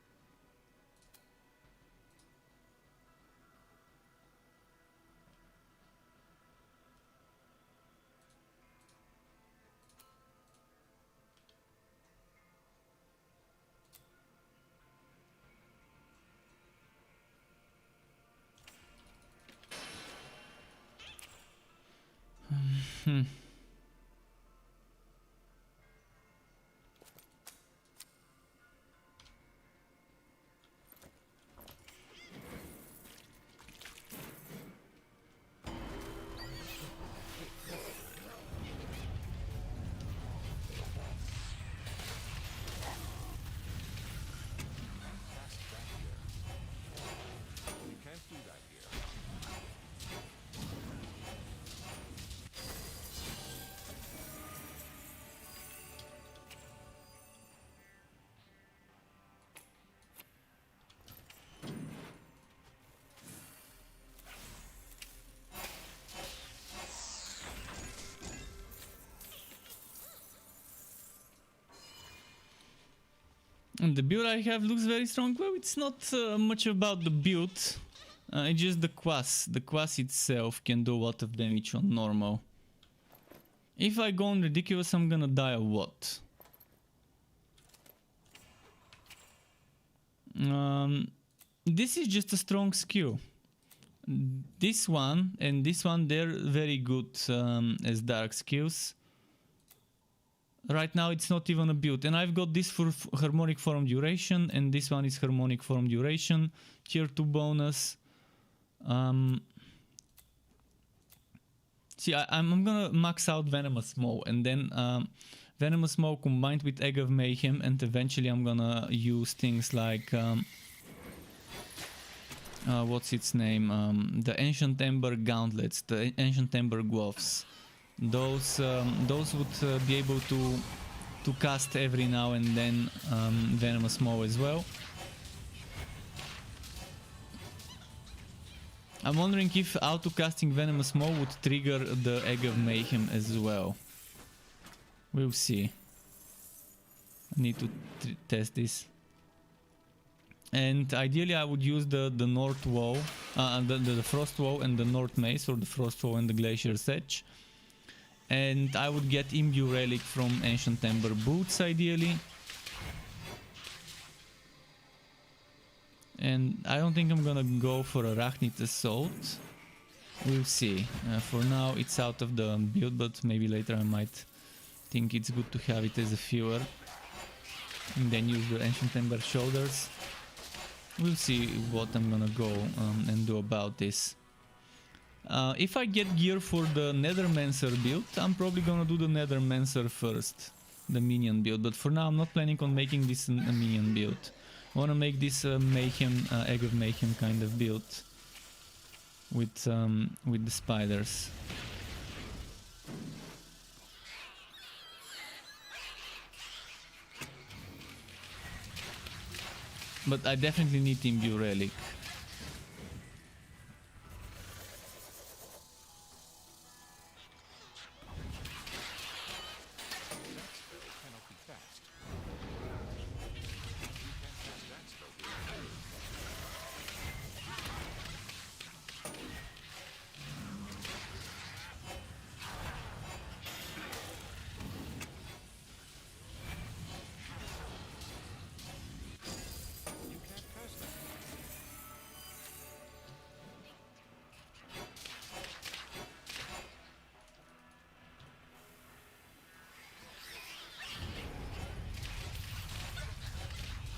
And the build I have looks very strong. Well, it's not much about the build. It's just the class. The class itself can do a lot of damage on normal. If I go on Ridiculous, I'm gonna die a lot. This is just a strong skill. This one and this one, they're very good as dark skills. Right now it's not even a build, and I've got this for harmonic form duration, and this one is harmonic form duration, tier 2 bonus. See, I'm gonna max out Venomous Maw, and then Venomous Smoke combined with Egg of Mayhem, and eventually I'm gonna use things like what's its name? The Ancient Ember Gauntlets, the Ancient Ember Gloves. Those would be able to cast every now and then Venomous Maw as well. I'm wondering if auto-casting Venomous Maw would trigger the Egg of Mayhem as well. We'll see. I need to test this. And ideally I would use the North Wall, the Frost Wall and the North Mace, or the Frost Wall and the Glacier's Edge. And I would get Imbue Relic from Ancient Ember Boots ideally. And I don't think I'm gonna go for Arachnid Assault. We'll see. For now it's out of the build, but maybe later I might think it's good to have it as a fewer. And then use the Ancient Ember Shoulders. We'll see what I'm gonna go and do about this. If I get gear for the Nethermancer build, I'm probably gonna do the Nethermancer first. The minion build, but for now I'm not planning on making this a minion build. I wanna make this Mayhem, Egg of Mayhem kind of build with the spiders. But I definitely need Imbue Relic.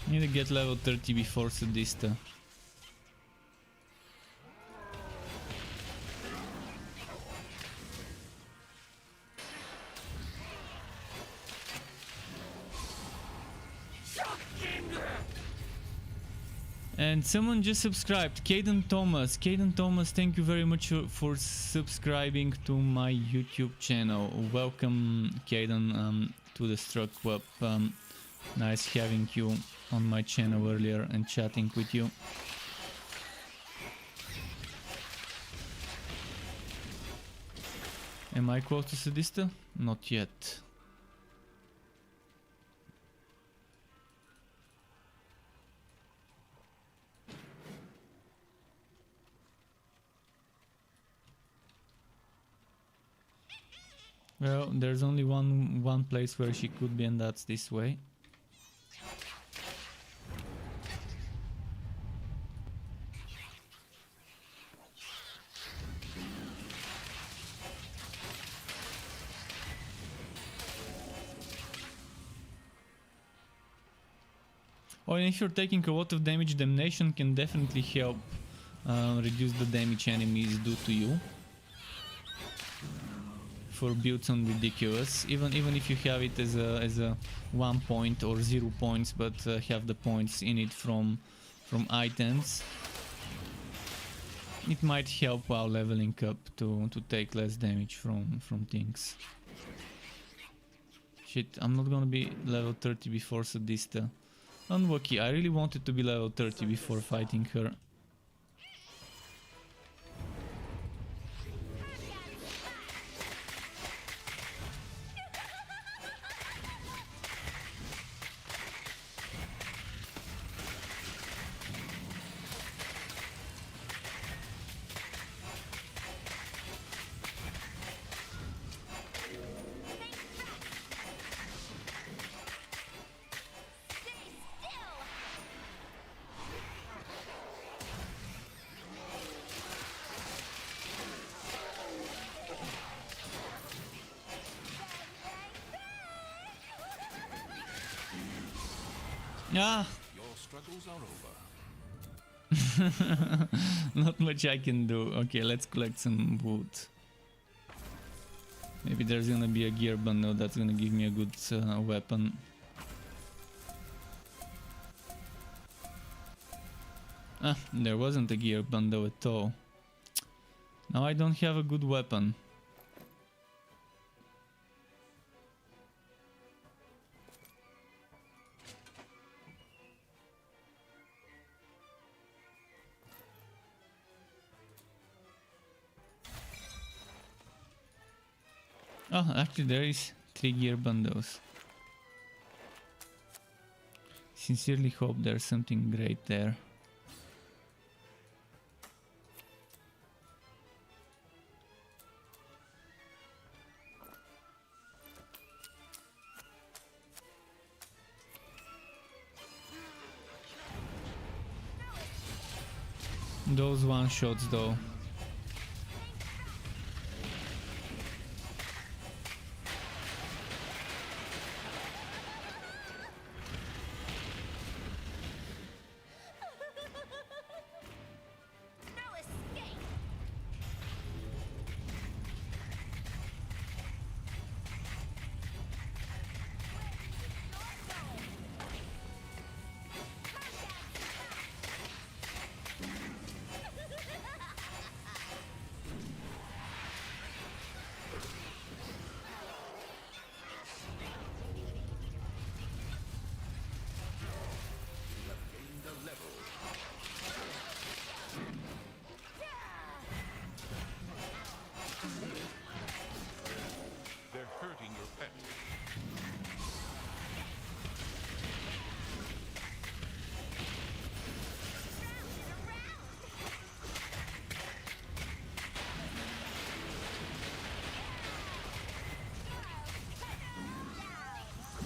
Need to get level 30 before Sadista. And someone just subscribed, Caden Thomas. Caden Thomas, thank you very much for subscribing to my YouTube channel. Welcome, Caden, to the Struck Club. Nice having you on my channel earlier and chatting with you. Am I close to Sadista? Not yet. Well, there's only one place where she could be, and that's this way. Oh, and if you're taking a lot of damage, Damnation can definitely help reduce the damage enemies do to you. For builds on Ridiculous, even if you have it as a 1 point or 0 points, but have the points in it from items, it might help while leveling up to take less damage from things. Shit, I'm not gonna be level 30 before Sadista. Unlucky, I really wanted to be level 30 before fighting her. Ah. Your struggles are over. Not much I can do. Okay, let's collect some wood. Maybe there's gonna be a gear bundle that's gonna give me a good weapon. Ah, there wasn't a gear bundle at all. Now I don't have a good weapon. Oh, actually there is 3 gear bundles. Sincerely hope there's something great there. Those one shots though.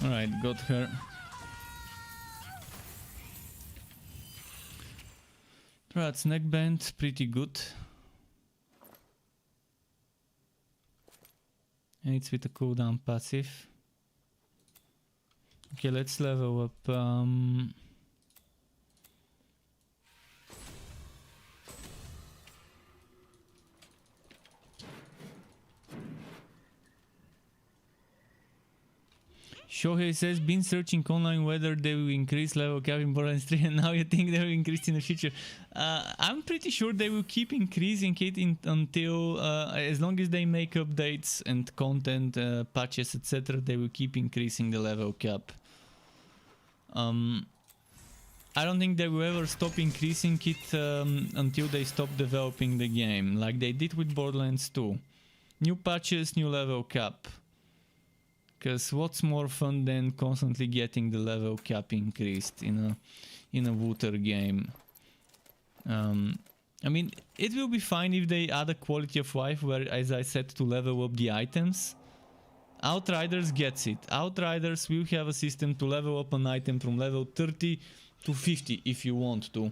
Alright, got her. Rat's neckband, pretty good. And it's with a cooldown passive. Okay, let's level up. Shohei says, been searching online whether they will increase level cap in Borderlands 3 and now you think they will increase in the future. I'm pretty sure they will keep increasing it until, as long as they make updates and content, patches, etc., they will keep increasing the level cap. I don't think they will ever stop increasing it until they stop developing the game, like they did with Borderlands 2. New patches, new level cap. Because what's more fun than constantly getting the level cap increased in a Wooter game? I mean, it will be fine if they add a quality of life where, as I said, to level up the items. Outriders gets it. Outriders will have a system to level up an item from level 30 to 50 if you want to.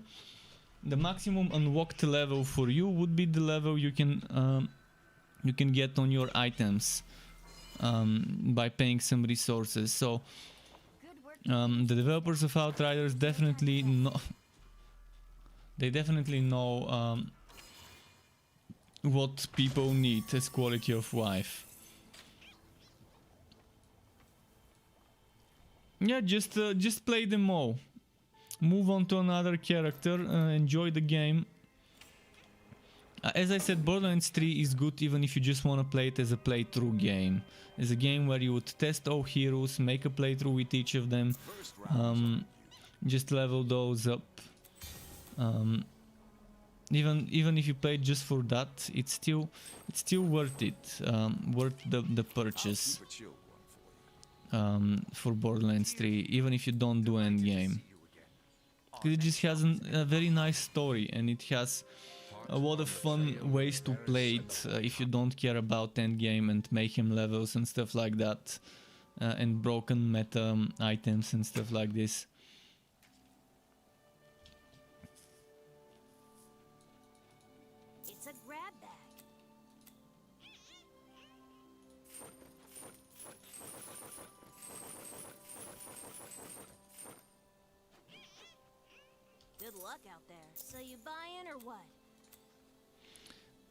The maximum unlocked level for you would be the level you can get on your items. By paying some resources. So the developers of Outriders definitely know what people need as quality of life. Yeah, just play them all. Move on to another character, enjoy the game. As I said, Borderlands 3 is good even if you just want to play it as a playthrough game. As a game where you would test all heroes, make a playthrough with each of them, just level those up. Even if you play just for that, it's still worth it, worth the purchase for Borderlands 3, even if you don't do endgame. It just has a very nice story and it has a lot of fun ways to play it if you don't care about endgame and mayhem levels and stuff like that, and broken meta items and stuff like this. It's a grab bag. Good luck out there. So you buy in or what?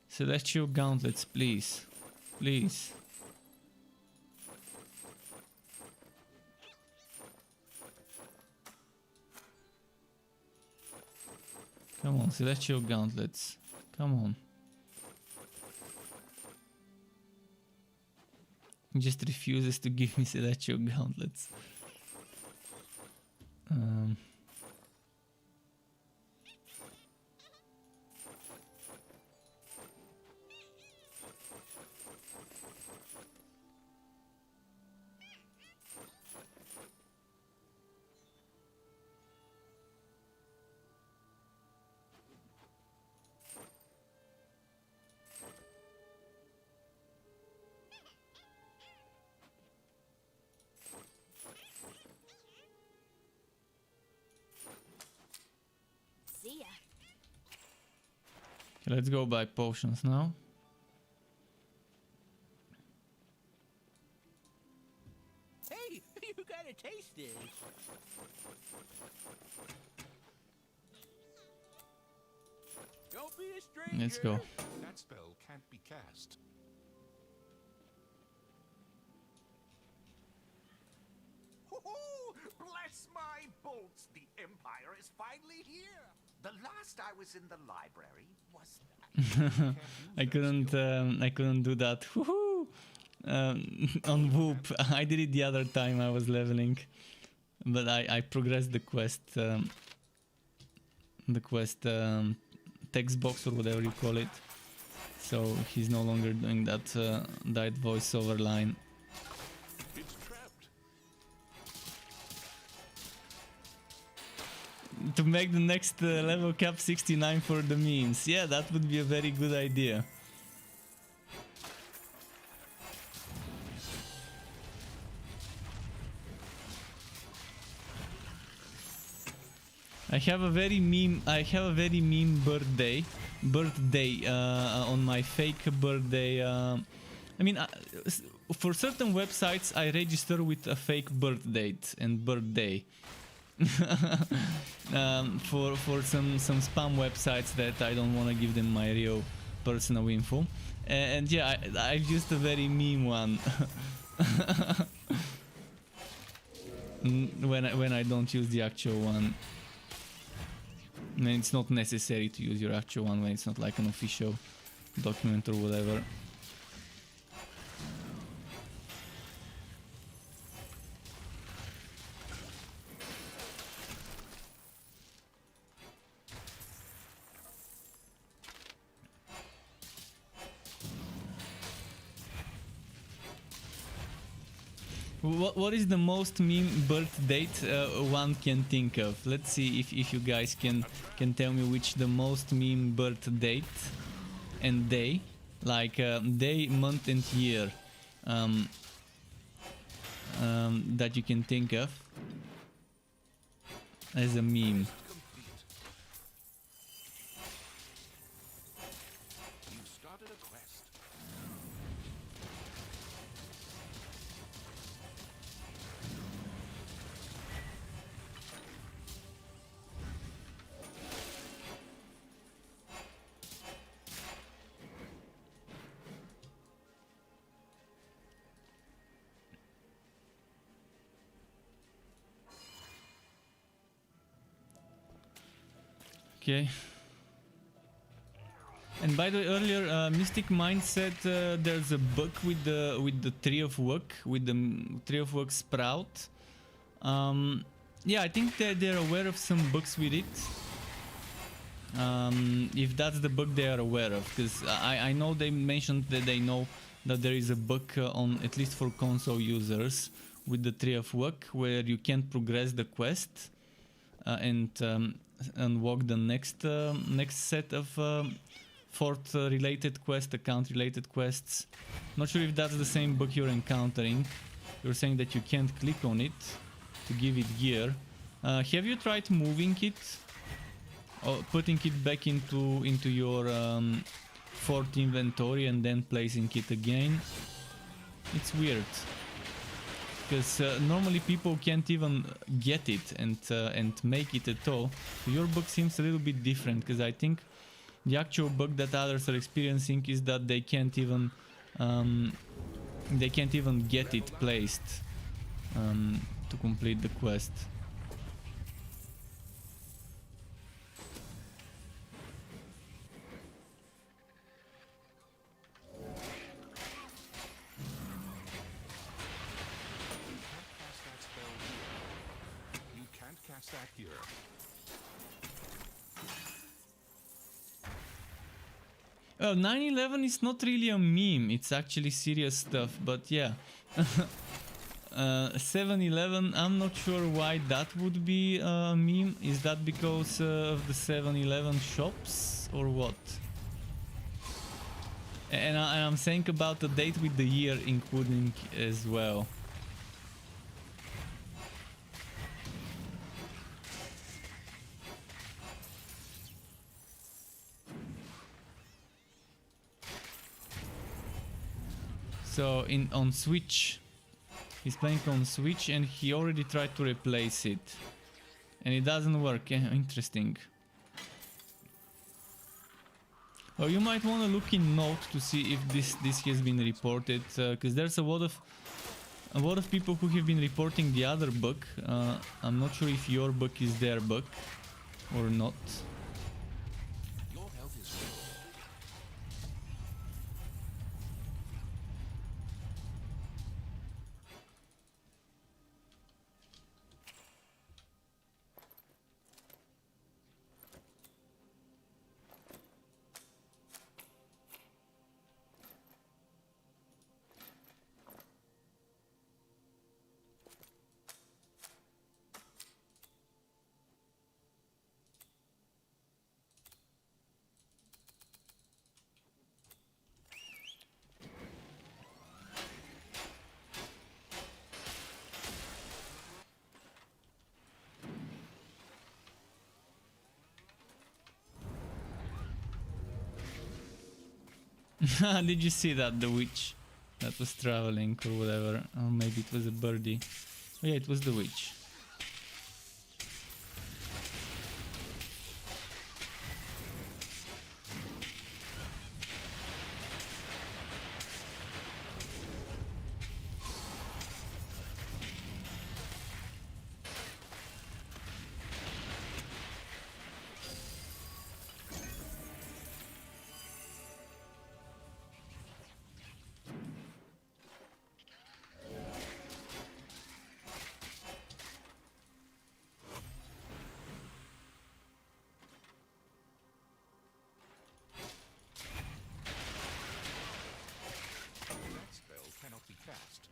Celestial gauntlets, please. Please. Come on, Celestial Gauntlets. Come on. He just refuses to give me Celestial Gauntlets. See ya. Okay, let's go buy potions now. Hey, you gotta taste this. Don't be a stranger. Let's go. That spell can't be cast. Bless my bolts! The Empire is finally here! The last I was in the library was... I couldn't do that. Woohoo! On Whoop. I did it the other time I was leveling, but I progressed the quest. Text box or whatever you call it. So he's no longer doing that that voiceover line. It's trapped. To make the next level cap 69 for the memes. Yeah, that would be a very good idea. I have a very meme birthday on my fake birthday. I mean, for certain websites I register with a fake birth date and birthday. For some spam websites that I don't want to give them my real personal info, and yeah, I've used a very meme one when I don't use the actual one. And it's not necessary to use your actual one when it's not like an official document or whatever. What is the most meme birth date one can think of? Let's see if you guys can tell me which the most meme birth date and day, like day, month and year that you can think of as a meme. You started a quest. Okay. And by the way, earlier Mystic Mind said there's a bug with the Tree of Work, with the Tree of Work sprout. Yeah, I think that they're aware of some bugs with it. If that's the bug they are aware of, because I know they mentioned that they know that there is a bug on, at least for console users, with the Tree of Work, where you can't progress the quest and unlock the next set of fort related quests, account related quests. Not sure if that's the same bug you're encountering. You're saying that you can't click on it to give it gear. Have you tried moving it or putting it back into your fort inventory and then placing it again? It's weird, because normally people can't even get it and make it at all. So your bug seems a little bit different, because I think the actual bug that others are experiencing is that they can't even get it placed to complete the quest. cast that here. 9/11 is not really a meme, it's actually serious stuff, but yeah. 7-Eleven, I'm not sure why that would be a meme. Is that because of the 7-Eleven shops or what? And I'm saying about the date with the year including as well. So on Switch, he's playing on Switch and he already tried to replace it. And it doesn't work. Interesting. Oh, you might want to look in Note to see if this has been reported, because there's a lot of people who have been reporting the other bug. I'm not sure if your bug is their bug or not. Your health is low. Did you see that? The witch that was traveling or whatever. Or maybe it was a birdie. Oh yeah, it was the witch. Cast.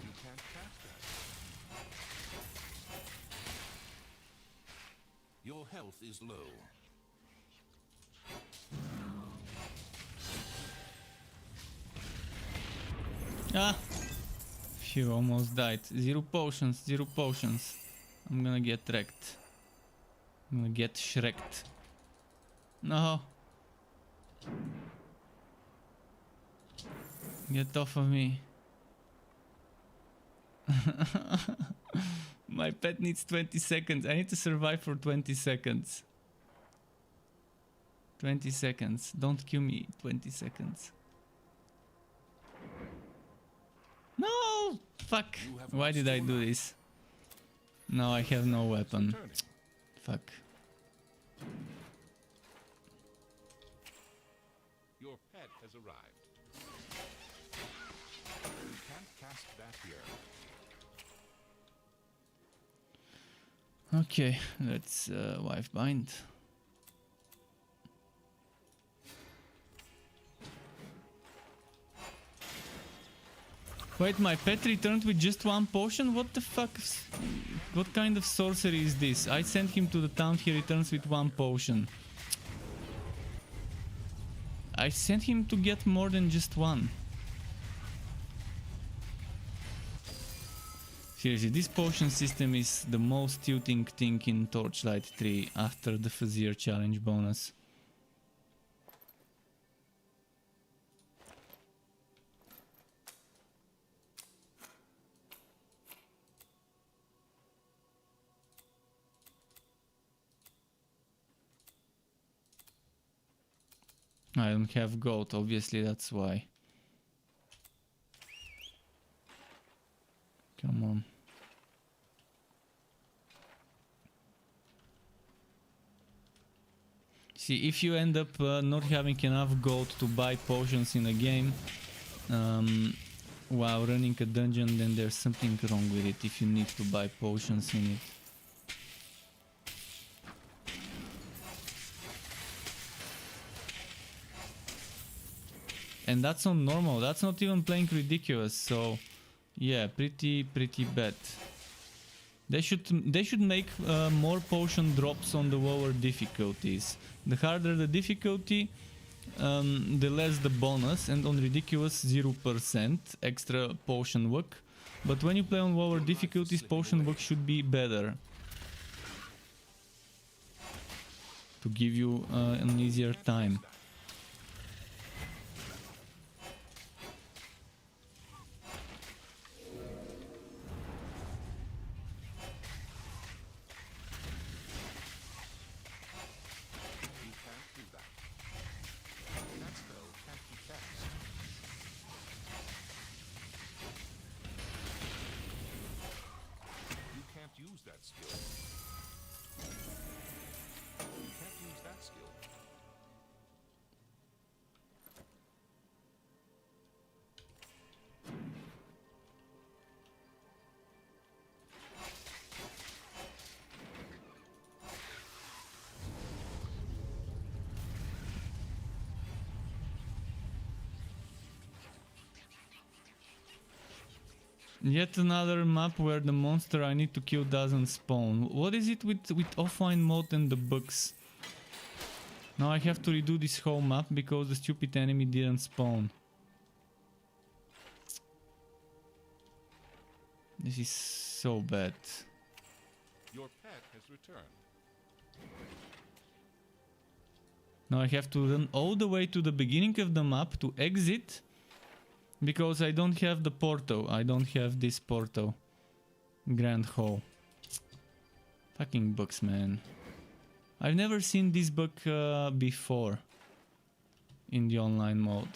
You can't cast that. Your health is low. Ah! Phew, almost died. 0 potions, 0 potions. I'm gonna get wrecked. I'm gonna get shreked. No. Get off of me. My pet needs 20 seconds. I need to survive for 20 seconds. 20 seconds. Don't kill me. 20 seconds. No! Fuck. Why did I do this? Now I have no weapon. Fuck. Your pet has arrived. You can't cast that here. Okay, let's wife bind. Wait, my pet returned with just 1 potion? What the fuck? What kind of sorcery is this? I sent him to the town, he returns with 1 potion. I sent him to get more than just 1. Seriously, this potion system is the most tilting thing in Torchlight 3 after the Fazier challenge bonus. I don't have gold, obviously that's why. Come on. See, if you end up not having enough gold to buy potions in a game, while running a dungeon, then there's something wrong with it if you need to buy potions in it. And that's on normal, that's not even playing ridiculous, so yeah, pretty bad. They should make more potion drops on the lower difficulties. The harder the difficulty, the less the bonus, and on ridiculous 0% extra potion luck. But when you play on lower difficulties, potion luck should be better. To give you an easier time. Use that skill. You can't use that skill. Yet another map where the monster I need to kill doesn't spawn. What is it with offline mode and the bugs? Now I have to redo this whole map because the stupid enemy didn't spawn. This is so bad. Your pet has returned. Now I have to run all the way to the beginning of the map to exit. Because I don't have the portal. I don't have this portal. Grand Hall. Fucking bugs, man. I've never seen this bug before. In the online mode.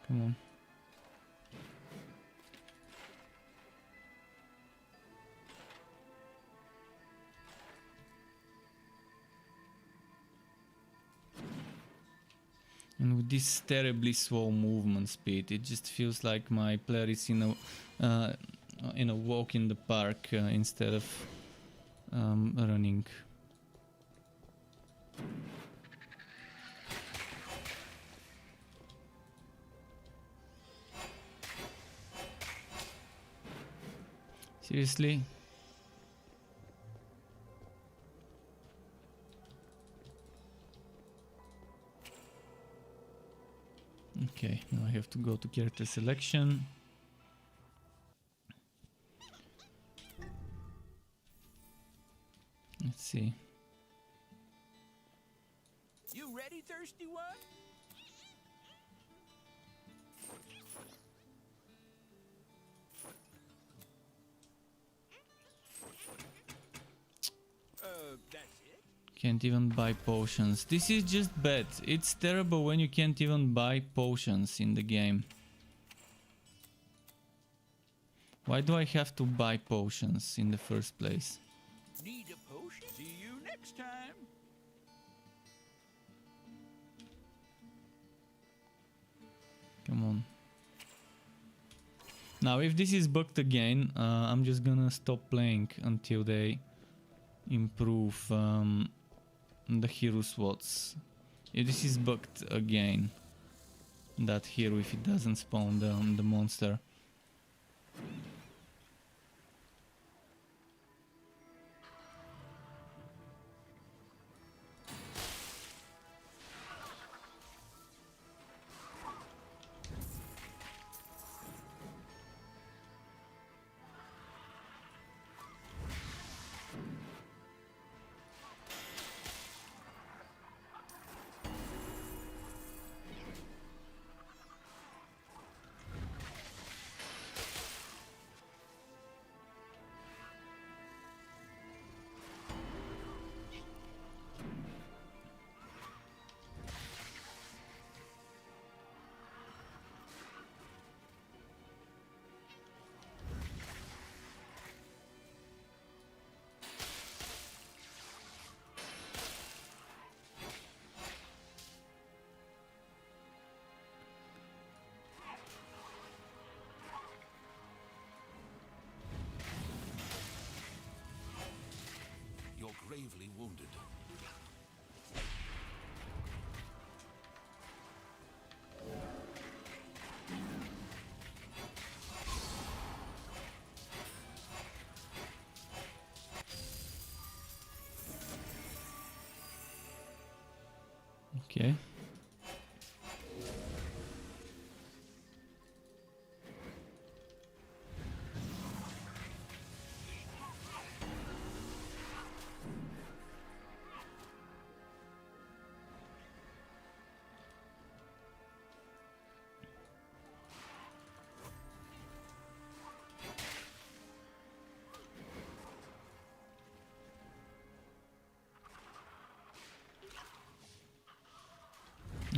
Come on. And with this terribly slow movement speed, it just feels like my player is in a walk in the park instead of running. Seriously? Okay, now I have to go to character selection. Let's see. You ready, thirsty one? That's it? Can't even buy potions. This is just bad. It's terrible when you can't even buy potions in the game. Why do I have to buy potions in the first place? Need a potion? See you next time. Come on. Now if this is bugged again, I'm just gonna stop playing until they improve the hero slots. If this is bugged again, that hero, if it doesn't spawn the monster. gravely wounded. Okay.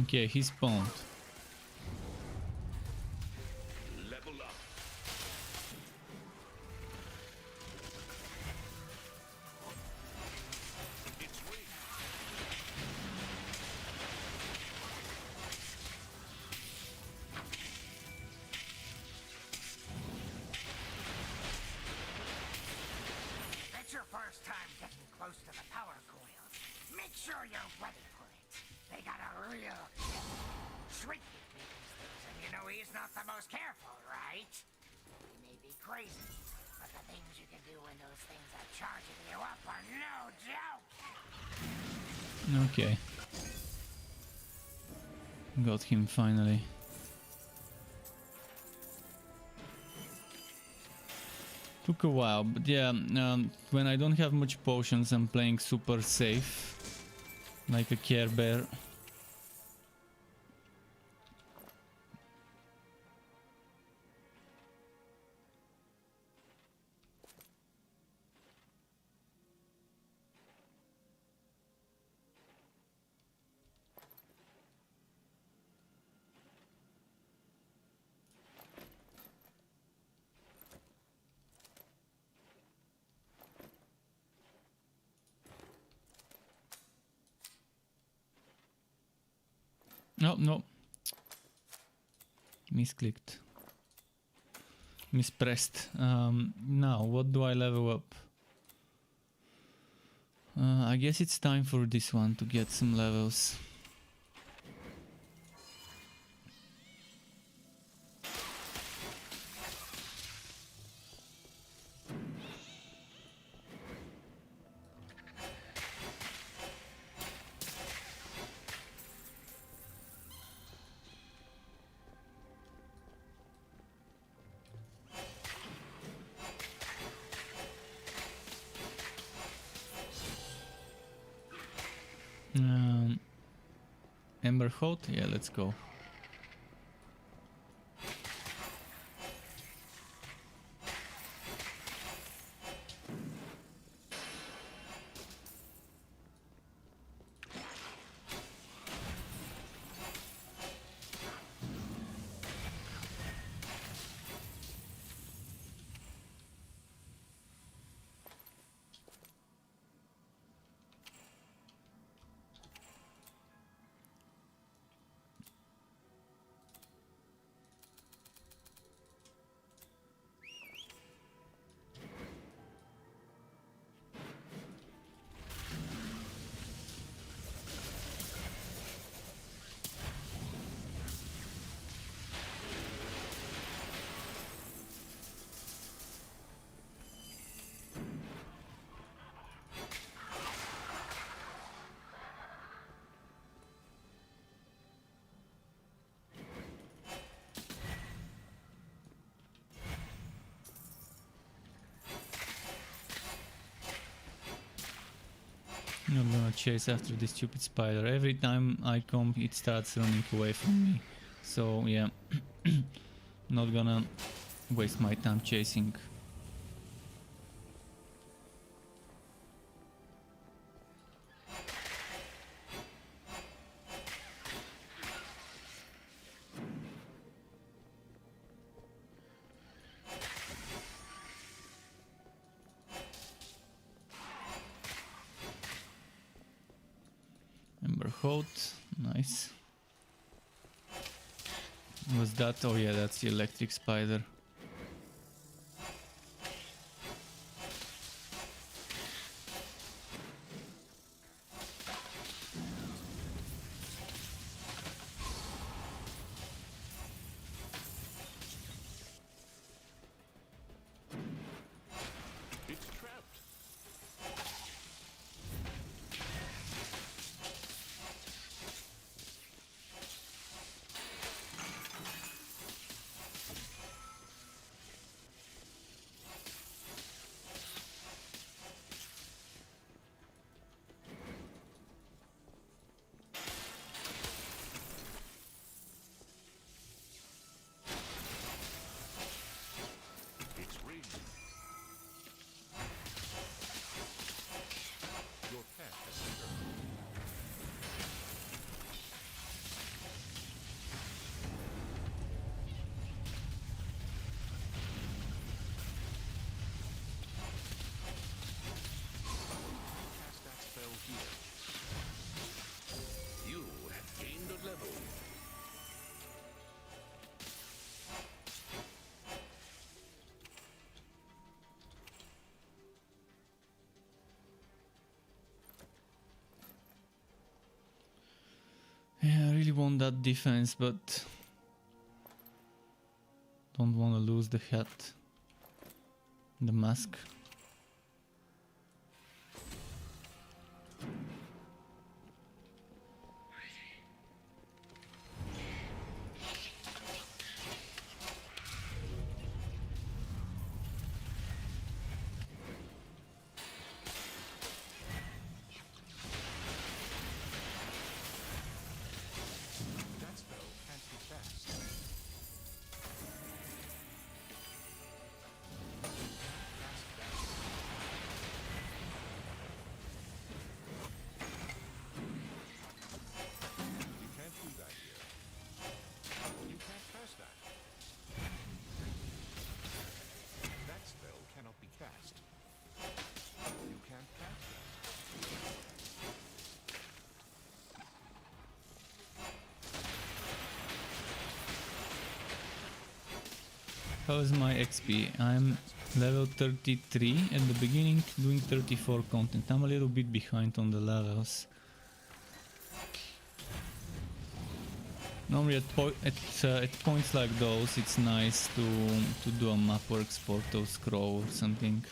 Okay, he spawned. Level up. It's wings. It's your first time getting close to the power coils. Make sure you're ready for it. They got a real shriek with these things, and you know he's not the most careful, right? He may be crazy, but the things you can do when those things are charging you up are no joke. Okay. Got him finally. Took a while, but yeah, when I don't have much potions, I'm playing super safe, like a Care Bear. No, no. Misclicked. Mispressed. Now, what do I level up? I guess it's time for this one to get some levels. Ember Hot? Yeah, let's go. I'm gonna chase after this stupid spider. Every time I come, it starts running away from me. So yeah, not gonna waste my time chasing. Ember Hot, nice. Was that? Oh yeah, that's the electric spider. really want that defense, but don't want to lose the hat, the mask. That spell can't be cast. You can't do that here. You can't cast that. That spell cannot be cast. You can't cast that. How is my XP? I'm level 33 at the beginning, doing 34 content. I'm a little bit behind on the levels. Normally at points like those it's nice to do a map or export or scroll or something.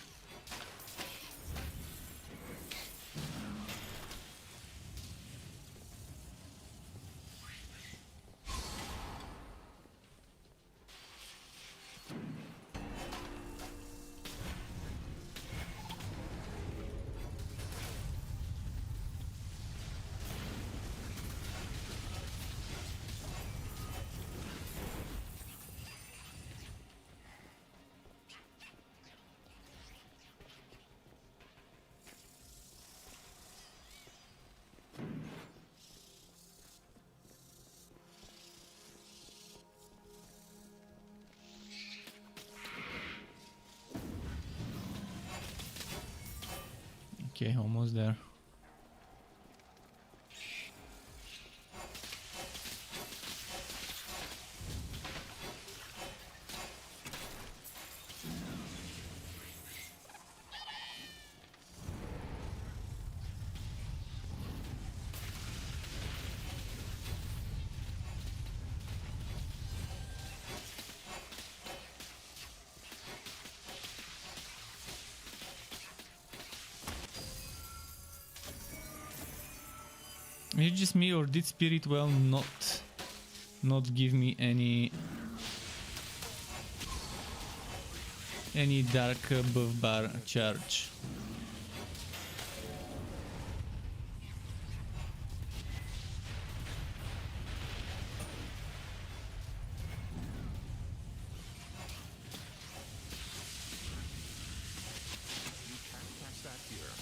Okay, almost there. Is it just me, or did Spirit Well not give me any dark buff bar charge? You can't cast that here.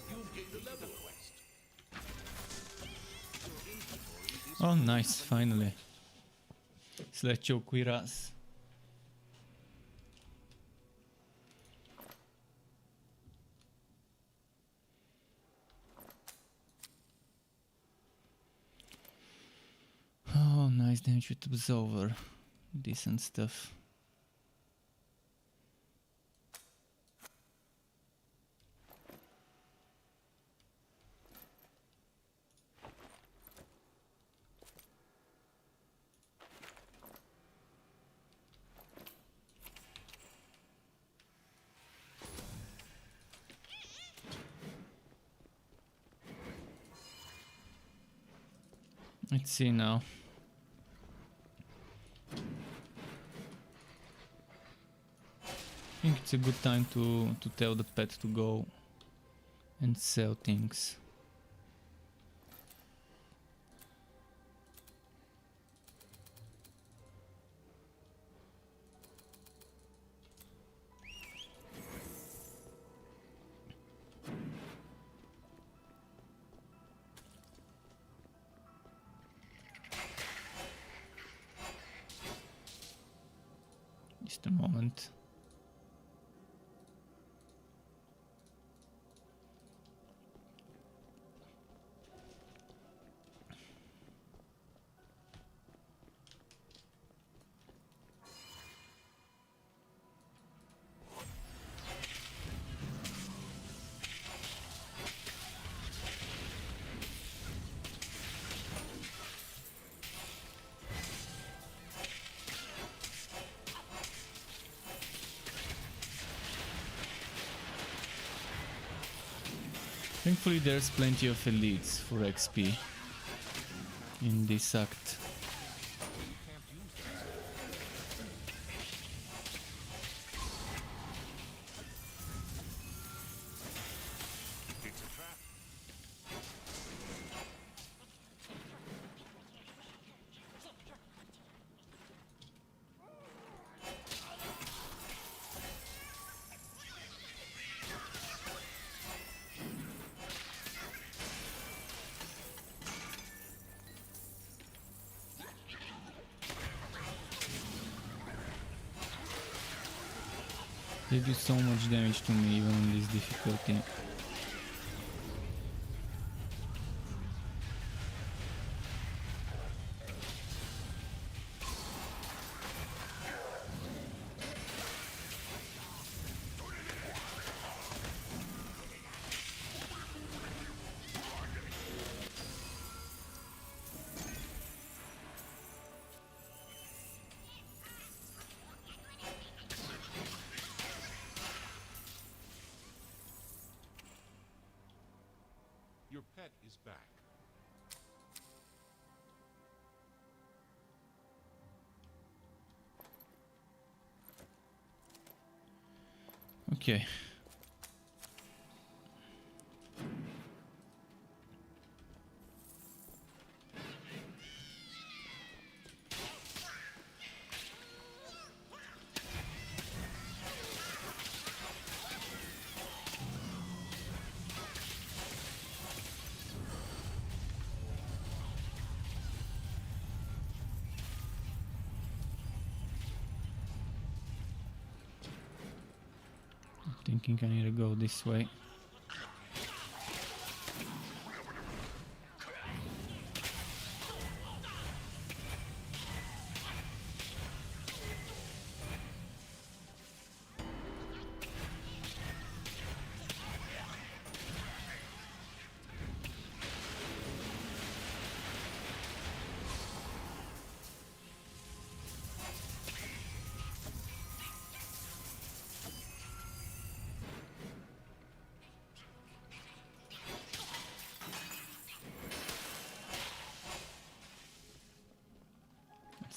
You've gained a level quest. Your inventory is Oh, nice, finally. Slecho Quiras. Oh, nice damage with Absolver. Decent stuff. Let's see now. I think it's a good time to tell the pet to go and sell things. Just a moment. Thankfully there's plenty of elites for XP in this act. They do so much damage to me even in this difficulty. Your pet is back. Okay. Thinking I need to go this way.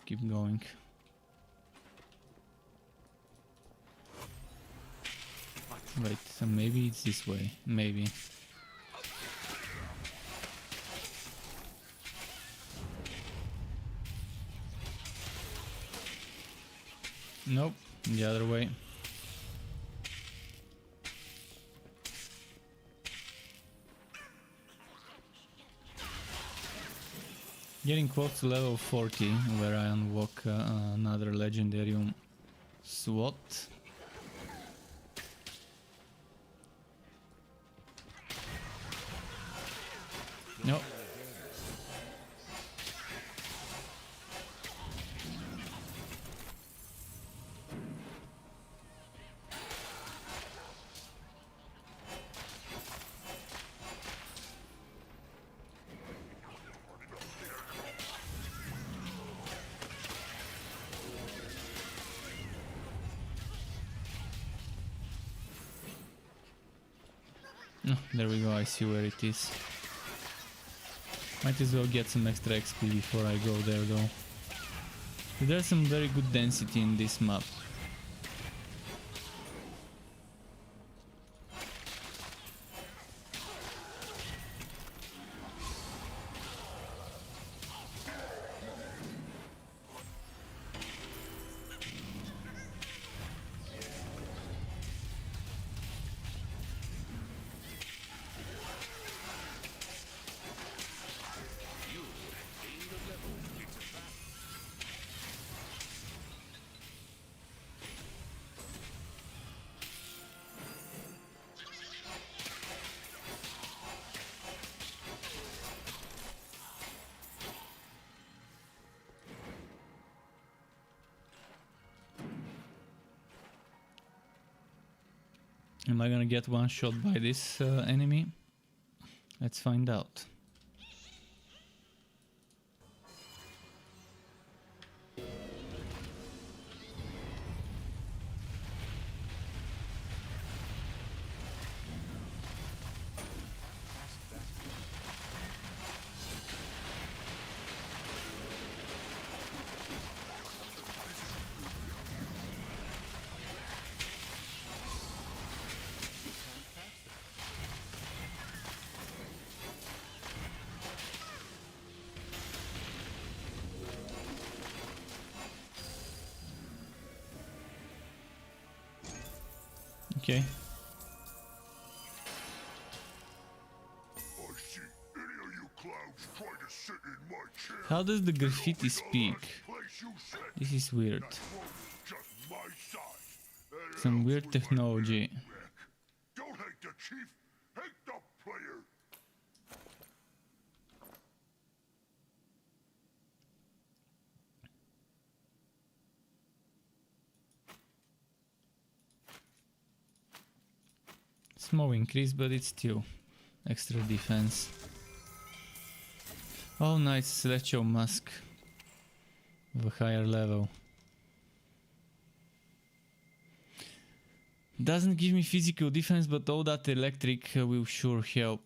Keep going. Wait, so maybe it's this way. Maybe. Nope, the other way. Getting close to level 40, where I unlock another legendarium SWAT. Nope. Oh, there we go, I see where it is. Might as well get some extra XP before I go there though. There's some very good density in this map. Am I gonna get one shot by this enemy? Let's find out. Okay. How does the graffiti speak? This is weird. Some weird technology. Don't hate the chief, hate the player. Small increase, but it's still extra defense. Oh, nice Celestial Mask of a higher level. Doesn't give me physical defense, but all that electric will sure help.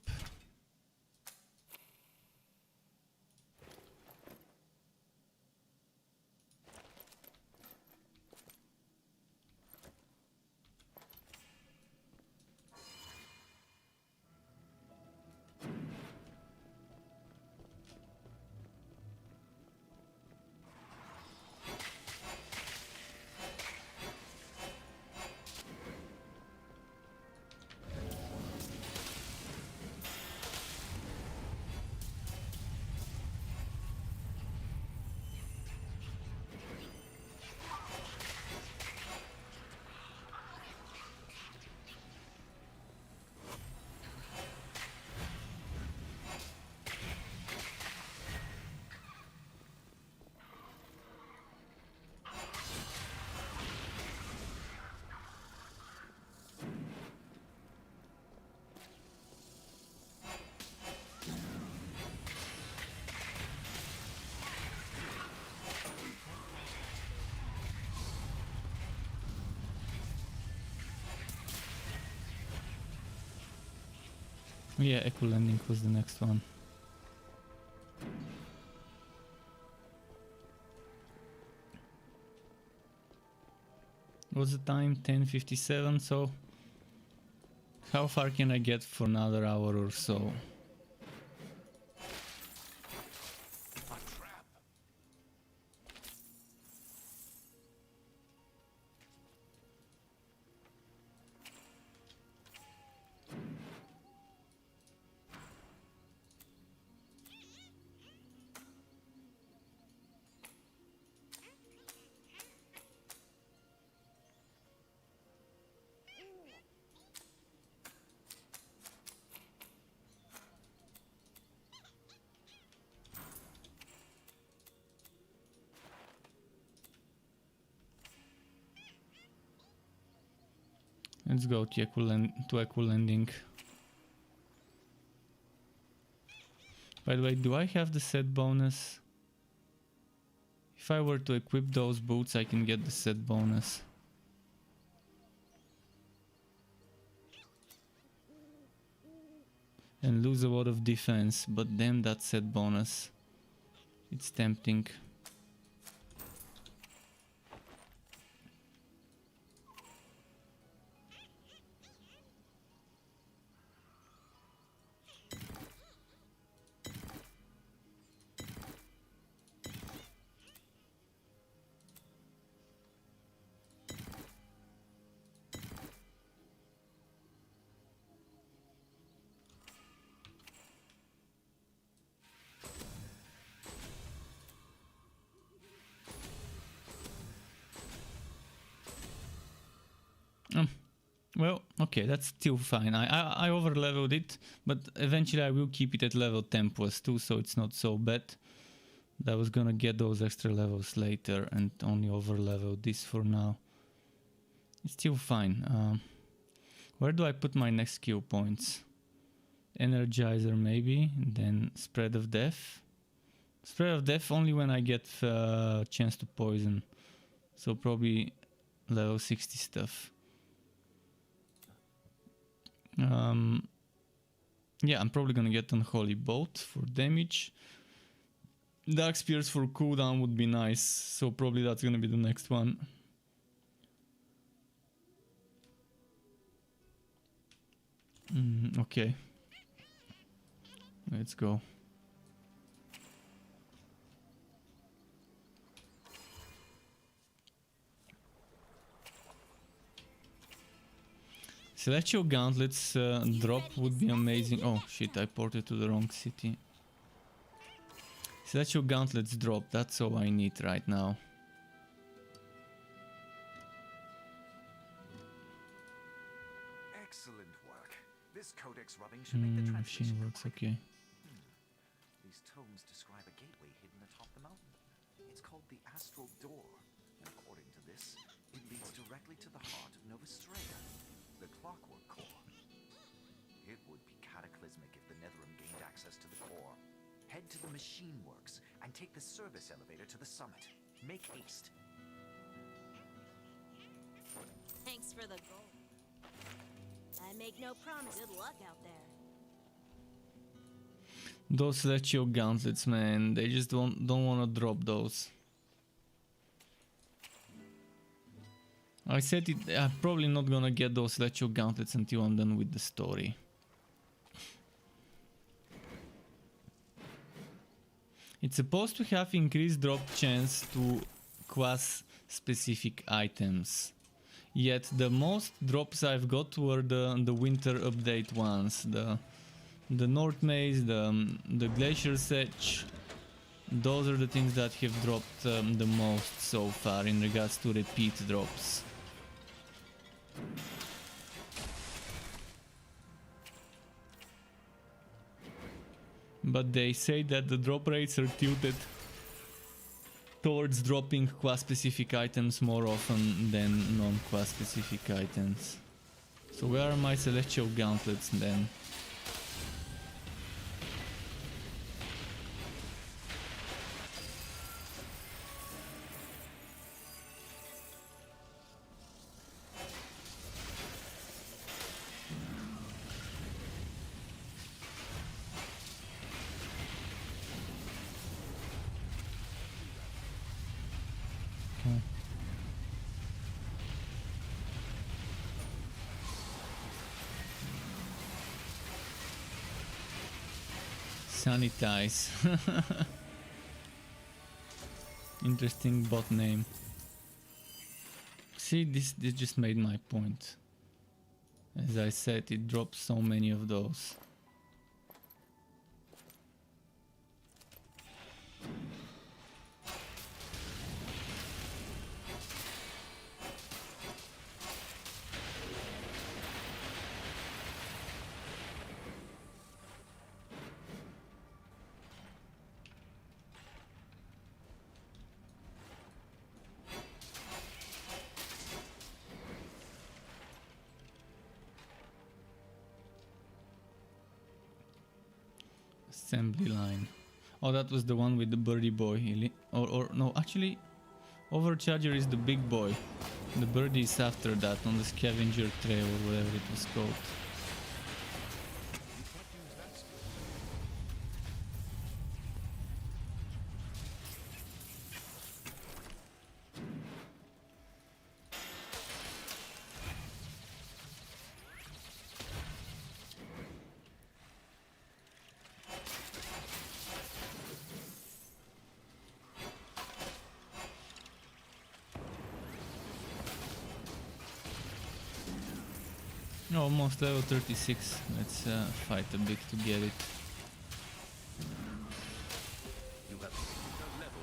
Yeah, Echo Landing was the next one. What's the time? 10:57, so how far can I get for another hour or so? Let's go to Echo Landing. By the way, do I have the set bonus? If I were to equip those boots, I can get the set bonus. And lose a lot of defense, but damn that set bonus. It's tempting. Well, okay, that's still fine. I over-leveled it, but eventually I will keep it at level 10 plus 2, so it's not so bad. I was gonna get those extra levels later and only over-level this for now. It's still fine. Where do I put my next skill points? Energizer maybe, and then Spread of Death. Spread of Death only when I get chance to poison, so probably level 60 stuff. Yeah, I'm probably gonna get Unholy Bolt for damage. Dark Spears for cooldown would be nice, so probably that's gonna be the next one. Okay. Let's go. Celestial Gauntlets drop would be amazing. Oh shit, I ported to the wrong city. Celestial Gauntlets drop, that's all I need right now. Excellent work. This codex rubbing should make the Machine translation works, quick. okay. These tomes describe a gateway hidden atop the mountain. It's called the Astral Door, and according to this, it leads directly to the heart of Novastrea, the Clockwork Core. It would be cataclysmic if the Netherim gained access to the core. Head to the Machine Works and take the service elevator to the summit. Make haste. Thanks for the gold. I make no promise. Good luck out there. Those Celestial Gauntlets, man, they just don't want to drop those. I said it, I'm probably not gonna get those Celestial Gauntlets until I'm done with the story. It's supposed to have increased drop chance to class specific items. Yet the most drops I've got were the winter update ones. The North Maze, the Glacier Sedge. Those are the things that have dropped the most so far in regards to repeat drops. But they say that the drop rates are tilted towards dropping class specific items more often than non-class specific items. So where are my Celestial Gauntlets then? Sanitize. Interesting bot name. See, this just made my point. As I said, it drops so many of those. Assembly line. Oh, that was the one with the birdie boy. Or no, actually, Overcharger is the big boy. The birdie is after that on the scavenger trail or whatever it was called. Almost level 36. Let's fight a bit to get it. You have the level.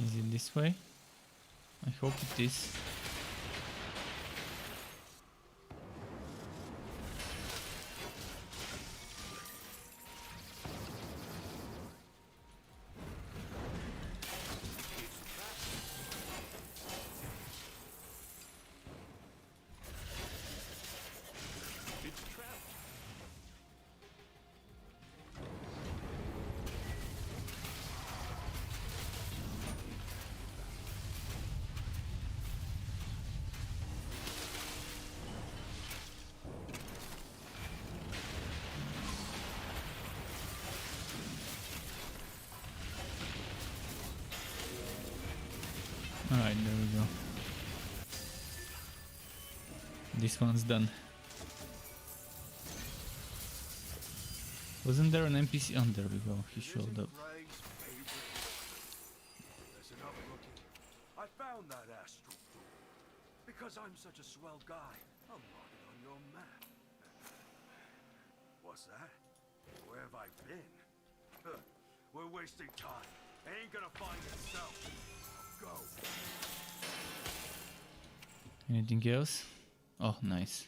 Is it this way? I hope it is. Alright, there we go. This one's done. Wasn't there an NPC? Oh, there we go. He showed up. Listen up, rookie. I found that astral door. Because I'm such a swell guy, I'll mark it on your map. What's that? Where have I been? Huh. We're wasting time. It ain't gonna find itself. Go. Anything else? Oh, nice.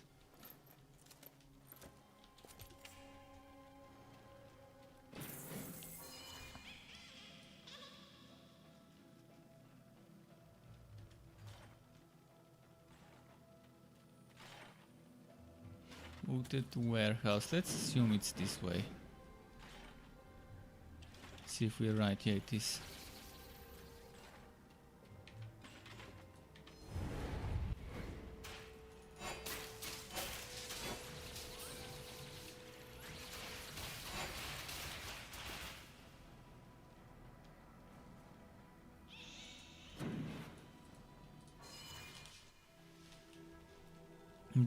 Looted warehouse. Let's assume it's this way. See if we're right. Yeah, it is.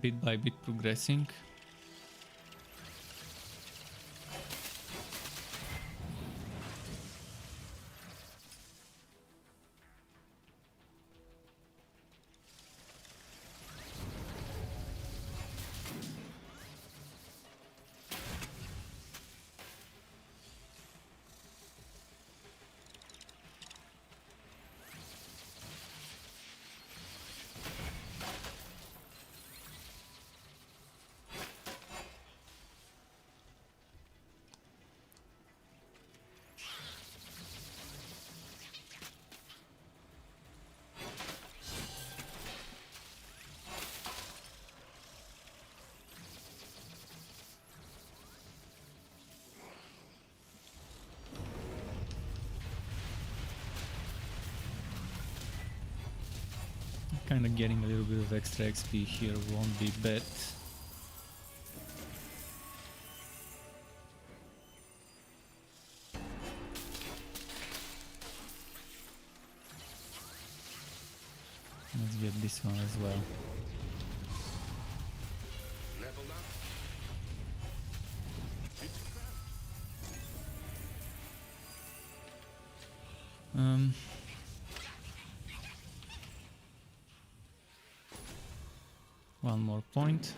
Bit by bit progressing. Kind of getting a little bit of extra XP here won't be bad. Let's get this one as well. Level up. One more point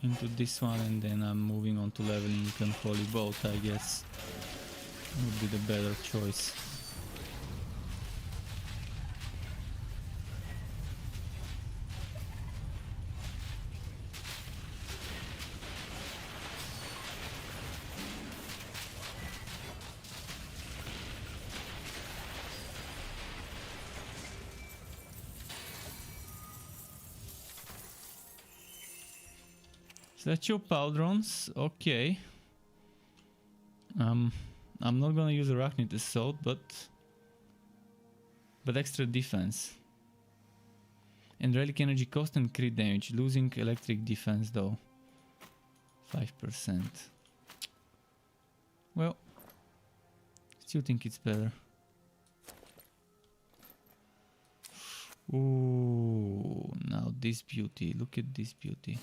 into this one, and then I'm moving on to leveling Unholy Bolt, I guess. Would be the better choice. Statue Pauldrons, okay. I'm not gonna use Arachnid Assault, but extra defense. And relic energy cost and crit damage, losing electric defense though. 5%. Well, still think it's better. Ooh, now this beauty, look at this beauty.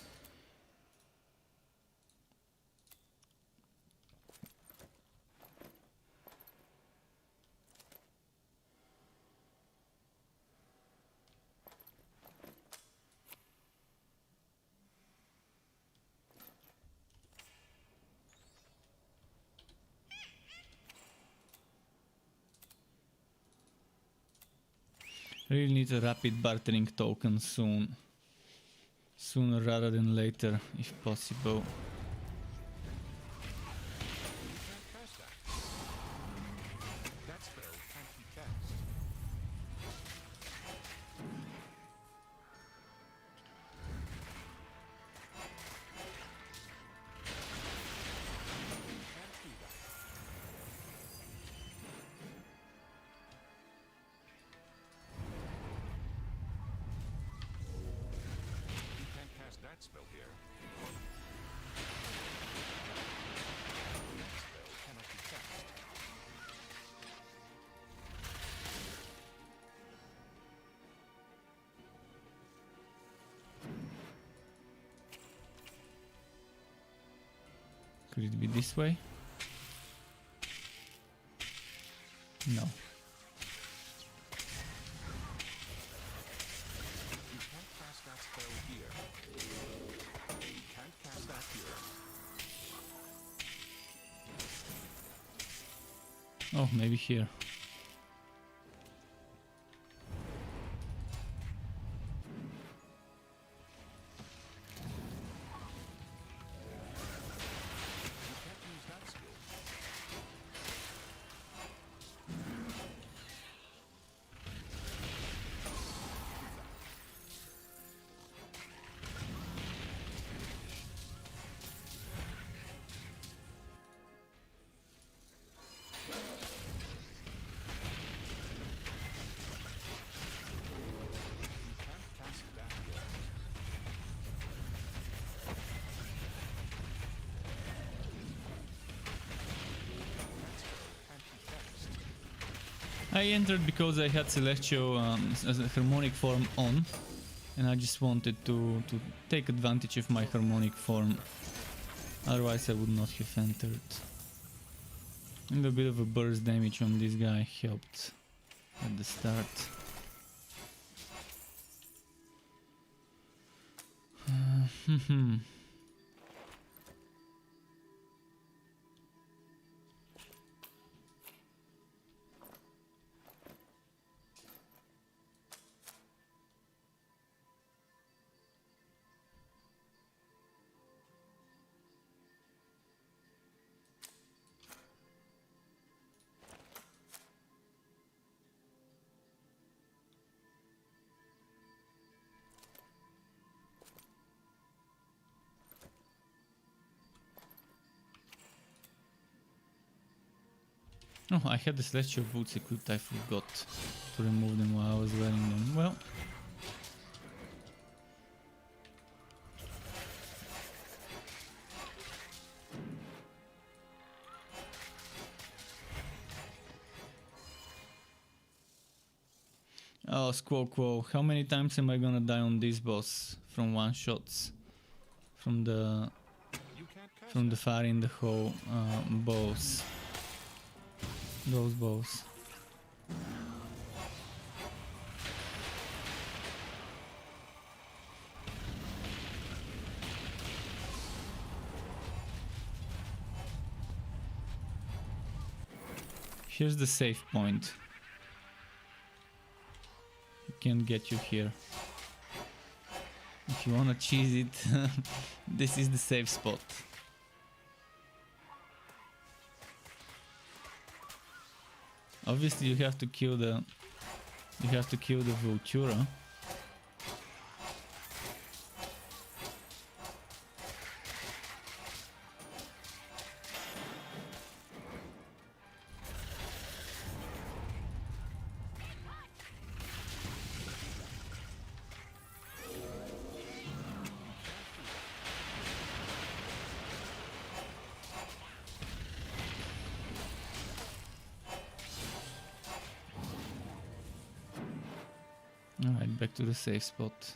Really need a rapid bartering token soon. Sooner rather than later, if possible. That spell can't be cast. Can't do that. You can't cast that spell here. Could it be this way? No. You can't cast that spell here. You can't cast that here. Oh, maybe here. You can't use that skill. You can't cast that yet. That spell can't be cast. I entered because I had Celestial as a harmonic form on, and I just wanted to take advantage of my harmonic form. Otherwise I would not have entered. And a bit of a burst damage on this guy helped at the start. Oh, I had the Celestial boots equipped, I forgot to remove them while I was wearing them. Well. Oh, Squall Quo, how many times am I gonna die on this boss from one shots? From the You can't cast that. fire in the hole bows. Those bows. Here's the save point. It can get you here. If you wanna cheese it, this is the safe spot. Obviously you have to kill the Vultura. Alright, back to the safe spot.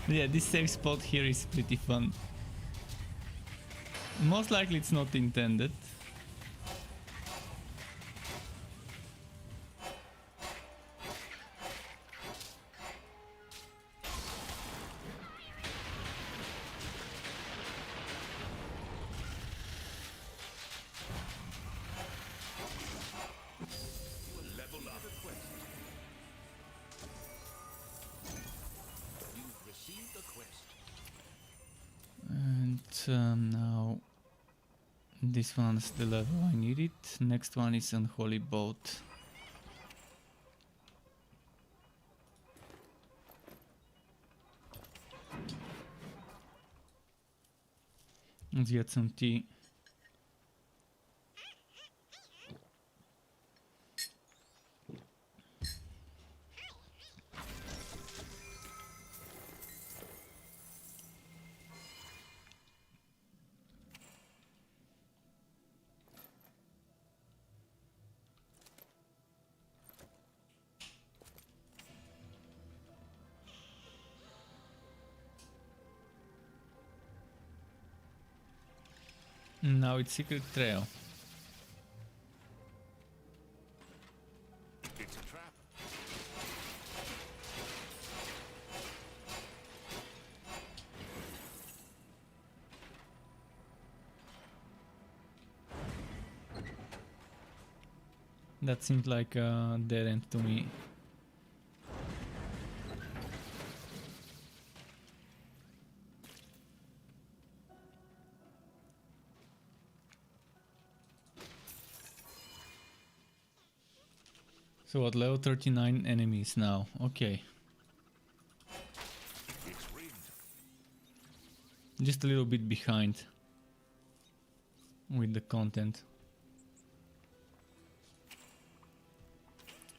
Yeah, this safe spot here is pretty fun. Most likely it's not intended. Now this one's the level I need it. Next one is Unholy Boat. Let's get some tea. Now it's Secret Trail. It's a trap. That seemed like a dead end to me. So at level 39 enemies now, okay. It's rigged. Just a little bit behind with the content.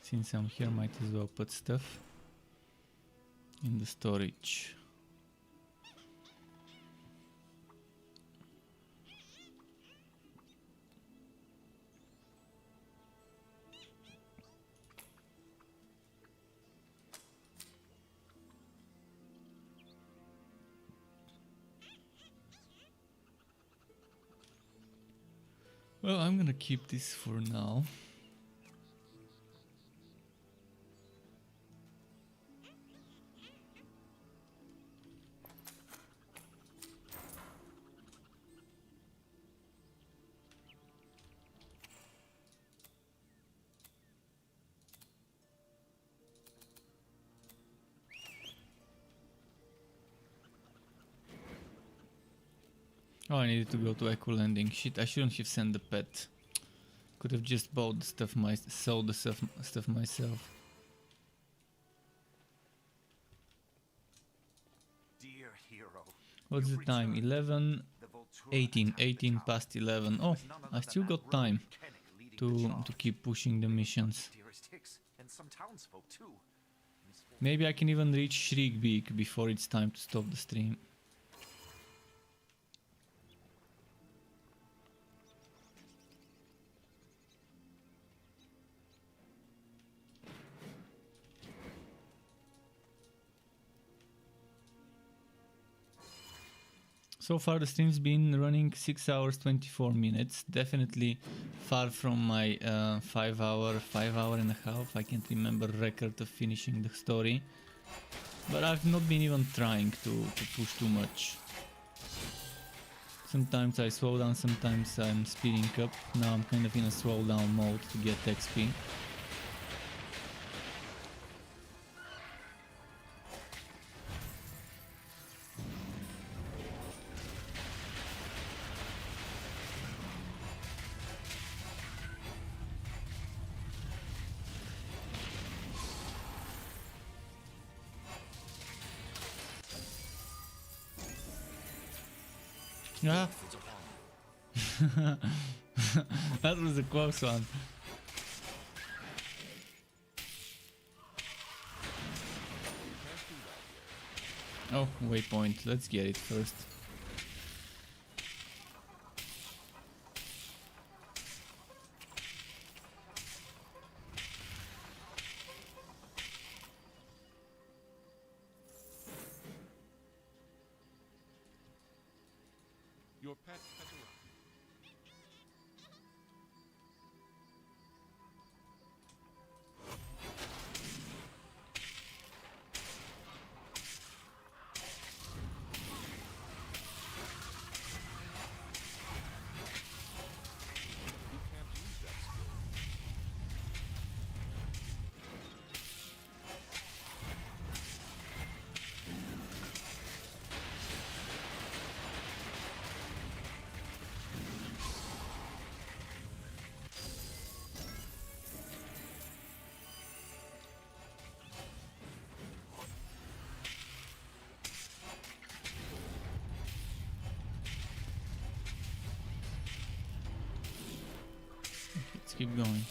Since I'm here, might as well put stuff in the storage. Well, I'm gonna keep this for now. Oh, I needed to go to Echo Landing. Shit, I shouldn't have sent the pet. Could have just bought the stuff sold the stuff myself. Dear hero, What's the time? 11, 18 past 11. Oh, I still got time to keep pushing the missions. Dearest Hicks, and some townsfolk too. Maybe I can even reach Shriekbeak before it's time to stop the stream. So far the stream's been running 6 hours 24 minutes, definitely far from my 5 hour and a half, I can't remember, record of finishing the story. But I've not been even trying to push too much. Sometimes I slow down, sometimes I'm speeding up. Now I'm kind of in a slow down mode to get XP. Ah. That was a close one. Oh, waypoint. Let's get it first. Your pet has arrived. You can't use that skill. Let's keep going.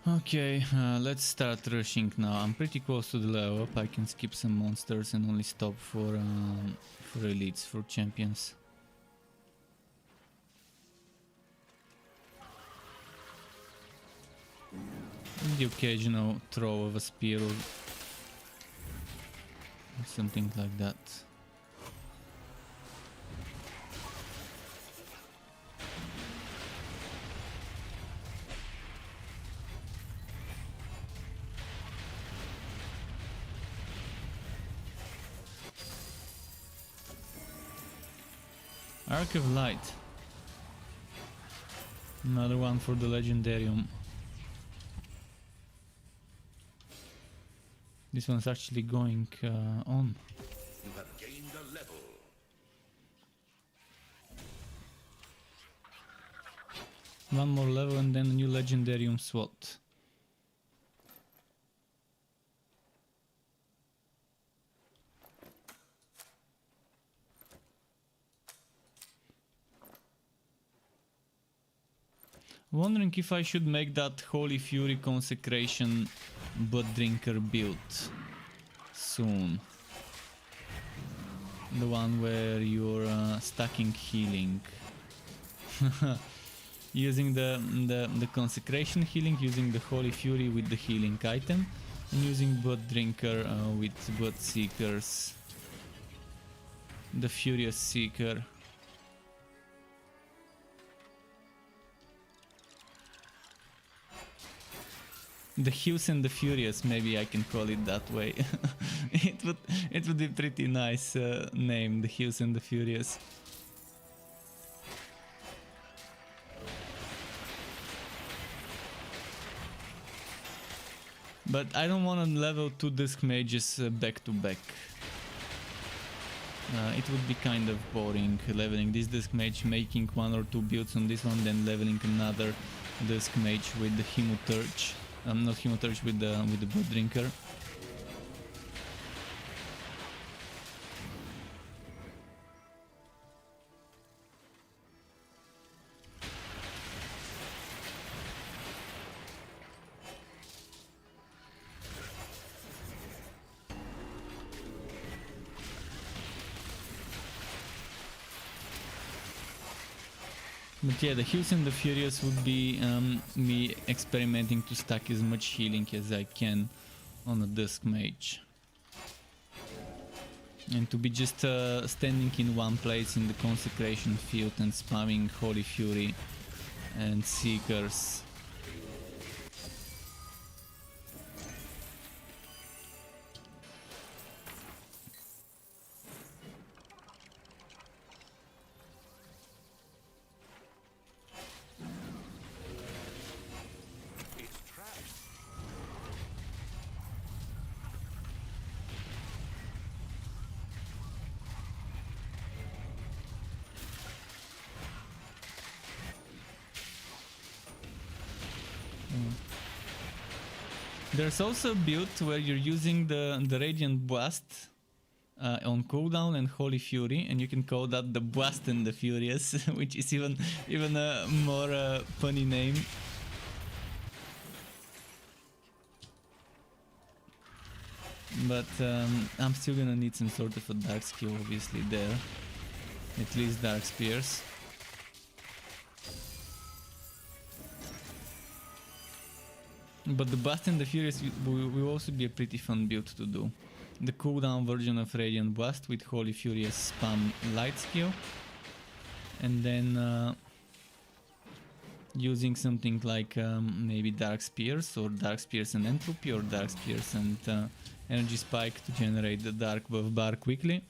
Okay, let's start rushing now. I'm pretty close to the level up. I can skip some monsters and only stop for elites, for champions. The occasional throw of a spear or something like that. Arc of Light. Another one for the Legendarium. This one's actually going on. You have gained a level. One more level and then a new Legendarium SWAT. Wondering if I should make that Holy Fury Consecration Blood Drinker build soon. The one where you're stacking healing. Using the Consecration healing, using the Holy Fury with the healing item, and using Blood Drinker with Blood Seekers. The Furious Seeker. The Hughes and the Furious, maybe I can call it that way. it would be pretty nice name, the Hughes and the Furious. But I don't want to level 2 Dusk Mages back to back. It would be kind of boring leveling this Dusk Mage, making 1 or 2 builds on this one, then leveling another Dusk Mage with the Hemoturge. Not Hemoturge, with the Blood Drinker. But yeah, the Heals and the Furious would be me experimenting to stack as much healing as I can on a Dusk Mage. And to be just standing in one place in the Consecration field and spamming Holy Fury and Seekers. There's also a build where you're using the Radiant Blast on cooldown and Holy Fury, and you can call that the Blast and the Furious, which is even a more funny name. But I'm still gonna need some sort of a dark skill, obviously, there. At least Dark Spears. But the Blast and the Furious will also be a pretty fun build to do. The cooldown version of Radiant Blast with Holy Furious spam light skill. And then using something like maybe Dark Spears or Dark Spears and Entropy or Dark Spears and Energy Spike to generate the Dark buff bar quickly.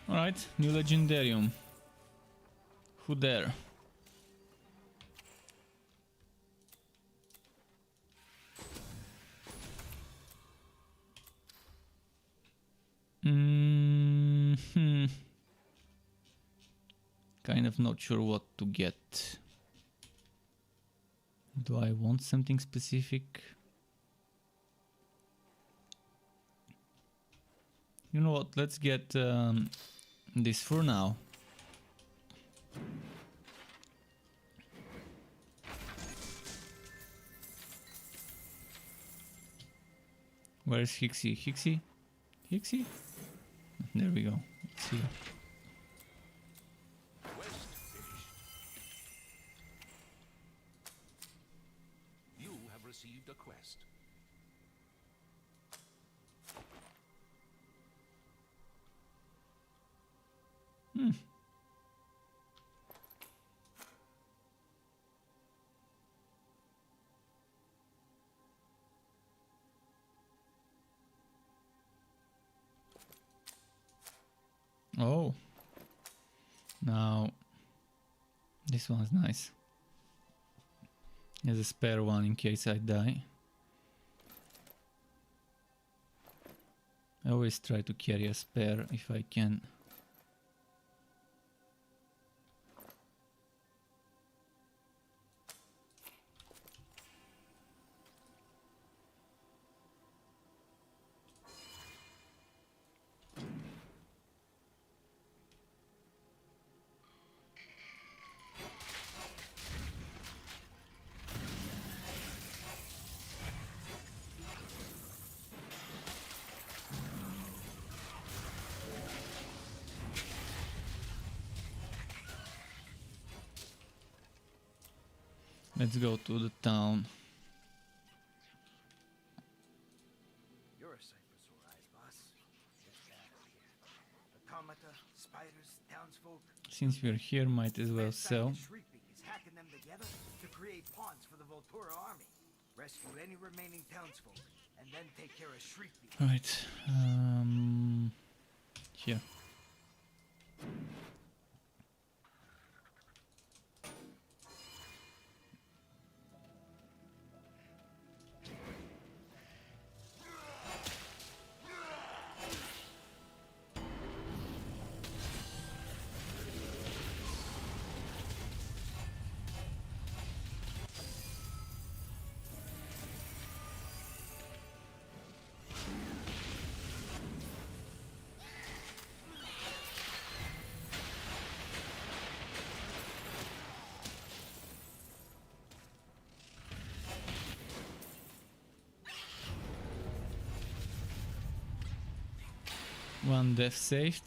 Alright, new legendarium. Who there? Kind of not sure what to get. Do I want something specific? You know what, let's get this for now. Where's Hixie? Hixie? Hixie? There we go. Let's see. You have received a quest. Oh. Now, this one's nice. There's a spare one in case I die. I always try to carry a spare if I can. Let's go to the town. You're a sight for sore eyes, boss. Get back here. Automata, spiders, townsfolk. Since we're here, might as well sell. Shriekbeak is hacking them together to create pawns for the Voltura army. Rescue any remaining townsfolk, and then take care of Shriekbeak. Right. Here. One death saved.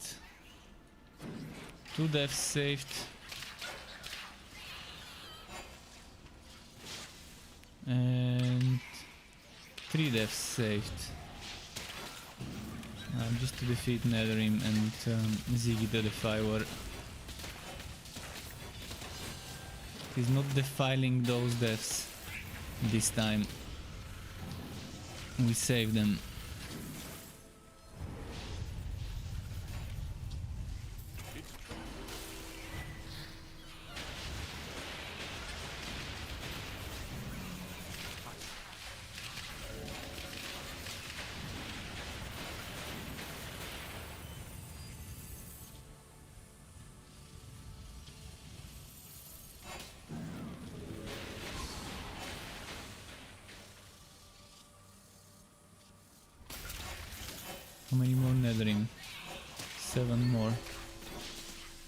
2 deaths saved. And 3 deaths saved. Just to defeat Netherim and Ziggy the Defiler. He's not defiling those deaths this time. We saved them. Netherim. 7 more.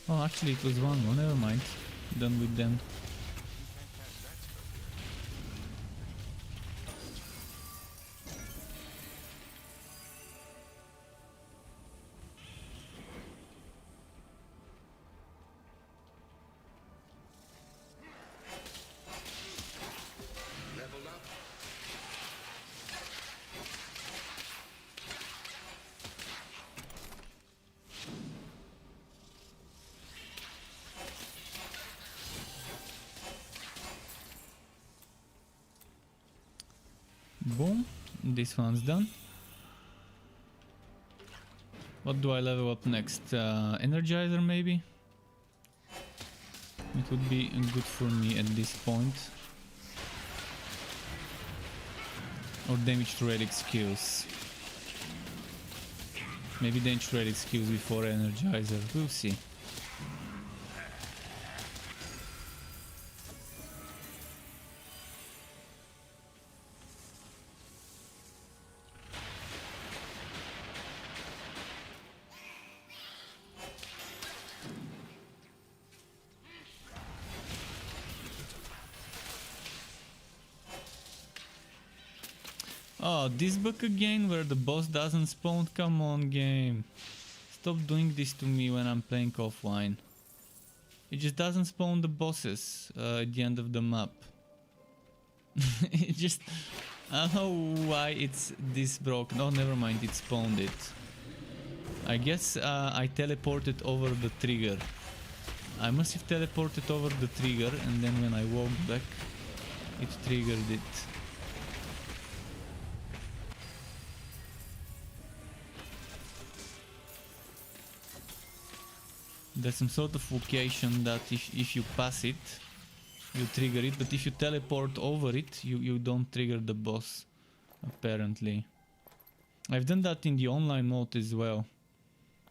Oh, actually it was 1 more, never mind. Done with them. Boom, this one's done. What do I level up next? Energizer maybe? It would be good for me at this point. Or damage to relic skills. Maybe damage to relic skills before Energizer, we'll see. Oh, this bug again where the boss doesn't spawn? Come on, game. Stop doing this to me when I'm playing offline. It just doesn't spawn the bosses at the end of the map. It just... I don't know why it's this broken. Oh, never mind, it spawned it. I guess I teleported over the trigger. I must have teleported over the trigger and then when I walked back, it triggered it. There's some sort of location that if you pass it, you trigger it, but if you teleport over it, you don't trigger the boss, apparently. I've done that in the online mode as well,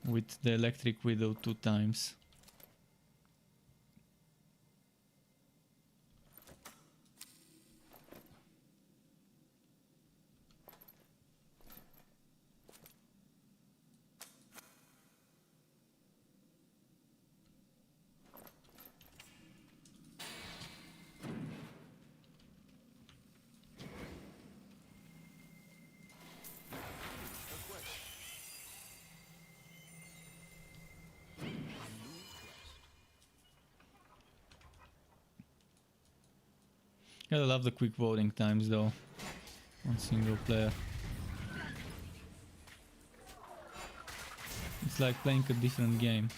with the Electric Widow 2 times. I love the quick voting times though, on single player. It's like playing a different game.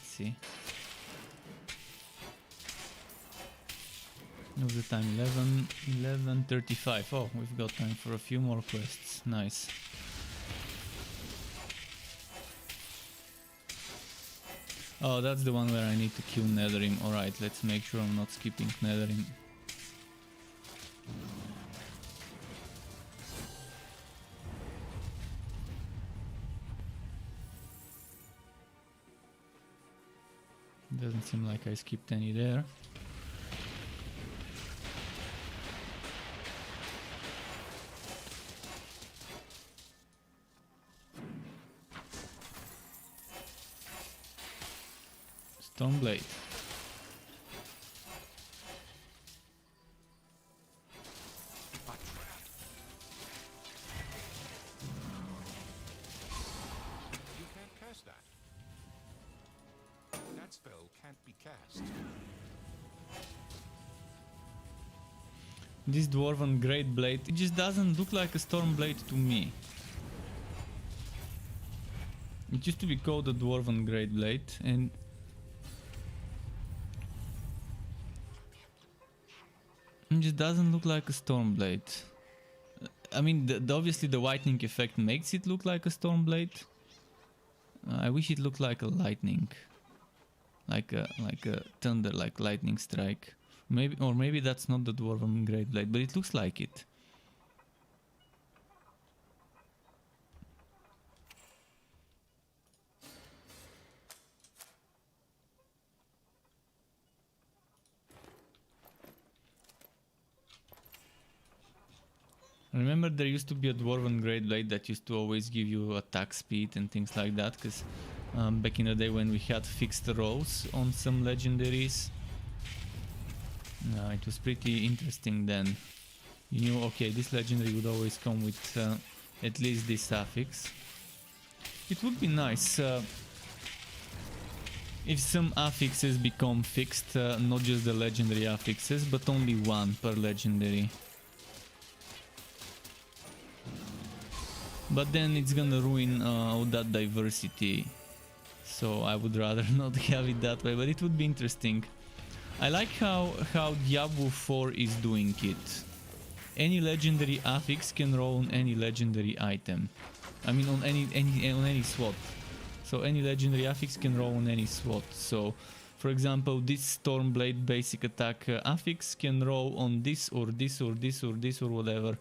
See. What's the time? 11:35. Oh, we've got time for a few more quests. Nice. Oh, that's the one where I need to kill Netherim. Alright, let's make sure I'm not skipping Netherim. Doesn't seem like I skipped any there. Stoneblade. You can't cast that. That spell can't be cast. This dwarven great blade, it just doesn't look like a storm blade to me. It used to be called a dwarven great blade, and It just doesn't look like a Stormblade. I mean, obviously the whitening effect makes it look like a Stormblade. I wish it looked like a lightning, like a thunder, like lightning strike. Maybe that's not the Dwarven Great Blade, but it looks like it. Remember, there used to be a Dwarven Great Blade that used to always give you attack speed and things like that, because back in the day when we had fixed rolls on some legendaries, it was pretty interesting then. You knew, okay, this legendary would always come with at least this suffix. It would be nice if some affixes become fixed, not just the legendary affixes, but only one per legendary. But then it's gonna ruin all that diversity, so I would rather not have it that way, but it would be interesting. I like how Diablo 4 is doing it. Any legendary affix can roll on any legendary item. I mean on any SWAT. So any legendary affix can roll on any SWAT. So for example, this Stormblade basic attack affix can roll on this or this or this or this or whatever.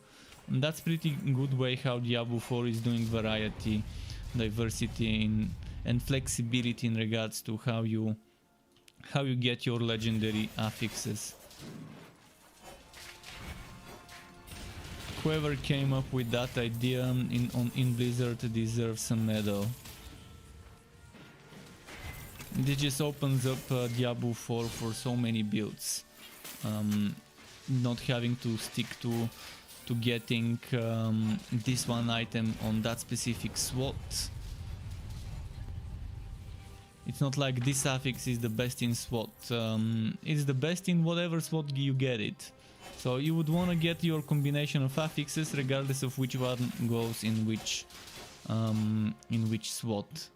And that's pretty good way how Diablo 4 is doing variety, diversity and flexibility in regards to how you get your legendary affixes. Whoever came up with that idea in Blizzard deserves some medal. This just opens up Diablo 4 for so many builds, not having to stick to getting this one item on that specific SWAT. It's not like this affix is the best in SWAT. It's the best in whatever SWAT you get it. So you would want to get your combination of affixes regardless of which one goes in which SWAT.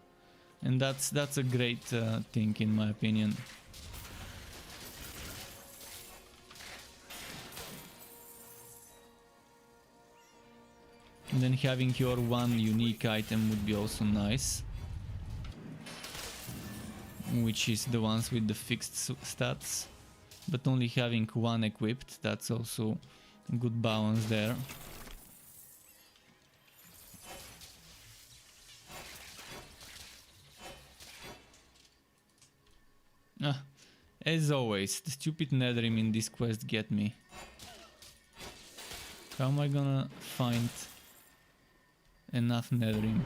And that's a great thing in my opinion. And then having your one unique item would be also nice, which is the ones with the fixed stats, but only having one equipped, that's also a good balance there. As always, the stupid Netherim in this quest get me. How am I gonna find enough Netherim?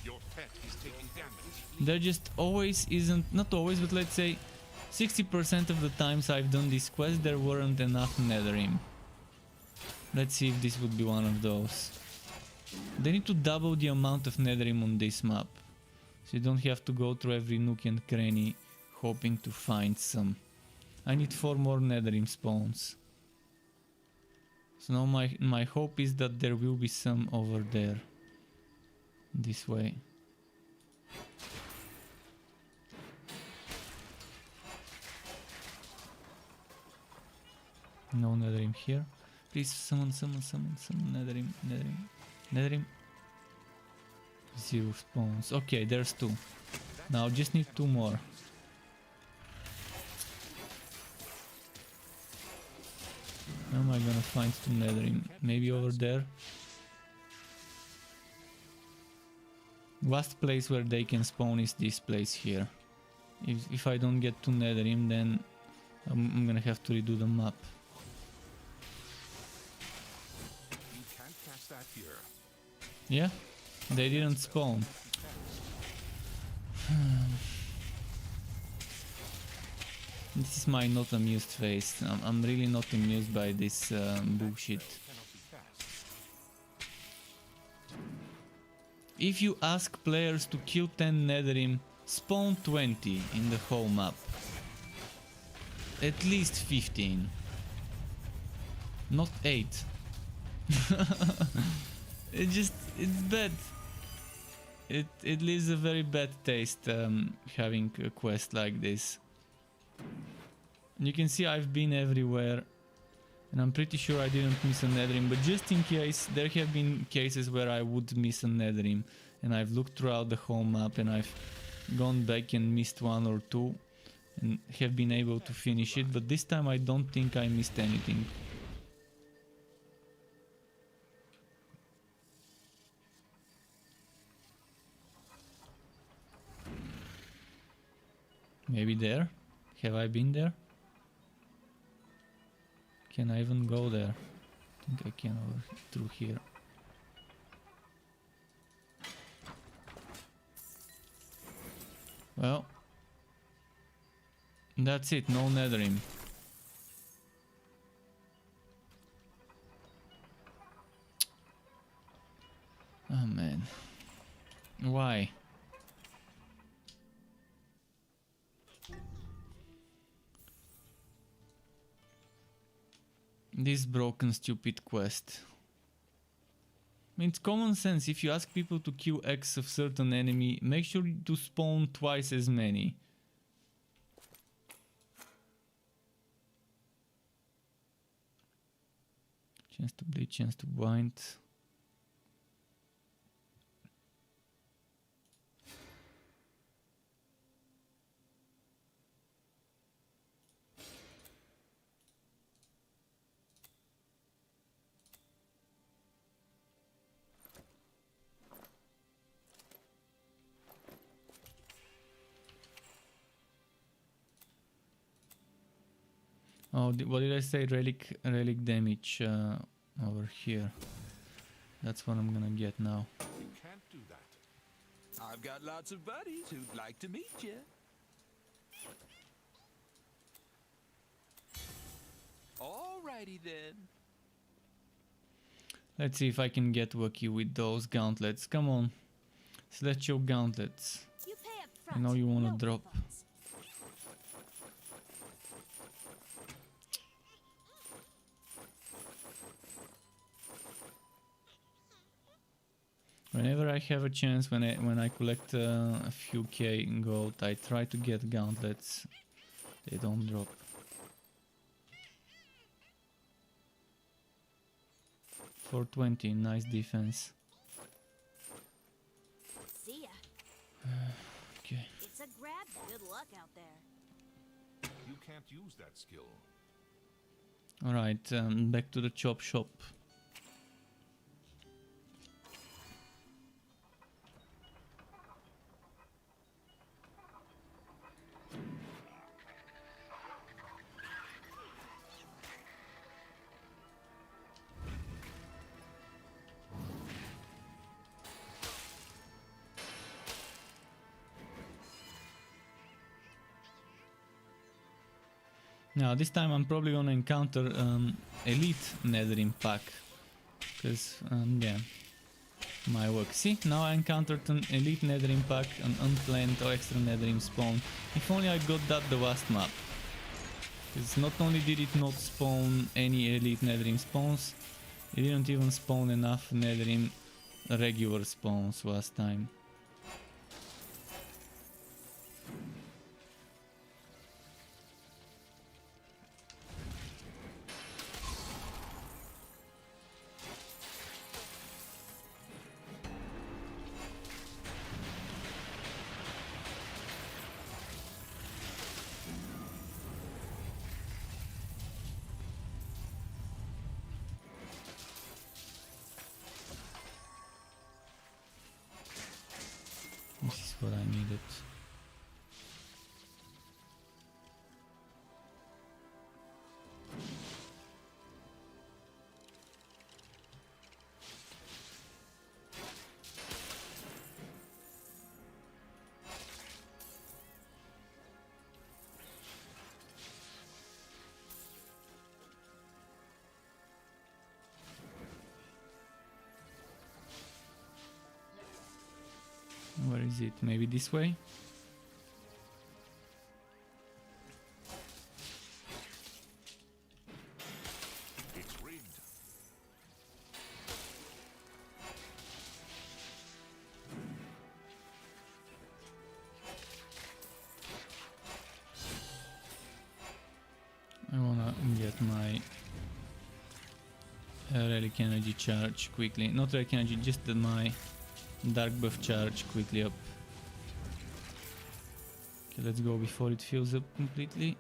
Your pet is taking damage. There just always isn't, not always, but let's say 60% of the times I've done this quest there weren't enough Netherim. Let's see if this would be one of those. They need to double the amount of Netherim on this map, so you don't have to go through every nook and cranny hoping to find some. I need 4 more Netherim spawns. So now my hope is that there will be some over there. This way. No Netherim here. Please summon Netherim. Netherim. 0 spawns. Okay, there's 2. Now just need 2 more. How am I gonna find 2 Netherim? Maybe over there? Last place where they can spawn is this place here. If I don't get 2 Netherim, then I'm gonna have to redo the map. You can't cast that here. Yeah? They didn't spawn. This is my not amused face. I'm really not amused by this bullshit. If you ask players to kill 10 Netherim, spawn 20 in the whole map. At least 15. Not 8. It's bad. it leaves a very bad taste having a quest like this. And you can see I've been everywhere, and I'm pretty sure I didn't miss a Netherrim, but just in case, there have been cases where I would miss a Netherrim, and I've looked throughout the whole map and I've gone back and missed one or two and have been able to finish it, but this time I don't think I missed anything. Maybe there? Have I been there? Can I even go there? I think I can over through here. Well, that's it, no Netherrim. Oh man. Why? This broken stupid quest. I mean, it's common sense. If you ask people to kill X of certain enemy, make sure to spawn twice as many. Chance to bleed, chance to bind. Oh, what did I say? Relic damage over here. That's what I'm gonna get now. You can't do that. I've got lots of buddies who'd like to meet you. Alrighty then. Let's see if I can get lucky with those gauntlets. Come on. Celestial gauntlets. I know you wanna drop. Whenever I have a chance, when I collect a few K gold, I try to get gauntlets. They don't drop. For 20, nice defense. See ya. Okay. It's a grab. Good luck out there. You can't use that skill. Alright, back to the chop shop. Now this time I'm probably gonna encounter elite Netherrim pack, because yeah, my work. See, now I encountered an elite Netherrim pack, an unplanned or extra Netherrim spawn. If only I got that the last map, because not only did it not spawn any elite Netherrim spawns, it didn't even spawn enough Netherrim regular spawns last time. This is what I needed. Where is it? Maybe this way? It's rigged. get my relic energy charge quickly. Not relic energy, just my dark buff charge quickly up. Okay, let's go before it fills up completely.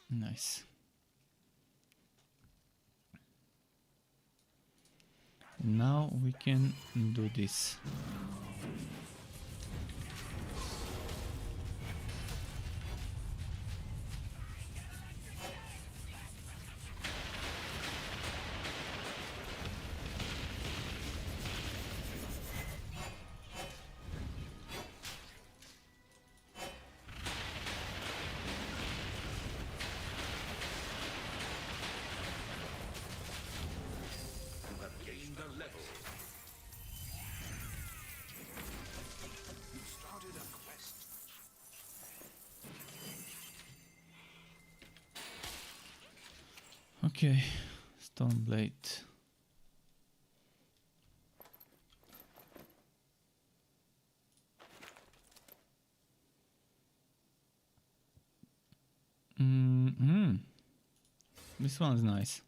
Nice. Now we can do this. Okay, Stoneblade. This one's nice.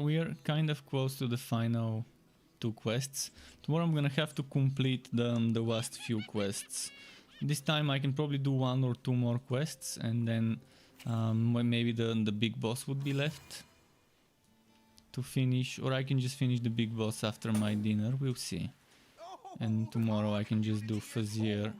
We are kind of close to the final 2 quests. Tomorrow I'm gonna have to complete the last few quests. This time I can probably do 1 or 2 more quests, and then maybe the big boss would be left to finish, or I can just finish the big boss after my dinner, we'll see. And tomorrow I can just do Fuzzier.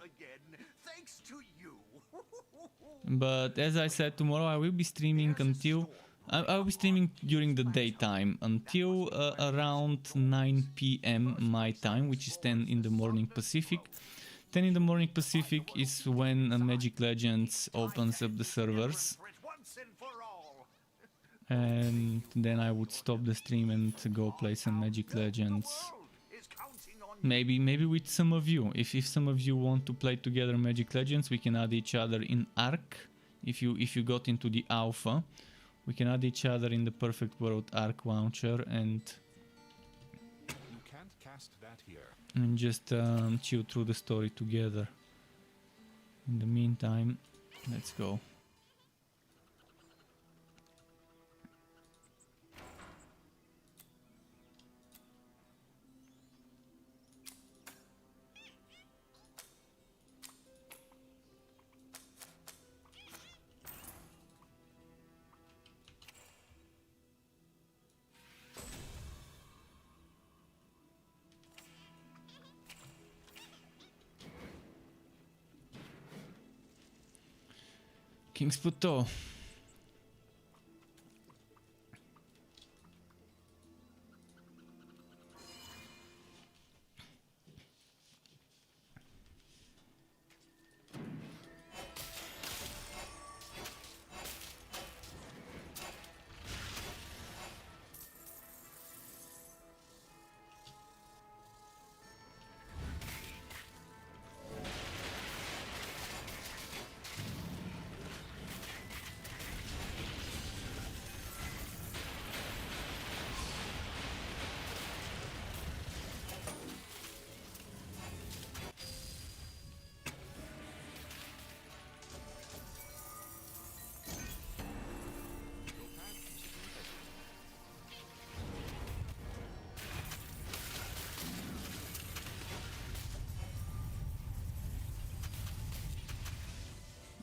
But as I said, tomorrow I will be streaming until... I'll be streaming during the daytime until around 9 PM my time, which is 10 in the morning Pacific. 10 in the morning Pacific is when Magic Legends opens up the servers. And then I would stop the stream and go play some Magic Legends. Maybe with some of you. If some of you want to play together Magic Legends, we can add each other in Arc. If you got into the alpha, we can add each other in the Perfect World Arc launcher and you can't cast that here. And just chill through the story together. In the meantime, let's go. King's Plateau.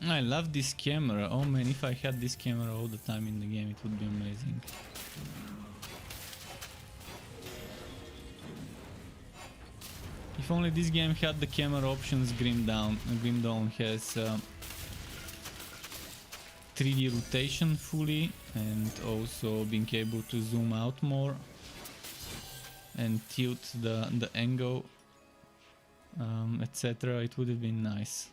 I love this camera. Oh man, if I had this camera all the time in the game, it would be amazing. If only this game had the camera options Grim Dawn. Grim Dawn has 3D rotation fully, and also being able to zoom out more and tilt the angle, etc. It would have been nice.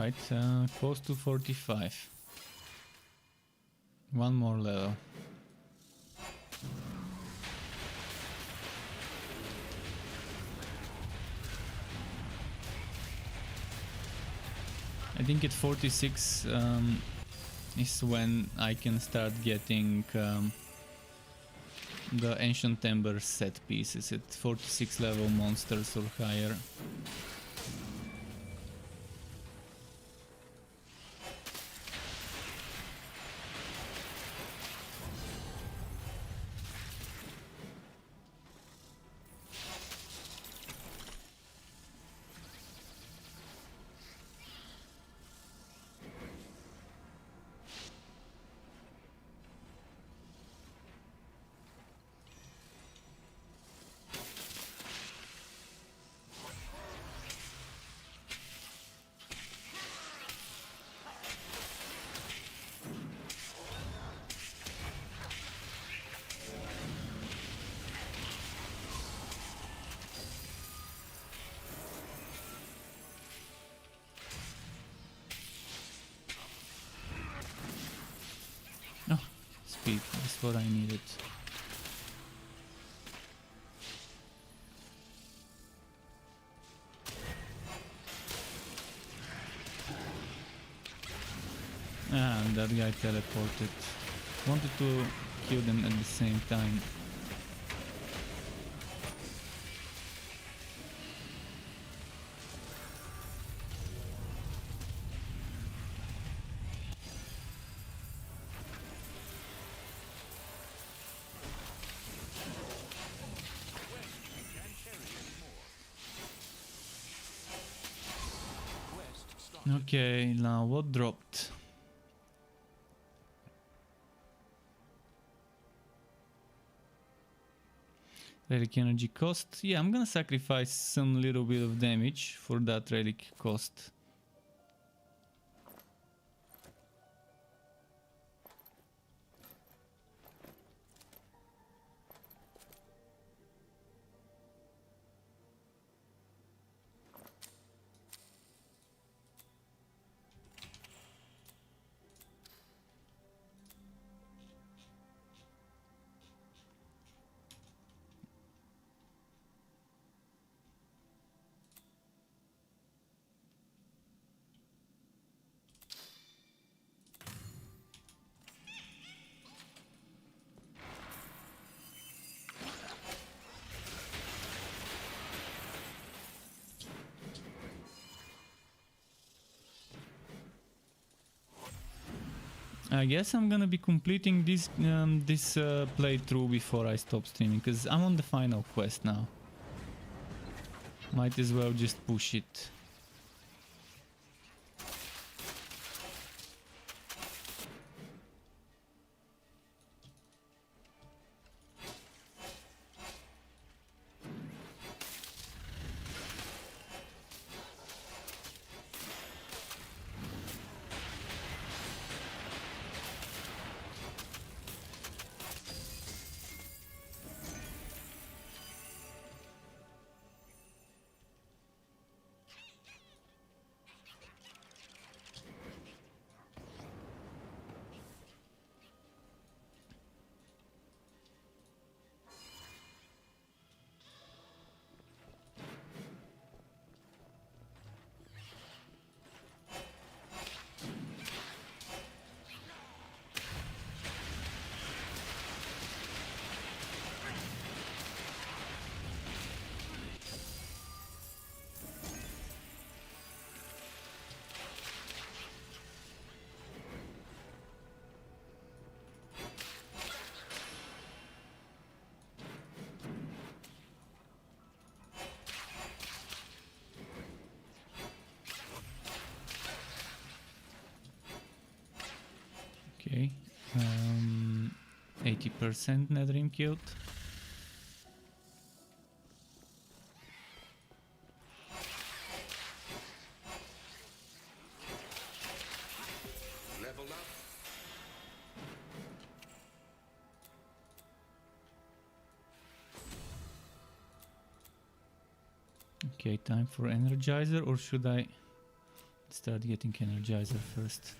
Alright, close to 45. One more level. I think at 46 is when I can start getting the Ancient Ember set pieces at 46 level monsters or higher. Oh, speed, that's what I needed. Ah, and that guy teleported. Wanted to kill them at the same time. Okay, now what dropped? Relic energy cost. Yeah, I'm gonna sacrifice some little bit of damage for that relic cost. I guess I'm gonna be completing this playthrough before I stop streaming, because I'm on the final quest now. Might as well just push it. Okay, 80% Netherrim killed. Level up. Okay, time for Energizer, or should I Start getting Energizer first.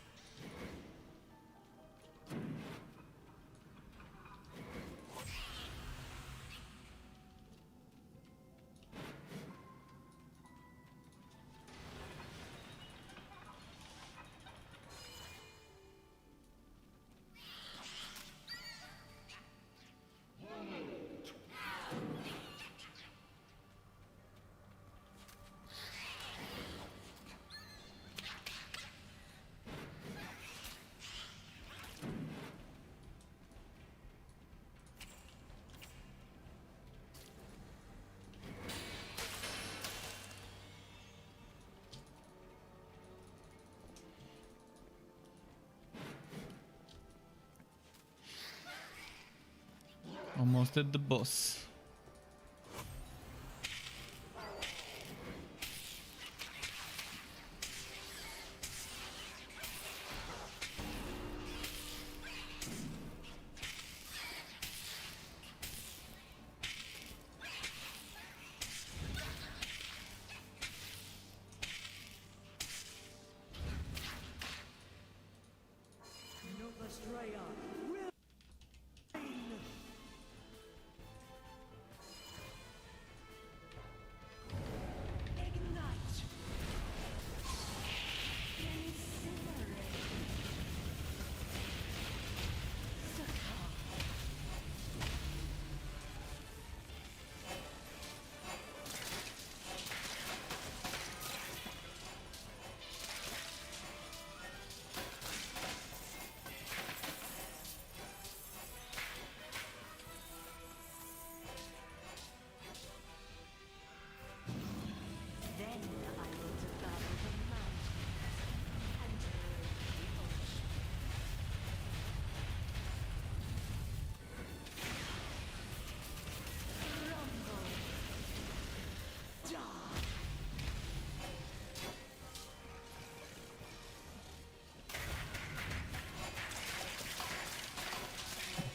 Almost at the boss.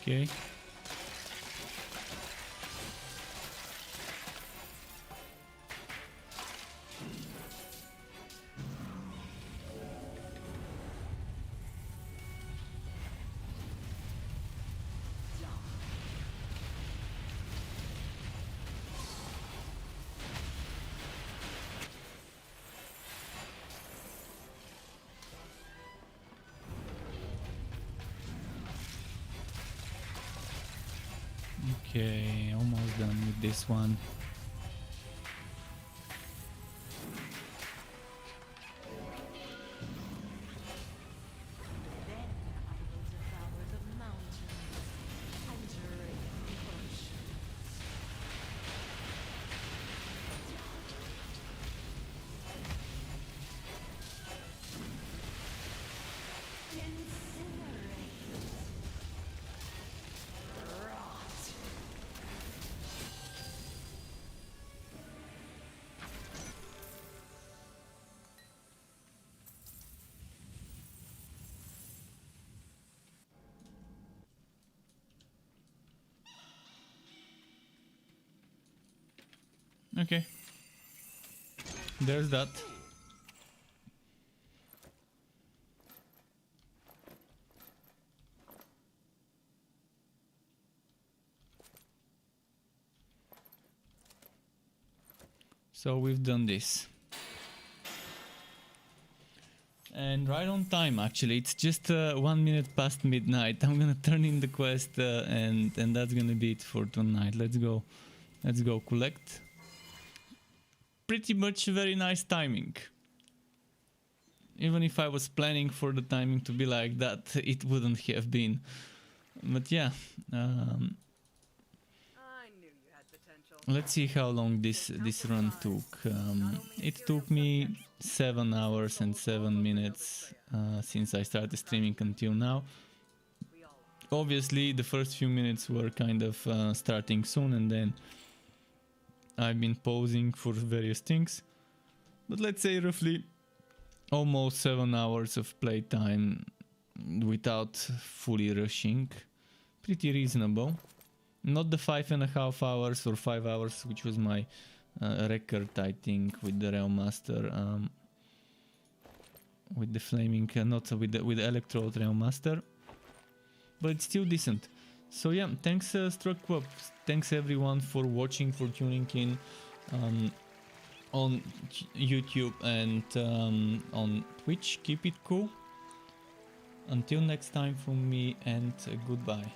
Okay. Okay, almost done with this one. Okay. There's that. So we've done this. And right on time, actually. It's just 1 minute past midnight. I'm gonna turn in the quest and that's gonna be it for tonight. Let's go. Let's go collect. Pretty much very nice timing. Even if I was planning for the timing to be like that, it wouldn't have been. But yeah. I knew you had potential. Let's see how long this run took. It took me 7 hours and 7 minutes since I started streaming until now. Obviously the first few minutes were kind of starting soon, and then I've been pausing for various things. But let's say roughly almost 7 hours of playtime without fully rushing. Pretty reasonable. Not the 5.5 hours or 5 hours, which was my record, I think, with the Realm Master. with the flaming, not with the Electro Trail Master, but it's still decent. So yeah, thanks Struck, thanks everyone for watching, for tuning in on YouTube and on Twitch. Keep it cool. Until next time from me, and goodbye.